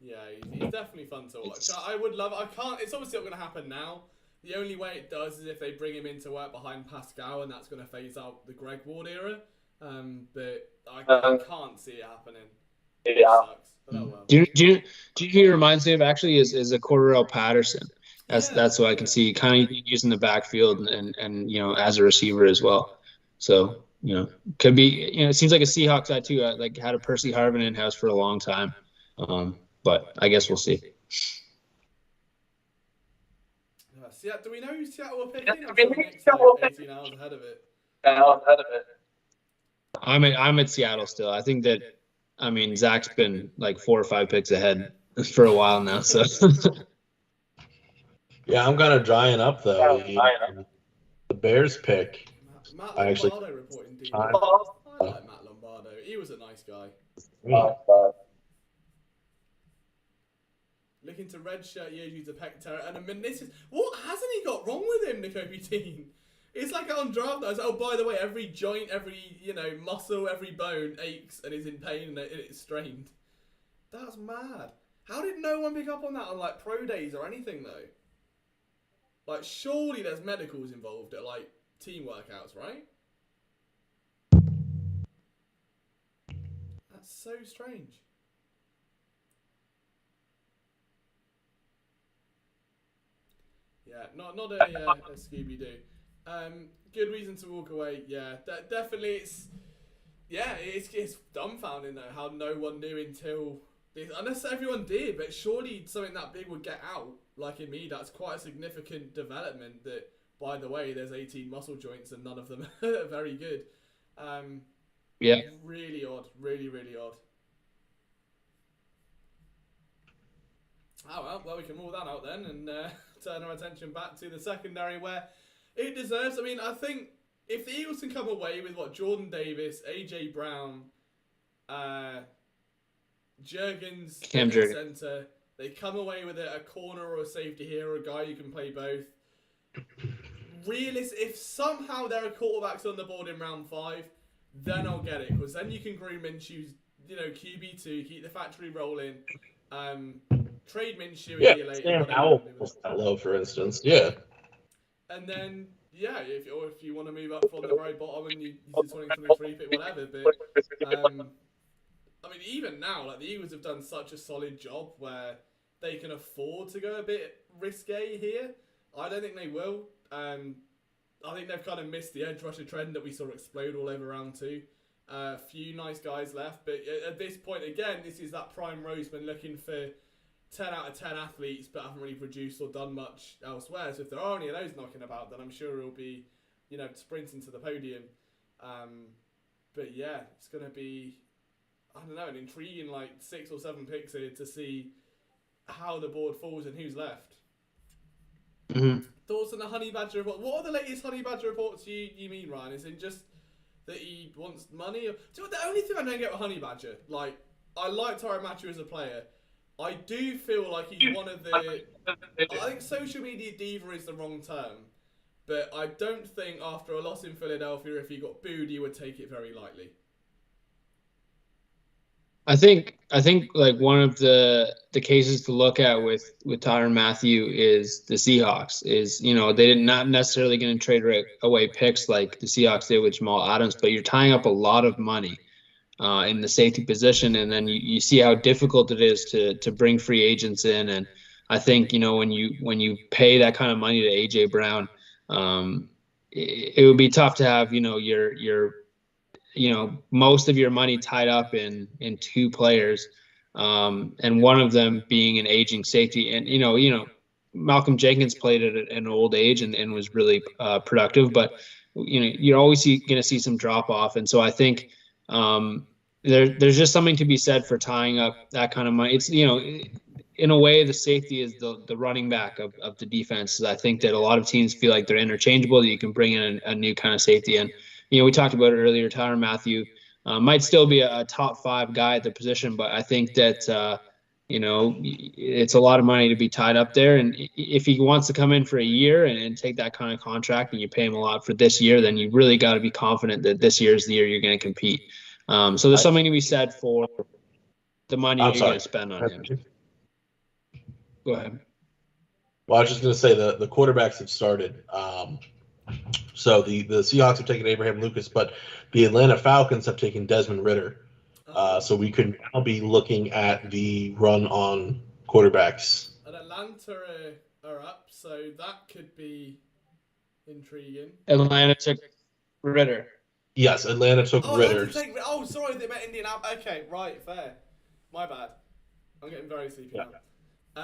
Speaker 2: Yeah, he's definitely fun to watch. I would love it. I can't, it's obviously not going to happen now. The only way it does is if they bring him in to work behind Pascal, and that's going to phase out the Greg Ward era. But I can't see it happening. It sucks. But oh well.
Speaker 3: Do you he reminds me of actually is a Cordell Patterson. That's what I can see, kind of using the backfield and you know, as a receiver as well. So, you know, could be, you know, it seems like a Seahawks guy too. Like had a Percy Harvin in house for a long time. But I guess we'll see.
Speaker 2: Do we know who Seattle are picking? I'm sure 18 hours ahead of it.
Speaker 3: I'm at Seattle still. I think that, I mean, Zach's been like 4 or 5 picks ahead for a while now. So.
Speaker 4: Yeah, I'm kind of drying up though. The Bears pick.
Speaker 2: Matt
Speaker 4: I actually.
Speaker 2: Lombardo reporting D.
Speaker 4: I
Speaker 2: like Matt Lombardo. He was a nice guy. Looking to redshirt Yeju's a pectorate and a meniscus. What hasn't he got wrong with him, Nicobe Dean? It's like on draft night. Oh, by the way, every joint, every muscle, every bone aches and is in pain and it's strained. That's mad. How did no one pick up on that on like pro days or anything though? Like, surely there's medicals involved at like team workouts, right? That's so strange. Yeah, not a Scooby-Doo. Good reason to walk away. Yeah, definitely. It's dumbfounding though how no one knew until this, unless everyone did. But surely something that big would get out. Like in me, that's quite a significant development. That, by the way, there's 18 muscle joints and none of them are very good.
Speaker 3: Yeah.
Speaker 2: Really odd. Really, really odd. Oh well, we can rule that out then and turn our attention back to the secondary where it deserves. I mean, I think if the Eagles can come away with Jordan Davis, AJ Brown, Juergens,
Speaker 3: Cam Juergens,
Speaker 2: center, they come away with a corner or a safety here or a guy who can play both. If somehow there are quarterbacks on the board in round 5, then I'll get it, because then you can groom Minshew's, QB2, keep the factory rolling. Trade Minshew a year later.
Speaker 4: Sam Howell was that low, for instance. Yeah.
Speaker 2: And then, if you want to move up from the very bottom and you 2023 pick, whatever. But I mean, even now, like the Eagles have done such a solid job where they can afford to go a bit risque here. I don't think they will. I think they've kind of missed the edge rusher trend that we saw explode all over round 2. A few nice guys left, but at this point, again, this is that prime Roseman looking for 10 out of 10 athletes, but haven't really produced or done much elsewhere. So if there are any of those knocking about, then I'm sure he'll be, sprinting to the podium. But yeah, it's going to be, I don't know, an intriguing 6 or 7 picks here to see how the board falls and who's left.
Speaker 3: Mm-hmm.
Speaker 2: Thoughts on the Honey Badger report? What are the latest Honey Badger reports you mean, Ryan? Is it just that he wants money? The only thing I don't get with Honey Badger, I like Tyrann Matthew as a player. I do feel like he's one of the... I think social media diva is the wrong term, but I don't think after a loss in Philadelphia, if he got booed, he would take it very lightly.
Speaker 3: I think one of the cases to look at with Tyrann Mathieu is the Seahawks. They did not necessarily going to trade away picks like the Seahawks did with Jamal Adams, but you're tying up a lot of money in the safety position, and then you see how difficult it is to bring free agents in. And I think when you pay that kind of money to AJ Brown, it would be tough to have your most of your money tied up in two players, and one of them being an aging safety. And Malcolm Jenkins played at an old age and was really productive, but you're always going to see some drop off. And so I think there's just something to be said for tying up that kind of money. It's in a way, the safety is the running back of the defense. I think that a lot of teams feel like they're interchangeable, that you can bring in a new kind of safety. And we talked about it earlier. Tyrann Mathieu might still be a top 5 guy at the position, but I think that it's a lot of money to be tied up there. And if he wants to come in for a year and take that kind of contract, and you pay him a lot for this year, then you really got to be confident that this year is the year you're going to compete. So there's something to be said for the money you're going to spend on him. Go ahead.
Speaker 4: Well, I was just going to say the quarterbacks have started. So the Seahawks have taken Abraham Lucas, but the Atlanta Falcons have taken Desmond Ridder. So we could now be looking at the run on quarterbacks.
Speaker 2: And Atlanta are up, so that could be intriguing.
Speaker 3: Atlanta took Ridder.
Speaker 4: Yes, Atlanta took Ridder.
Speaker 2: Sorry, they met Indianapolis. Okay, right, fair. My bad. I'm getting very sleepy now.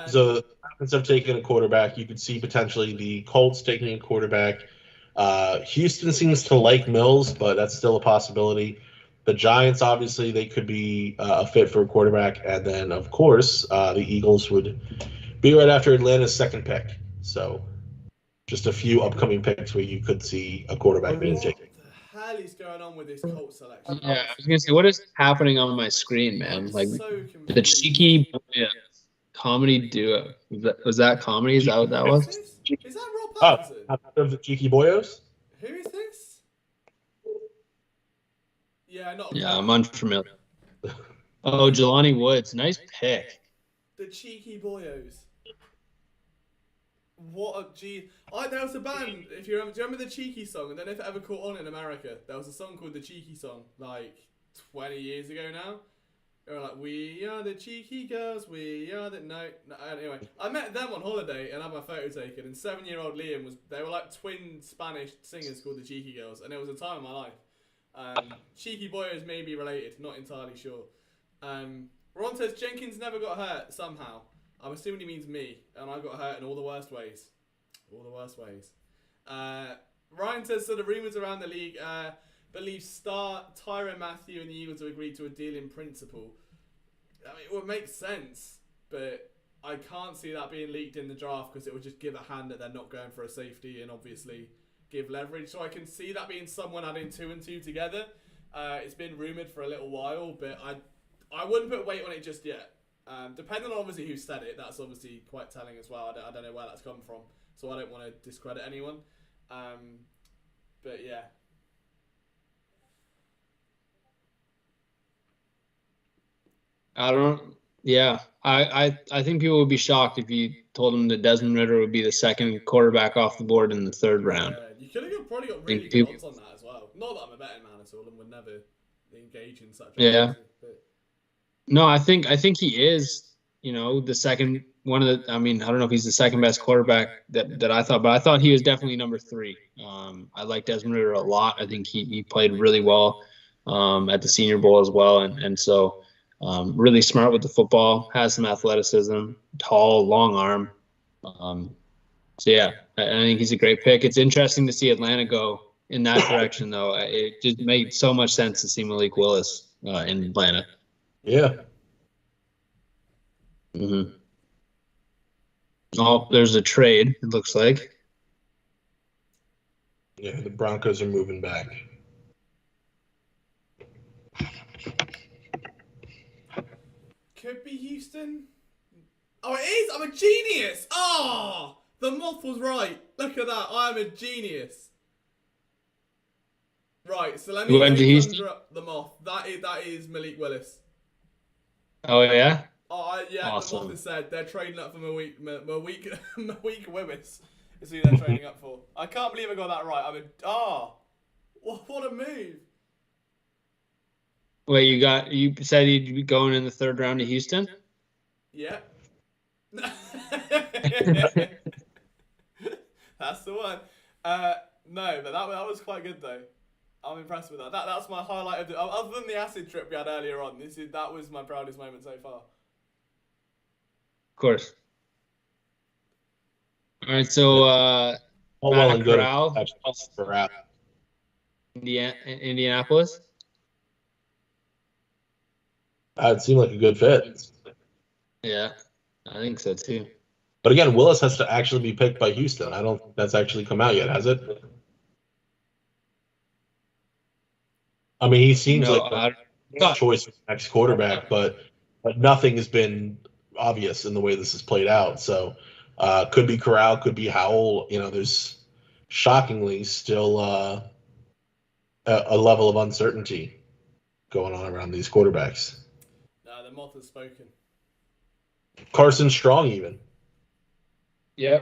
Speaker 4: So the Falcons have taken a quarterback. You could see potentially the Colts taking a quarterback. Houston seems to like Mills, but that's still a possibility. The Giants, obviously, they could be a fit for a quarterback. And then, of course, the Eagles would be right after Atlanta's second pick. So just a few upcoming picks where you could see a quarterback being taken.
Speaker 2: What the hell is going on with this Colts selection?
Speaker 3: Yeah, I was going to say, what is happening on my screen, man?
Speaker 2: I'm
Speaker 3: Like
Speaker 2: so
Speaker 3: the cheeky comedy duo. Was that comedy? Is that what that was?
Speaker 2: Is that Rob Patterson?
Speaker 4: Of the Cheeky Boyos?
Speaker 2: Who is this? Yeah,
Speaker 3: I'm unfamiliar. Oh, Jelani Woods. Nice pick.
Speaker 2: The Cheeky Boyos. What a G. There was a band, if you remember, do you remember the Cheeky song? I don't know if it ever caught on in America. There was a song called the Cheeky Song, like 20 years ago now. They were like, we are the cheeky girls, we are the... No, anyway. I met them on holiday and had my photo taken, and 7-year-old Liam they were like twin Spanish singers called the Cheeky Girls, and it was a time of my life. Cheeky Boyos may be related, not entirely sure. Ron says, Jenkins never got hurt, somehow. I'm assuming he means me, and I got hurt in all the worst ways. All the worst ways. Ryan says, so the rumours around the league... believe star Tyrann Mathieu and the Eagles have agreed to a deal in principle. I mean, it would make sense, but I can't see that being leaked in the draft because it would just give a hand that they're not going for a safety and obviously give leverage. So I can see that being someone adding 2 and 2 together. It's been rumoured for a little while, but I wouldn't put weight on it just yet. Depending on obviously who said it, that's obviously quite telling as well. I don't know where that's come from, so I don't want to discredit anyone. But yeah.
Speaker 3: I think people would be shocked if you told them that Desmond Ridder would be the second quarterback off the board in the 3rd round.
Speaker 2: You could have probably got really good odds on that as well. Not that I'm a betting man at all and would never engage in such a but...
Speaker 3: No, I think he is, the second one of the, I don't know if he's the second best quarterback that I thought, but I thought he was definitely number 3. I like Desmond Ridder a lot. I think he played really well at the Senior Bowl as well. And so really smart with the football, has some athleticism, tall, long arm. So yeah, I think he's a great pick. It's interesting to see Atlanta go in that direction, though. It just made so much sense to see Malik Willis in Atlanta.
Speaker 4: Yeah.
Speaker 3: Mm-hmm. Oh, there's a trade, it looks like.
Speaker 4: Yeah, the Broncos are moving back.
Speaker 2: Could be Houston. Oh, it is! I'm a genius! Oh! The moth was right. Look at that. I am a genius. Right, so let me conjure up the moth. That is Malik Willis.
Speaker 3: Oh, yeah?
Speaker 2: Oh, yeah,
Speaker 3: awesome.
Speaker 2: The moth has said they're trading up for Malik Willis. Is who they're trading up for. I can't believe I got that right. What a move.
Speaker 3: Wait, you said he'd be going in the 3rd round to Houston?
Speaker 2: Yeah. That's the one. No, but that was quite good though. I'm impressed with that. That's my highlight of the. Other than the acid trip we had earlier on, that was my proudest moment so far.
Speaker 3: Of course. All right, so
Speaker 4: All well
Speaker 3: Matt
Speaker 4: and good.
Speaker 3: Corral, Indianapolis.
Speaker 4: It seemed like a good fit.
Speaker 3: Yeah, I think so too.
Speaker 4: But again, Willis has to actually be picked by Houston. I don't think that's actually come out yet, has it? I mean, he seems like a choice for the next quarterback, but nothing has been obvious in the way this has played out. So could be Corral, could be Howell. There's shockingly still a level of uncertainty going on around these quarterbacks.
Speaker 2: The moth has spoken.
Speaker 4: Carson Strong, even.
Speaker 3: Yeah.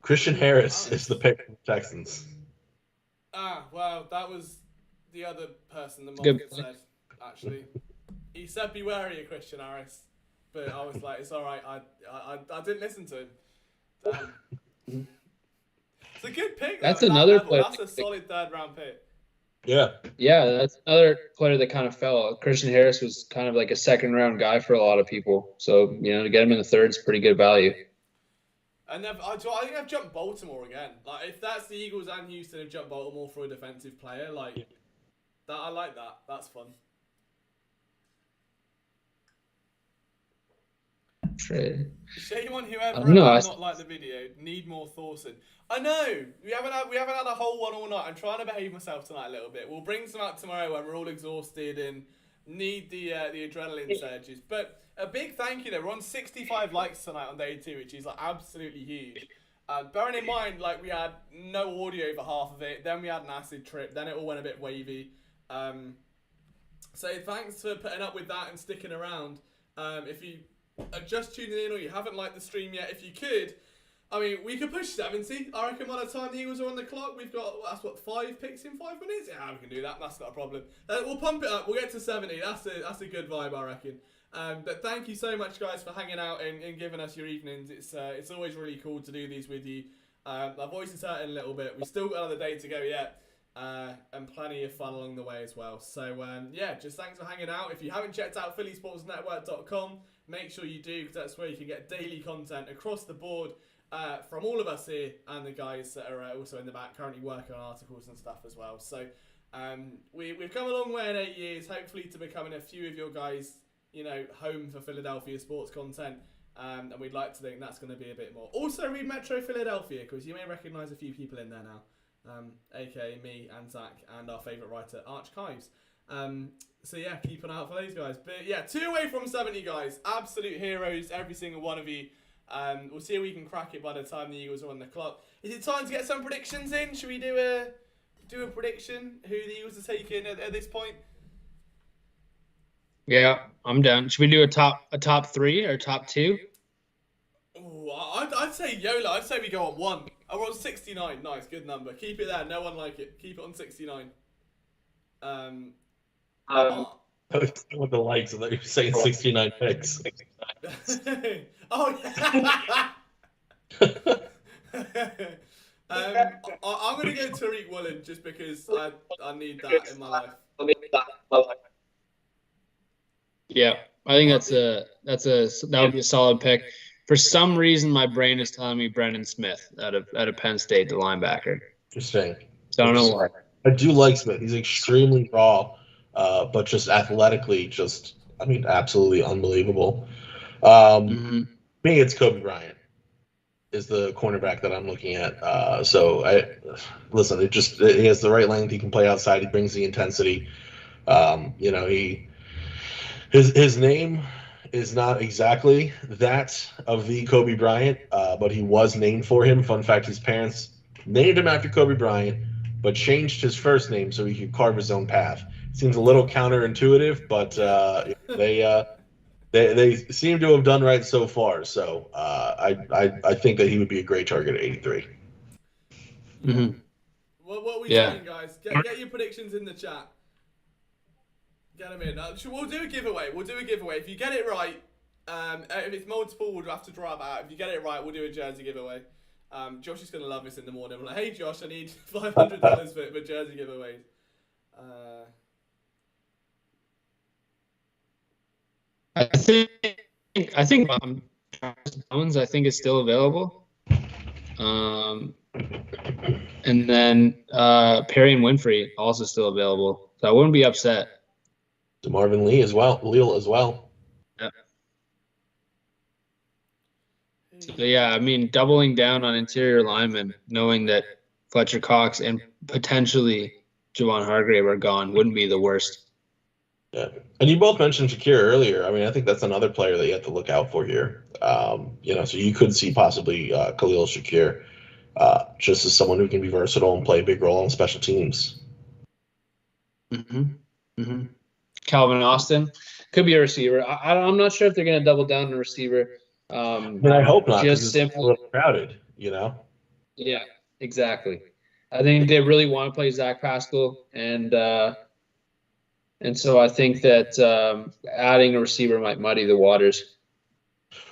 Speaker 4: Christian Harris is the pick from the Texans.
Speaker 2: Well, that was the other person the moth
Speaker 3: Good.
Speaker 2: said, actually. He said, be wary of Christian Harris. But I was like, it's all right. I didn't listen to him. Damn. It's a good pick.
Speaker 3: That's
Speaker 2: though,
Speaker 3: another
Speaker 2: that
Speaker 3: player.
Speaker 2: That's a solid third-round pick.
Speaker 4: Yeah.
Speaker 3: Yeah, that's another player that kind of fell. Christian Harris was kind of like a second-round guy for a lot of people. So, to get him in the third is pretty good value.
Speaker 2: And I think I've jumped Baltimore again. Like, if that's the Eagles and Houston have jumped Baltimore for a defensive player, like, that I like that. That's fun.
Speaker 3: Trade.
Speaker 2: Shame on whoever not like the video. Need more Thorson. I know we haven't had a whole one all night. I'm trying to behave myself tonight a little bit. We'll bring some out tomorrow when we're all exhausted and need the adrenaline surges. But a big thank you though. We're on 65 likes tonight on day 2, which is like absolutely huge. Bearing in mind, like we had no audio for half of it, then we had an acid trip, then it all went a bit wavy. So thanks for putting up with that and sticking around. If you are just tuning in or you haven't liked the stream yet, if you could, I mean, we could push 70. I reckon by the time the Eagles are on the clock, we've got, 5 picks in 5 minutes? Yeah, we can do that. That's not a problem. We'll pump it up. We'll get to 70. That's a good vibe, I reckon. But thank you so much, guys, for hanging out and giving us your evenings. It's always really cool to do these with you. My voice is hurting a little bit. We've still got another day to go yet. And plenty of fun along the way as well. So, just thanks for hanging out. If you haven't checked out phillysportsnetwork.com, make sure you do, because that's where you can get daily content across the board from all of us here and the guys that are also in the back currently working on articles and stuff as well. So, we've come a long way in 8 years, hopefully to becoming a few of your guys, home for Philadelphia sports content. And we'd like to think that's going to be a bit more. Also, read Metro Philadelphia, because you may recognise a few people in there now. aka me and Zach and our favourite writer Arch Kives. So yeah, keep an eye out for those guys. But yeah, 2 away from 70, guys. Absolute heroes, every single one of you. We'll see if we can crack it by the time the Eagles are on the clock. Is it time to get some predictions in? Should we do a prediction who the Eagles are taking at this point?
Speaker 3: Yeah, I'm down. Should we do a top 3 or top 2?
Speaker 2: Ooh, I'd say YOLO. I'd say we go on 1. Oh, we're on 69. Nice, good number. Keep it there. No one like it. Keep it on 69.
Speaker 4: With the likes, I thought you were saying 69 picks.
Speaker 2: Oh yeah. I'm gonna go Tariq Woolen just because I need that in my life.
Speaker 3: Yeah, I think that would be a solid pick. For some reason, my brain is telling me Brendan Smith out of Penn State, the linebacker.
Speaker 4: Interesting.
Speaker 3: So I don't know why.
Speaker 4: I do like Smith. He's extremely raw, but just athletically, absolutely unbelievable. Me, it's Kobe Bryant is the cornerback that I'm looking at. He has the right length. He can play outside. He brings the intensity. His name is not exactly that of the Kobe Bryant, but he was named for him. Fun fact, his parents named him after Kobe Bryant, but changed his first name so he could carve his own path. Seems a little counterintuitive, but they seem to have done right so far. So I think that he would be a great target at 83.
Speaker 3: Mm-hmm.
Speaker 2: What are we saying, guys? Get your predictions in the chat. Get them in. We'll do a giveaway. If you get it right, if it's multiple, we'll have to draw it out. If you get it right, we'll do a jersey giveaway. Josh is going to love this in the morning. I'm like, hey, Josh, I need $500 for jersey giveaways.
Speaker 3: I think Travis Jones, I think, is still available. And then Perry and Winfrey also still available. So I wouldn't be upset.
Speaker 4: DeMarvin Leal as well.
Speaker 3: Yeah. So yeah, I mean, doubling down on interior linemen, knowing that Fletcher Cox and potentially Javon Hargrave are gone, wouldn't be the worst.
Speaker 4: Yeah, and you both mentioned Shakir earlier. I mean, I think that's another player that you have to look out for here. So you could see possibly Khalil Shakir, just as someone who can be versatile and play a big role on special teams.
Speaker 3: Calvin Austin could be a receiver. I'm not sure if they're going to double down on a receiver.
Speaker 4: I hope not.
Speaker 3: Just
Speaker 4: It's
Speaker 3: simply
Speaker 4: a little crowded,
Speaker 3: Yeah, exactly. I think they really want to play Zach Pascal, and so I think that adding a receiver might muddy the waters.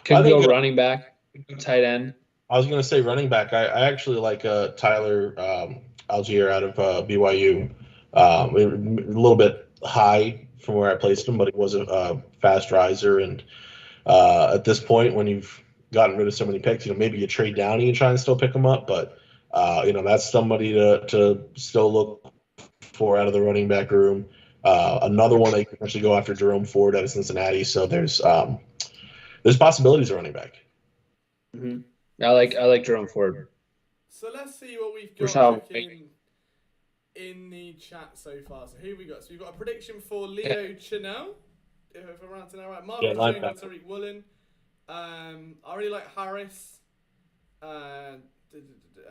Speaker 3: Could go running back, tight end.
Speaker 4: I was going to say running back. I actually like Tyler Algier out of BYU. A little bit high from where I placed him, but he was a fast riser. And at this point, when you've gotten rid of so many picks, maybe you trade down and you try and still pick him up. But, that's somebody to still look for out of the running back room. Another one they can actually go after Jerome Ford out of Cincinnati. So there's possibilities of running back.
Speaker 3: I like Jerome Ford.
Speaker 2: So let's see what we've got in the chat so far. So who we got? So we've got a prediction for Leo Chenal, if I'm pronouncing that right. Marcus Jones, Tariq Woolen. I really like Harris.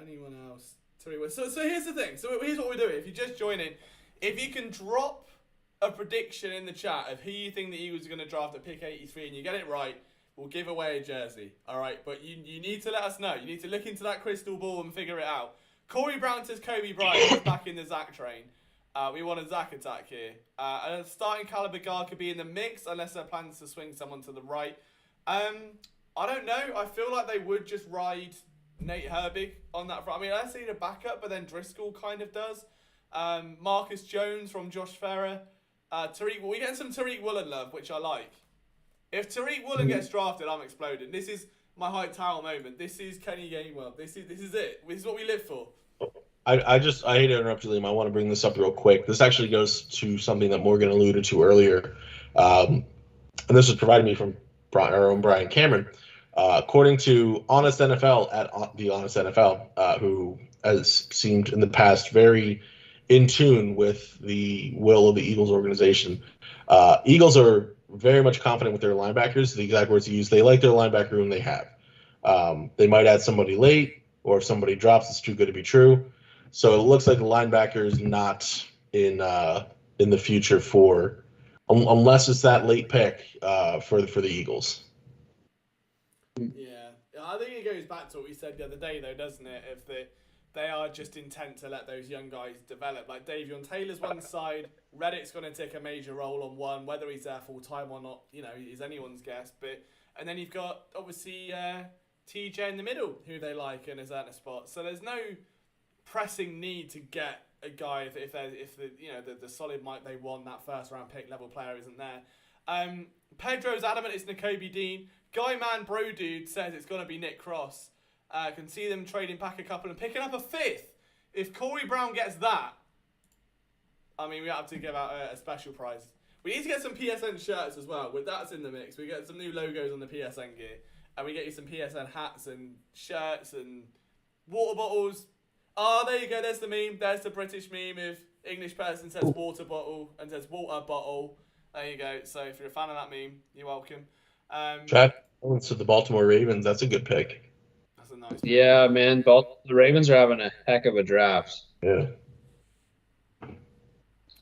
Speaker 2: Anyone else? So here's the thing. So here's what we're doing. If you're just joining, if you can drop a prediction in the chat of who you think the Eagles are going to draft at pick 83 and you get it right, we'll give away a jersey. All right, but you need to let us know. You need to look into that crystal ball and figure it out. Corey Brown says Kobe Bryant is back in the Zach train. We want a Zach attack here. A starting caliber guard could be in the mix unless they're plans to swing someone to the right. I don't know. I feel like they would just ride Nate Herbig on that front. I mean, I see the backup, but then Driscoll kind of does. Marcus Jones from Josh Ferrer. We're getting some Tariq Woolen love, which I like. If Tariq Woolen gets drafted, I'm exploding. This is my Hyde Towel moment. This is Kenny Gainwell. This is it. This is what we live for.
Speaker 4: I hate to interrupt you, Liam. I want to bring this up real quick. This actually goes to something that Morgan alluded to earlier. And this was provided me from our own Brian Cameron. According to Honest NFL at the Honest NFL, who has seemed in the past very in tune with the will of the Eagles organization, Eagles are very much confident with their linebackers. The exact words he used, they like their linebacker room they have. They might add somebody late, or if somebody drops, it's too good to be true. So it looks like the linebacker is not in the future for, unless it's that late pick for the Eagles.
Speaker 2: Yeah, I think it goes back to what we said the other day, though, doesn't it? If they are just intent to let those young guys develop. Like Davion Taylor's one side, Reddick's going to take a major role on one, whether he's there full time or not, is anyone's guess. And then you've got obviously TJ in the middle, who they like and is at a spot. So there's no pressing need to get a guy if the solid might they want, that first round pick level player isn't there. Pedro's adamant it's Nakobe Dean. Guy Man Bro Dude says it's going to be Nick Cross. Can see them trading back a couple and picking up a fifth. If Corey Brown gets that, I mean, we have to give out a special prize. We need to get some PSN shirts as well. That's in the mix. We get some new logos on the PSN gear. And we get you some PSN hats and shirts and water bottles. Oh, there you go. There's the meme. There's the British meme if English person says water bottle and says water bottle. There you go. So if you're a fan of that meme, you're welcome.
Speaker 4: Travis to the Baltimore Ravens. That's a good pick.
Speaker 2: That's a nice pick.
Speaker 3: Yeah, man. The Ravens are having a heck of a draft.
Speaker 4: Yeah.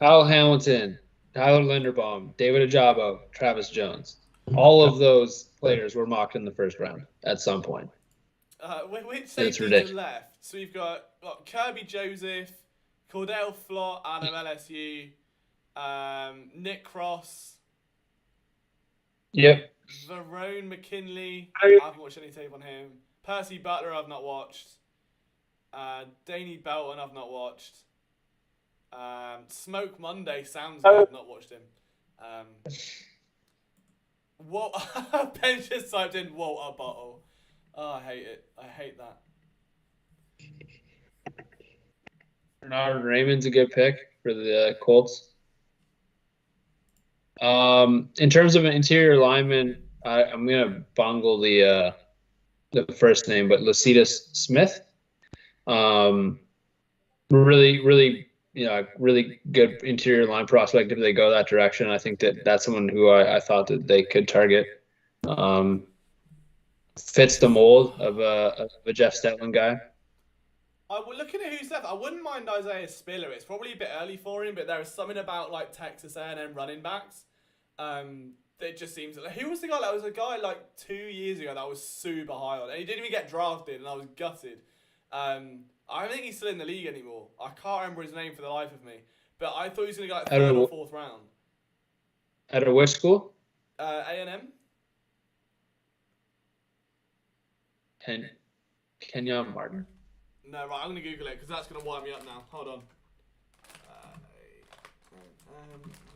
Speaker 3: Kyle Hamilton, Tyler Linderbaum, David Ajabo, Travis Jones. All of those players were mocked in the first round at some point.
Speaker 2: Which safeties are left? So we've got Kirby Joseph, Cordell Flott out of LSU, Nick Cross.
Speaker 3: Yep.
Speaker 2: Verone McKinley. I haven't watched any tape on him. Percy Butler, I've not watched. Danny Belton, I've not watched. Smoke Monday sounds good. I've not watched him. What? Ben just typed in Walter Bottle. Oh, I hate it. I hate that.
Speaker 3: Bernard Raymond's a good pick for the Colts. In terms of an interior lineman, I'm gonna bungle the first name, but Lecitus Smith. Really good interior line prospect if they go that direction. I think that's someone who I thought that they could target. Fits the mold of a Jeff Stetland guy.
Speaker 2: Looking at who's left, I wouldn't mind Isaiah Spiller. It's probably a bit early for him, but there is something about like Texas A&M running backs. That just seems like, who was the guy? That was a guy like 2 years ago that was super high on, and he didn't even get drafted, and I was gutted. I don't think he's still in the league anymore. I can't remember his name for the life of me, but I thought he was going to go like third or fourth round.
Speaker 3: At a which school?
Speaker 2: A&M.
Speaker 3: Kenyon Martin.
Speaker 2: No, right, I'm going to Google it because that's going to wind me up now. Hold on.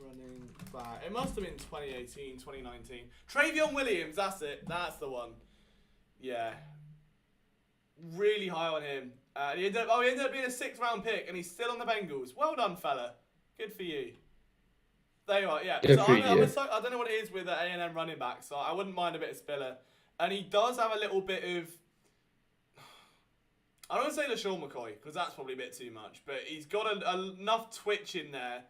Speaker 2: Running back. It must have been 2018, 2019. Travion Williams, that's it. That's the one. Yeah. Really high on him. He ended up being a 6th round pick, and he's still on the Bengals. Well done, fella. Good for you. There you are, yeah. So I don't know what it is with the A&M running back, so I wouldn't mind a bit of Spiller. And he does have a little bit of... I don't want to say LaShawn McCoy, because that's probably a bit too much, but he's got enough twitch in there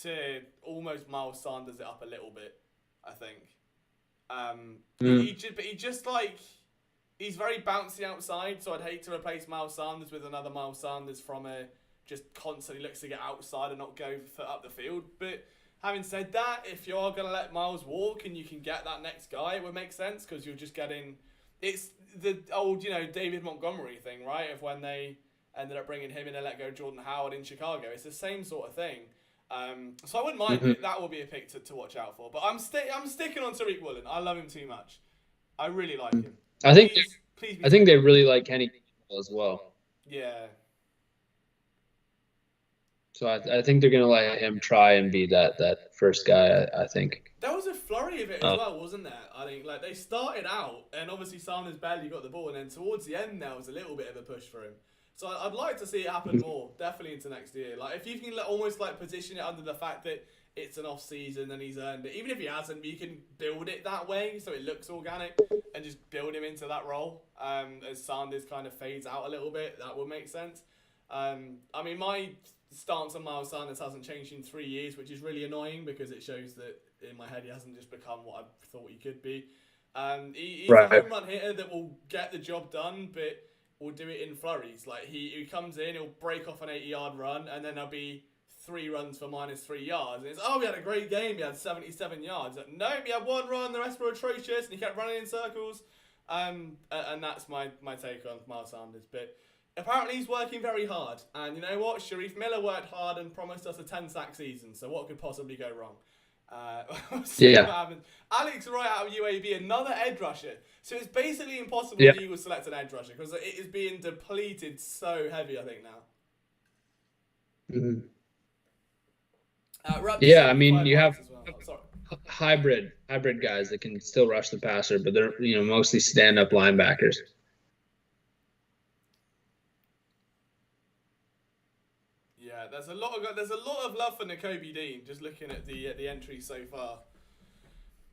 Speaker 2: to almost Miles Sanders it up a little bit, I think. He's very bouncy outside, so I'd hate to replace Miles Sanders with another Miles Sanders from a just constantly looks to get outside and not go foot up the field. But having said that, if you're going to let Miles walk and you can get that next guy, it would make sense because you're just getting... It's the old, David Montgomery thing, right? Of when they ended up bringing him in and let go Jordan Howard in Chicago. It's the same sort of thing. So I wouldn't mind it. That will be a pick to watch out for. But I'm sticking on Tariq Woolen. I love him too much. I really like him.
Speaker 3: I think they really like Kenny as well.
Speaker 2: Yeah.
Speaker 3: So I think they're gonna let him try and be that first guy. I think.
Speaker 2: There was a flurry of it as well, wasn't there? I think they started out, and obviously Sanders barely got the ball, and then towards the end there was a little bit of a push for him. So I'd like to see it happen more, definitely into next year. Like if you can almost position it under the fact that it's an off season and he's earned it, even if he hasn't, you can build it that way so it looks organic and just build him into that role. As Sanders kind of fades out a little bit, that would make sense. My stance on Miles Sanders hasn't changed in 3 years, which is really annoying because it shows that in my head he hasn't just become what I thought he could be. He's a home run hitter that will get the job done, but will do it in flurries. Like he comes in, he'll break off an 80-yard run, and then there'll be 3 runs for -3 yards. And it's, we had a great game, he had 77 yards. Like, nope, he had 1 run, the rest were atrocious, and he kept running in circles. And that's my take on Miles Sanders. But apparently he's working very hard. And you know what? Sharif Miller worked hard and promised us a 10-sack season. So what could possibly go wrong? We'll see what happens. Alex Wright out of UAB, another edge rusher. So it's basically impossible the Eagles select an edge rusher because it is being depleted so heavy, I think, now.
Speaker 3: Mm-hmm. You have hybrid guys that can still rush the passer, but they're mostly stand-up linebackers.
Speaker 2: Yeah, there's a lot of love for Nakobe Dean. Just looking at the entries so far.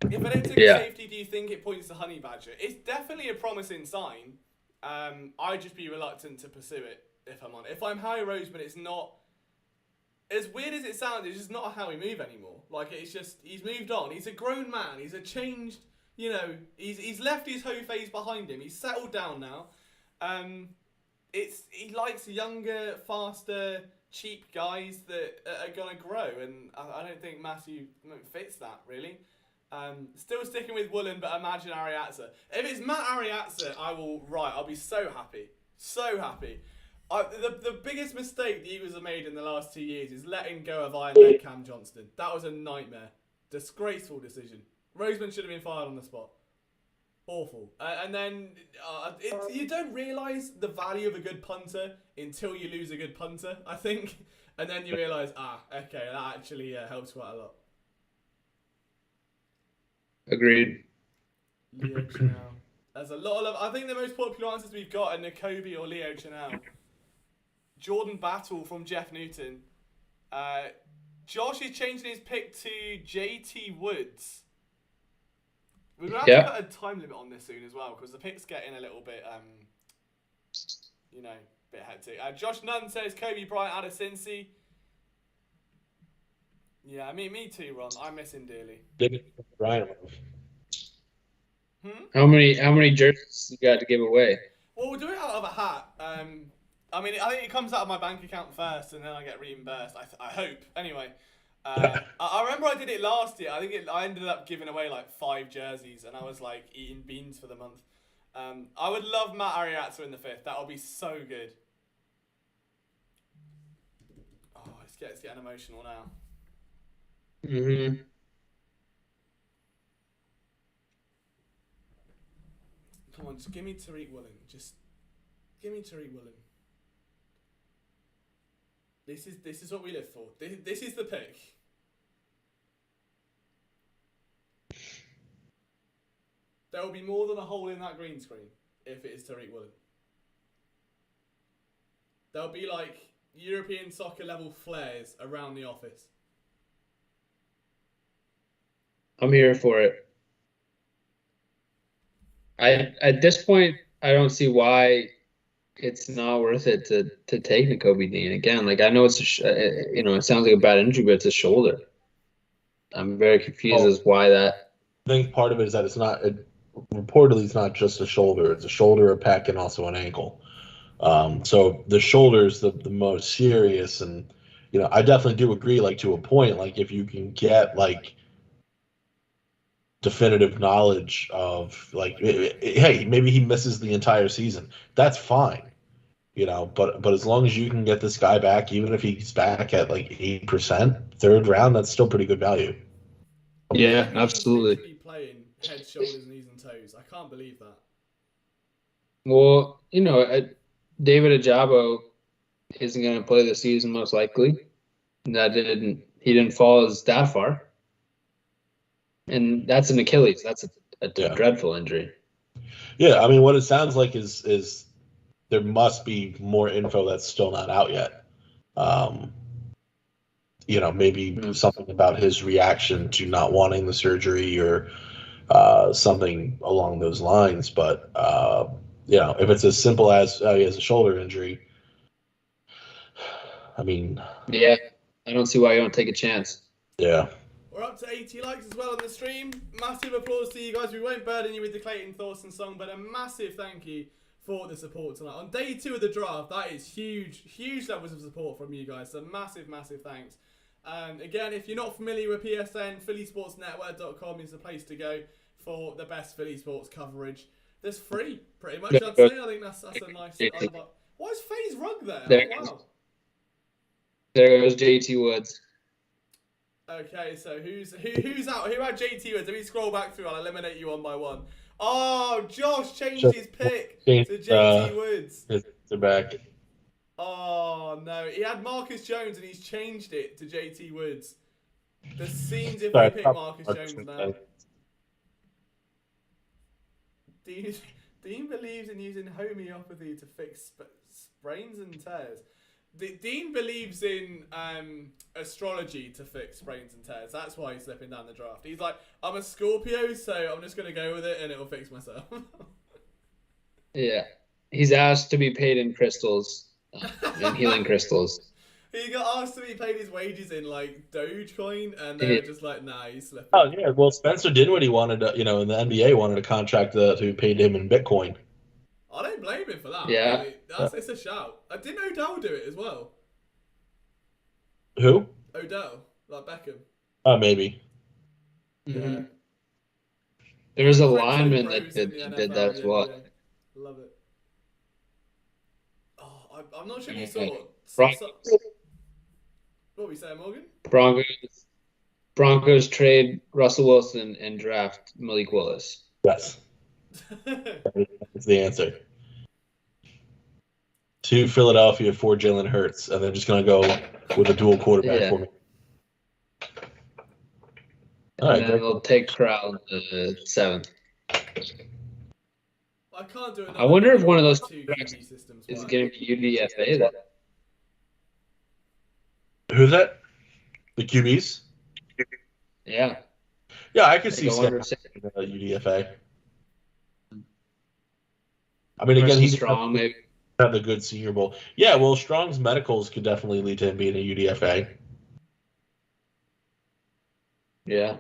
Speaker 2: If I don't take safety, do you think it points to Honey Badger? It's definitely a promising sign. I'd just be reluctant to pursue it if I'm on. If I'm Harry Roseman, it's not. As weird as it sounds, it's just not how we move anymore. Like, it's just, he's moved on. He's a grown man. He's a changed, he's left his hoe phase behind him. He's settled down now. He likes younger, faster, cheap guys that are going to grow. And I don't think Matthew fits that, really. Still sticking with Woolen, but imagine Ariatza. If it's Matt Ariatza, I'll be so happy. So happy. The biggest mistake the Eagles have made in the last 2 years is letting go of Iron Leg Cam Johnston. That was a nightmare. Disgraceful decision. Roseman should have been fired on the spot. Awful. And then you don't realise the value of a good punter until you lose a good punter, I think. And then you realise, okay, that actually helps quite a lot.
Speaker 3: Agreed.
Speaker 2: Leo Chanel. There's a lot of love. I think the most popular answers we've got are Nakobe or Leo Chanel. Jordan Battle from Jeff Newton. Josh is changing his pick to JT Woods. We're going to have to put a time limit on this soon as well, because the pick's getting a little bit, bit hectic. Josh Nunn says Kobe Bryant out of Cincy. Yeah, me too, Ron. I miss him dearly.
Speaker 4: Bryant.
Speaker 3: How many jerseys you got to give away?
Speaker 2: Well, we'll do it out of a hat. I think it comes out of my bank account first, and then I get reimbursed. I hope. Anyway, I remember I did it last year. I ended up giving away like 5 jerseys, and I was like eating beans for the month. I would love Matt Ariazza in the 5th. That would be so good. Oh, it's getting emotional now.
Speaker 3: Mm-hmm.
Speaker 2: Come on, just give me Tariq Woolen. Just give me Tariq Woolen. This is what we live for. This is the pick. There will be more than a hole in that green screen if it is Tariq Woolen. There'll be like European soccer level flares around the office.
Speaker 3: I'm here for it. At this point, I don't see why it's not worth it to take Nakobe Dean again. Like, I know it's it sounds like a bad injury, but it's a shoulder. I'm very confused as why that.
Speaker 4: I think part of it is that reportedly it's not just a shoulder. It's a shoulder, a pec, and also an ankle. So the shoulder's the most serious, and I definitely do agree. Like, to a point, like if you can get like definitive knowledge of like, hey, maybe he misses the entire season. That's fine, But as long as you can get this guy back, even if he's back at like 8%, 3rd round, that's still pretty good value.
Speaker 3: Yeah, absolutely.
Speaker 2: To be playing head, shoulders, knees, and toes. I can't believe that.
Speaker 3: Well, David Ajabo isn't going to play the season most likely. He didn't fall that far. And that's an Achilles. That's a dreadful injury.
Speaker 4: Yeah, I mean, what it sounds like is there must be more info that's still not out yet. Maybe something about his reaction to not wanting the surgery or something along those lines. But, if it's as simple as he has a shoulder injury, I mean.
Speaker 3: Yeah, I don't see why you don't take a chance.
Speaker 4: Yeah.
Speaker 2: We're up to 80 likes as well on the stream. Massive applause to you guys. We won't burden you with the Clayton Thorson song, but a massive thank you for the support tonight. On day 2 of the draft, that is huge levels of support from you guys. So massive thanks. Again, if you're not familiar with PSN, phillysportsnetwork.com is the place to go for the best Philly sports coverage. That's free, pretty much, I'd say. I think that's a nice... Why is FaZe Rug there? Wow.
Speaker 3: There goes JT Woods.
Speaker 2: Okay, so who's out? Who had JT Woods? Let me scroll back through. I'll eliminate you one by one. Oh, Josh changed his pick to JT Woods.
Speaker 4: They're back.
Speaker 2: Oh no, he had Marcus Jones and he's changed it to JT Woods. The scenes if we pick Marcus Jones now. Dean believes in using homeopathy to fix sprains and tears. Dean believes in astrology to fix sprains and tears. That's why he's slipping down the draft. He's like, I'm a Scorpio, so I'm just going to go with it and it'll fix myself.
Speaker 3: Yeah. He's asked to be paid in crystals, in healing crystals.
Speaker 2: He got asked to be paid his wages in like Dogecoin, and they were just like, nah, he's slipping.
Speaker 4: Oh, yeah. Well, Spencer Dinwiddie wanted, in the NBA, wanted a contract to be paid him in Bitcoin.
Speaker 2: I don't blame him for that.
Speaker 3: Yeah.
Speaker 2: It's a shout. Didn't Odell do it as well?
Speaker 4: Who?
Speaker 2: Odell, like Beckham.
Speaker 4: Oh, maybe.
Speaker 3: Mm-hmm. There was a lineman that did that as well.
Speaker 2: Yeah. Love it. Oh, I'm not sure if you saw it. What were you saying, Morgan?
Speaker 3: Broncos trade Russell Wilson and draft Malik Willis.
Speaker 4: Yes. That's the answer. 2 Philadelphia, 4 Jalen Hurts, and they're just going to go with a dual quarterback for me. All
Speaker 3: And
Speaker 4: right,
Speaker 3: then they'll take Corral in the 7th.
Speaker 2: I can't do it.
Speaker 3: I wonder if one of those
Speaker 2: two
Speaker 3: quarterbacks
Speaker 2: QB systems
Speaker 3: is
Speaker 2: work.
Speaker 3: going to be UDFA then.
Speaker 4: Who's that? The QBs?
Speaker 3: Yeah.
Speaker 4: Yeah, I could
Speaker 3: They
Speaker 4: see
Speaker 3: go under
Speaker 4: Scott UDFA. I mean, again,
Speaker 3: Versus
Speaker 4: he's
Speaker 3: Strong, maybe.
Speaker 4: had the good Senior Bowl. Yeah, well, Strong's medicals could definitely lead to him being a UDFA.
Speaker 3: Yeah.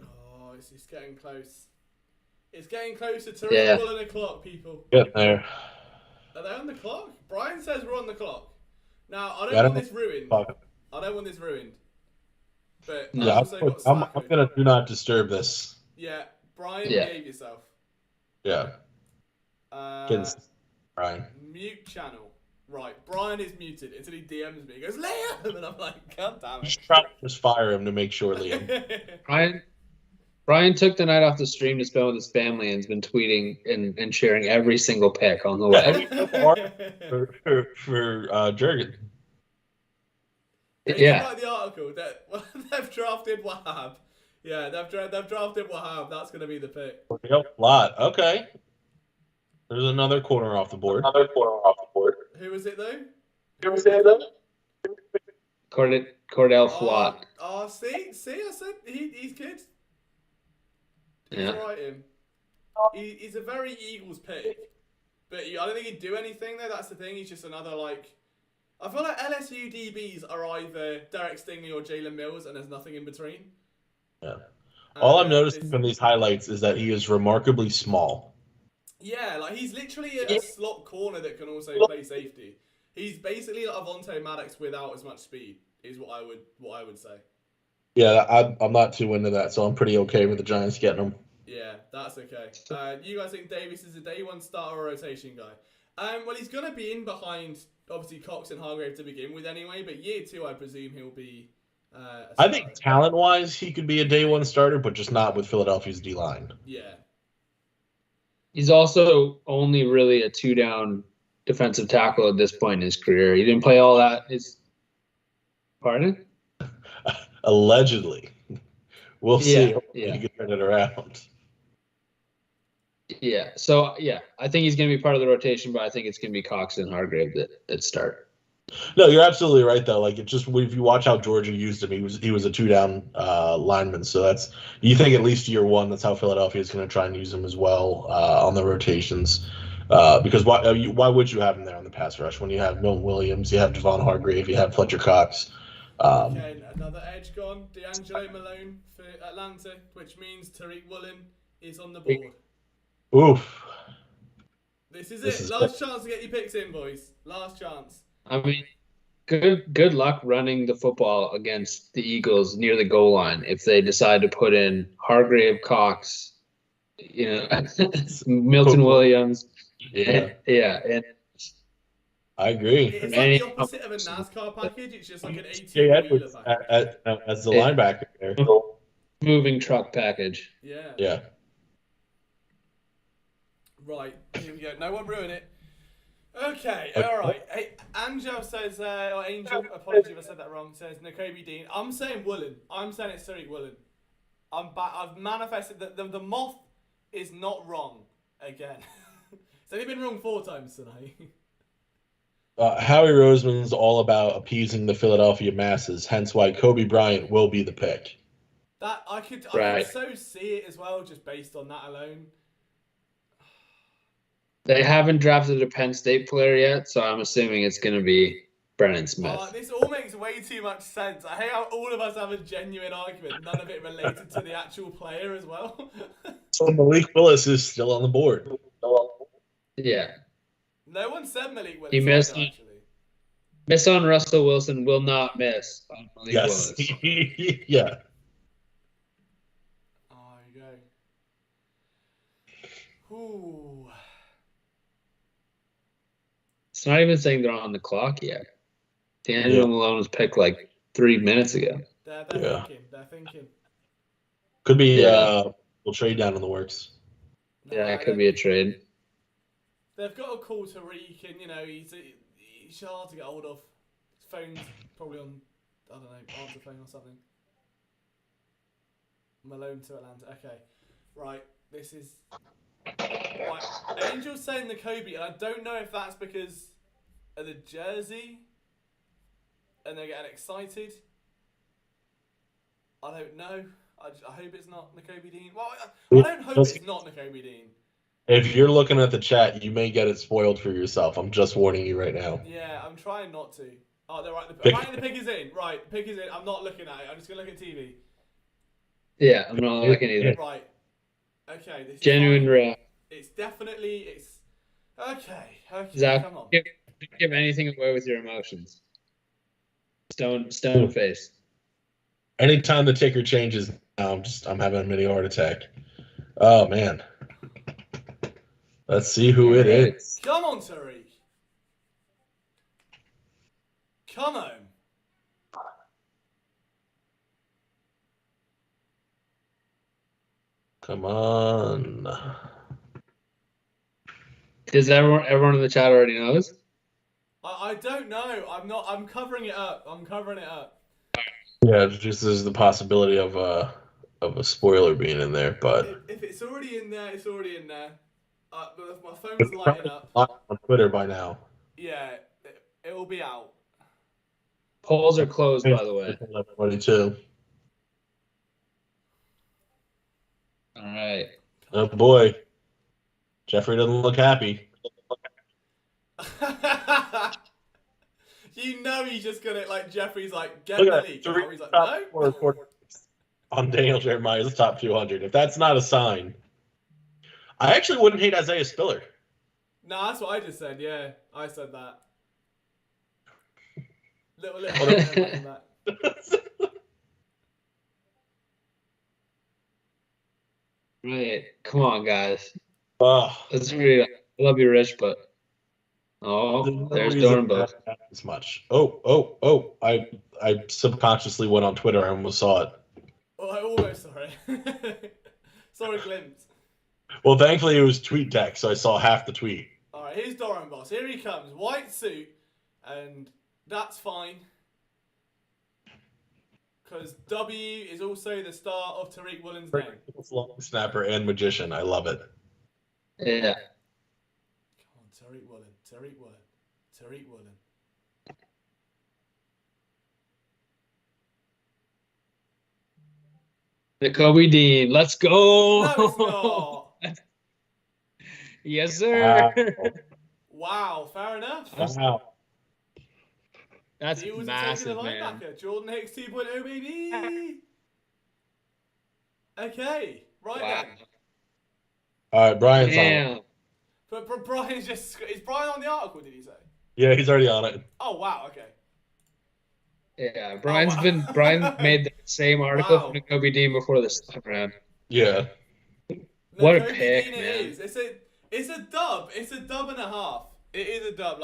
Speaker 2: Oh, it's getting close. It's getting closer to
Speaker 3: Yeah.
Speaker 2: equal in the clock, people.
Speaker 4: Get there.
Speaker 2: Are they on the clock? Brian says we're on the clock. Now, I
Speaker 4: Yeah,
Speaker 2: don't want this ruined.
Speaker 4: Fuck.
Speaker 2: I don't want this ruined. But
Speaker 3: No.
Speaker 2: I
Speaker 4: Yeah,
Speaker 2: also got
Speaker 4: I'm
Speaker 2: Slack
Speaker 4: going
Speaker 2: open.
Speaker 4: to do not disturb this.
Speaker 2: Yeah, Brian,
Speaker 3: Yeah.
Speaker 2: behave yourself.
Speaker 4: Yeah. Brian.
Speaker 2: Mute channel. Right, Brian is muted until he DMs me. He goes, Liam! And I'm like, God damn it.
Speaker 4: Just fire him to make sure, Liam.
Speaker 3: Brian took the night off the stream to spend with his family and has been tweeting and sharing every single pick on the way.
Speaker 4: for Jurgen.
Speaker 3: Yeah.
Speaker 2: Like the article that they've drafted Wahab. Yeah, they've drafted Wahab. That's going to be the pick.
Speaker 4: Lot. Okay. There's another corner off the board.
Speaker 2: Who was it though?
Speaker 3: Cordell Flott.
Speaker 2: Oh, see, I said he's good. He's
Speaker 3: Yeah.
Speaker 2: alright him. He's a very Eagles pick, but I don't think he'd do anything though. That's the thing. He's just another like. I feel like LSU DBs are either Derek Stingley or Jalen Mills, and there's nothing in between.
Speaker 4: Yeah. All I'm noticing from these highlights is that he is remarkably small.
Speaker 2: Yeah, like he's literally a slot corner that can also play safety. He's basically like Avonte Maddox without as much speed, is what I would say.
Speaker 4: Yeah, I'm not too into that, so I'm pretty okay with the Giants getting him.
Speaker 2: Yeah, that's okay. You guys think Davis is a day one starter or rotation guy? Well, he's gonna be in behind obviously Cox and Hargrave to begin with anyway, but year 2 I presume he'll be.
Speaker 4: I think talent-wise he could be a day one starter, but just not with Philadelphia's D line.
Speaker 2: Yeah.
Speaker 3: He's also only really a 2-down defensive tackle at this point in his career. He didn't play all that. Pardon?
Speaker 4: Allegedly. We'll see if
Speaker 3: Yeah.
Speaker 4: he can turn it around.
Speaker 3: Yeah. So, yeah, I think he's going to be part of the rotation, but I think it's going to be Cox and Hargrave that start.
Speaker 4: No, you're absolutely right though. Like, it just, if you watch how Georgia used him, he was a 2-down lineman. So that's, you think at least year 1, that's how Philadelphia is going to try and use him as well on the rotations. Because why would you have him there on the pass rush when you have Milton Williams, you have Devon Hargrave, you have Fletcher Cox.
Speaker 2: Okay, another edge gone. D'Angelo Malone for Atlanta, which means Tariq Woolen is on the board.
Speaker 4: Oof.
Speaker 2: This is it. Last chance to get your picks in, boys. Last chance.
Speaker 3: I mean, good luck running the football against the Eagles near the goal line if they decide to put in Hargrave, Cox, Milton Williams.
Speaker 4: Yeah.
Speaker 3: And
Speaker 4: I agree.
Speaker 2: It's like the opposite of a NASCAR package. It's just like an 18
Speaker 4: Jay
Speaker 2: wheeler
Speaker 4: Edwards
Speaker 2: package.
Speaker 4: as the linebacker there.
Speaker 3: moving truck package.
Speaker 2: Yeah.
Speaker 4: Yeah.
Speaker 2: Right. Here we go. No one ruin it. Okay. All right. Hey, Angel says, or Angel, apologies if I said that wrong, says Nakobe Dean. I'm saying Woolen. I'm saying it's Tariq Woolen. I've manifested that the moth is not wrong again. It's only been wrong 4 times tonight.
Speaker 4: Howie Roseman's all about appeasing the Philadelphia masses, hence why Kobe Bryant will be the pick.
Speaker 2: That I could so see it as well, just based on that alone.
Speaker 3: They haven't drafted a Penn State player yet, so I'm assuming it's going to be Brennan Smith.
Speaker 2: This all makes way too much sense. I hate how all of us have a genuine argument, none of it related to the actual player as well.
Speaker 4: So Malik Willis is still on the board.
Speaker 3: Yeah.
Speaker 2: No one said Malik Willis.
Speaker 3: He missed
Speaker 2: either,
Speaker 3: it.
Speaker 2: actually.
Speaker 3: Miss on Russell Wilson will not miss on Malik
Speaker 4: Yes.
Speaker 3: Willis.
Speaker 4: Yeah.
Speaker 2: Oh, there you go. Ooh.
Speaker 3: It's not even saying they're on the clock yet. D'Angelo Malone was picked like 3 minutes ago.
Speaker 2: They're
Speaker 4: Yeah.
Speaker 2: thinking. They're thinking.
Speaker 4: Could be
Speaker 3: Yeah.
Speaker 4: we'll trade down in the works.
Speaker 3: Yeah, it could be a trade.
Speaker 2: They've got to call Tariq, and he's hard to get hold of. His phone's probably on, I don't know, answer phone or something. Malone to Atlanta. Okay, right. This is right. Angels saying the Kobe, and I don't know if that's because of the jersey, and they're getting excited. I don't know. I hope it's not Nakobe Dean. Well, I don't hope it's not Nakobe Dean.
Speaker 4: If you're looking at the chat, you may get it spoiled for yourself. I'm just warning you right now.
Speaker 2: Yeah, I'm trying not to. Oh, they're right.
Speaker 4: Pick-
Speaker 2: The pick is in. Right, the pick is in. I'm not looking at it. I'm just gonna look at TV.
Speaker 3: Yeah, I'm not looking either.
Speaker 2: Right. Okay. This
Speaker 3: Genuine
Speaker 2: is
Speaker 3: real.
Speaker 2: It's definitely. It's okay. Okay.
Speaker 3: Zach,
Speaker 2: Come on.
Speaker 3: give anything away with your emotions. Stone face.
Speaker 4: Anytime the ticker changes, I'm having a mini heart attack. Oh man. Let's see who it is.
Speaker 2: Come on, Tariq. Come on.
Speaker 4: Come on.
Speaker 3: Does everyone in the chat already knows?
Speaker 2: I don't know. I'm covering it up.
Speaker 4: Yeah, just there's the possibility of a spoiler being in there, but
Speaker 2: If it's already in there, it's already in there. My phone's lighting up.
Speaker 4: on Twitter by now.
Speaker 2: Yeah, it will be out.
Speaker 3: Polls are closed, by the way.
Speaker 4: Everybody too.
Speaker 3: All right.
Speaker 4: Oh boy, Jeffrey doesn't look happy.
Speaker 2: He's just gonna Jeffrey's get
Speaker 4: Look
Speaker 2: the
Speaker 4: at
Speaker 2: leak.
Speaker 4: that.
Speaker 2: And he's like, no.
Speaker 4: On Daniel Jeremiah's top 200. If that's not a sign, I actually wouldn't hate Isaiah Spiller.
Speaker 2: No, that's what I just said. Yeah, I said that. Little that.
Speaker 3: Right. Come on, guys.
Speaker 4: Oh,
Speaker 3: That's really. I love you, Rich, but there's Dornbo.
Speaker 4: As much. Oh! I subconsciously went on Twitter and almost saw it.
Speaker 2: Oh, I almost sorry. Sorry, glimpse.
Speaker 4: Well, thankfully it was tweet text, so I saw half the tweet.
Speaker 2: All right, here's Doran Boss. Here he comes, white suit, and that's fine. Because W is also the start of Tariq Woolen's name.
Speaker 4: Long snapper and magician. I love it.
Speaker 3: Yeah.
Speaker 2: Come on, Tariq Woolen.
Speaker 3: Nakobe Dean. Let's go.
Speaker 2: No, it's not.
Speaker 3: Yes, sir.
Speaker 2: Wow, fair enough.
Speaker 4: Wow.
Speaker 3: That's
Speaker 2: He was
Speaker 3: massive,
Speaker 2: taking a
Speaker 3: man.
Speaker 2: linebacker. Jordan Hicks 2.0, baby. Okay, right
Speaker 3: Wow.
Speaker 2: then.
Speaker 4: All right, Brian's on
Speaker 3: Damn.
Speaker 4: it.
Speaker 2: But Brian's is Brian on the article, did he say?
Speaker 4: Yeah, he's already on it.
Speaker 2: Oh, wow, okay.
Speaker 3: Yeah,
Speaker 2: wow.
Speaker 3: Brian made the same article
Speaker 2: Wow.
Speaker 3: for Nakobe Dean before the second round.
Speaker 4: Yeah.
Speaker 3: What a
Speaker 2: Nakobe
Speaker 3: pick,
Speaker 2: Dean
Speaker 3: man.
Speaker 2: It is. It's a dub. It's a dub and a half. It is a dub.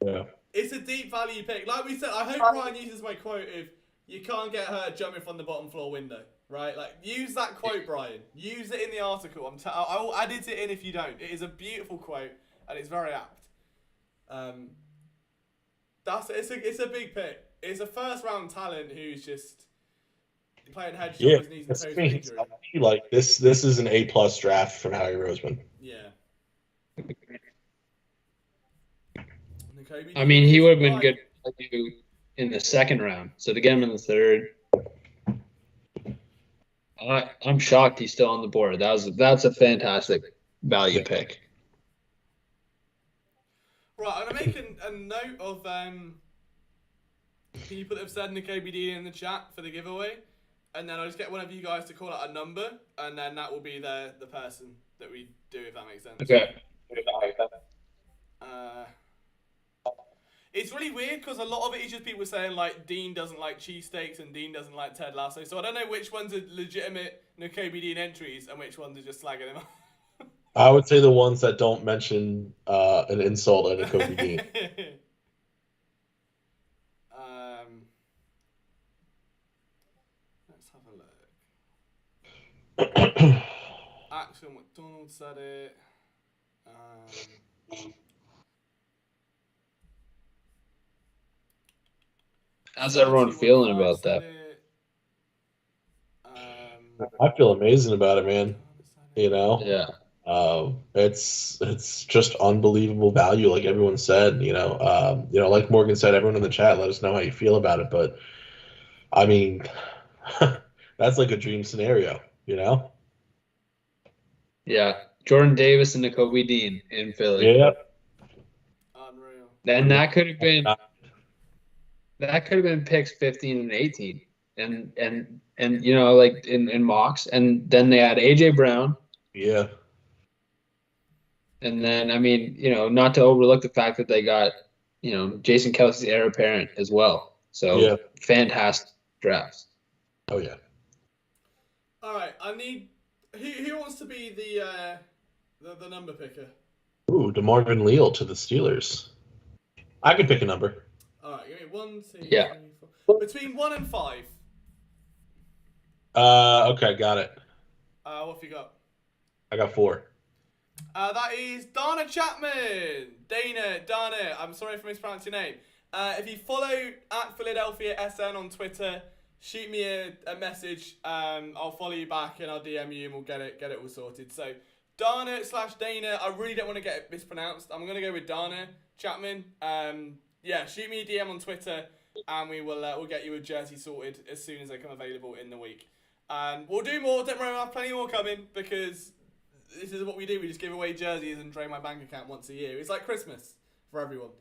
Speaker 4: Yeah.
Speaker 2: It's a deep value pick. Like we said, I hope Brian uses my quote of "You can't get hurt jumping from the bottom floor window." Right? Use that quote, Brian. Use it in the article. I will edit it in if you don't. It is a beautiful quote and it's very apt. It's a big pick. It's a first round talent who's just playing head,
Speaker 4: Yeah.
Speaker 2: shoulders, knees, and toes for injury.
Speaker 4: Like this is an A+ draft from Howie Roseman.
Speaker 2: Yeah.
Speaker 3: I mean, he would have been good in the second round. So to get him in the third, I'm shocked he's still on the board. That's a fantastic value pick.
Speaker 2: Right, I'm gonna make a note of people that have said Nakobe Dean in the chat for the giveaway, and then I'll just get one of you guys to call out a number, and then that will be the person that we do, if that makes sense.
Speaker 3: Okay.
Speaker 2: It's really weird because a lot of it is just people saying Dean doesn't like cheesesteaks and Dean doesn't like Ted Lasso, so I don't know which ones are legitimate Nakobe Dean entries and which ones are just slagging him off.
Speaker 4: I would say the ones that don't mention an insult at Nakobe Dean.
Speaker 2: Let's have a look. Axel McDonald said it.
Speaker 3: How's everyone feeling
Speaker 2: 71.5
Speaker 3: about
Speaker 2: said
Speaker 3: that?
Speaker 2: it.
Speaker 4: I feel amazing about it, man.
Speaker 2: Donna said
Speaker 4: You
Speaker 2: it.
Speaker 4: know,
Speaker 3: Yeah.
Speaker 4: it's just unbelievable value, like everyone said. Like Morgan said, everyone in the chat, let us know how you feel about it. But I mean, that's like a dream scenario. You know?
Speaker 3: Yeah. Jordan Davis and Nakobe Dean in Philly.
Speaker 4: Yeah.
Speaker 2: Unreal.
Speaker 3: Then that could have been picks 15 and 18. And like in mocks. And then they had AJ Brown.
Speaker 4: Yeah.
Speaker 3: And then I mean, not to overlook the fact that they got, Jason Kelsey's heir apparent as well.
Speaker 4: Yeah.
Speaker 3: So fantastic drafts.
Speaker 4: Oh yeah.
Speaker 2: All right, I need. Who wants to be the number picker?
Speaker 4: Ooh, DeMarvin Leal to the Steelers. I could pick a number.
Speaker 2: All right, give me 1, 2,
Speaker 3: Yeah.
Speaker 2: 3, 4. Between 1 and 5.
Speaker 4: Okay, got it.
Speaker 2: What have you got?
Speaker 4: I got 4.
Speaker 2: That is Dana Chapman. Dana. I'm sorry if I mispronounced your name. If you follow at Philadelphia SN on Twitter, shoot me a message. I'll follow you back and I'll DM you and we'll get it all sorted. So Dana/Dana. I really don't want to get it mispronounced. I'm gonna go with Dana Chapman. Yeah, shoot me a DM on Twitter and we'll get you a jersey sorted as soon as they come available in the week. And we'll do more. Don't worry, we'll have plenty more coming because this is what we do. We just give away jerseys and drain my bank account once a year. It's like Christmas for everyone.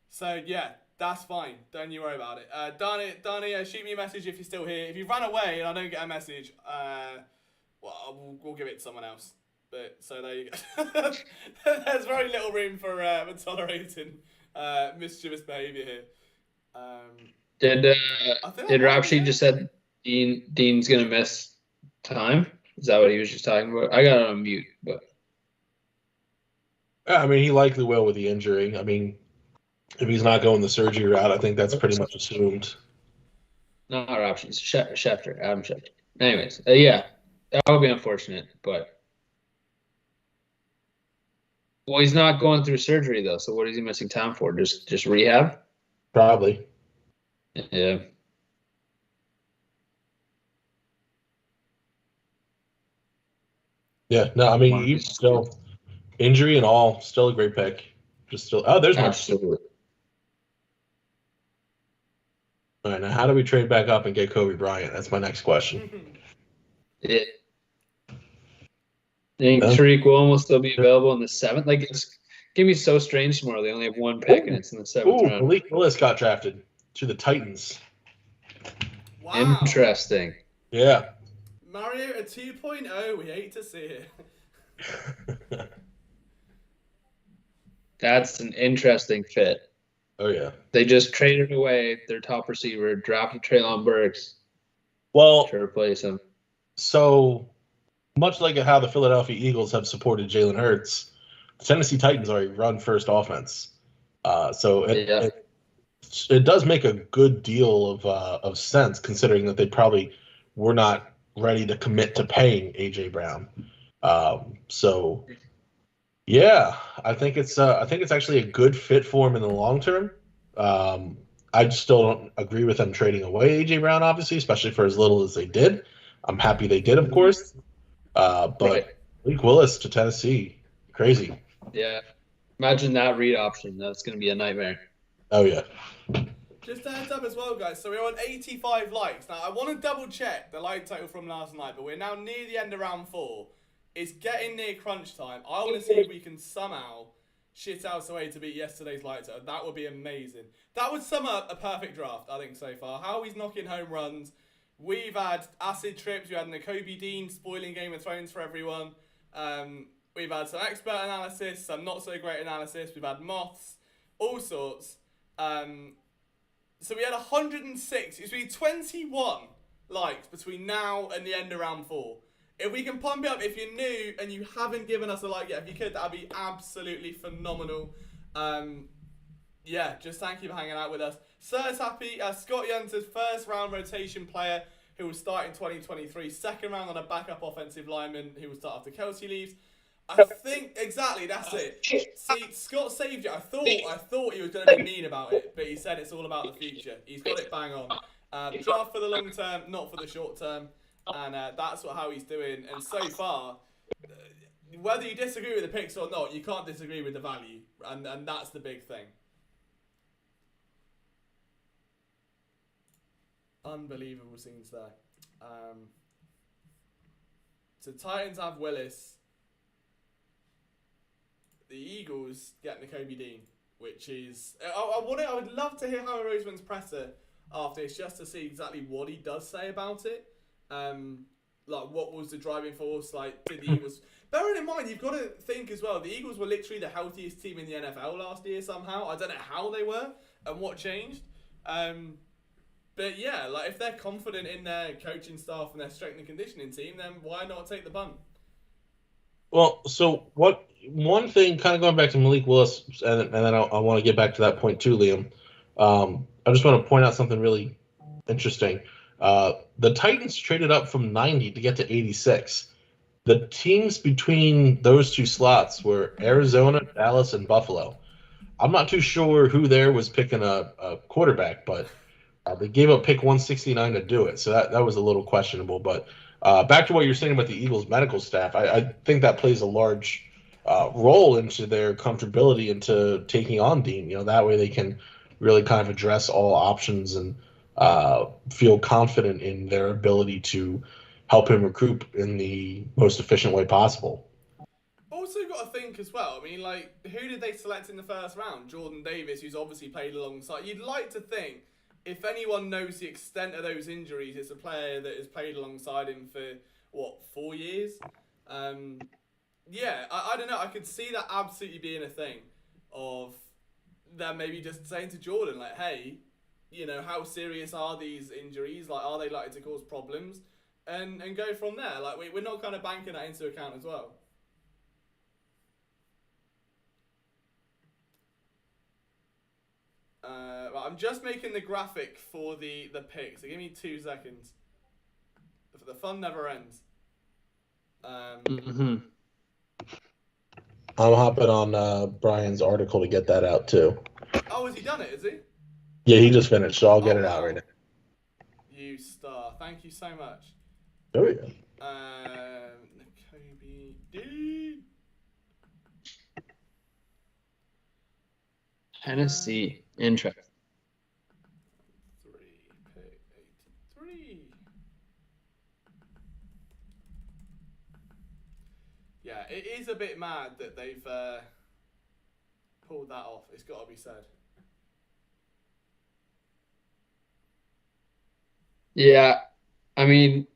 Speaker 2: So yeah, that's fine. Don't you worry about it. Donnie, shoot me a message if you're still here. If you run away and I don't get a message, we'll give it to someone else. But so there you go. There's very little room for tolerating mischievous behaviour here.
Speaker 3: Did Rapshi just said Dean's gonna miss time? Is that what he was just talking about? I got it on mute, but
Speaker 4: I mean, he likely will with the injury. I mean, if he's not going the surgery route, I think that's pretty much assumed.
Speaker 3: not Rapshi. It's Schefter, Adam Schefter. Anyways, yeah, that would be unfortunate, but well, he's not going through surgery though. So what is he missing time for? Just rehab?
Speaker 4: Probably.
Speaker 3: Yeah.
Speaker 4: Yeah. No, I mean, he's still injury and all, still a great pick. Just still. Oh, there's Mark.
Speaker 3: Absolutely.
Speaker 4: All right, now how do we trade back up and get Kobe Bryant? That's my next question.
Speaker 3: I think Tariq Woolen will still be available in the 7th. Like, it's gonna be so strange tomorrow. They only have one pick, and it's in the 7th round.
Speaker 4: Malik Willis got drafted to the Titans.
Speaker 2: Wow.
Speaker 3: Interesting.
Speaker 4: Yeah.
Speaker 2: Mario a 2.0. We hate to see it.
Speaker 3: That's an interesting fit.
Speaker 4: Oh yeah.
Speaker 3: They just traded away their top receiver, drafted Treylon Burks
Speaker 4: Well,
Speaker 3: to replace him.
Speaker 4: so much like how the Philadelphia Eagles have supported Jalen Hurts, the Tennessee Titans are a run-first offense. So it does make a good deal of sense, considering that they probably were not ready to commit to paying AJ Brown. So yeah, I think it's actually a good fit for him in the long term. I just still don't agree with them trading away AJ Brown, obviously, especially for as little as they did. I'm happy they did, of course. But
Speaker 3: Right.
Speaker 4: Malik Willis to Tennessee, crazy.
Speaker 3: Yeah. Imagine that read option. That's going to be a nightmare.
Speaker 4: Oh yeah.
Speaker 2: Just a heads up as well, guys. So we're on 85 likes. Now, I want to double check the like total from last night, but we're now near the end of round 4. It's getting near crunch time. I want to see if we can somehow shit out a way to beat yesterday's like total. That would be amazing. That would sum up a perfect draft, I think, so far. How he's knocking home runs. We've had acid trips. We had Nakobe Dean spoiling Game of Thrones for everyone. We've had some expert analysis, some not so great analysis. We've had moths, all sorts. So we had 106. It's been 21 likes between now and the end of round 4. If we can pump it up, if you're new and you haven't given us a like yet, if you could, that'd be absolutely phenomenal. Yeah, just thank you for hanging out with us. Sir's happy. Scott Young's first round rotation player. who will start in 2023. Second round on a backup offensive lineman who will start after Kelsey leaves. I think exactly that's it. See, Scott saved it. I thought he was going to be mean about it, but he said it's all about the future. He's got it bang on. Draft for the long term, not for the short term, and that's how he's doing. And so far, whether you disagree with the picks or not, you can't disagree with the value, and that's the big thing. Unbelievable scenes there. So Titans have Willis. The Eagles get Nakobe Dean, which is I would love to hear Howard Roseman's presser after this, just to see exactly what he does say about it. Like, what was the driving force? Like, did the Eagles? Bearing in mind, you've got to think as well. The Eagles were literally the healthiest team in the NFL last year. Somehow, I don't know how they were and what changed. But yeah, like, if they're confident in their coaching staff and their strength and conditioning team, then why not take the punt?
Speaker 4: Well, so one thing, kind of going back to Malik Willis, and then I want to get back to that point too, Liam. I just want to point out something really interesting. The Titans traded up from 90 to get to 86. The teams between those two slots were Arizona, Dallas, and Buffalo. I'm not too sure who there was picking a quarterback, but they gave up pick 169 to do it. So that was a little questionable. But back to what you're saying about the Eagles medical staff, I think that plays a large role into their comfortability into taking on Dean. You know, that way they can really kind of address all options and feel confident in their ability to help him recruit in the most efficient way possible.
Speaker 2: Also got to think as well, I mean, like, who did they select in the first round? Jordan Davis, who's obviously played alongside. You'd like to think, if anyone knows the extent of those injuries, it's a player that has played alongside him for, 4 years? Yeah, I don't know. I could see that absolutely being a thing of them maybe just saying to Jordan, like, hey, you know, how serious are these injuries? Like, are they likely to cause problems? And go from there. Like, we're not kind of banking that into account as well. Right, I'm just making the graphic for the pick, so give me 2 seconds. The fun never ends.
Speaker 4: I'm hopping on Brian's article to get that out too.
Speaker 2: Oh, has he done it, is he?
Speaker 4: Yeah, he just finished, so I'll get it out right now.
Speaker 2: You star. Thank you so much.
Speaker 4: There we go.
Speaker 2: Nakobe Dean.
Speaker 3: Tennessee. Interesting.
Speaker 2: 3 pick 83. Yeah, it is a bit mad that they've pulled that off. It's got to be said.
Speaker 3: Yeah, I mean,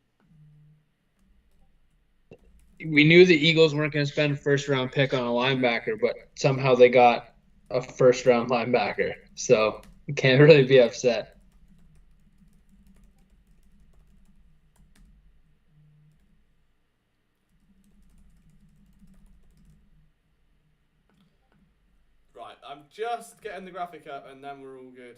Speaker 3: we knew the Eagles weren't going to spend a first-round pick on a linebacker, but somehow they got a first-round linebacker, so you can't really be upset.
Speaker 2: Right, I'm just getting the graphic up, and then we're all good.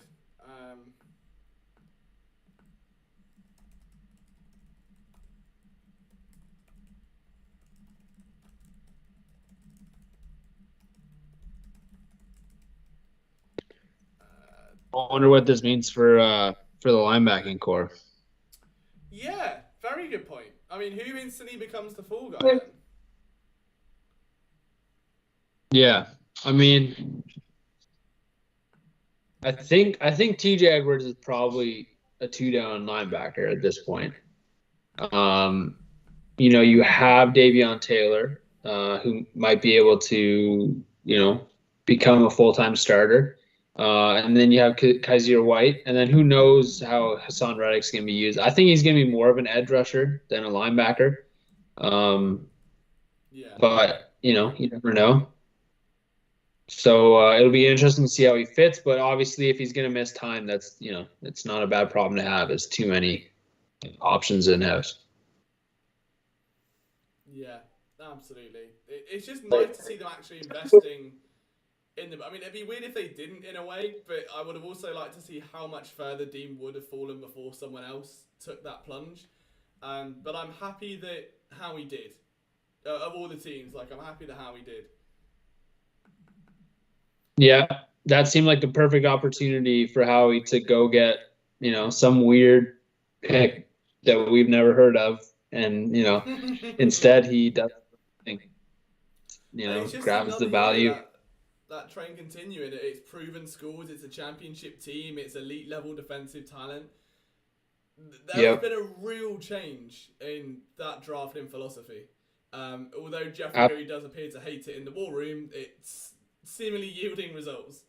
Speaker 3: I wonder what this means for the linebacking core.
Speaker 2: Yeah, very good point. I mean, who instantly becomes the fall guy then?
Speaker 3: Yeah, I mean, I think TJ Edwards is probably a 2-down linebacker at this point. You know, you have Davion Taylor, who might be able to, become a full-time starter. And then you have Kaiser White, and then who knows how Hassan Reddick's going to be used. I think he's going to be more of an edge rusher than a linebacker.
Speaker 2: Yeah.
Speaker 3: But, you never know. So it'll be interesting to see how he fits. But obviously, if he's going to miss time, that's, it's not a bad problem to have. There's too many options in-house.
Speaker 2: Yeah, absolutely. It's just nice to see them actually investing I mean, it'd be weird if they didn't in a way, but I would have also liked to see how much further Dean would have fallen before someone else took that plunge. But I'm happy that Howie did. Of all the teams, like, I'm happy that Howie did.
Speaker 3: Yeah, that seemed like the perfect opportunity for Howie to go get, some weird pick that we've never heard of. And, instead he does,
Speaker 2: It's just
Speaker 3: grabs the
Speaker 2: another
Speaker 3: value.
Speaker 2: year that trend continuing. It's proven scores. It's a championship team. It's elite level defensive talent. There's been a real change in that drafting philosophy. Although Jeffrey Geary does appear to hate it in the war room, it's seemingly yielding results.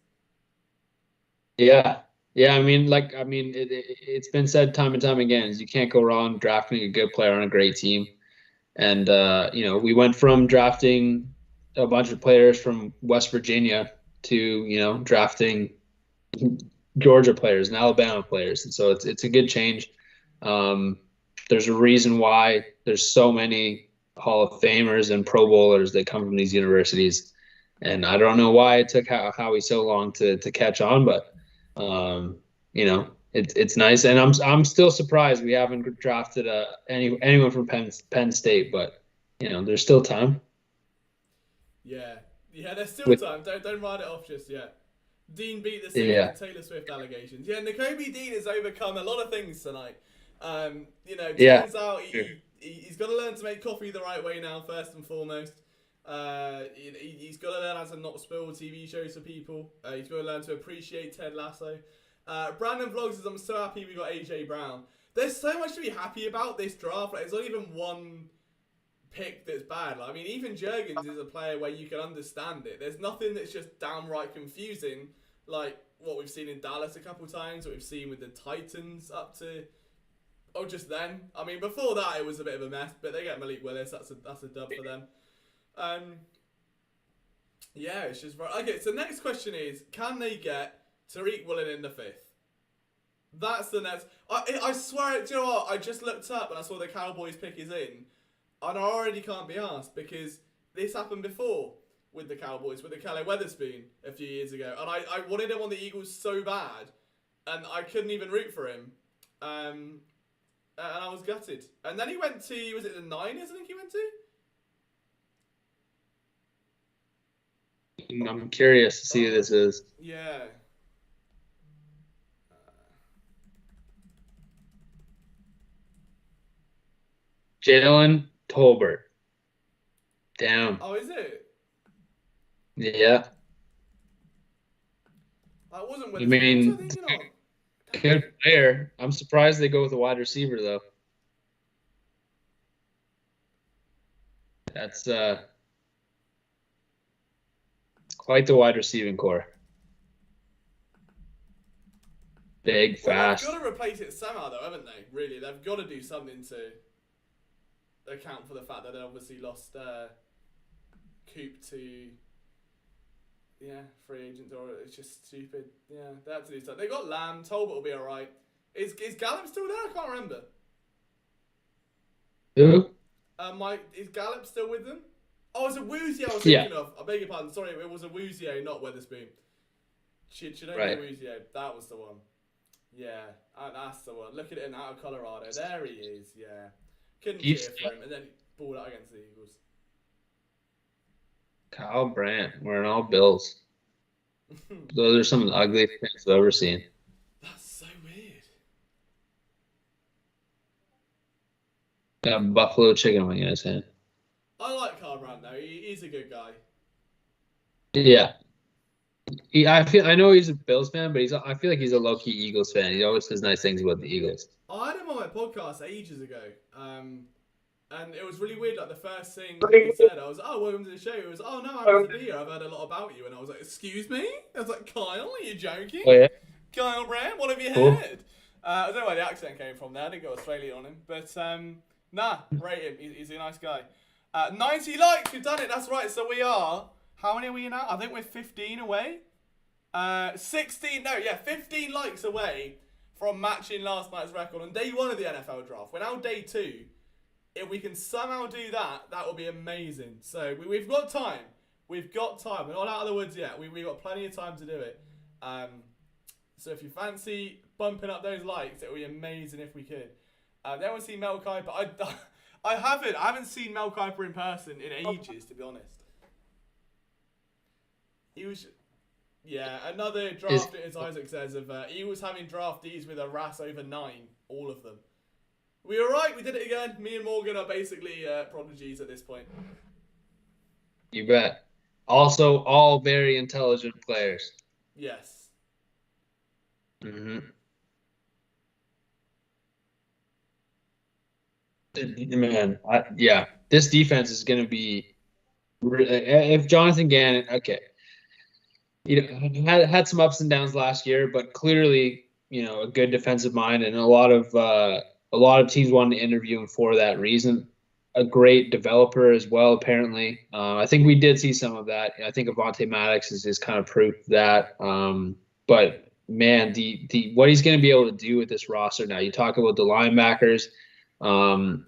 Speaker 3: Yeah. It's been said time and time again, is you can't go wrong drafting a good player on a great team. And, we went from drafting a bunch of players from West Virginia to, drafting Georgia players and Alabama players. And so it's a good change. There's a reason why there's so many Hall of Famers and Pro Bowlers that come from these universities. And I don't know why it took Howie so long to catch on, but it's nice. And I'm still surprised we haven't drafted anyone from Penn State, but there's still time.
Speaker 2: Yeah, there's still time. Don't write it off just yet. Dean beat the Taylor Swift allegations. Yeah, Nakobe Dean has overcome a lot of things tonight. Turns out he's got to learn to make coffee the right way now, first and foremost. He's got to learn how to not spoil TV shows for people. He's got to learn to appreciate Ted Lasso. Brandon Vlogs says, I'm so happy we got AJ Brown. There's so much to be happy about this draft. Like, there's not even one pick that's bad. Like, I mean, even Jurgens is a player where you can understand it. There's nothing that's just downright confusing, like what we've seen in Dallas a couple times, what we've seen with the Titans up to... Oh, just then. I mean, before that, it was a bit of a mess, but they get Malik Willis. That's a dub for them. Yeah, it's just right. Okay, so next question is, can they get Tariq Woolen in the 5th? That's the next... I swear, do you know what? I just looked up and I saw the Cowboys pick is in, and I already can't be asked because this happened before with the Cowboys, with the Kelly Weatherspoon a few years ago, and I wanted him on the Eagles so bad, and I couldn't even root for him. And I was gutted. And then he went to, was it the Niners I think he went to?
Speaker 3: I'm curious to see who this is.
Speaker 2: Yeah.
Speaker 3: Jalen Tolbert. Damn.
Speaker 2: Oh, is it?
Speaker 3: Yeah.
Speaker 2: That wasn't with
Speaker 3: I mean,
Speaker 2: I think, you know.
Speaker 3: good player. I'm surprised they go with a wide receiver, though. That's quite the wide receiving core. Big, fast.
Speaker 2: They've got to replace it somehow, though, haven't they? Really, they've got to do something to account for the fact that they obviously lost Coop to free agent, or it's just stupid. Yeah, they have to do something. They got Lamb. Tolbert will be all right. Is Gallup still there? I can't remember.
Speaker 3: Who?
Speaker 2: Is Gallup still with them? Oh, it's a Woozy I was thinking of. I beg your pardon. Sorry, it was a Woozy, not Weatherspoon. Should I be Woozy? That was the one. Yeah, that's the one. Look at him out of Colorado. There he is. Yeah, couldn't cheer for him, and then he balled out against the Eagles.
Speaker 3: Kyle Brandt wearing all Bills. Those are some of the ugliest things I've ever seen.
Speaker 2: That's so weird.
Speaker 3: Got a buffalo chicken wing in his hand.
Speaker 2: I like Kyle Brandt though. He's a good guy.
Speaker 3: Yeah. I know he's a Bills fan, but I feel like he's a low-key Eagles fan. He always says nice things about the Eagles.
Speaker 2: I had him on my podcast ages ago. And it was really weird, like the first thing he said, I was, oh, welcome to the show. He was, oh no, I'm to be here. I've heard a lot about you. And I was like, excuse me? I was like, Kyle, are you joking?
Speaker 3: Oh, yeah?
Speaker 2: Kyle Brandt, what have you
Speaker 3: Cool.
Speaker 2: heard? I don't know where the accent came from there. I didn't go Australian on him. But, rate him. He's a nice guy. 90 likes, we've done it. That's right. So we are, how many are we now? I think we're 15 away. 15 likes away from matching last night's record on day 1 of the NFL draft. We're now day 2. If we can somehow do that, that will be amazing. So we've got time. We've got time. We're not out of the woods yet. We've got plenty of time to do it. So if you fancy bumping up those likes, it would be amazing if we could. They haven't seen Mel Kiper. I haven't seen Mel Kiper in person in ages, to be honest. He was... Yeah, another draft, as Isaac says, of he was having draftees with a RAS over 9, all of them. We were right, we did it again. Me and Morgan are basically prodigies at this point.
Speaker 3: You bet. Also, all very intelligent players.
Speaker 2: Yes.
Speaker 3: Mm-hmm. Man, this defense is going to be. If Jonathan Gannon, okay, had some ups and downs last year, but clearly, a good defensive mind, and a lot of teams wanted to interview him for that reason. A great developer as well, apparently. I think we did see some of that. I think Avonte Maddox is kind of proof of that. But man, the what he's going to be able to do with this roster now. You talk about the linebackers, and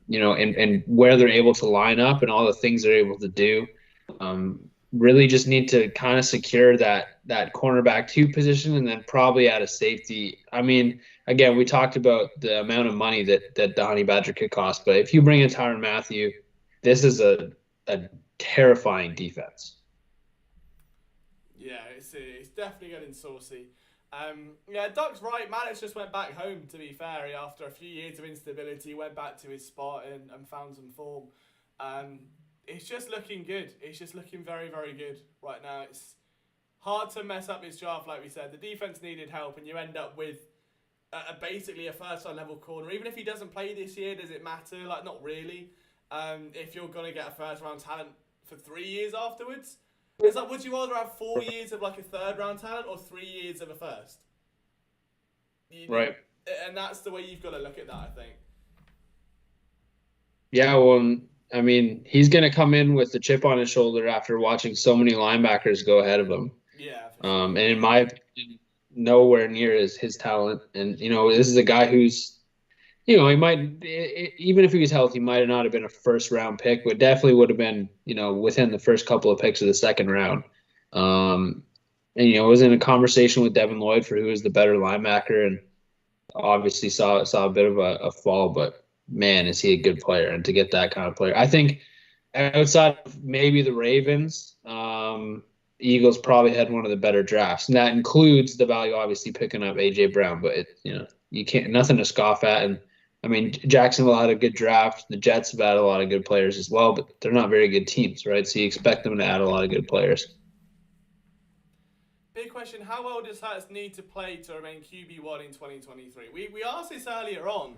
Speaker 3: where they're able to line up and all the things they're able to do. Really just need to kind of secure that cornerback 2 position, and then probably add a safety. I mean, again, we talked about the amount of money that the Honey Badger could cost, but if you bring in Tyrann Mathieu, this is a terrifying defense.
Speaker 2: Yeah, it's definitely getting saucy. Duck's right. Maddox just went back home, to be fair. After a few years of instability, went back to his spot and found some form. It's just looking good. It's just looking very, very good right now. It's hard to mess up his draft, like we said. The defense needed help, and you end up with basically a first-round level corner. Even if he doesn't play this year, does it matter? Like, not really. If you're going to get a first-round talent for 3 years afterwards. It's like, would you rather have 4 years of like a third-round talent or 3 years of a first?
Speaker 3: Right.
Speaker 2: And that's the way you've got to look at that, I think.
Speaker 3: Yeah, well, I mean, he's going to come in with the chip on his shoulder after watching so many linebackers go ahead of him.
Speaker 2: Yeah. For sure.
Speaker 3: And in my opinion, nowhere near his talent. And, this is a guy who's, he might, even if he was healthy, might not have been a first-round pick, but definitely would have been, within the first couple of picks of the second round. And, was in a conversation with Devin Lloyd for who was the better linebacker, and obviously saw a bit of a fall, but man, is he a good player. And to get that kind of player, I think outside of maybe the Ravens, Eagles probably had one of the better drafts, and that includes the value obviously picking up AJ Brown, but you can't, nothing to scoff at. And I mean, Jacksonville had a good draft. The Jets have had a lot of good players as well, but they're not very good teams, right? So you expect them to add a lot of good players.
Speaker 2: Big question, how well does Hurts need to play to remain QB1 in 2023? We asked this earlier on.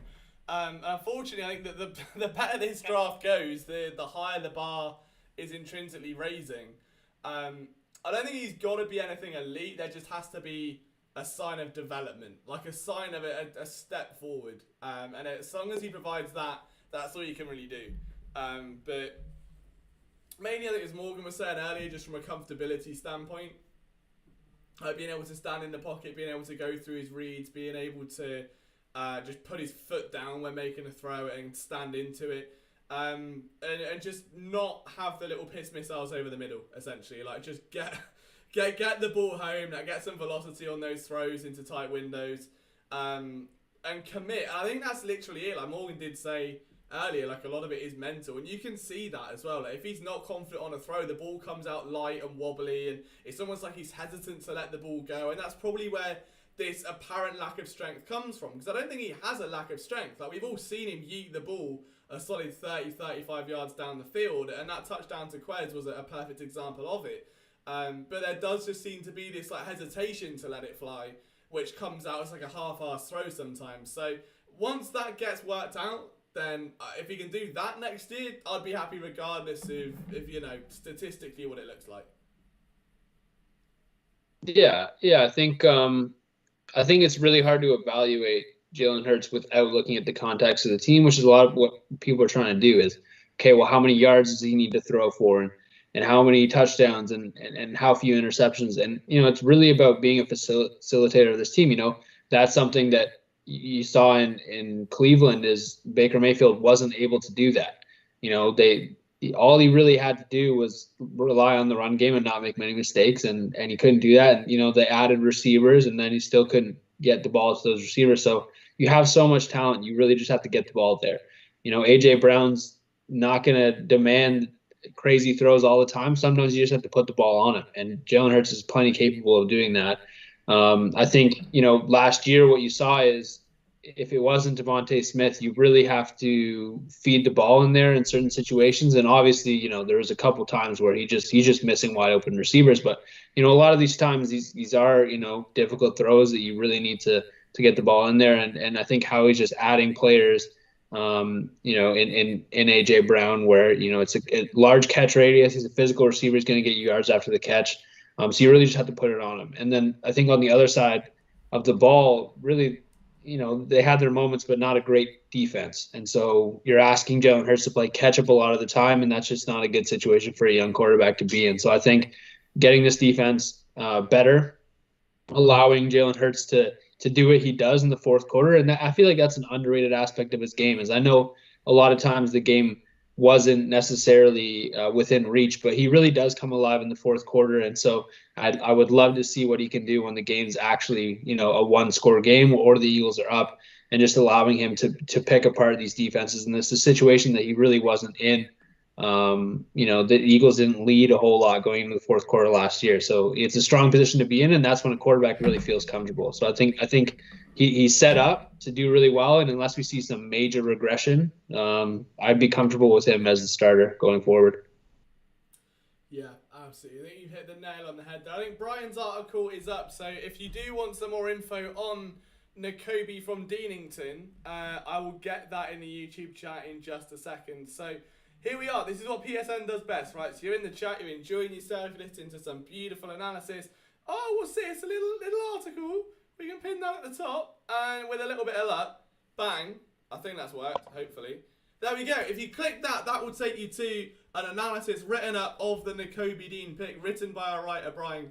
Speaker 2: Unfortunately, I think that the better this draft goes, the higher the bar is intrinsically raising. I don't think he's got to be anything elite. There just has to be a sign of development, like a sign of a step forward. And as long as he provides that, that's all you can really do. But mainly, I think as Morgan was saying earlier, just from a comfortability standpoint, being able to stand in the pocket, being able to go through his reads, being able to just put his foot down when making a throw and stand into it. And just not have the little piss missiles over the middle, essentially. Like, just get the ball home, get some velocity on those throws into tight windows, and commit. And I think that's literally it. Like Morgan did say earlier, like a lot of it is mental, and you can see that as well. Like if he's not confident on a throw, the ball comes out light and wobbly, and it's almost like he's hesitant to let the ball go. And that's probably where this apparent lack of strength comes from, because I don't think he has a lack of strength. Like we've all seen him yeet the ball a solid 30-35 yards down the field, and that touchdown to Quez was a perfect example of it. But there does just seem to be this like hesitation to let it fly, which comes out as like a half-assed throw sometimes. So once that gets worked out, then if he can do that next year, I'd be happy regardless of statistically what it looks like.
Speaker 3: Yeah, I think it's really hard to evaluate Jalen Hurts without looking at the context of the team, which is a lot of what people are trying to do is, okay, well, how many yards does he need to throw for, and how many touchdowns and how few interceptions. And, it's really about being a facilitator of this team. That's something that you saw in Cleveland is Baker Mayfield wasn't able to do that. all he really had to do was rely on the run game and not make many mistakes, and he couldn't do that. And, you know, they added receivers, and then he still couldn't get the ball to those receivers. So you have so much talent, you really just have to get the ball there. You know, AJ Brown's not going to demand crazy throws all the time. Sometimes you just have to put the ball on him, and Jalen Hurts is plenty capable of doing that. I think, you know, last year what you saw is, if it wasn't Devontae Smith, you really have to feed the ball in there in certain situations. And obviously, you know, there was a couple times where he's just missing wide open receivers. But, you know, a lot of these times these are, you know, difficult throws that you really need to get the ball in there. And I think Howie's just adding players, you know, in AJ Brown, where, you know, it's a large catch radius. He's a physical receiver. He's going to get you yards after the catch. So you really just have to put it on him. And then I think on the other side of the ball, really, you know, they had their moments, but not a great defense. And so you're asking Jalen Hurts to play catch up a lot of the time, and that's just not a good situation for a young quarterback to be in. So I think getting this defense better, allowing Jalen Hurts to do what he does in the fourth quarter, and I feel like that's an underrated aspect of his game. Is I know a lot of times the game wasn't necessarily within reach, but he really does come alive in the fourth quarter. And so I would love to see what he can do when the game's actually, you know, a one-score game or the Eagles are up, and just allowing him to pick apart these defenses. And this is a situation that he really wasn't in. You know, the Eagles didn't lead a whole lot going into the fourth quarter last year. So it's a strong position to be in, and that's when a quarterback really feels comfortable. So I think he's set up to do really well, and unless we see some major regression, I'd be comfortable with him as the starter going forward.
Speaker 2: Yeah, absolutely. I think you've hit the nail on the head there. I think Brian's article is up, so if you do want some more info on Nakobe from Deanington, I will get that in the YouTube chat in just a second. So here we are. This is what PSN does best, right? So you're in the chat, you're enjoying yourself, you're listening to some beautiful analysis. Oh, what's this? A little article. We can pin that at the top, and with a little bit of luck, bang. I think that's worked, hopefully. There we go. If you click that, that will take you to an analysis written up of the Nakobe Dean pick, written by our writer, Brian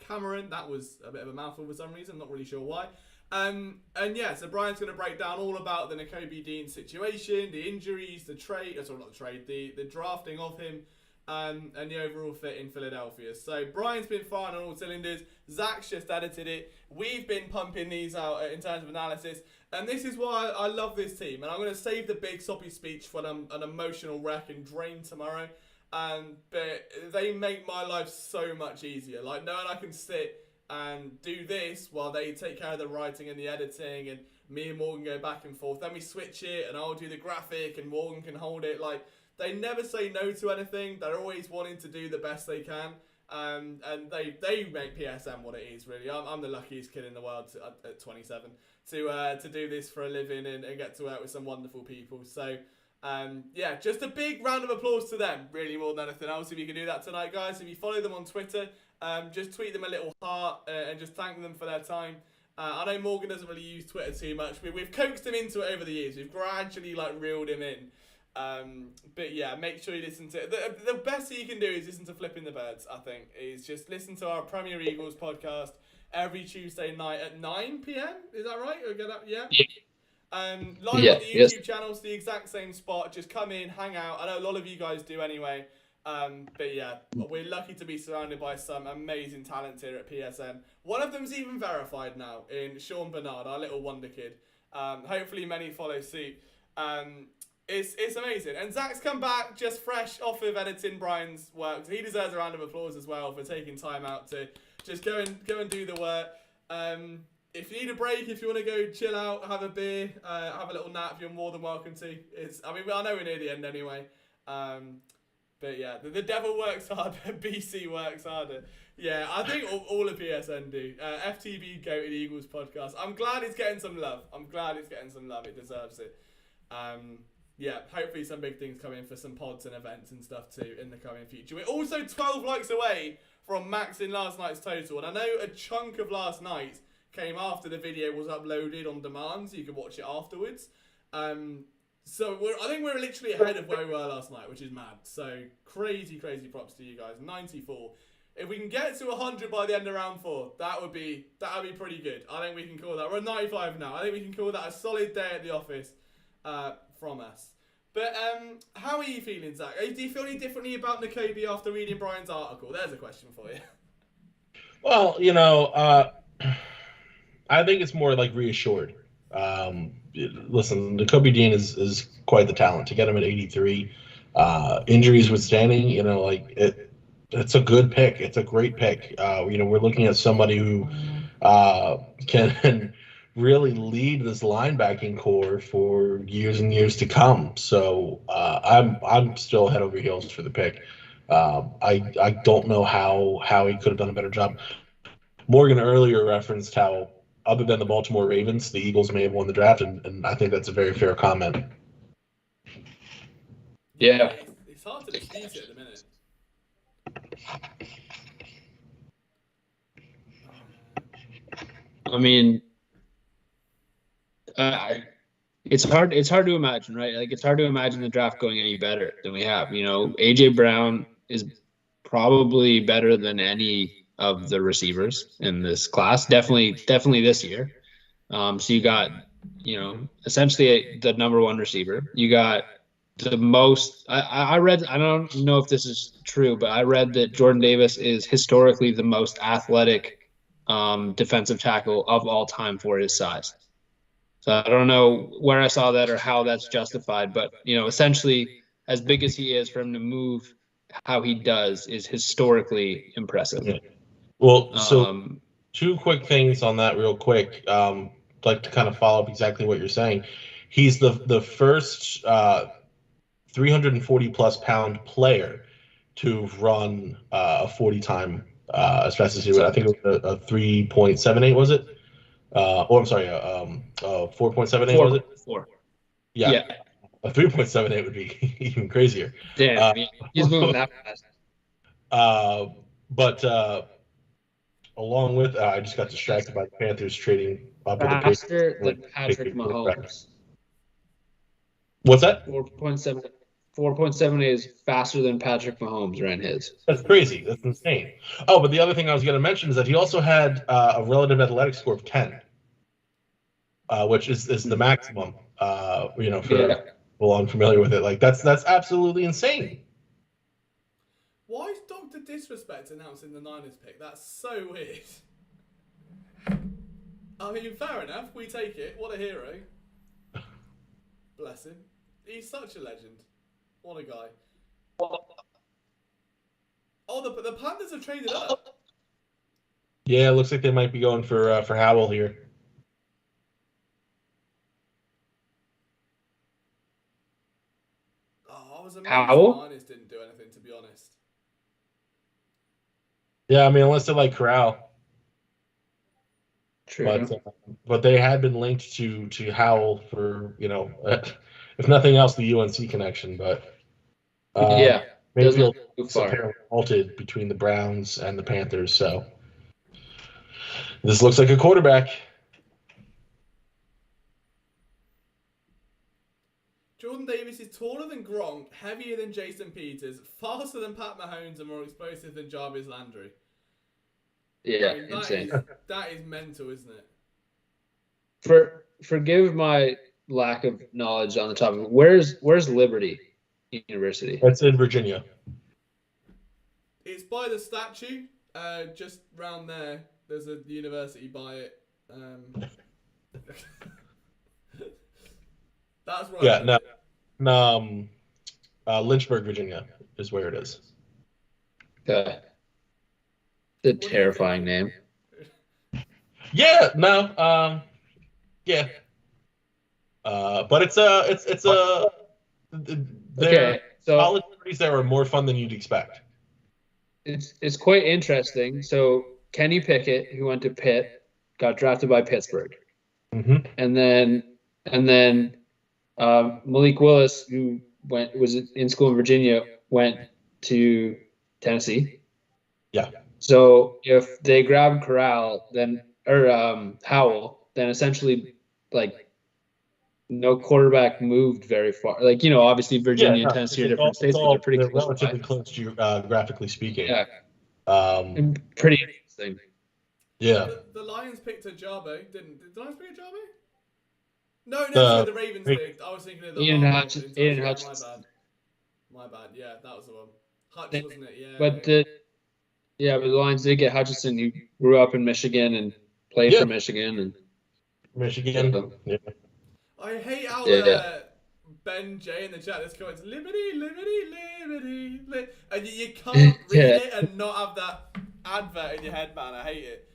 Speaker 2: Cameron. That was a bit of a mouthful for some reason, not really sure why. And yeah, so Brian's going to break down all about the Nakobe Dean situation, the injuries, the trade, sorry, not the trade, the drafting of him, and the overall fit in Philadelphia. So Brian's been firing on all cylinders. Zach's just edited it. We've been pumping these out in terms of analysis. And this is why I love this team. And I'm going to save the big soppy speech for an emotional wreck and drain tomorrow. But they make my life so much easier. Like, knowing I can sit and do this while they take care of the writing and the editing, and me and Morgan go back and forth. Then we switch it, and I'll do the graphic, and Morgan can hold it. Like, they never say no to anything. They're always wanting to do the best they can. And they make PSN what it is, really. I'm the luckiest kid in the world at 27 to do this for a living and get to work with some wonderful people. So, yeah, just a big round of applause to them, really, more than anything else. If you can do that tonight, guys. If you follow them on Twitter, just tweet them a little heart and just thank them for their time. I know Morgan doesn't really use Twitter too much. We've coaxed him into it over the years. We've gradually, reeled him in. But yeah, make sure you listen to it. The best thing you can do is listen to Flipping the Birds, I think. Is just listen to our Premier Eagles podcast every Tuesday night at 9 p.m. Is that right? Or get up? Yeah? Live on the YouTube channel, it's the exact same spot. Just come in, hang out. I know a lot of you guys do anyway. But yeah, we're lucky to be surrounded by some amazing talent here at PSN. One of them's even verified now in Sean Bernard, our little wonder kid. Hopefully many follow suit. It's amazing. And Zach's come back just fresh off of editing Brian's work. So he deserves a round of applause as well for taking time out to just go and do the work. If you need a break, if you want to go chill out, have a beer, have a little nap, you're more than welcome to. I know we're near the end anyway. But yeah, the devil works harder, BC works harder. Yeah, I think all of PSN do. FTB Go to the Eagles podcast. I'm glad it's getting some love. It deserves it. Yeah, hopefully some big things come in for some pods and events and stuff too in the coming future. We're also 12 likes away from maxing last night's total. And I know a chunk of last night came after the video was uploaded on demand, so you could watch it afterwards. So I think we're literally ahead of where we were last night, which is mad. So crazy props to you guys. 94. If we can get to 100 by the end of round 4, that would be pretty good. I think we can call that. We're at 95 now. I think we can call that a solid day at the office from us. But how are you feeling, Zach? Do you feel any differently about Nakobe after reading Brian's article? There's a question for you.
Speaker 4: Well, I think it's more like reassured. Listen, Jacoby Dean is quite the talent. To get him at 83, injuries withstanding, it's a good pick. It's a great pick. We're looking at somebody who can really lead this linebacking core for years and years to come. So I'm still head over heels for the pick. I don't know how he could have done a better job. Morgan earlier referenced how, other than the Baltimore Ravens, the Eagles may have won the draft, and I think that's a very fair comment.
Speaker 3: Yeah.
Speaker 2: It's hard to dispute it at the minute.
Speaker 3: I mean, it's hard to imagine, right? Like, it's hard to imagine the draft going any better than we have. AJ Brown is probably better than any of the receivers in this class. Definitely this year. So you got, essentially the number one receiver. You got the most. I read. I don't know if this is true, but I read that Jordan Davis is historically the most athletic defensive tackle of all time for his size. So I don't know where I saw that or how that's justified, but essentially, as big as he is, for him to move how he does is historically impressive.
Speaker 4: Yeah. Well, so two quick things on that real quick. I'd like to kind of follow up exactly what you're saying. He's the first 340-plus pound player to run a 40-time as fast as he would. I think it was a 3.78, was it? I'm sorry, 4.78, was it?
Speaker 3: 4.
Speaker 4: Yeah. A 3.78 would be even crazier.
Speaker 3: Damn, he's moving that fast.
Speaker 4: But along with, I just got distracted by the Panthers trading up with the
Speaker 3: Faster than Patrick Mahomes.
Speaker 4: What's that?
Speaker 3: 4.78 is faster than Patrick Mahomes ran his.
Speaker 4: That's crazy. That's insane. Oh, but the other thing I was going to mention is that he also had a relative athletic score of 10, which is the maximum. For people unfamiliar with it, like that's absolutely insane.
Speaker 2: Why is Dr. Disrespect announcing the Niners pick? That's so weird. I mean, fair enough. We take it. What a hero. Bless him. He's such a legend. What a guy. Oh, the Panthers have traded up.
Speaker 4: Yeah, it looks like they might be going for Howell here.
Speaker 2: Oh, I was amazed
Speaker 3: Howell?
Speaker 2: the Niners didn't do anything, to be honest.
Speaker 4: Yeah, I mean, unless they like Corral.
Speaker 3: True.
Speaker 4: But they had been linked to Howell for, if nothing else, the UNC connection. But Mayfield apparently halted between the Browns and the Panthers. So this looks like a quarterback.
Speaker 2: Jordan Davis is taller than Gronk, heavier than Jason Peters, faster than Pat Mahomes, and more explosive than Jarvis Landry.
Speaker 3: Yeah,
Speaker 2: I mean,
Speaker 3: insane.
Speaker 2: That is mental, isn't it?
Speaker 3: Forgive my lack of knowledge on the topic. Where's Liberty University?
Speaker 4: That's in Virginia.
Speaker 2: It's by the statue, just round there. There's a university by it. That's right.
Speaker 4: Yeah, no. Lynchburg, Virginia is where it is.
Speaker 3: Okay. The terrifying name.
Speaker 4: Yeah, no. Yeah. But it's a
Speaker 3: Okay, so
Speaker 4: college liberties there are more fun than you'd expect.
Speaker 3: it's quite interesting. So Kenny Pickett, who went to Pitt, got drafted by Pittsburgh, and then Malik Willis, who was in school in Virginia, went to Tennessee.
Speaker 4: Yeah.
Speaker 3: So if they grab Howell, then essentially, like, no quarterback moved very far. Like, obviously Virginia and Tennessee are different states, but they're pretty close.
Speaker 4: Relatively close geographically speaking.
Speaker 3: Yeah.
Speaker 4: Um,
Speaker 3: Pretty interesting.
Speaker 4: Yeah.
Speaker 2: The Lions picked a Jabo, didn't the Lions pick a Jabo? No,
Speaker 4: The-
Speaker 2: sorry, the Ravens did. I was thinking of the
Speaker 3: Ian
Speaker 2: Lions.
Speaker 3: Hutchinson.
Speaker 2: Yeah,
Speaker 3: Ian
Speaker 2: my
Speaker 3: Hutchinson.
Speaker 2: bad. My bad. Yeah, that was the one. Hutch, wasn't it? Yeah.
Speaker 3: But the Lions did get Hutchinson. He grew up in Michigan and played
Speaker 4: Yeah.
Speaker 3: for Michigan, and
Speaker 4: Michigan.
Speaker 3: So-
Speaker 4: Yeah.
Speaker 2: I hate how
Speaker 3: Yeah.
Speaker 2: Ben J in the chat this comments liberty, and you can't read
Speaker 3: Yeah.
Speaker 2: it and not have that advert in your head, man. I hate it.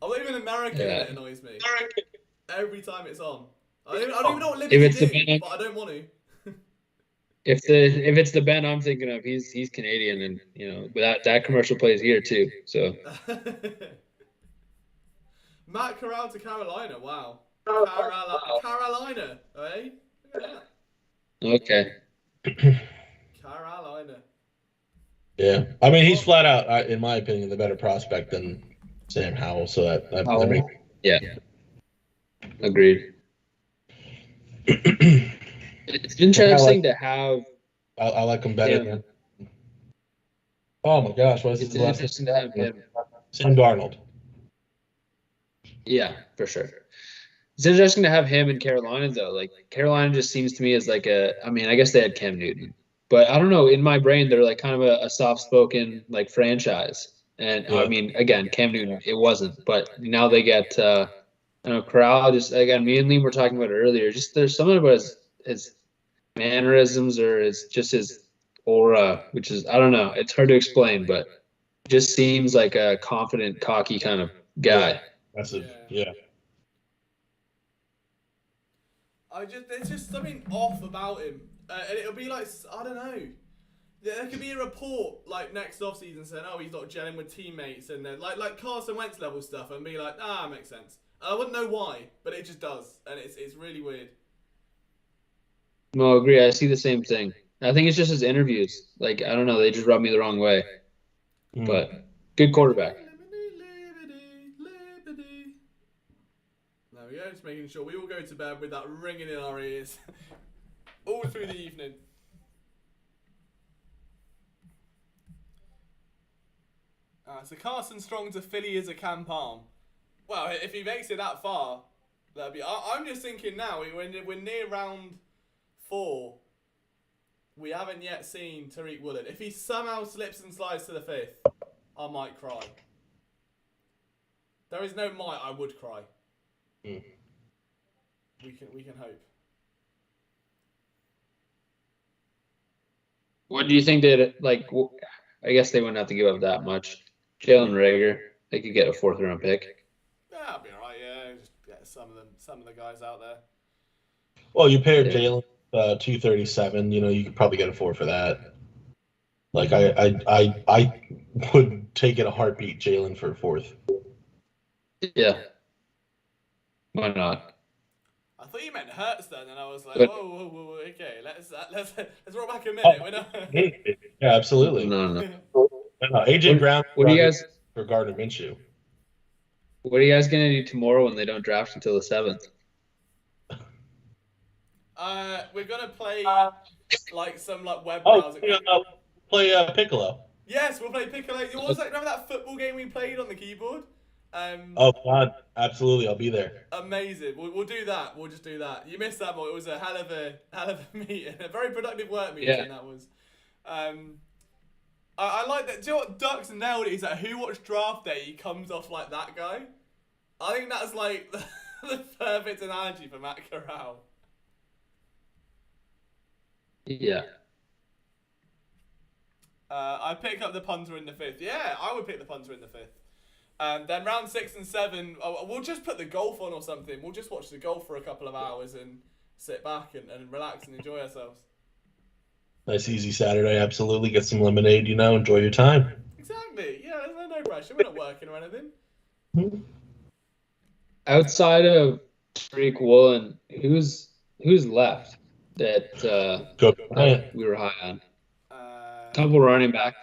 Speaker 2: I'm not even American and it annoys me. Every time it's on. I don't even know what liberty
Speaker 3: If it's the
Speaker 2: do,
Speaker 3: Ben-
Speaker 2: but I don't want to.
Speaker 3: if it's the Ben I'm thinking of, he's Canadian, and that commercial plays here too. So
Speaker 2: Matt Corral to Carolina. Wow. Carolina, eh? Look at
Speaker 3: okay.
Speaker 2: that. Carolina.
Speaker 4: Yeah. I mean, he's flat out, in my opinion, the better prospect than Sam Howell. So that makes.
Speaker 3: Yeah. Agreed. It's interesting to have.
Speaker 4: I like him better
Speaker 3: Yeah.
Speaker 4: than. Oh my gosh, what is
Speaker 3: It's
Speaker 4: his last
Speaker 3: interesting to have him.
Speaker 4: Sam Darnold.
Speaker 3: Yeah, for sure. It's interesting to have him in Carolina, though. Like, Carolina just seems to me as like I mean, I guess they had Cam Newton, but I don't know. In my brain, they're like kind of a soft-spoken like franchise. And
Speaker 4: Yeah.
Speaker 3: I mean, again, Cam Newton, it wasn't, but now they get, I don't know, Corral. Just again, me and Liam were talking about it earlier. Just there's something about his mannerisms or his aura, which is, I don't know. It's hard to explain, but just seems like a confident, cocky kind of guy.
Speaker 4: Massive. Yeah.
Speaker 2: There's just something off about him, and it'll be like, I don't know. There could be a report like next off season saying, "Oh, he's not gelling with teammates," and then like Carson Wentz level stuff, and be like, makes sense. I wouldn't know why, but it just does, and it's really weird.
Speaker 3: No, I agree. I see the same thing. I think it's just his interviews. Like, I don't know. They just rub me the wrong way. But good quarterback.
Speaker 2: There we go. Just making sure we all go to bed with that ringing in our ears all through the evening. So Carson Strong to Philly is a Cam Palm. Well, if he makes it that far, that'd be. I'm just thinking now. We're near round 4. We haven't yet seen Tariq Woolen. If he somehow slips and slides to the 5th, I might cry. There is no might. I would cry. We can hope.
Speaker 3: What do you think that, like, I guess they wouldn't have to give up that much. Jalen Reagor, they could get a 4th round pick.
Speaker 2: Yeah, I'll be alright. Yeah, just get some of the guys out there.
Speaker 4: Well, you paired Jalen 237. You could probably get a 4 for that. Like I would take it a heartbeat, Jalen for 4th.
Speaker 3: Yeah. Why not?
Speaker 2: I thought you meant Hurts then, and I was like,
Speaker 3: But-
Speaker 2: whoa, okay, let's roll back a minute. We're not.
Speaker 4: Yeah, absolutely.
Speaker 3: No.
Speaker 4: AJ Brown.
Speaker 3: What do you guys?
Speaker 4: For Gardner Minshew?
Speaker 3: What are you guys gonna do tomorrow when they don't draft until the 7th?
Speaker 2: We're gonna play like some like web
Speaker 4: Oh,
Speaker 2: browser.
Speaker 4: play Piccolo.
Speaker 2: Yes, we'll play Piccolo. What was that? Remember that football game we played on the keyboard?
Speaker 4: Oh God, absolutely, I'll be there.
Speaker 2: Amazing. We'll do that. We'll just do that. You missed that, but it was a hell of a meeting, a very productive work meeting.
Speaker 3: Yeah.
Speaker 2: That was. I like that. Do you know what Ducks nailed it? He's like, who watched Draft Day? He comes off like that guy. I think that's like the perfect analogy for Matt Corral.
Speaker 3: Yeah.
Speaker 2: I pick up the punter in the 5th. Yeah, I would pick the punter in the 5th. Then round 6 and 7, we'll just put the golf on or something. We'll just watch the golf for a couple of hours and sit back and relax and enjoy ourselves.
Speaker 4: Nice easy Saturday, absolutely. Get some lemonade, enjoy your time.
Speaker 2: Exactly. Yeah, there's no pressure. We're not working or anything.
Speaker 3: Outside of Tariq Woolen, who's left that
Speaker 4: Go Bryant.
Speaker 3: we were high on? Couple running back.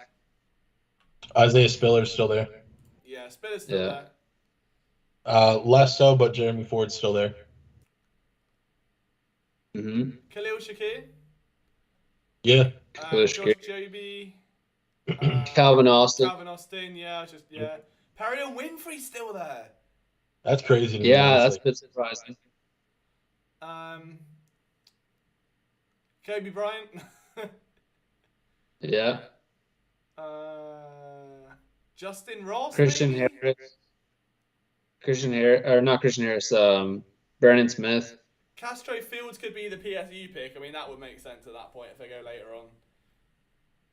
Speaker 4: Isaiah Spiller's still there.
Speaker 2: Yeah, Spiller's still
Speaker 3: Yeah.
Speaker 2: there.
Speaker 4: Less so, but Jeremy Ford's still there.
Speaker 3: Mm-hmm.
Speaker 2: Khalil Shakir.
Speaker 4: Yeah.
Speaker 3: Khalil
Speaker 2: Josh
Speaker 3: Shakir.
Speaker 2: Joby.
Speaker 3: Calvin Austin.
Speaker 2: Calvin Austin. Yeah. Perrier Winfrey's still there.
Speaker 4: That's crazy to me,
Speaker 3: Yeah, that's
Speaker 4: honestly.
Speaker 3: a bit surprising.
Speaker 2: Kobe Bryant.
Speaker 3: Yeah.
Speaker 2: Justin Ross.
Speaker 3: Christian
Speaker 2: maybe?
Speaker 3: Harris. Christian Harris, or not Christian Harris. Brandon Smith.
Speaker 2: Castro Fields could be the PSU pick. I mean, that would make sense at that point if they go later on.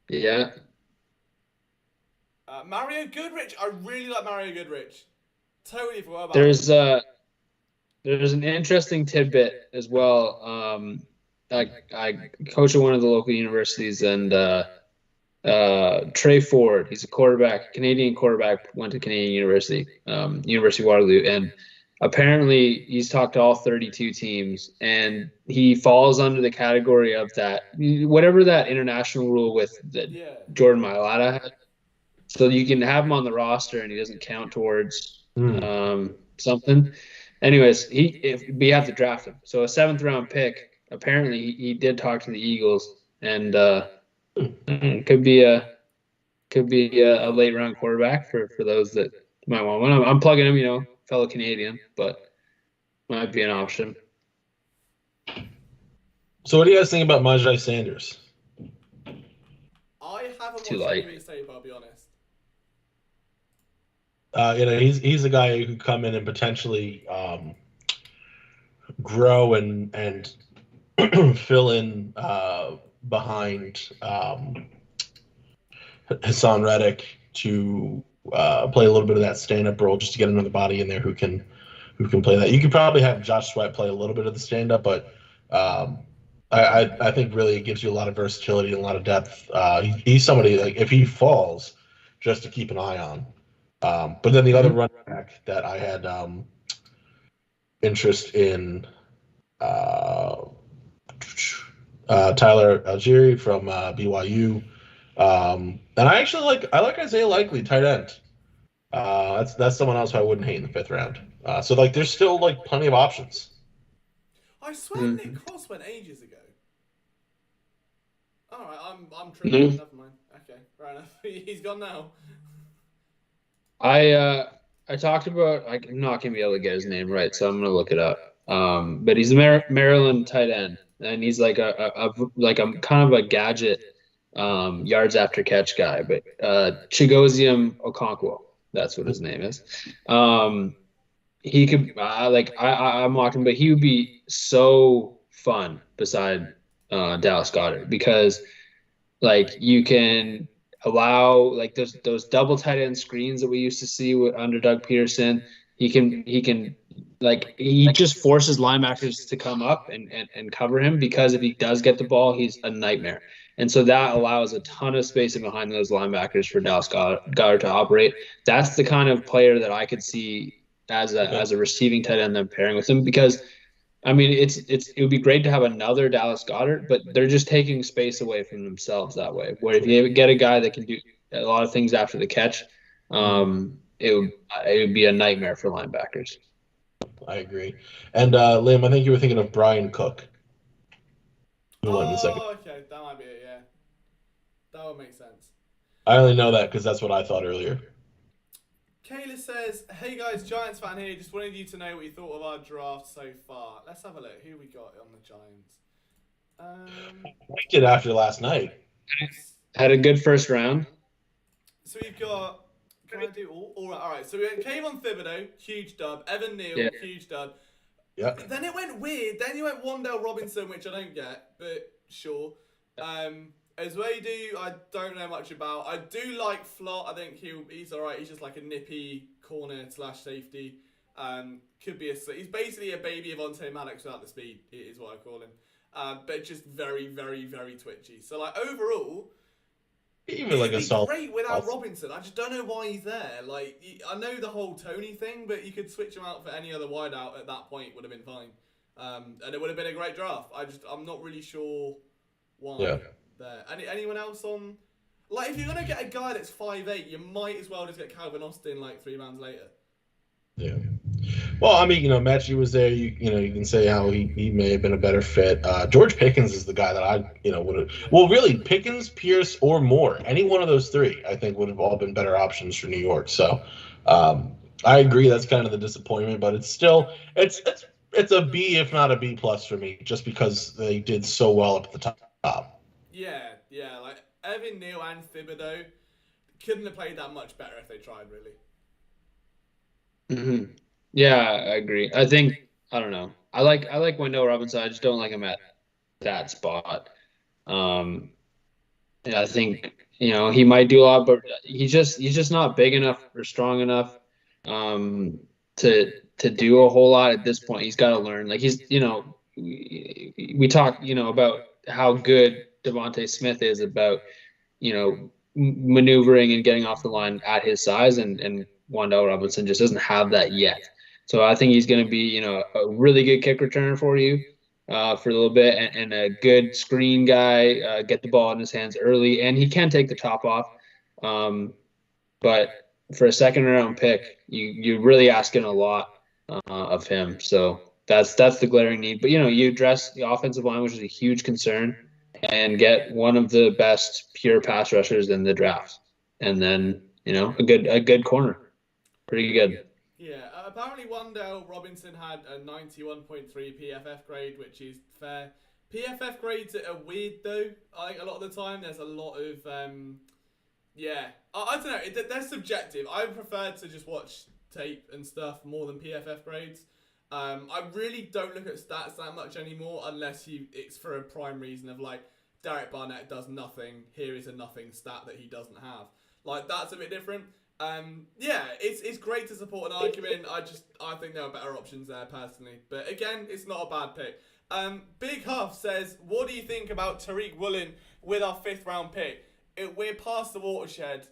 Speaker 3: Yeah.
Speaker 2: Mario Goodrich. I really like Mario Goodrich. Totally forgot about
Speaker 3: There's
Speaker 2: him.
Speaker 3: there's an interesting tidbit as well. I coach at one of the local universities, and Trey Ford, he's a quarterback, Canadian quarterback, went to Canadian University, University of Waterloo, and apparently he's talked to all 32 teams, and he falls under the category of that, whatever that international rule with that Jordan Mailata had. So you can have him on the roster and he doesn't count towards something. Anyways, we have to draft him. So a 7th round pick. Apparently, he did talk to the Eagles, and could be a late round quarterback for those that might want one. I'm plugging him, fellow Canadian, but might be an option.
Speaker 4: So what do you guys think about Majai Sanders?
Speaker 2: I haven't
Speaker 3: Too
Speaker 2: watched
Speaker 3: light.
Speaker 2: any of his tape, I'll be honest.
Speaker 4: He's a guy who could come in and potentially grow and fill in behind Hassan Reddick to play a little bit of that stand-up role, just to get another body in there who can play that. You could probably have Josh Sweat play a little bit of the stand-up, but I think really it gives you a lot of versatility and a lot of depth. He's somebody, like, if he falls, just to keep an eye on. But then the other running back that I had interest in, Tyler Algieri from BYU, and I actually like Isaiah Likely, tight end. That's someone else who I wouldn't hate in the 5th round. So like, there's still like plenty of options.
Speaker 2: I swear Nick Cross went ages ago. All right, I'm tripping. Never mind. Okay, fair enough. He's gone now.
Speaker 3: I talked about, I'm not gonna be able to get his name right, so I'm gonna look it up. But he's a Maryland tight end, and he's like a kind of a gadget yards after catch guy. But Chigozium Okonkwo, that's what his name is. He could I'm mocking, but he would be so fun beside Dallas Goedert, because like you can allow like those double tight end screens that we used to see under Doug Peterson. He just forces linebackers to come up and cover him, because if he does get the ball, he's a nightmare. And so that allows a ton of spacing behind those linebackers for Dallas Goedert to operate. That's the kind of player that I could see as a receiving tight end then pairing with him, because I mean, it would be great to have another Dallas Goedert, but they're just taking space away from themselves that way. Where if you get a guy that can do a lot of things after the catch, it would be a nightmare for linebackers.
Speaker 4: I agree. And Liam, I think you were thinking of Brian Cook.
Speaker 2: Okay, that might be it. Yeah, that would make sense.
Speaker 4: I only know that because that's what I thought earlier.
Speaker 2: Kayla says, "Hey guys, Giants fan here. Just wanted you to know what you thought of our draft so far. Let's have a look. Who we got on the Giants?
Speaker 4: We did after last night.
Speaker 3: Had a good first round.
Speaker 2: So we've got. Can I do all right? All right. So we went Kayvon Thibodeau, huge dub. Evan Neal, huge dub.
Speaker 4: Yeah.
Speaker 2: Then it went weird. Then you went Wandale Robinson, which I don't get, but sure. Azwedu, I don't know much about. I do like Flott. I think he's all right. He's just like a nippy corner / safety. Could be he's basically a baby Avonte Maddox without the speed, is what I call him. But just very, very, very twitchy. So like overall,
Speaker 4: even like a solid.
Speaker 2: Great without Robinson. I just don't know why he's there. Like I know the whole Tony thing, but you could switch him out for any other wideout at that point, would have been fine. And it would have been a great draft. I'm not really sure why.
Speaker 4: Yeah.
Speaker 2: There. Anyone else on? Like, if you're gonna get a guy that's 5'8", you might as well just get Calvin Austin like 3 rounds later.
Speaker 4: Yeah. Well, I mean, Matthew was there. You can say how he may have been a better fit. George Pickens is the guy that I would have. Well, really, Pickens, Pierce, or Moore. Any one of those three, I think, would have all been better options for New York. So, I agree. That's kind of the disappointment, but it's still it's it's a B, if not a B plus for me, just because they did so well up at the top.
Speaker 2: Yeah, like Evan Neal and Thibodeau couldn't have played that much better if they tried, really.
Speaker 3: Yeah, I agree. I think I don't know. I like Wendell Robinson. I just don't like him at that spot. Um, yeah, I think he might do a lot, but he's just not big enough or strong enough um, to do a whole lot at this point. He's got to learn. Like we talk about how good Devontae Smith is about maneuvering and getting off the line at his size, and Wandale Robinson just doesn't have that yet. So I think he's going to be a really good kick returner for you for a little bit, and a good screen guy, get the ball in his hands early, and he can take the top off. But for a second round pick, you're really asking a lot of him. So that's the glaring need. But you address the offensive line, which is a huge concern, and get one of the best pure pass rushers in the draft, and then a good corner, pretty good.
Speaker 2: Yeah, apparently Wandale Robinson had a 91.3 PFF grade, which is fair. PFF grades are weird though. I think a lot of the time there's a lot of I don't know. They're subjective. I prefer to just watch tape and stuff more than PFF grades. I really don't look at stats that much anymore unless it's for a prime reason of like Derek Barnett does nothing. Here is a nothing stat that he doesn't have. Like that's a bit different. It's great to support an argument. I think there are better options there personally. But again, it's not a bad pick. Big Huff says, what do you think about Tariq Woolen with our 5th round pick? We're past the watershed.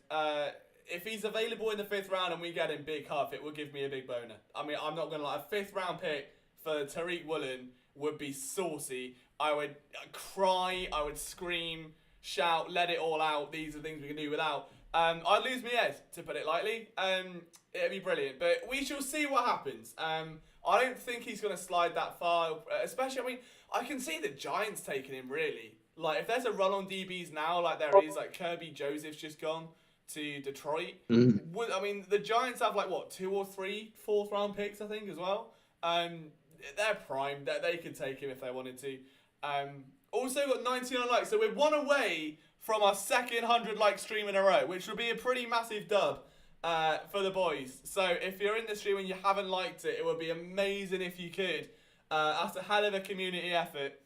Speaker 2: If he's available in the 5th round and we get him, Big Huff, it would give me a big boner. I mean, I'm not going to lie. A 5th round pick for Tariq Woolen would be saucy. I would cry. I would scream, shout, let it all out. These are things we can do without. I'd lose my head, to put it lightly. It'd be brilliant. But we shall see what happens. I don't think he's going to slide that far. Especially, I mean, I can see the Giants taking him, really. Like, if there's a run on DBs now, like there is, like Kirby Joseph's just gone to Detroit. I mean, the Giants have, like, what, 2 or 3 4th round picks, I think, as well. They're prime. They could take him if they wanted to. Also got 99 likes. So we're 1 away from our second 100 like stream in a row, which will be a pretty massive dub for the boys. So if you're in the stream and you haven't liked it, it would be amazing if you could. That's a hell of a community effort.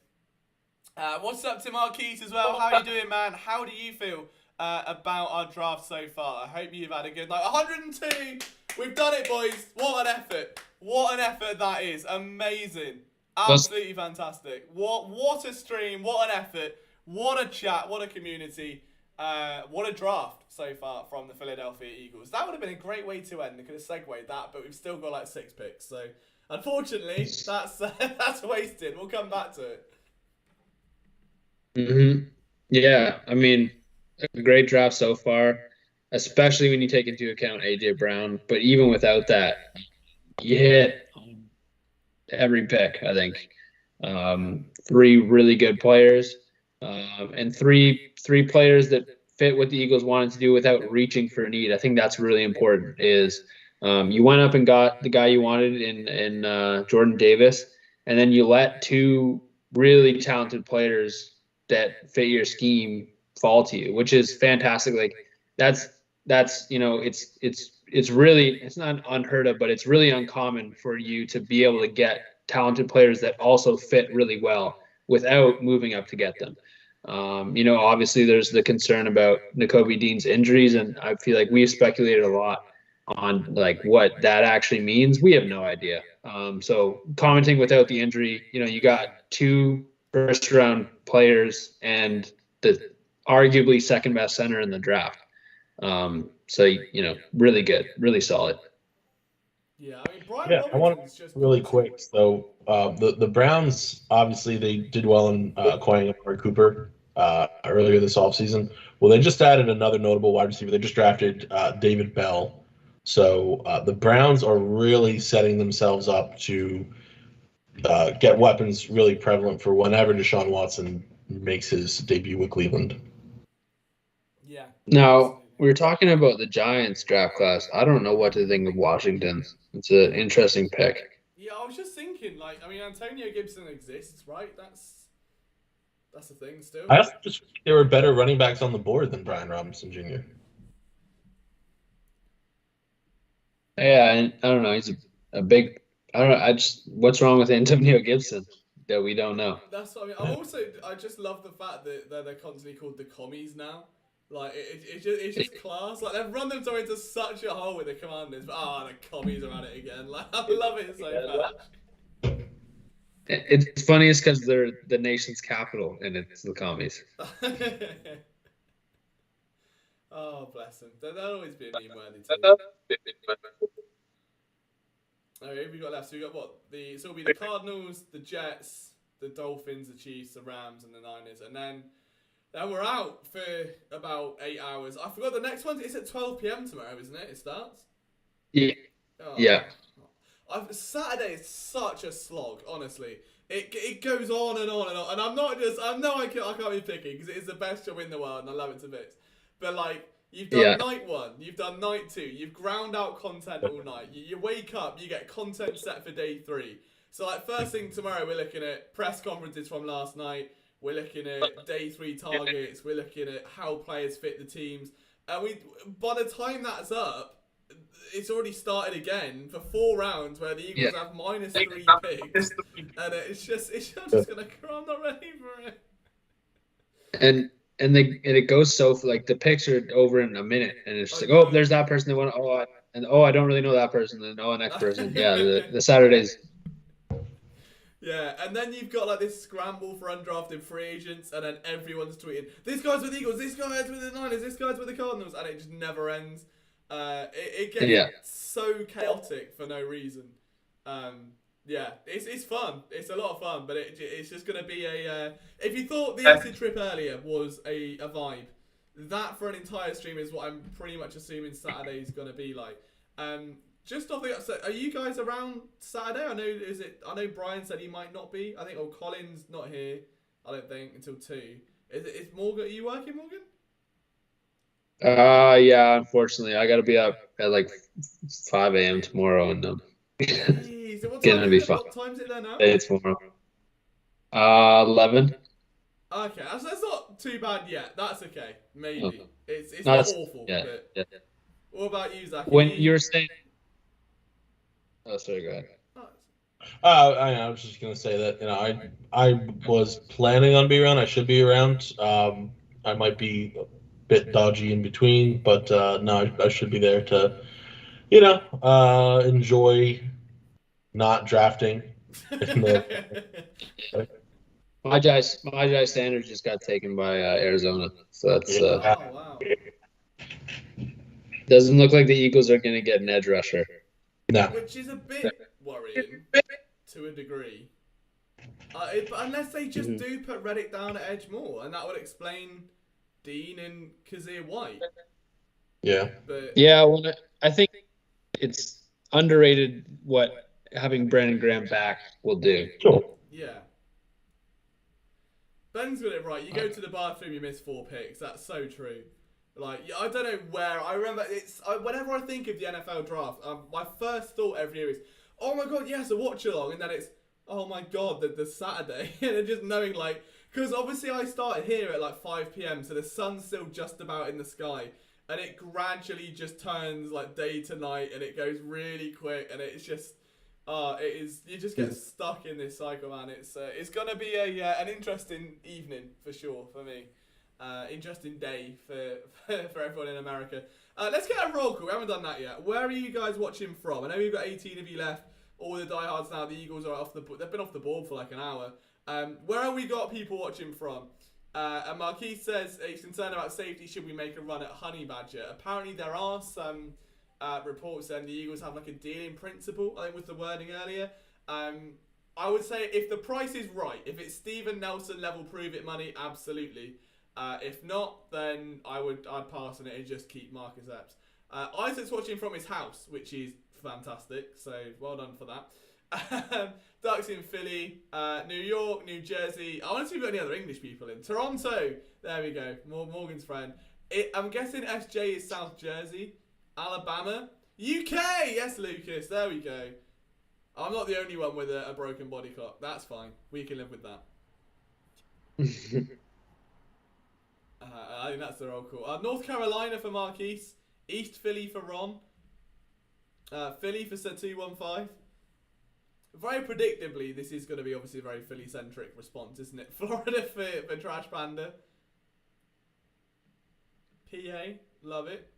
Speaker 2: What's up to Marquise as well? How are you doing, man? How do you feel about our draft so far? I hope you've had a good night. 102! We've done it, boys. What an effort. What an effort that is. Amazing. Absolutely fantastic. What a stream. What an effort. What a chat, what a community, what a draft so far from the Philadelphia Eagles. That would have been a great way to end. They could have segued that, but we've still got like 6 picks. So, unfortunately, that's wasted. We'll come back to it.
Speaker 3: Yeah, I mean, a great draft so far, especially when you take into account A.J. Brown. But even without that, you hit every pick, I think. 3 really good players. And three players that fit what the Eagles wanted to do without reaching for a need. I think that's really important. Is you went up and got the guy you wanted in Jordan Davis, and then you let 2 really talented players that fit your scheme fall to you, which is fantastic. Like that's it's really, it's not unheard of, but it's really uncommon for you to be able to get talented players that also fit really well without moving up to get them. Obviously there's the concern about Nakobe Dean's injuries, and I feel like we've speculated a lot on like what that actually means. We have no idea. So commenting without the injury, you got 2 first round players and the arguably second best center in the draft. So really good, really solid.
Speaker 2: Yeah, I mean, Brian
Speaker 4: Yeah, I want
Speaker 2: Robinson's just
Speaker 4: really quick. So the Browns, obviously they did well in acquiring Amari Cooper earlier this offseason. Well, they just added another notable wide receiver. They just drafted David Bell. So the Browns are really setting themselves up to get weapons really prevalent for whenever Deshaun Watson makes his debut with Cleveland.
Speaker 2: Yeah.
Speaker 3: Now, we were talking about the Giants draft class. I don't know what to think of Washington. It's an interesting pick.
Speaker 2: Yeah, I was just thinking, like, I mean, Antonio Gibson exists, right? That's a thing still.
Speaker 4: I also just think there were better running backs on the board than Brian Robinson Jr.
Speaker 3: Yeah, and I don't know. He's a big. I don't know. What's wrong with Antonio Gibson that we don't know?
Speaker 2: That's what I mean. I just love the fact that they're constantly called the commies now. Like, it's just class. Like, they've run them into such a hole with the Commanders, but the commies are at it again. Like, I love it so much.
Speaker 3: It's funniest because they're the nation's capital and it's the commies.
Speaker 2: Oh, bless them. They'll always be a meme-worthy team. Okay, who we got left? So we got what? So it'll be the Cardinals, the Jets, the Dolphins, the Chiefs, the Rams, and the Niners, and then we're out for about 8 hours. I forgot the next one. It's at 12 p.m. tomorrow, isn't it? It starts.
Speaker 3: Yeah.
Speaker 2: Oh.
Speaker 3: Yeah.
Speaker 2: Saturday is such a slog, honestly. It goes on and on and on, and I know I can't be picky because it is the best job in the world, and I love it to bits. But like, you've done night one, you've done night two, you've ground out content all night. You wake up, you get content set for day 3. So like, first thing tomorrow, we're looking at press conferences from last night. We're looking at day 3 targets. We're looking at how players fit the teams. And by the time that's up, it's already started again for 4 rounds where the Eagles have -3 picks, and it's just gonna cry. I'm not ready for it.
Speaker 3: And it goes so like the picks are over in a minute, and it's just like, oh, there's that person they want. I don't really know that person. And next person. Yeah, the Saturdays.
Speaker 2: Yeah, and then you've got like this scramble for undrafted free agents, and then everyone's tweeting, this guy's with the Eagles, this guy's with the Niners, this guy's with the Cardinals, and it just never ends. It gets so chaotic for no reason. Yeah, it's fun. It's a lot of fun, but it's just going to be a... if you thought the acid trip earlier was a vibe, that for an entire stream is what I'm pretty much assuming Saturday is going to be like. Just off the... So are you guys around Saturday? I know Brian said he might not be. I think Colin's not here, I don't think, until 2. Is Morgan... Are you working, Morgan?
Speaker 3: Yeah, unfortunately. I gotta be up at like 5 a.m. tomorrow, and
Speaker 2: Jeez, what time is it there now?
Speaker 3: It's tomorrow. 11.
Speaker 2: Okay, that's not too bad yet. That's okay. Maybe.
Speaker 3: Okay.
Speaker 2: It's
Speaker 3: No,
Speaker 2: not awful.
Speaker 3: Yeah,
Speaker 2: but
Speaker 3: yeah.
Speaker 2: What about you, Zach?
Speaker 3: When you're saying... Oh, sorry, go ahead.
Speaker 4: I was just gonna say that I was planning on being around. I should be around. I might be a bit dodgy in between, but no, I should be there to enjoy not drafting.
Speaker 3: Majai Sanders just got taken by Arizona, so that's
Speaker 2: oh wow.
Speaker 3: Doesn't look like the Eagles are gonna get an edge rusher.
Speaker 4: No.
Speaker 2: Which is a bit worrying to a degree. Unless they just do put Reddick down at edge more, and that would explain Dean and Kazir White.
Speaker 4: Yeah.
Speaker 2: But
Speaker 3: Yeah, well, I think it's underrated what having Brandon Graham back will do.
Speaker 4: Sure.
Speaker 2: yeah. Ben's got it right. You go to the bathroom, you miss 4 picks. That's so true. Like, I don't know where. I remember whenever I think of the NFL draft, my first thought every year is, oh my god, yes, a watch along, and then it's, oh my god, the Saturday, and just knowing like, because obviously I started here at like 5 p.m, so the sun's still just about in the sky, and it gradually just turns like day to night, and it goes really quick, and it's just, you just get stuck in this cycle, man. It's gonna be an interesting evening for sure for me. Interesting day for everyone in America. Let's get a roll call. We haven't done that yet. Where are you guys watching from? I know we've got 18 of you left. All the diehards now. The Eagles are they've been off the board for like an hour. Where have we got people watching from? And Marquis says he's concerned about safety. Should we make a run at Honey Badger? Apparently there are some reports saying the Eagles have like a deal in principle. I think was the wording earlier. I would say if the price is right, if it's Steven Nelson level prove it money, absolutely. If not, then I'd pass on it and just keep Marcus Epps. Isaac's watching from his house, which is fantastic. So well done for that. Ducks in Philly, New York, New Jersey. I want to see if we've got any other English people in. Toronto. There we go. Morgan's friend. I'm guessing SJ is South Jersey. Alabama. UK. Yes, Lucas. There we go. I'm not the only one with a broken body clock. That's fine. We can live with that. I think that's the roll call. North Carolina for Marquise. East Philly for Ron. Philly for 215. Very predictably, this is going to be obviously a very Philly-centric response, isn't it? Florida for Trash Panda. PA, love it.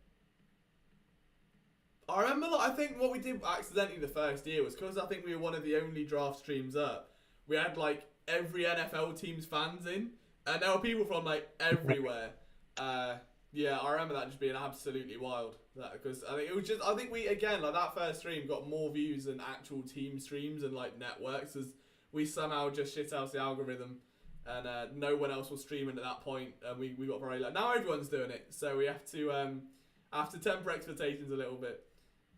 Speaker 2: I remember, I think what we did accidentally the first year was because I think we were one of the only draft streams up. We had like every NFL team's fans in, and there were people from like everywhere. Yeah, I remember that just being absolutely wild. Because I think it was just, I think we again like that first stream got more views than actual team streams and like networks, as we somehow just shit out the algorithm, and no one else was streaming at that point, and we got very like now everyone's doing it, so we have to temper expectations a little bit.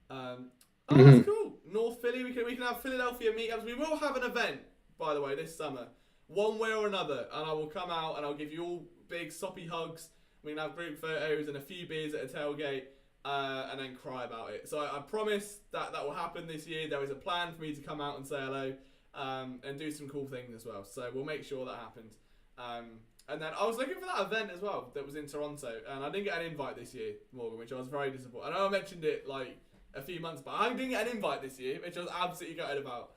Speaker 2: That's cool. North Philly, we can have Philadelphia meetups. We will have an event, by the way, this summer, one way or another, and I will come out and I'll give you all big soppy hugs. We can have group photos and a few beers at a tailgate, and then cry about it. So I promise that will happen this year. There is a plan for me to come out and say hello, and do some cool things as well. So we'll make sure that happens. And then I was looking for that event as well that was in Toronto, and I didn't get an invite this year, Morgan, which I was very disappointed. I know I mentioned it like a few months back. I didn't get an invite this year, which I was absolutely gutted about.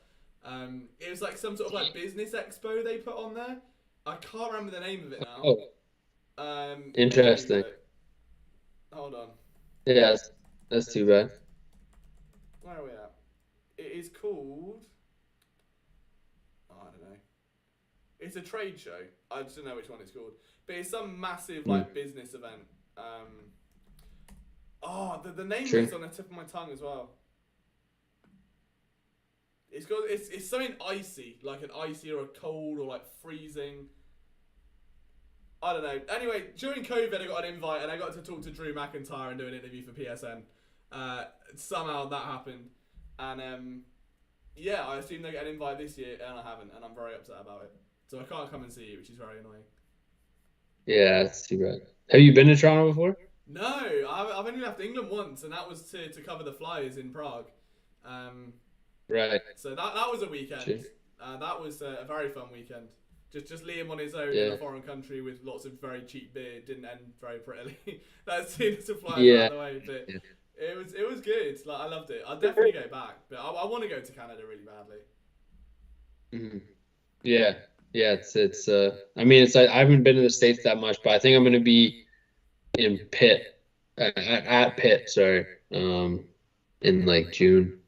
Speaker 2: It was like some sort of like business expo they put on there. I can't remember the name of it now.
Speaker 3: Interesting.
Speaker 2: Hold on.
Speaker 3: Yeah, that's too bad.
Speaker 2: Where are we at? It is called... Oh, I don't know. It's a trade show. I just don't know which one it's called. But it's some massive like business event. The name is on the tip of my tongue as well. It's something icy, like an icy or a cold or like freezing. I don't know. Anyway, during COVID, I got an invite and I got to talk to Drew McIntyre and do an interview for PSN. Somehow that happened, and yeah, I assume they get an invite this year, and I haven't, and I'm very upset about it. So I can't come and see you, which is very annoying.
Speaker 3: Yeah, that's too bad. Have you been to Toronto before?
Speaker 2: No, I've only left England once, and that was to cover the Flyers in Prague.
Speaker 3: Right.
Speaker 2: So that was a weekend.
Speaker 3: Sure.
Speaker 2: That was a very fun weekend. Just Liam on his own in a foreign country with lots of very cheap beer didn't end very prettily. That's seen as a Flyers by the way, but it was good. Like I loved it. I'll definitely go back, but I want to go to Canada really badly.
Speaker 3: Mm-hmm. Yeah. It's I mean, it's I haven't been to the States that much, but I think I'm going to be in Pitt at Pitt, sorry, in like June.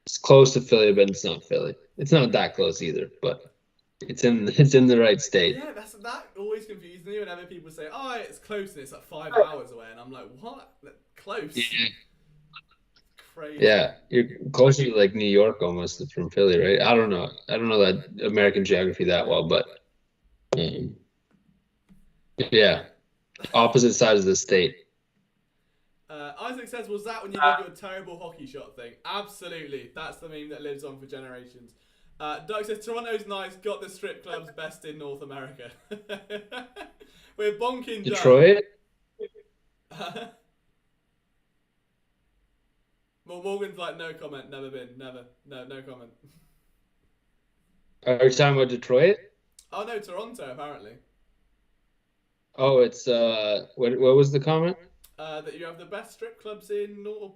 Speaker 3: It's close to Philly, but it's not Philly. It's not that close either, but it's in the right state.
Speaker 2: Yeah, that always confuses me whenever people say, "Oh, it's close," and it's like 5 hours away, and I'm like, "What? Close?"
Speaker 3: Yeah.
Speaker 2: Crazy.
Speaker 3: Yeah, you're closer to like New York almost from Philly, right? I don't know that American geography that well, but yeah, opposite sides of the state.
Speaker 2: Isaac says, "Was that when you did your terrible hockey shot thing?" Absolutely, that's the meme that lives on for generations. Doug says, "Toronto's nice, got the strip clubs best in North America." We're bonking
Speaker 3: Detroit.
Speaker 2: Well, Morgan's like, no comment, never been, never, no comment.
Speaker 3: Are you talking about Detroit?
Speaker 2: Oh no, Toronto apparently.
Speaker 3: Oh, it's what was the comment?
Speaker 2: That you have the best strip clubs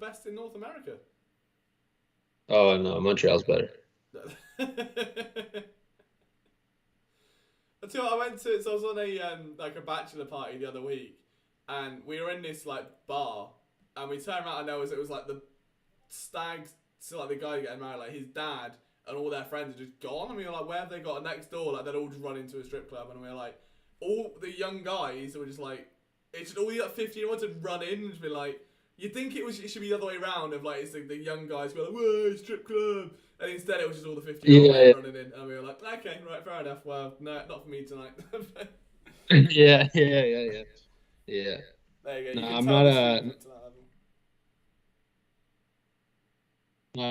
Speaker 2: best in North America.
Speaker 3: Oh no, Montreal's better.
Speaker 2: Until I went to, so I was on a like a bachelor party the other week, and we were in this like bar, and we turned around and it was like the stags, so like the guy getting married, like his dad and all their friends are just gone, and we were like, where have they got next door? Like they'd all just run into a strip club, and we were like, all the young guys were just like, it's just all the 15-year-olds had run in and just be like, you'd think it should be the other way around of like it's the young guys who are like, whoa, strip club, and instead it was just all the 50-year-olds running in, and we were like, okay, right, fair enough. Well, no, not for me tonight.
Speaker 3: Yeah.
Speaker 2: There you go.
Speaker 3: No, I'm not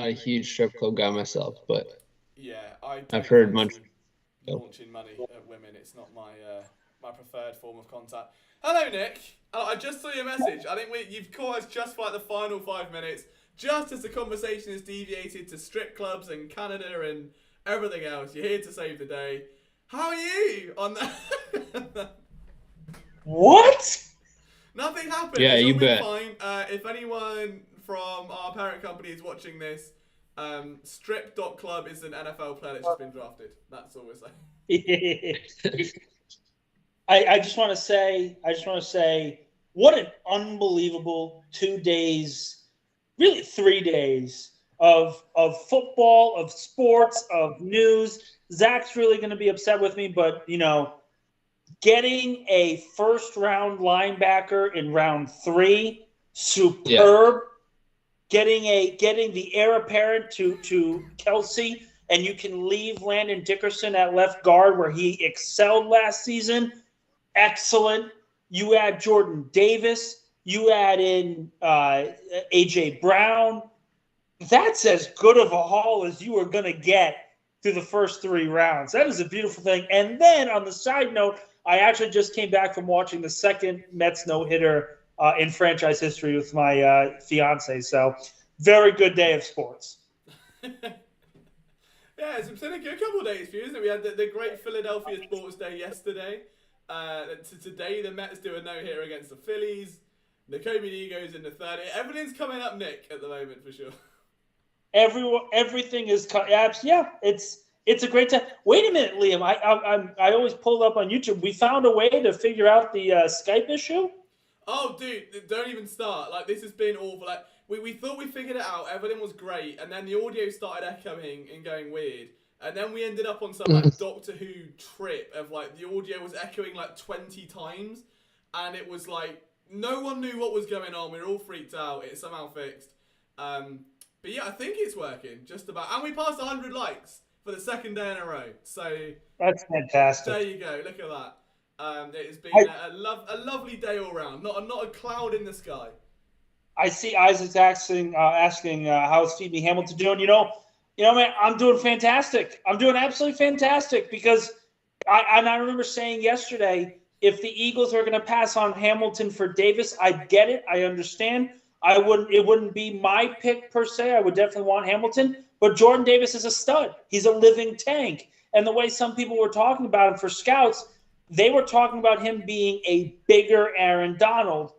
Speaker 3: a huge strip club guy myself, but
Speaker 2: yeah,
Speaker 3: I've heard much.
Speaker 2: Launching money at women, it's not my my preferred form of contact. Hello, Nick. I just saw your message. I think you've caught us just for like the final 5 minutes. just as the conversation has deviated to strip clubs and Canada and everything else, you're here to save the day. How are you on that?
Speaker 5: What?
Speaker 2: Nothing happened.
Speaker 3: Yeah,
Speaker 2: it's
Speaker 3: you
Speaker 2: all been
Speaker 3: bet.
Speaker 2: fine. If anyone from our parent company is watching this, strip.club is an NFL player that's just been drafted. That's all we're saying.
Speaker 5: I just want to say, what an unbelievable 2 days, really 3 days of football, of sports, of news. Zach's really going to be upset with me, but getting a first-round linebacker in round 3, superb.
Speaker 3: Yeah.
Speaker 5: Getting the heir apparent to Kelsey, and you can leave Landon Dickerson at left guard where he excelled last season. Excellent. You add Jordan Davis. You add in A.J. Brown. That's as good of a haul as you are going to get through the first 3 rounds. That is a beautiful thing. And then on the side note, I actually just came back from watching the second Mets no-hitter in franchise history with my fiance. So very good day of sports.
Speaker 2: Yeah, it's been a good couple of days for you, isn't it? We had the great Philadelphia Sports Day yesterday. Today, the Mets do a no-hitter against the Phillies. The Kobe D goes in the third. Everything's coming up, Nick, at the moment, for sure.
Speaker 5: Everything is yeah. It's a great time. Wait a minute, Liam. I always pull up on YouTube. We found a way to figure out the Skype issue.
Speaker 2: Oh, dude, don't even start. Like, this has been awful. Like, we thought we figured it out. Everything was great, and then the audio started echoing and going weird. And then we ended up on some like Doctor Who trip of like the audio was echoing like 20 times, and it was like no one knew what was going on. We were all freaked out. It somehow fixed. But yeah, I think it's working just about. And we passed 100 likes for the second day in a row. So
Speaker 5: That's fantastic.
Speaker 2: there you go. Look at that. It has been a lovely day all round. Not a cloud in the sky.
Speaker 5: I see Isaac's asking how's Phoebe Hamilton doing. You know, man, I'm doing fantastic. I'm doing absolutely fantastic because I remember saying yesterday, if the Eagles are going to pass on Hamilton for Davis, I get it. I understand. It wouldn't be my pick per se. I would definitely want Hamilton, but Jordan Davis is a stud. He's a living tank. And the way some people were talking about him for scouts, they were talking about him being a bigger Aaron Donald.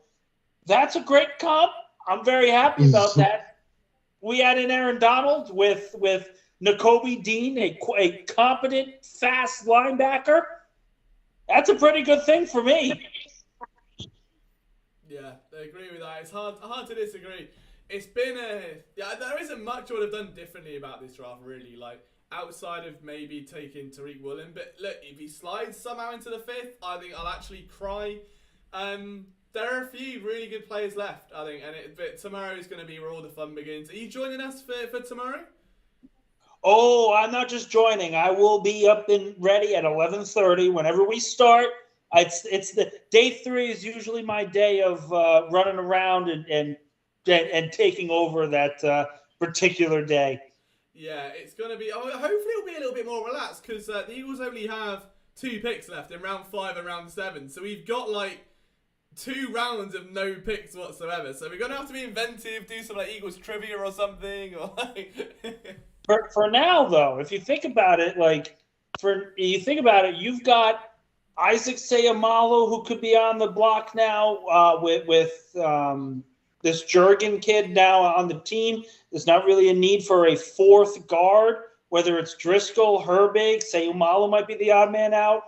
Speaker 5: That's a great comp. I'm very happy about that. We add in Aaron Donald with Nakobe Dean, a competent, fast linebacker. That's a pretty good thing for me.
Speaker 2: Yeah, I agree with that. It's hard to disagree. It's been there isn't much I would have done differently about this draft, really. Like, outside of maybe taking Tariq Woolen. But look, if he slides somehow into the 5th, I think I'll actually cry. There are a few really good players left, I think, but tomorrow is going to be where all the fun begins. Are you joining us for tomorrow?
Speaker 5: Oh, I'm not just joining. I will be up and ready at 11:30 whenever we start. It's the day 3 is usually my day of running around and taking over that particular day.
Speaker 2: Yeah, it's going to be. Hopefully, it'll be a little bit more relaxed because the Eagles only have 2 picks left in round 5 and round 7, so we've got like 2 rounds of no picks whatsoever. So we're going to have to be inventive, do some like Eagles trivia or something. Or like
Speaker 5: For now, though, if you think about it, you've got Isaac Seumalo, who could be on the block now with this Jurgen kid now on the team. There's not really a need for a 4th guard, whether it's Driscoll, Herbig, Seumalo might be the odd man out.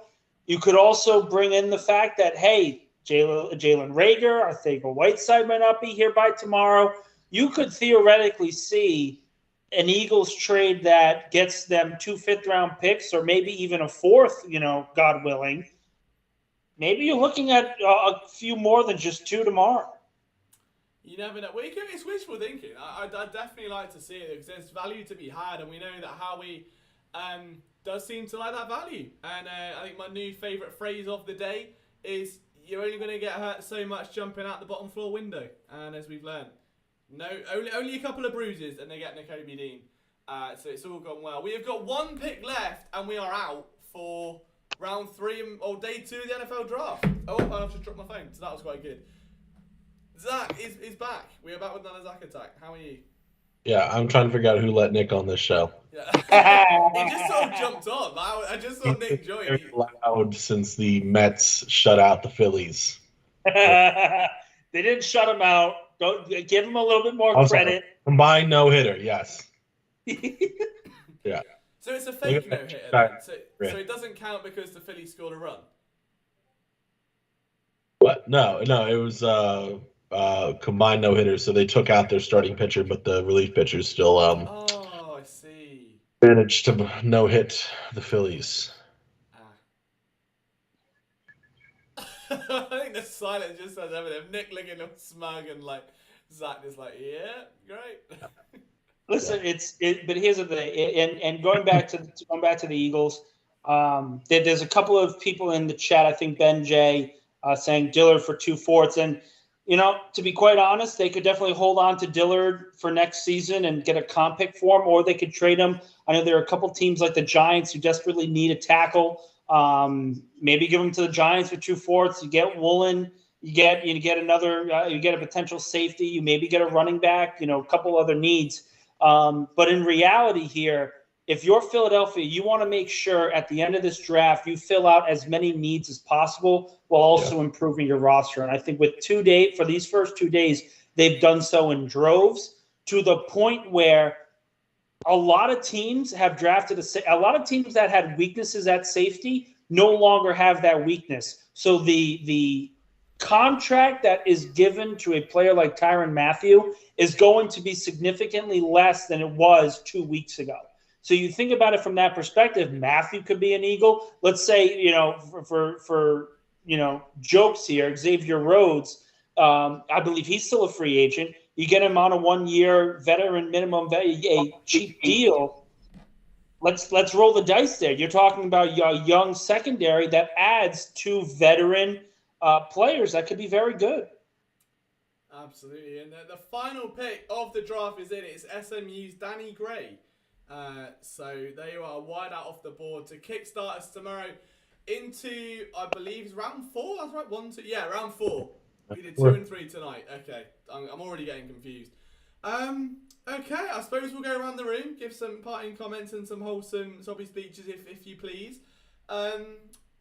Speaker 5: You could also bring in the fact that, hey, Jalen Reagor, I think Whiteside might not be here by tomorrow. You could theoretically see an Eagles trade that gets them 2 5th-round picks or maybe even a 4th, God willing. Maybe you're looking at a few more than just 2 tomorrow.
Speaker 2: You never know. It's wishful thinking. I'd definitely like to see it because there's value to be had, and we know that Howie does seem to like that value. And I think my new favourite phrase of the day is, you're only going to get hurt so much jumping out the bottom floor window. And as we've learned, only a couple of bruises and they get Nakobe Dean. So it's all gone well. We have got 1 pick left and we are out for round 3 or day 2 of the NFL draft. Oh, I've just dropped my phone, so that was quite good. Zach is back. We are back with another Zach attack. How are you?
Speaker 4: Yeah, I'm trying to figure out who let Nick on this show.
Speaker 2: Yeah. He just sort of jumped on. I just saw Nick join.
Speaker 4: Very loud since the Mets shut out the Phillies.
Speaker 5: They didn't shut him out. Don't give him a little bit more credit.
Speaker 4: Combined no hitter, yes. Yeah.
Speaker 2: So it's a fake no hitter. So it doesn't count because the Phillies scored a run.
Speaker 4: What? No, it was combined no hitters. So they took out their starting pitcher, but the relief pitcher still
Speaker 2: Oh, I see.
Speaker 4: managed to no hit the Phillies.
Speaker 2: I think the silence just says everything. Nick looking all smug and like Zach is like, yeah, great.
Speaker 5: Listen, but here's the thing, and going back to the Eagles, there's a couple of people in the chat. I think Ben J saying Dillard for 2 fourths, and to be quite honest, they could definitely hold on to Dillard for next season and get a comp pick for him, or they could trade him. I know there are a couple teams like the Giants who desperately need a tackle. Maybe give them to the Giants for 2 fourths. You get Woolen. You get another. You get a potential safety. You maybe get a running back. A couple other needs. But in reality here, if you're Philadelphia, you want to make sure at the end of this draft you fill out as many needs as possible while also improving your roster. And I think with for these first 2 days, they've done so in droves to the point where a lot of teams have drafted a lot of teams that had weaknesses at safety no longer have that weakness. So the contract that is given to a player like Tyrann Mathieu is going to be significantly less than it was 2 weeks ago. So you think about it from that perspective, Mathieu could be an Eagle. Let's say, for jokes here, Xavier Rhodes, I believe he's still a free agent. You get him on a 1-year veteran minimum, a cheap deal. Let's roll the dice there. You're talking about a young secondary that adds 2 veteran players that could be very good.
Speaker 2: Absolutely. And the final pick of the draft is in. It's SMU's Danny Gray. So they are wide out off the board to kickstart us tomorrow into, I believe, round 4. That's right, 1, 2. Yeah, round 4. We did 2 and 3 tonight. Okay, I'm already getting confused. Okay, I suppose we'll go around the room, give some parting comments and some wholesome sobby speeches, if you please.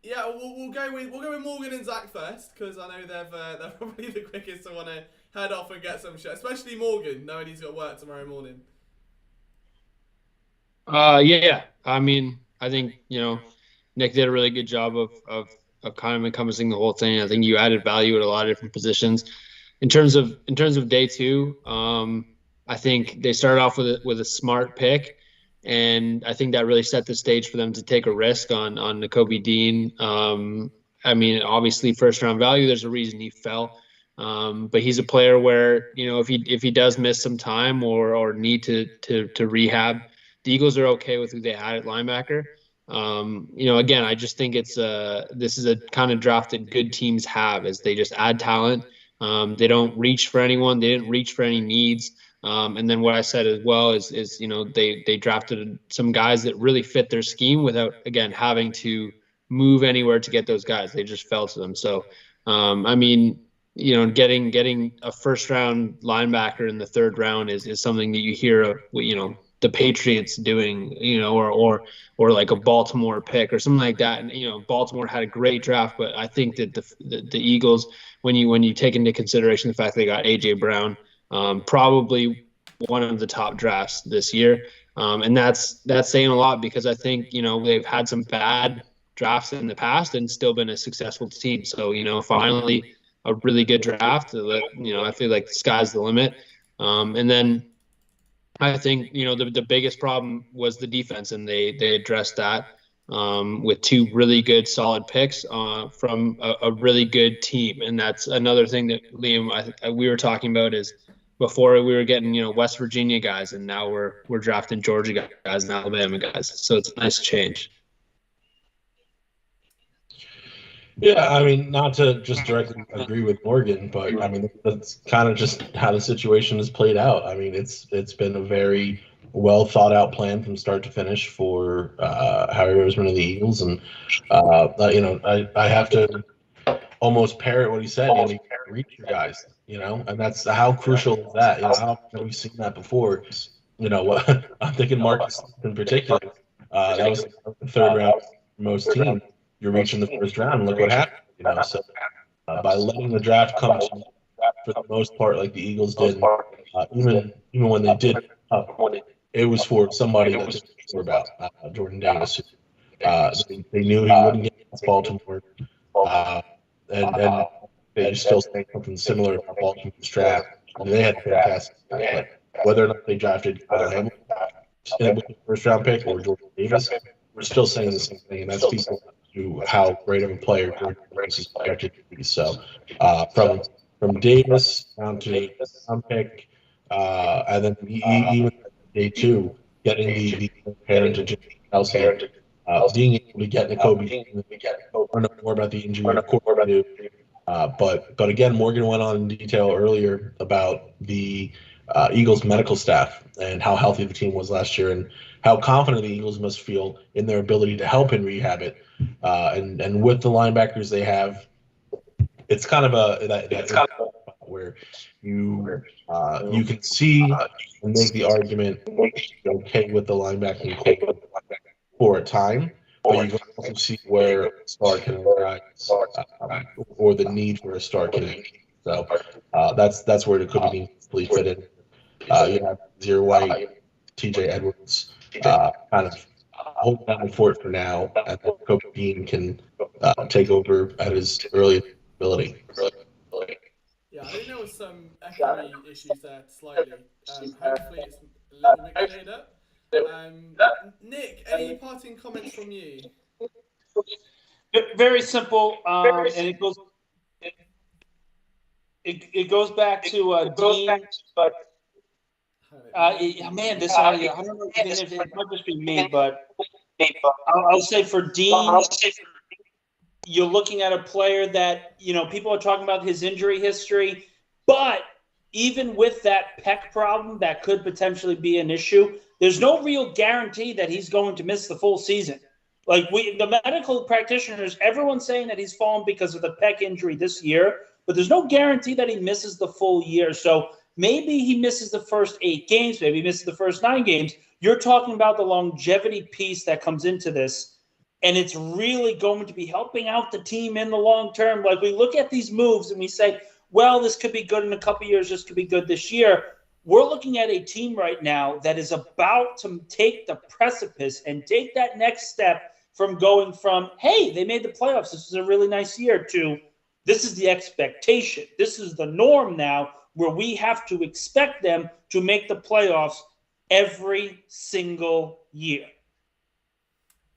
Speaker 2: Yeah, we'll go with Morgan and Zach first, because I know they're probably the quickest to want to head off and get some shit, especially Morgan, knowing he's got work tomorrow morning.
Speaker 3: Yeah. I mean, I think Nick did a really good job of kind of encompassing the whole thing. I think you added value at a lot of different positions. In terms of day 2, I think they started off with a smart pick, and I think that really set the stage for them to take a risk on Nakobe Dean. I mean, obviously first round value, there's a reason he fell. But he's a player where, if he does miss some time or need to rehab, the Eagles are okay with who they had at linebacker. Again, I just think this is a kind of draft that good teams have, as they just add talent. They don't reach for anyone. They didn't reach for any needs. And then what I said as well is they drafted some guys that really fit their scheme without, again, having to move anywhere to get those guys. They just fell to them. So, I mean, getting a first round linebacker in the 3rd round is something that you hear of, the Patriots doing, or like a Baltimore pick or something like that. And, Baltimore had a great draft, but I think that the Eagles, when you take into consideration the fact they got AJ Brown, probably one of the top drafts this year. And that's saying a lot, because I think, they've had some bad drafts in the past and still been a successful team. So, finally a really good draft, I feel like the sky's the limit. And then I think, the biggest problem was the defense, and they addressed that with 2 really good, solid picks from a really good team. And that's another thing that, Liam, we were talking about, is before we were getting, West Virginia guys, and now we're drafting Georgia guys and Alabama guys. So it's a nice change.
Speaker 4: Yeah, I mean, not to just directly agree with Morgan, but I mean, that's kind of just how the situation has played out. I mean, it's been a very well thought out plan from start to finish for Howie Roseman of the Eagles, and I have to almost parrot what he said. You can't reach your guys. and that's how crucial is that. How often have we seen that before? I'm thinking Marcus in particular. That was the third round for most teams. You're reaching the first round, and look what happened. So by letting the draft come to, for the most part, like the Eagles did, even when they did, it was for somebody that they were sure about, Jordan Davis. They knew he wouldn't get past Baltimore, uh, and they still say something similar about Baltimore's draft. They had a fantastic draft, but whether or not they drafted Kyle Hamilton with the first round pick or Jordan Davis, we're still saying the same thing, and that speaks to how great of a player Jordan Davis is projected to be. So from Davis down to round pick, and then even day two, getting the parent to Kelsey, being able to get N'Kobe, or know more about the injury, of course, we do. But again, Morgan went on in detail earlier about the Eagles medical staff and how healthy the team was last year, and how confident the Eagles must feel in their ability to help him rehab it. And with the linebackers they have, it's kind of where you can see and make the argument okay with the linebacking core for a time, but you can also see where a star can rise, or the need for a star can increase. So that's where it could be easily fit in. You have Zero White, TJ Edwards, kind of hold down for it for now, and then Kobe Dean can take over at his earliest ability.
Speaker 2: Yeah, I think there was some echoey issues there slightly. Hopefully it's a little bit cleared up. Nick, any parting comments from you?
Speaker 5: Very simple, and it goes back to Dean, but man, this audio, I don't know if it might just be me, but I'll say for Dean, you're looking at a player that, people are talking about his injury history, but even with that pec problem that could potentially be an issue, there's no real guarantee that he's going to miss the full season. Like the medical practitioners, everyone's saying that he's fallen because of the pec injury this year, but there's no guarantee that he misses the full year. So maybe he misses the first 8 games, maybe he misses the first 9 games. You're talking about the longevity piece that comes into this, and it's really going to be helping out the team in the long term. Like, we look at these moves and we say, well, this could be good in a couple of years, this could be good this year. We're looking at a team right now that is about to take the precipice and take that next step from going from, hey, they made the playoffs, this is a really nice year, to this is the expectation. This is the norm now, where we have to expect them to make the playoffs every single year.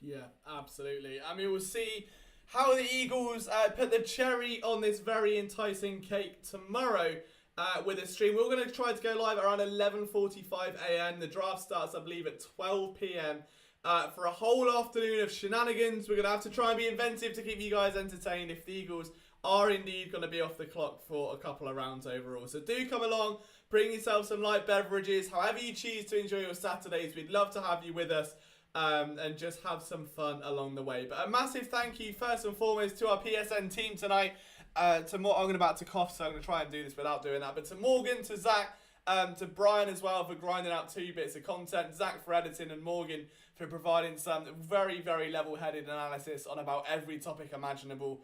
Speaker 2: Yeah, absolutely. I mean, we'll see how the Eagles put the cherry on this very enticing cake tomorrow with a stream. We're going to try to go live around 11:45 a.m. The draft starts, I believe, at 12 p.m. For a whole afternoon of shenanigans. We're going to have to try and be inventive to keep you guys entertained if the Eagles are indeed going to be off the clock for a couple of rounds overall. So do come along, bring yourself some light beverages, however you choose to enjoy your Saturdays. We'd love to have you with us. And just have some fun along the way. But a massive thank you, first and foremost, to our PSN team tonight. I'm about to cough, so I'm going to try and do this without doing that. But to Morgan, to Zach, to Brian as well for grinding out 2 bits of content, Zach for editing, and Morgan for providing some very, very level-headed analysis on about every topic imaginable.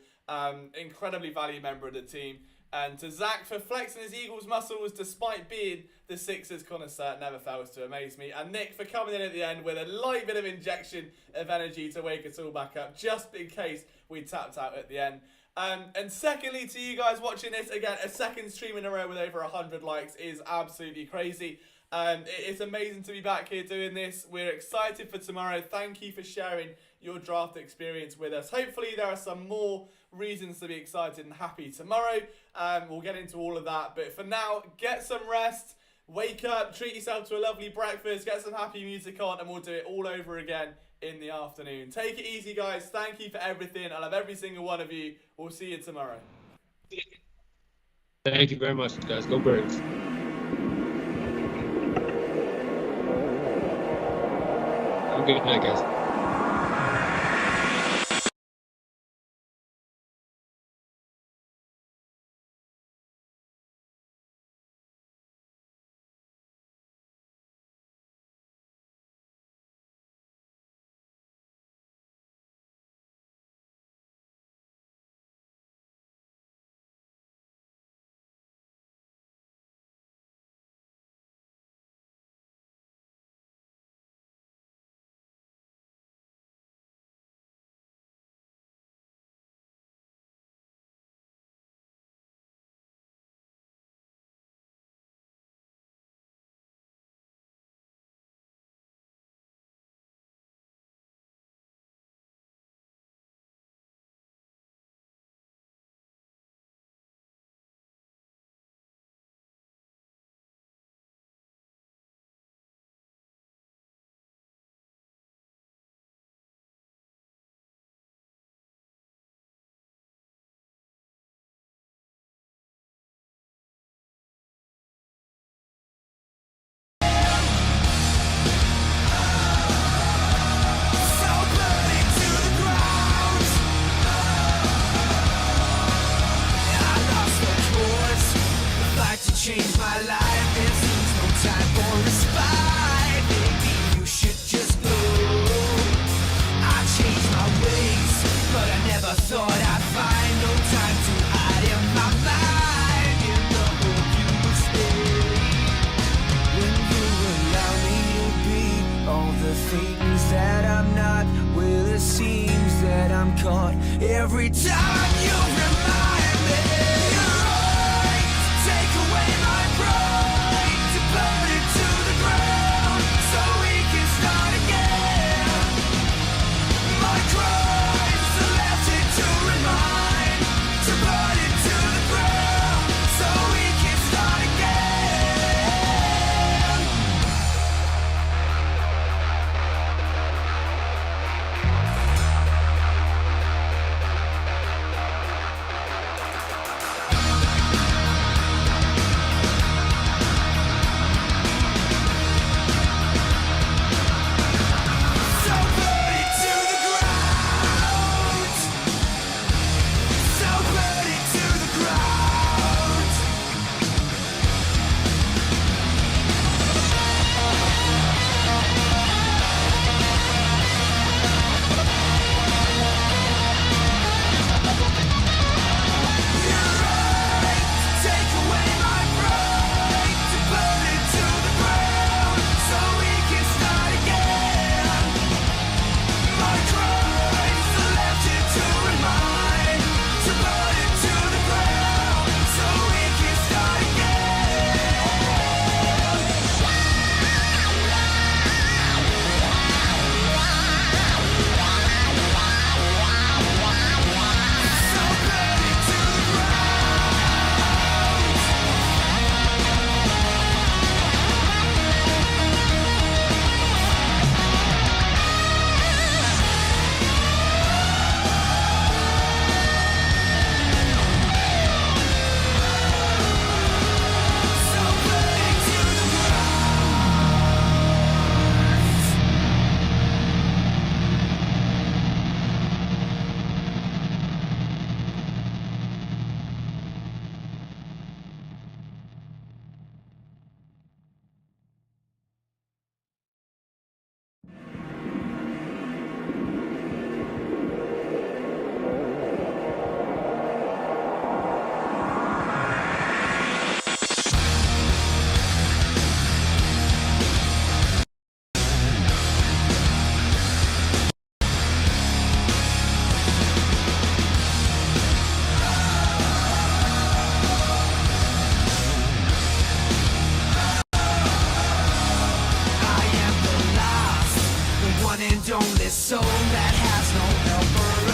Speaker 2: Incredibly valued member of the team. And to Zach for flexing his Eagles muscles despite being the Sixers connoisseur, never fails to amaze me. And Nick for coming in at the end with a light bit of injection of energy to wake us all back up, just in case we tapped out at the end. And secondly, to you guys watching this, again, a second stream in a row with over 100 likes is absolutely crazy. It's amazing to be back here doing this. We're excited for tomorrow. Thank you for sharing your draft experience with us. Hopefully there are some more reasons to be excited and happy tomorrow. We'll get into all of that. But for now, get some rest, wake up, treat yourself to a lovely breakfast, get some happy music on, and we'll do it all over again in the afternoon. Take it easy, guys. Thank you for everything. I love every single one of you. We'll see you tomorrow.
Speaker 3: Thank you very much, guys. Go Birds. Have a good night, guys.
Speaker 1: the things that I'm not. Well, it seems that I'm caught every time you remind me. You're right, take away my pride, to burn it to the ground, so we can start again. My crimes are left here to remind, to burn it to the ground, so we can start again. So burn it to the ground. So burn it to the ground. You're right, take away my pride, to burn it to the ground, so we can start again. My crimes are left here to remind, to burn it to the ground, so we can start again. So burn it to the ground. So burn it to the ground. I am the last, the one and only soul that has no helper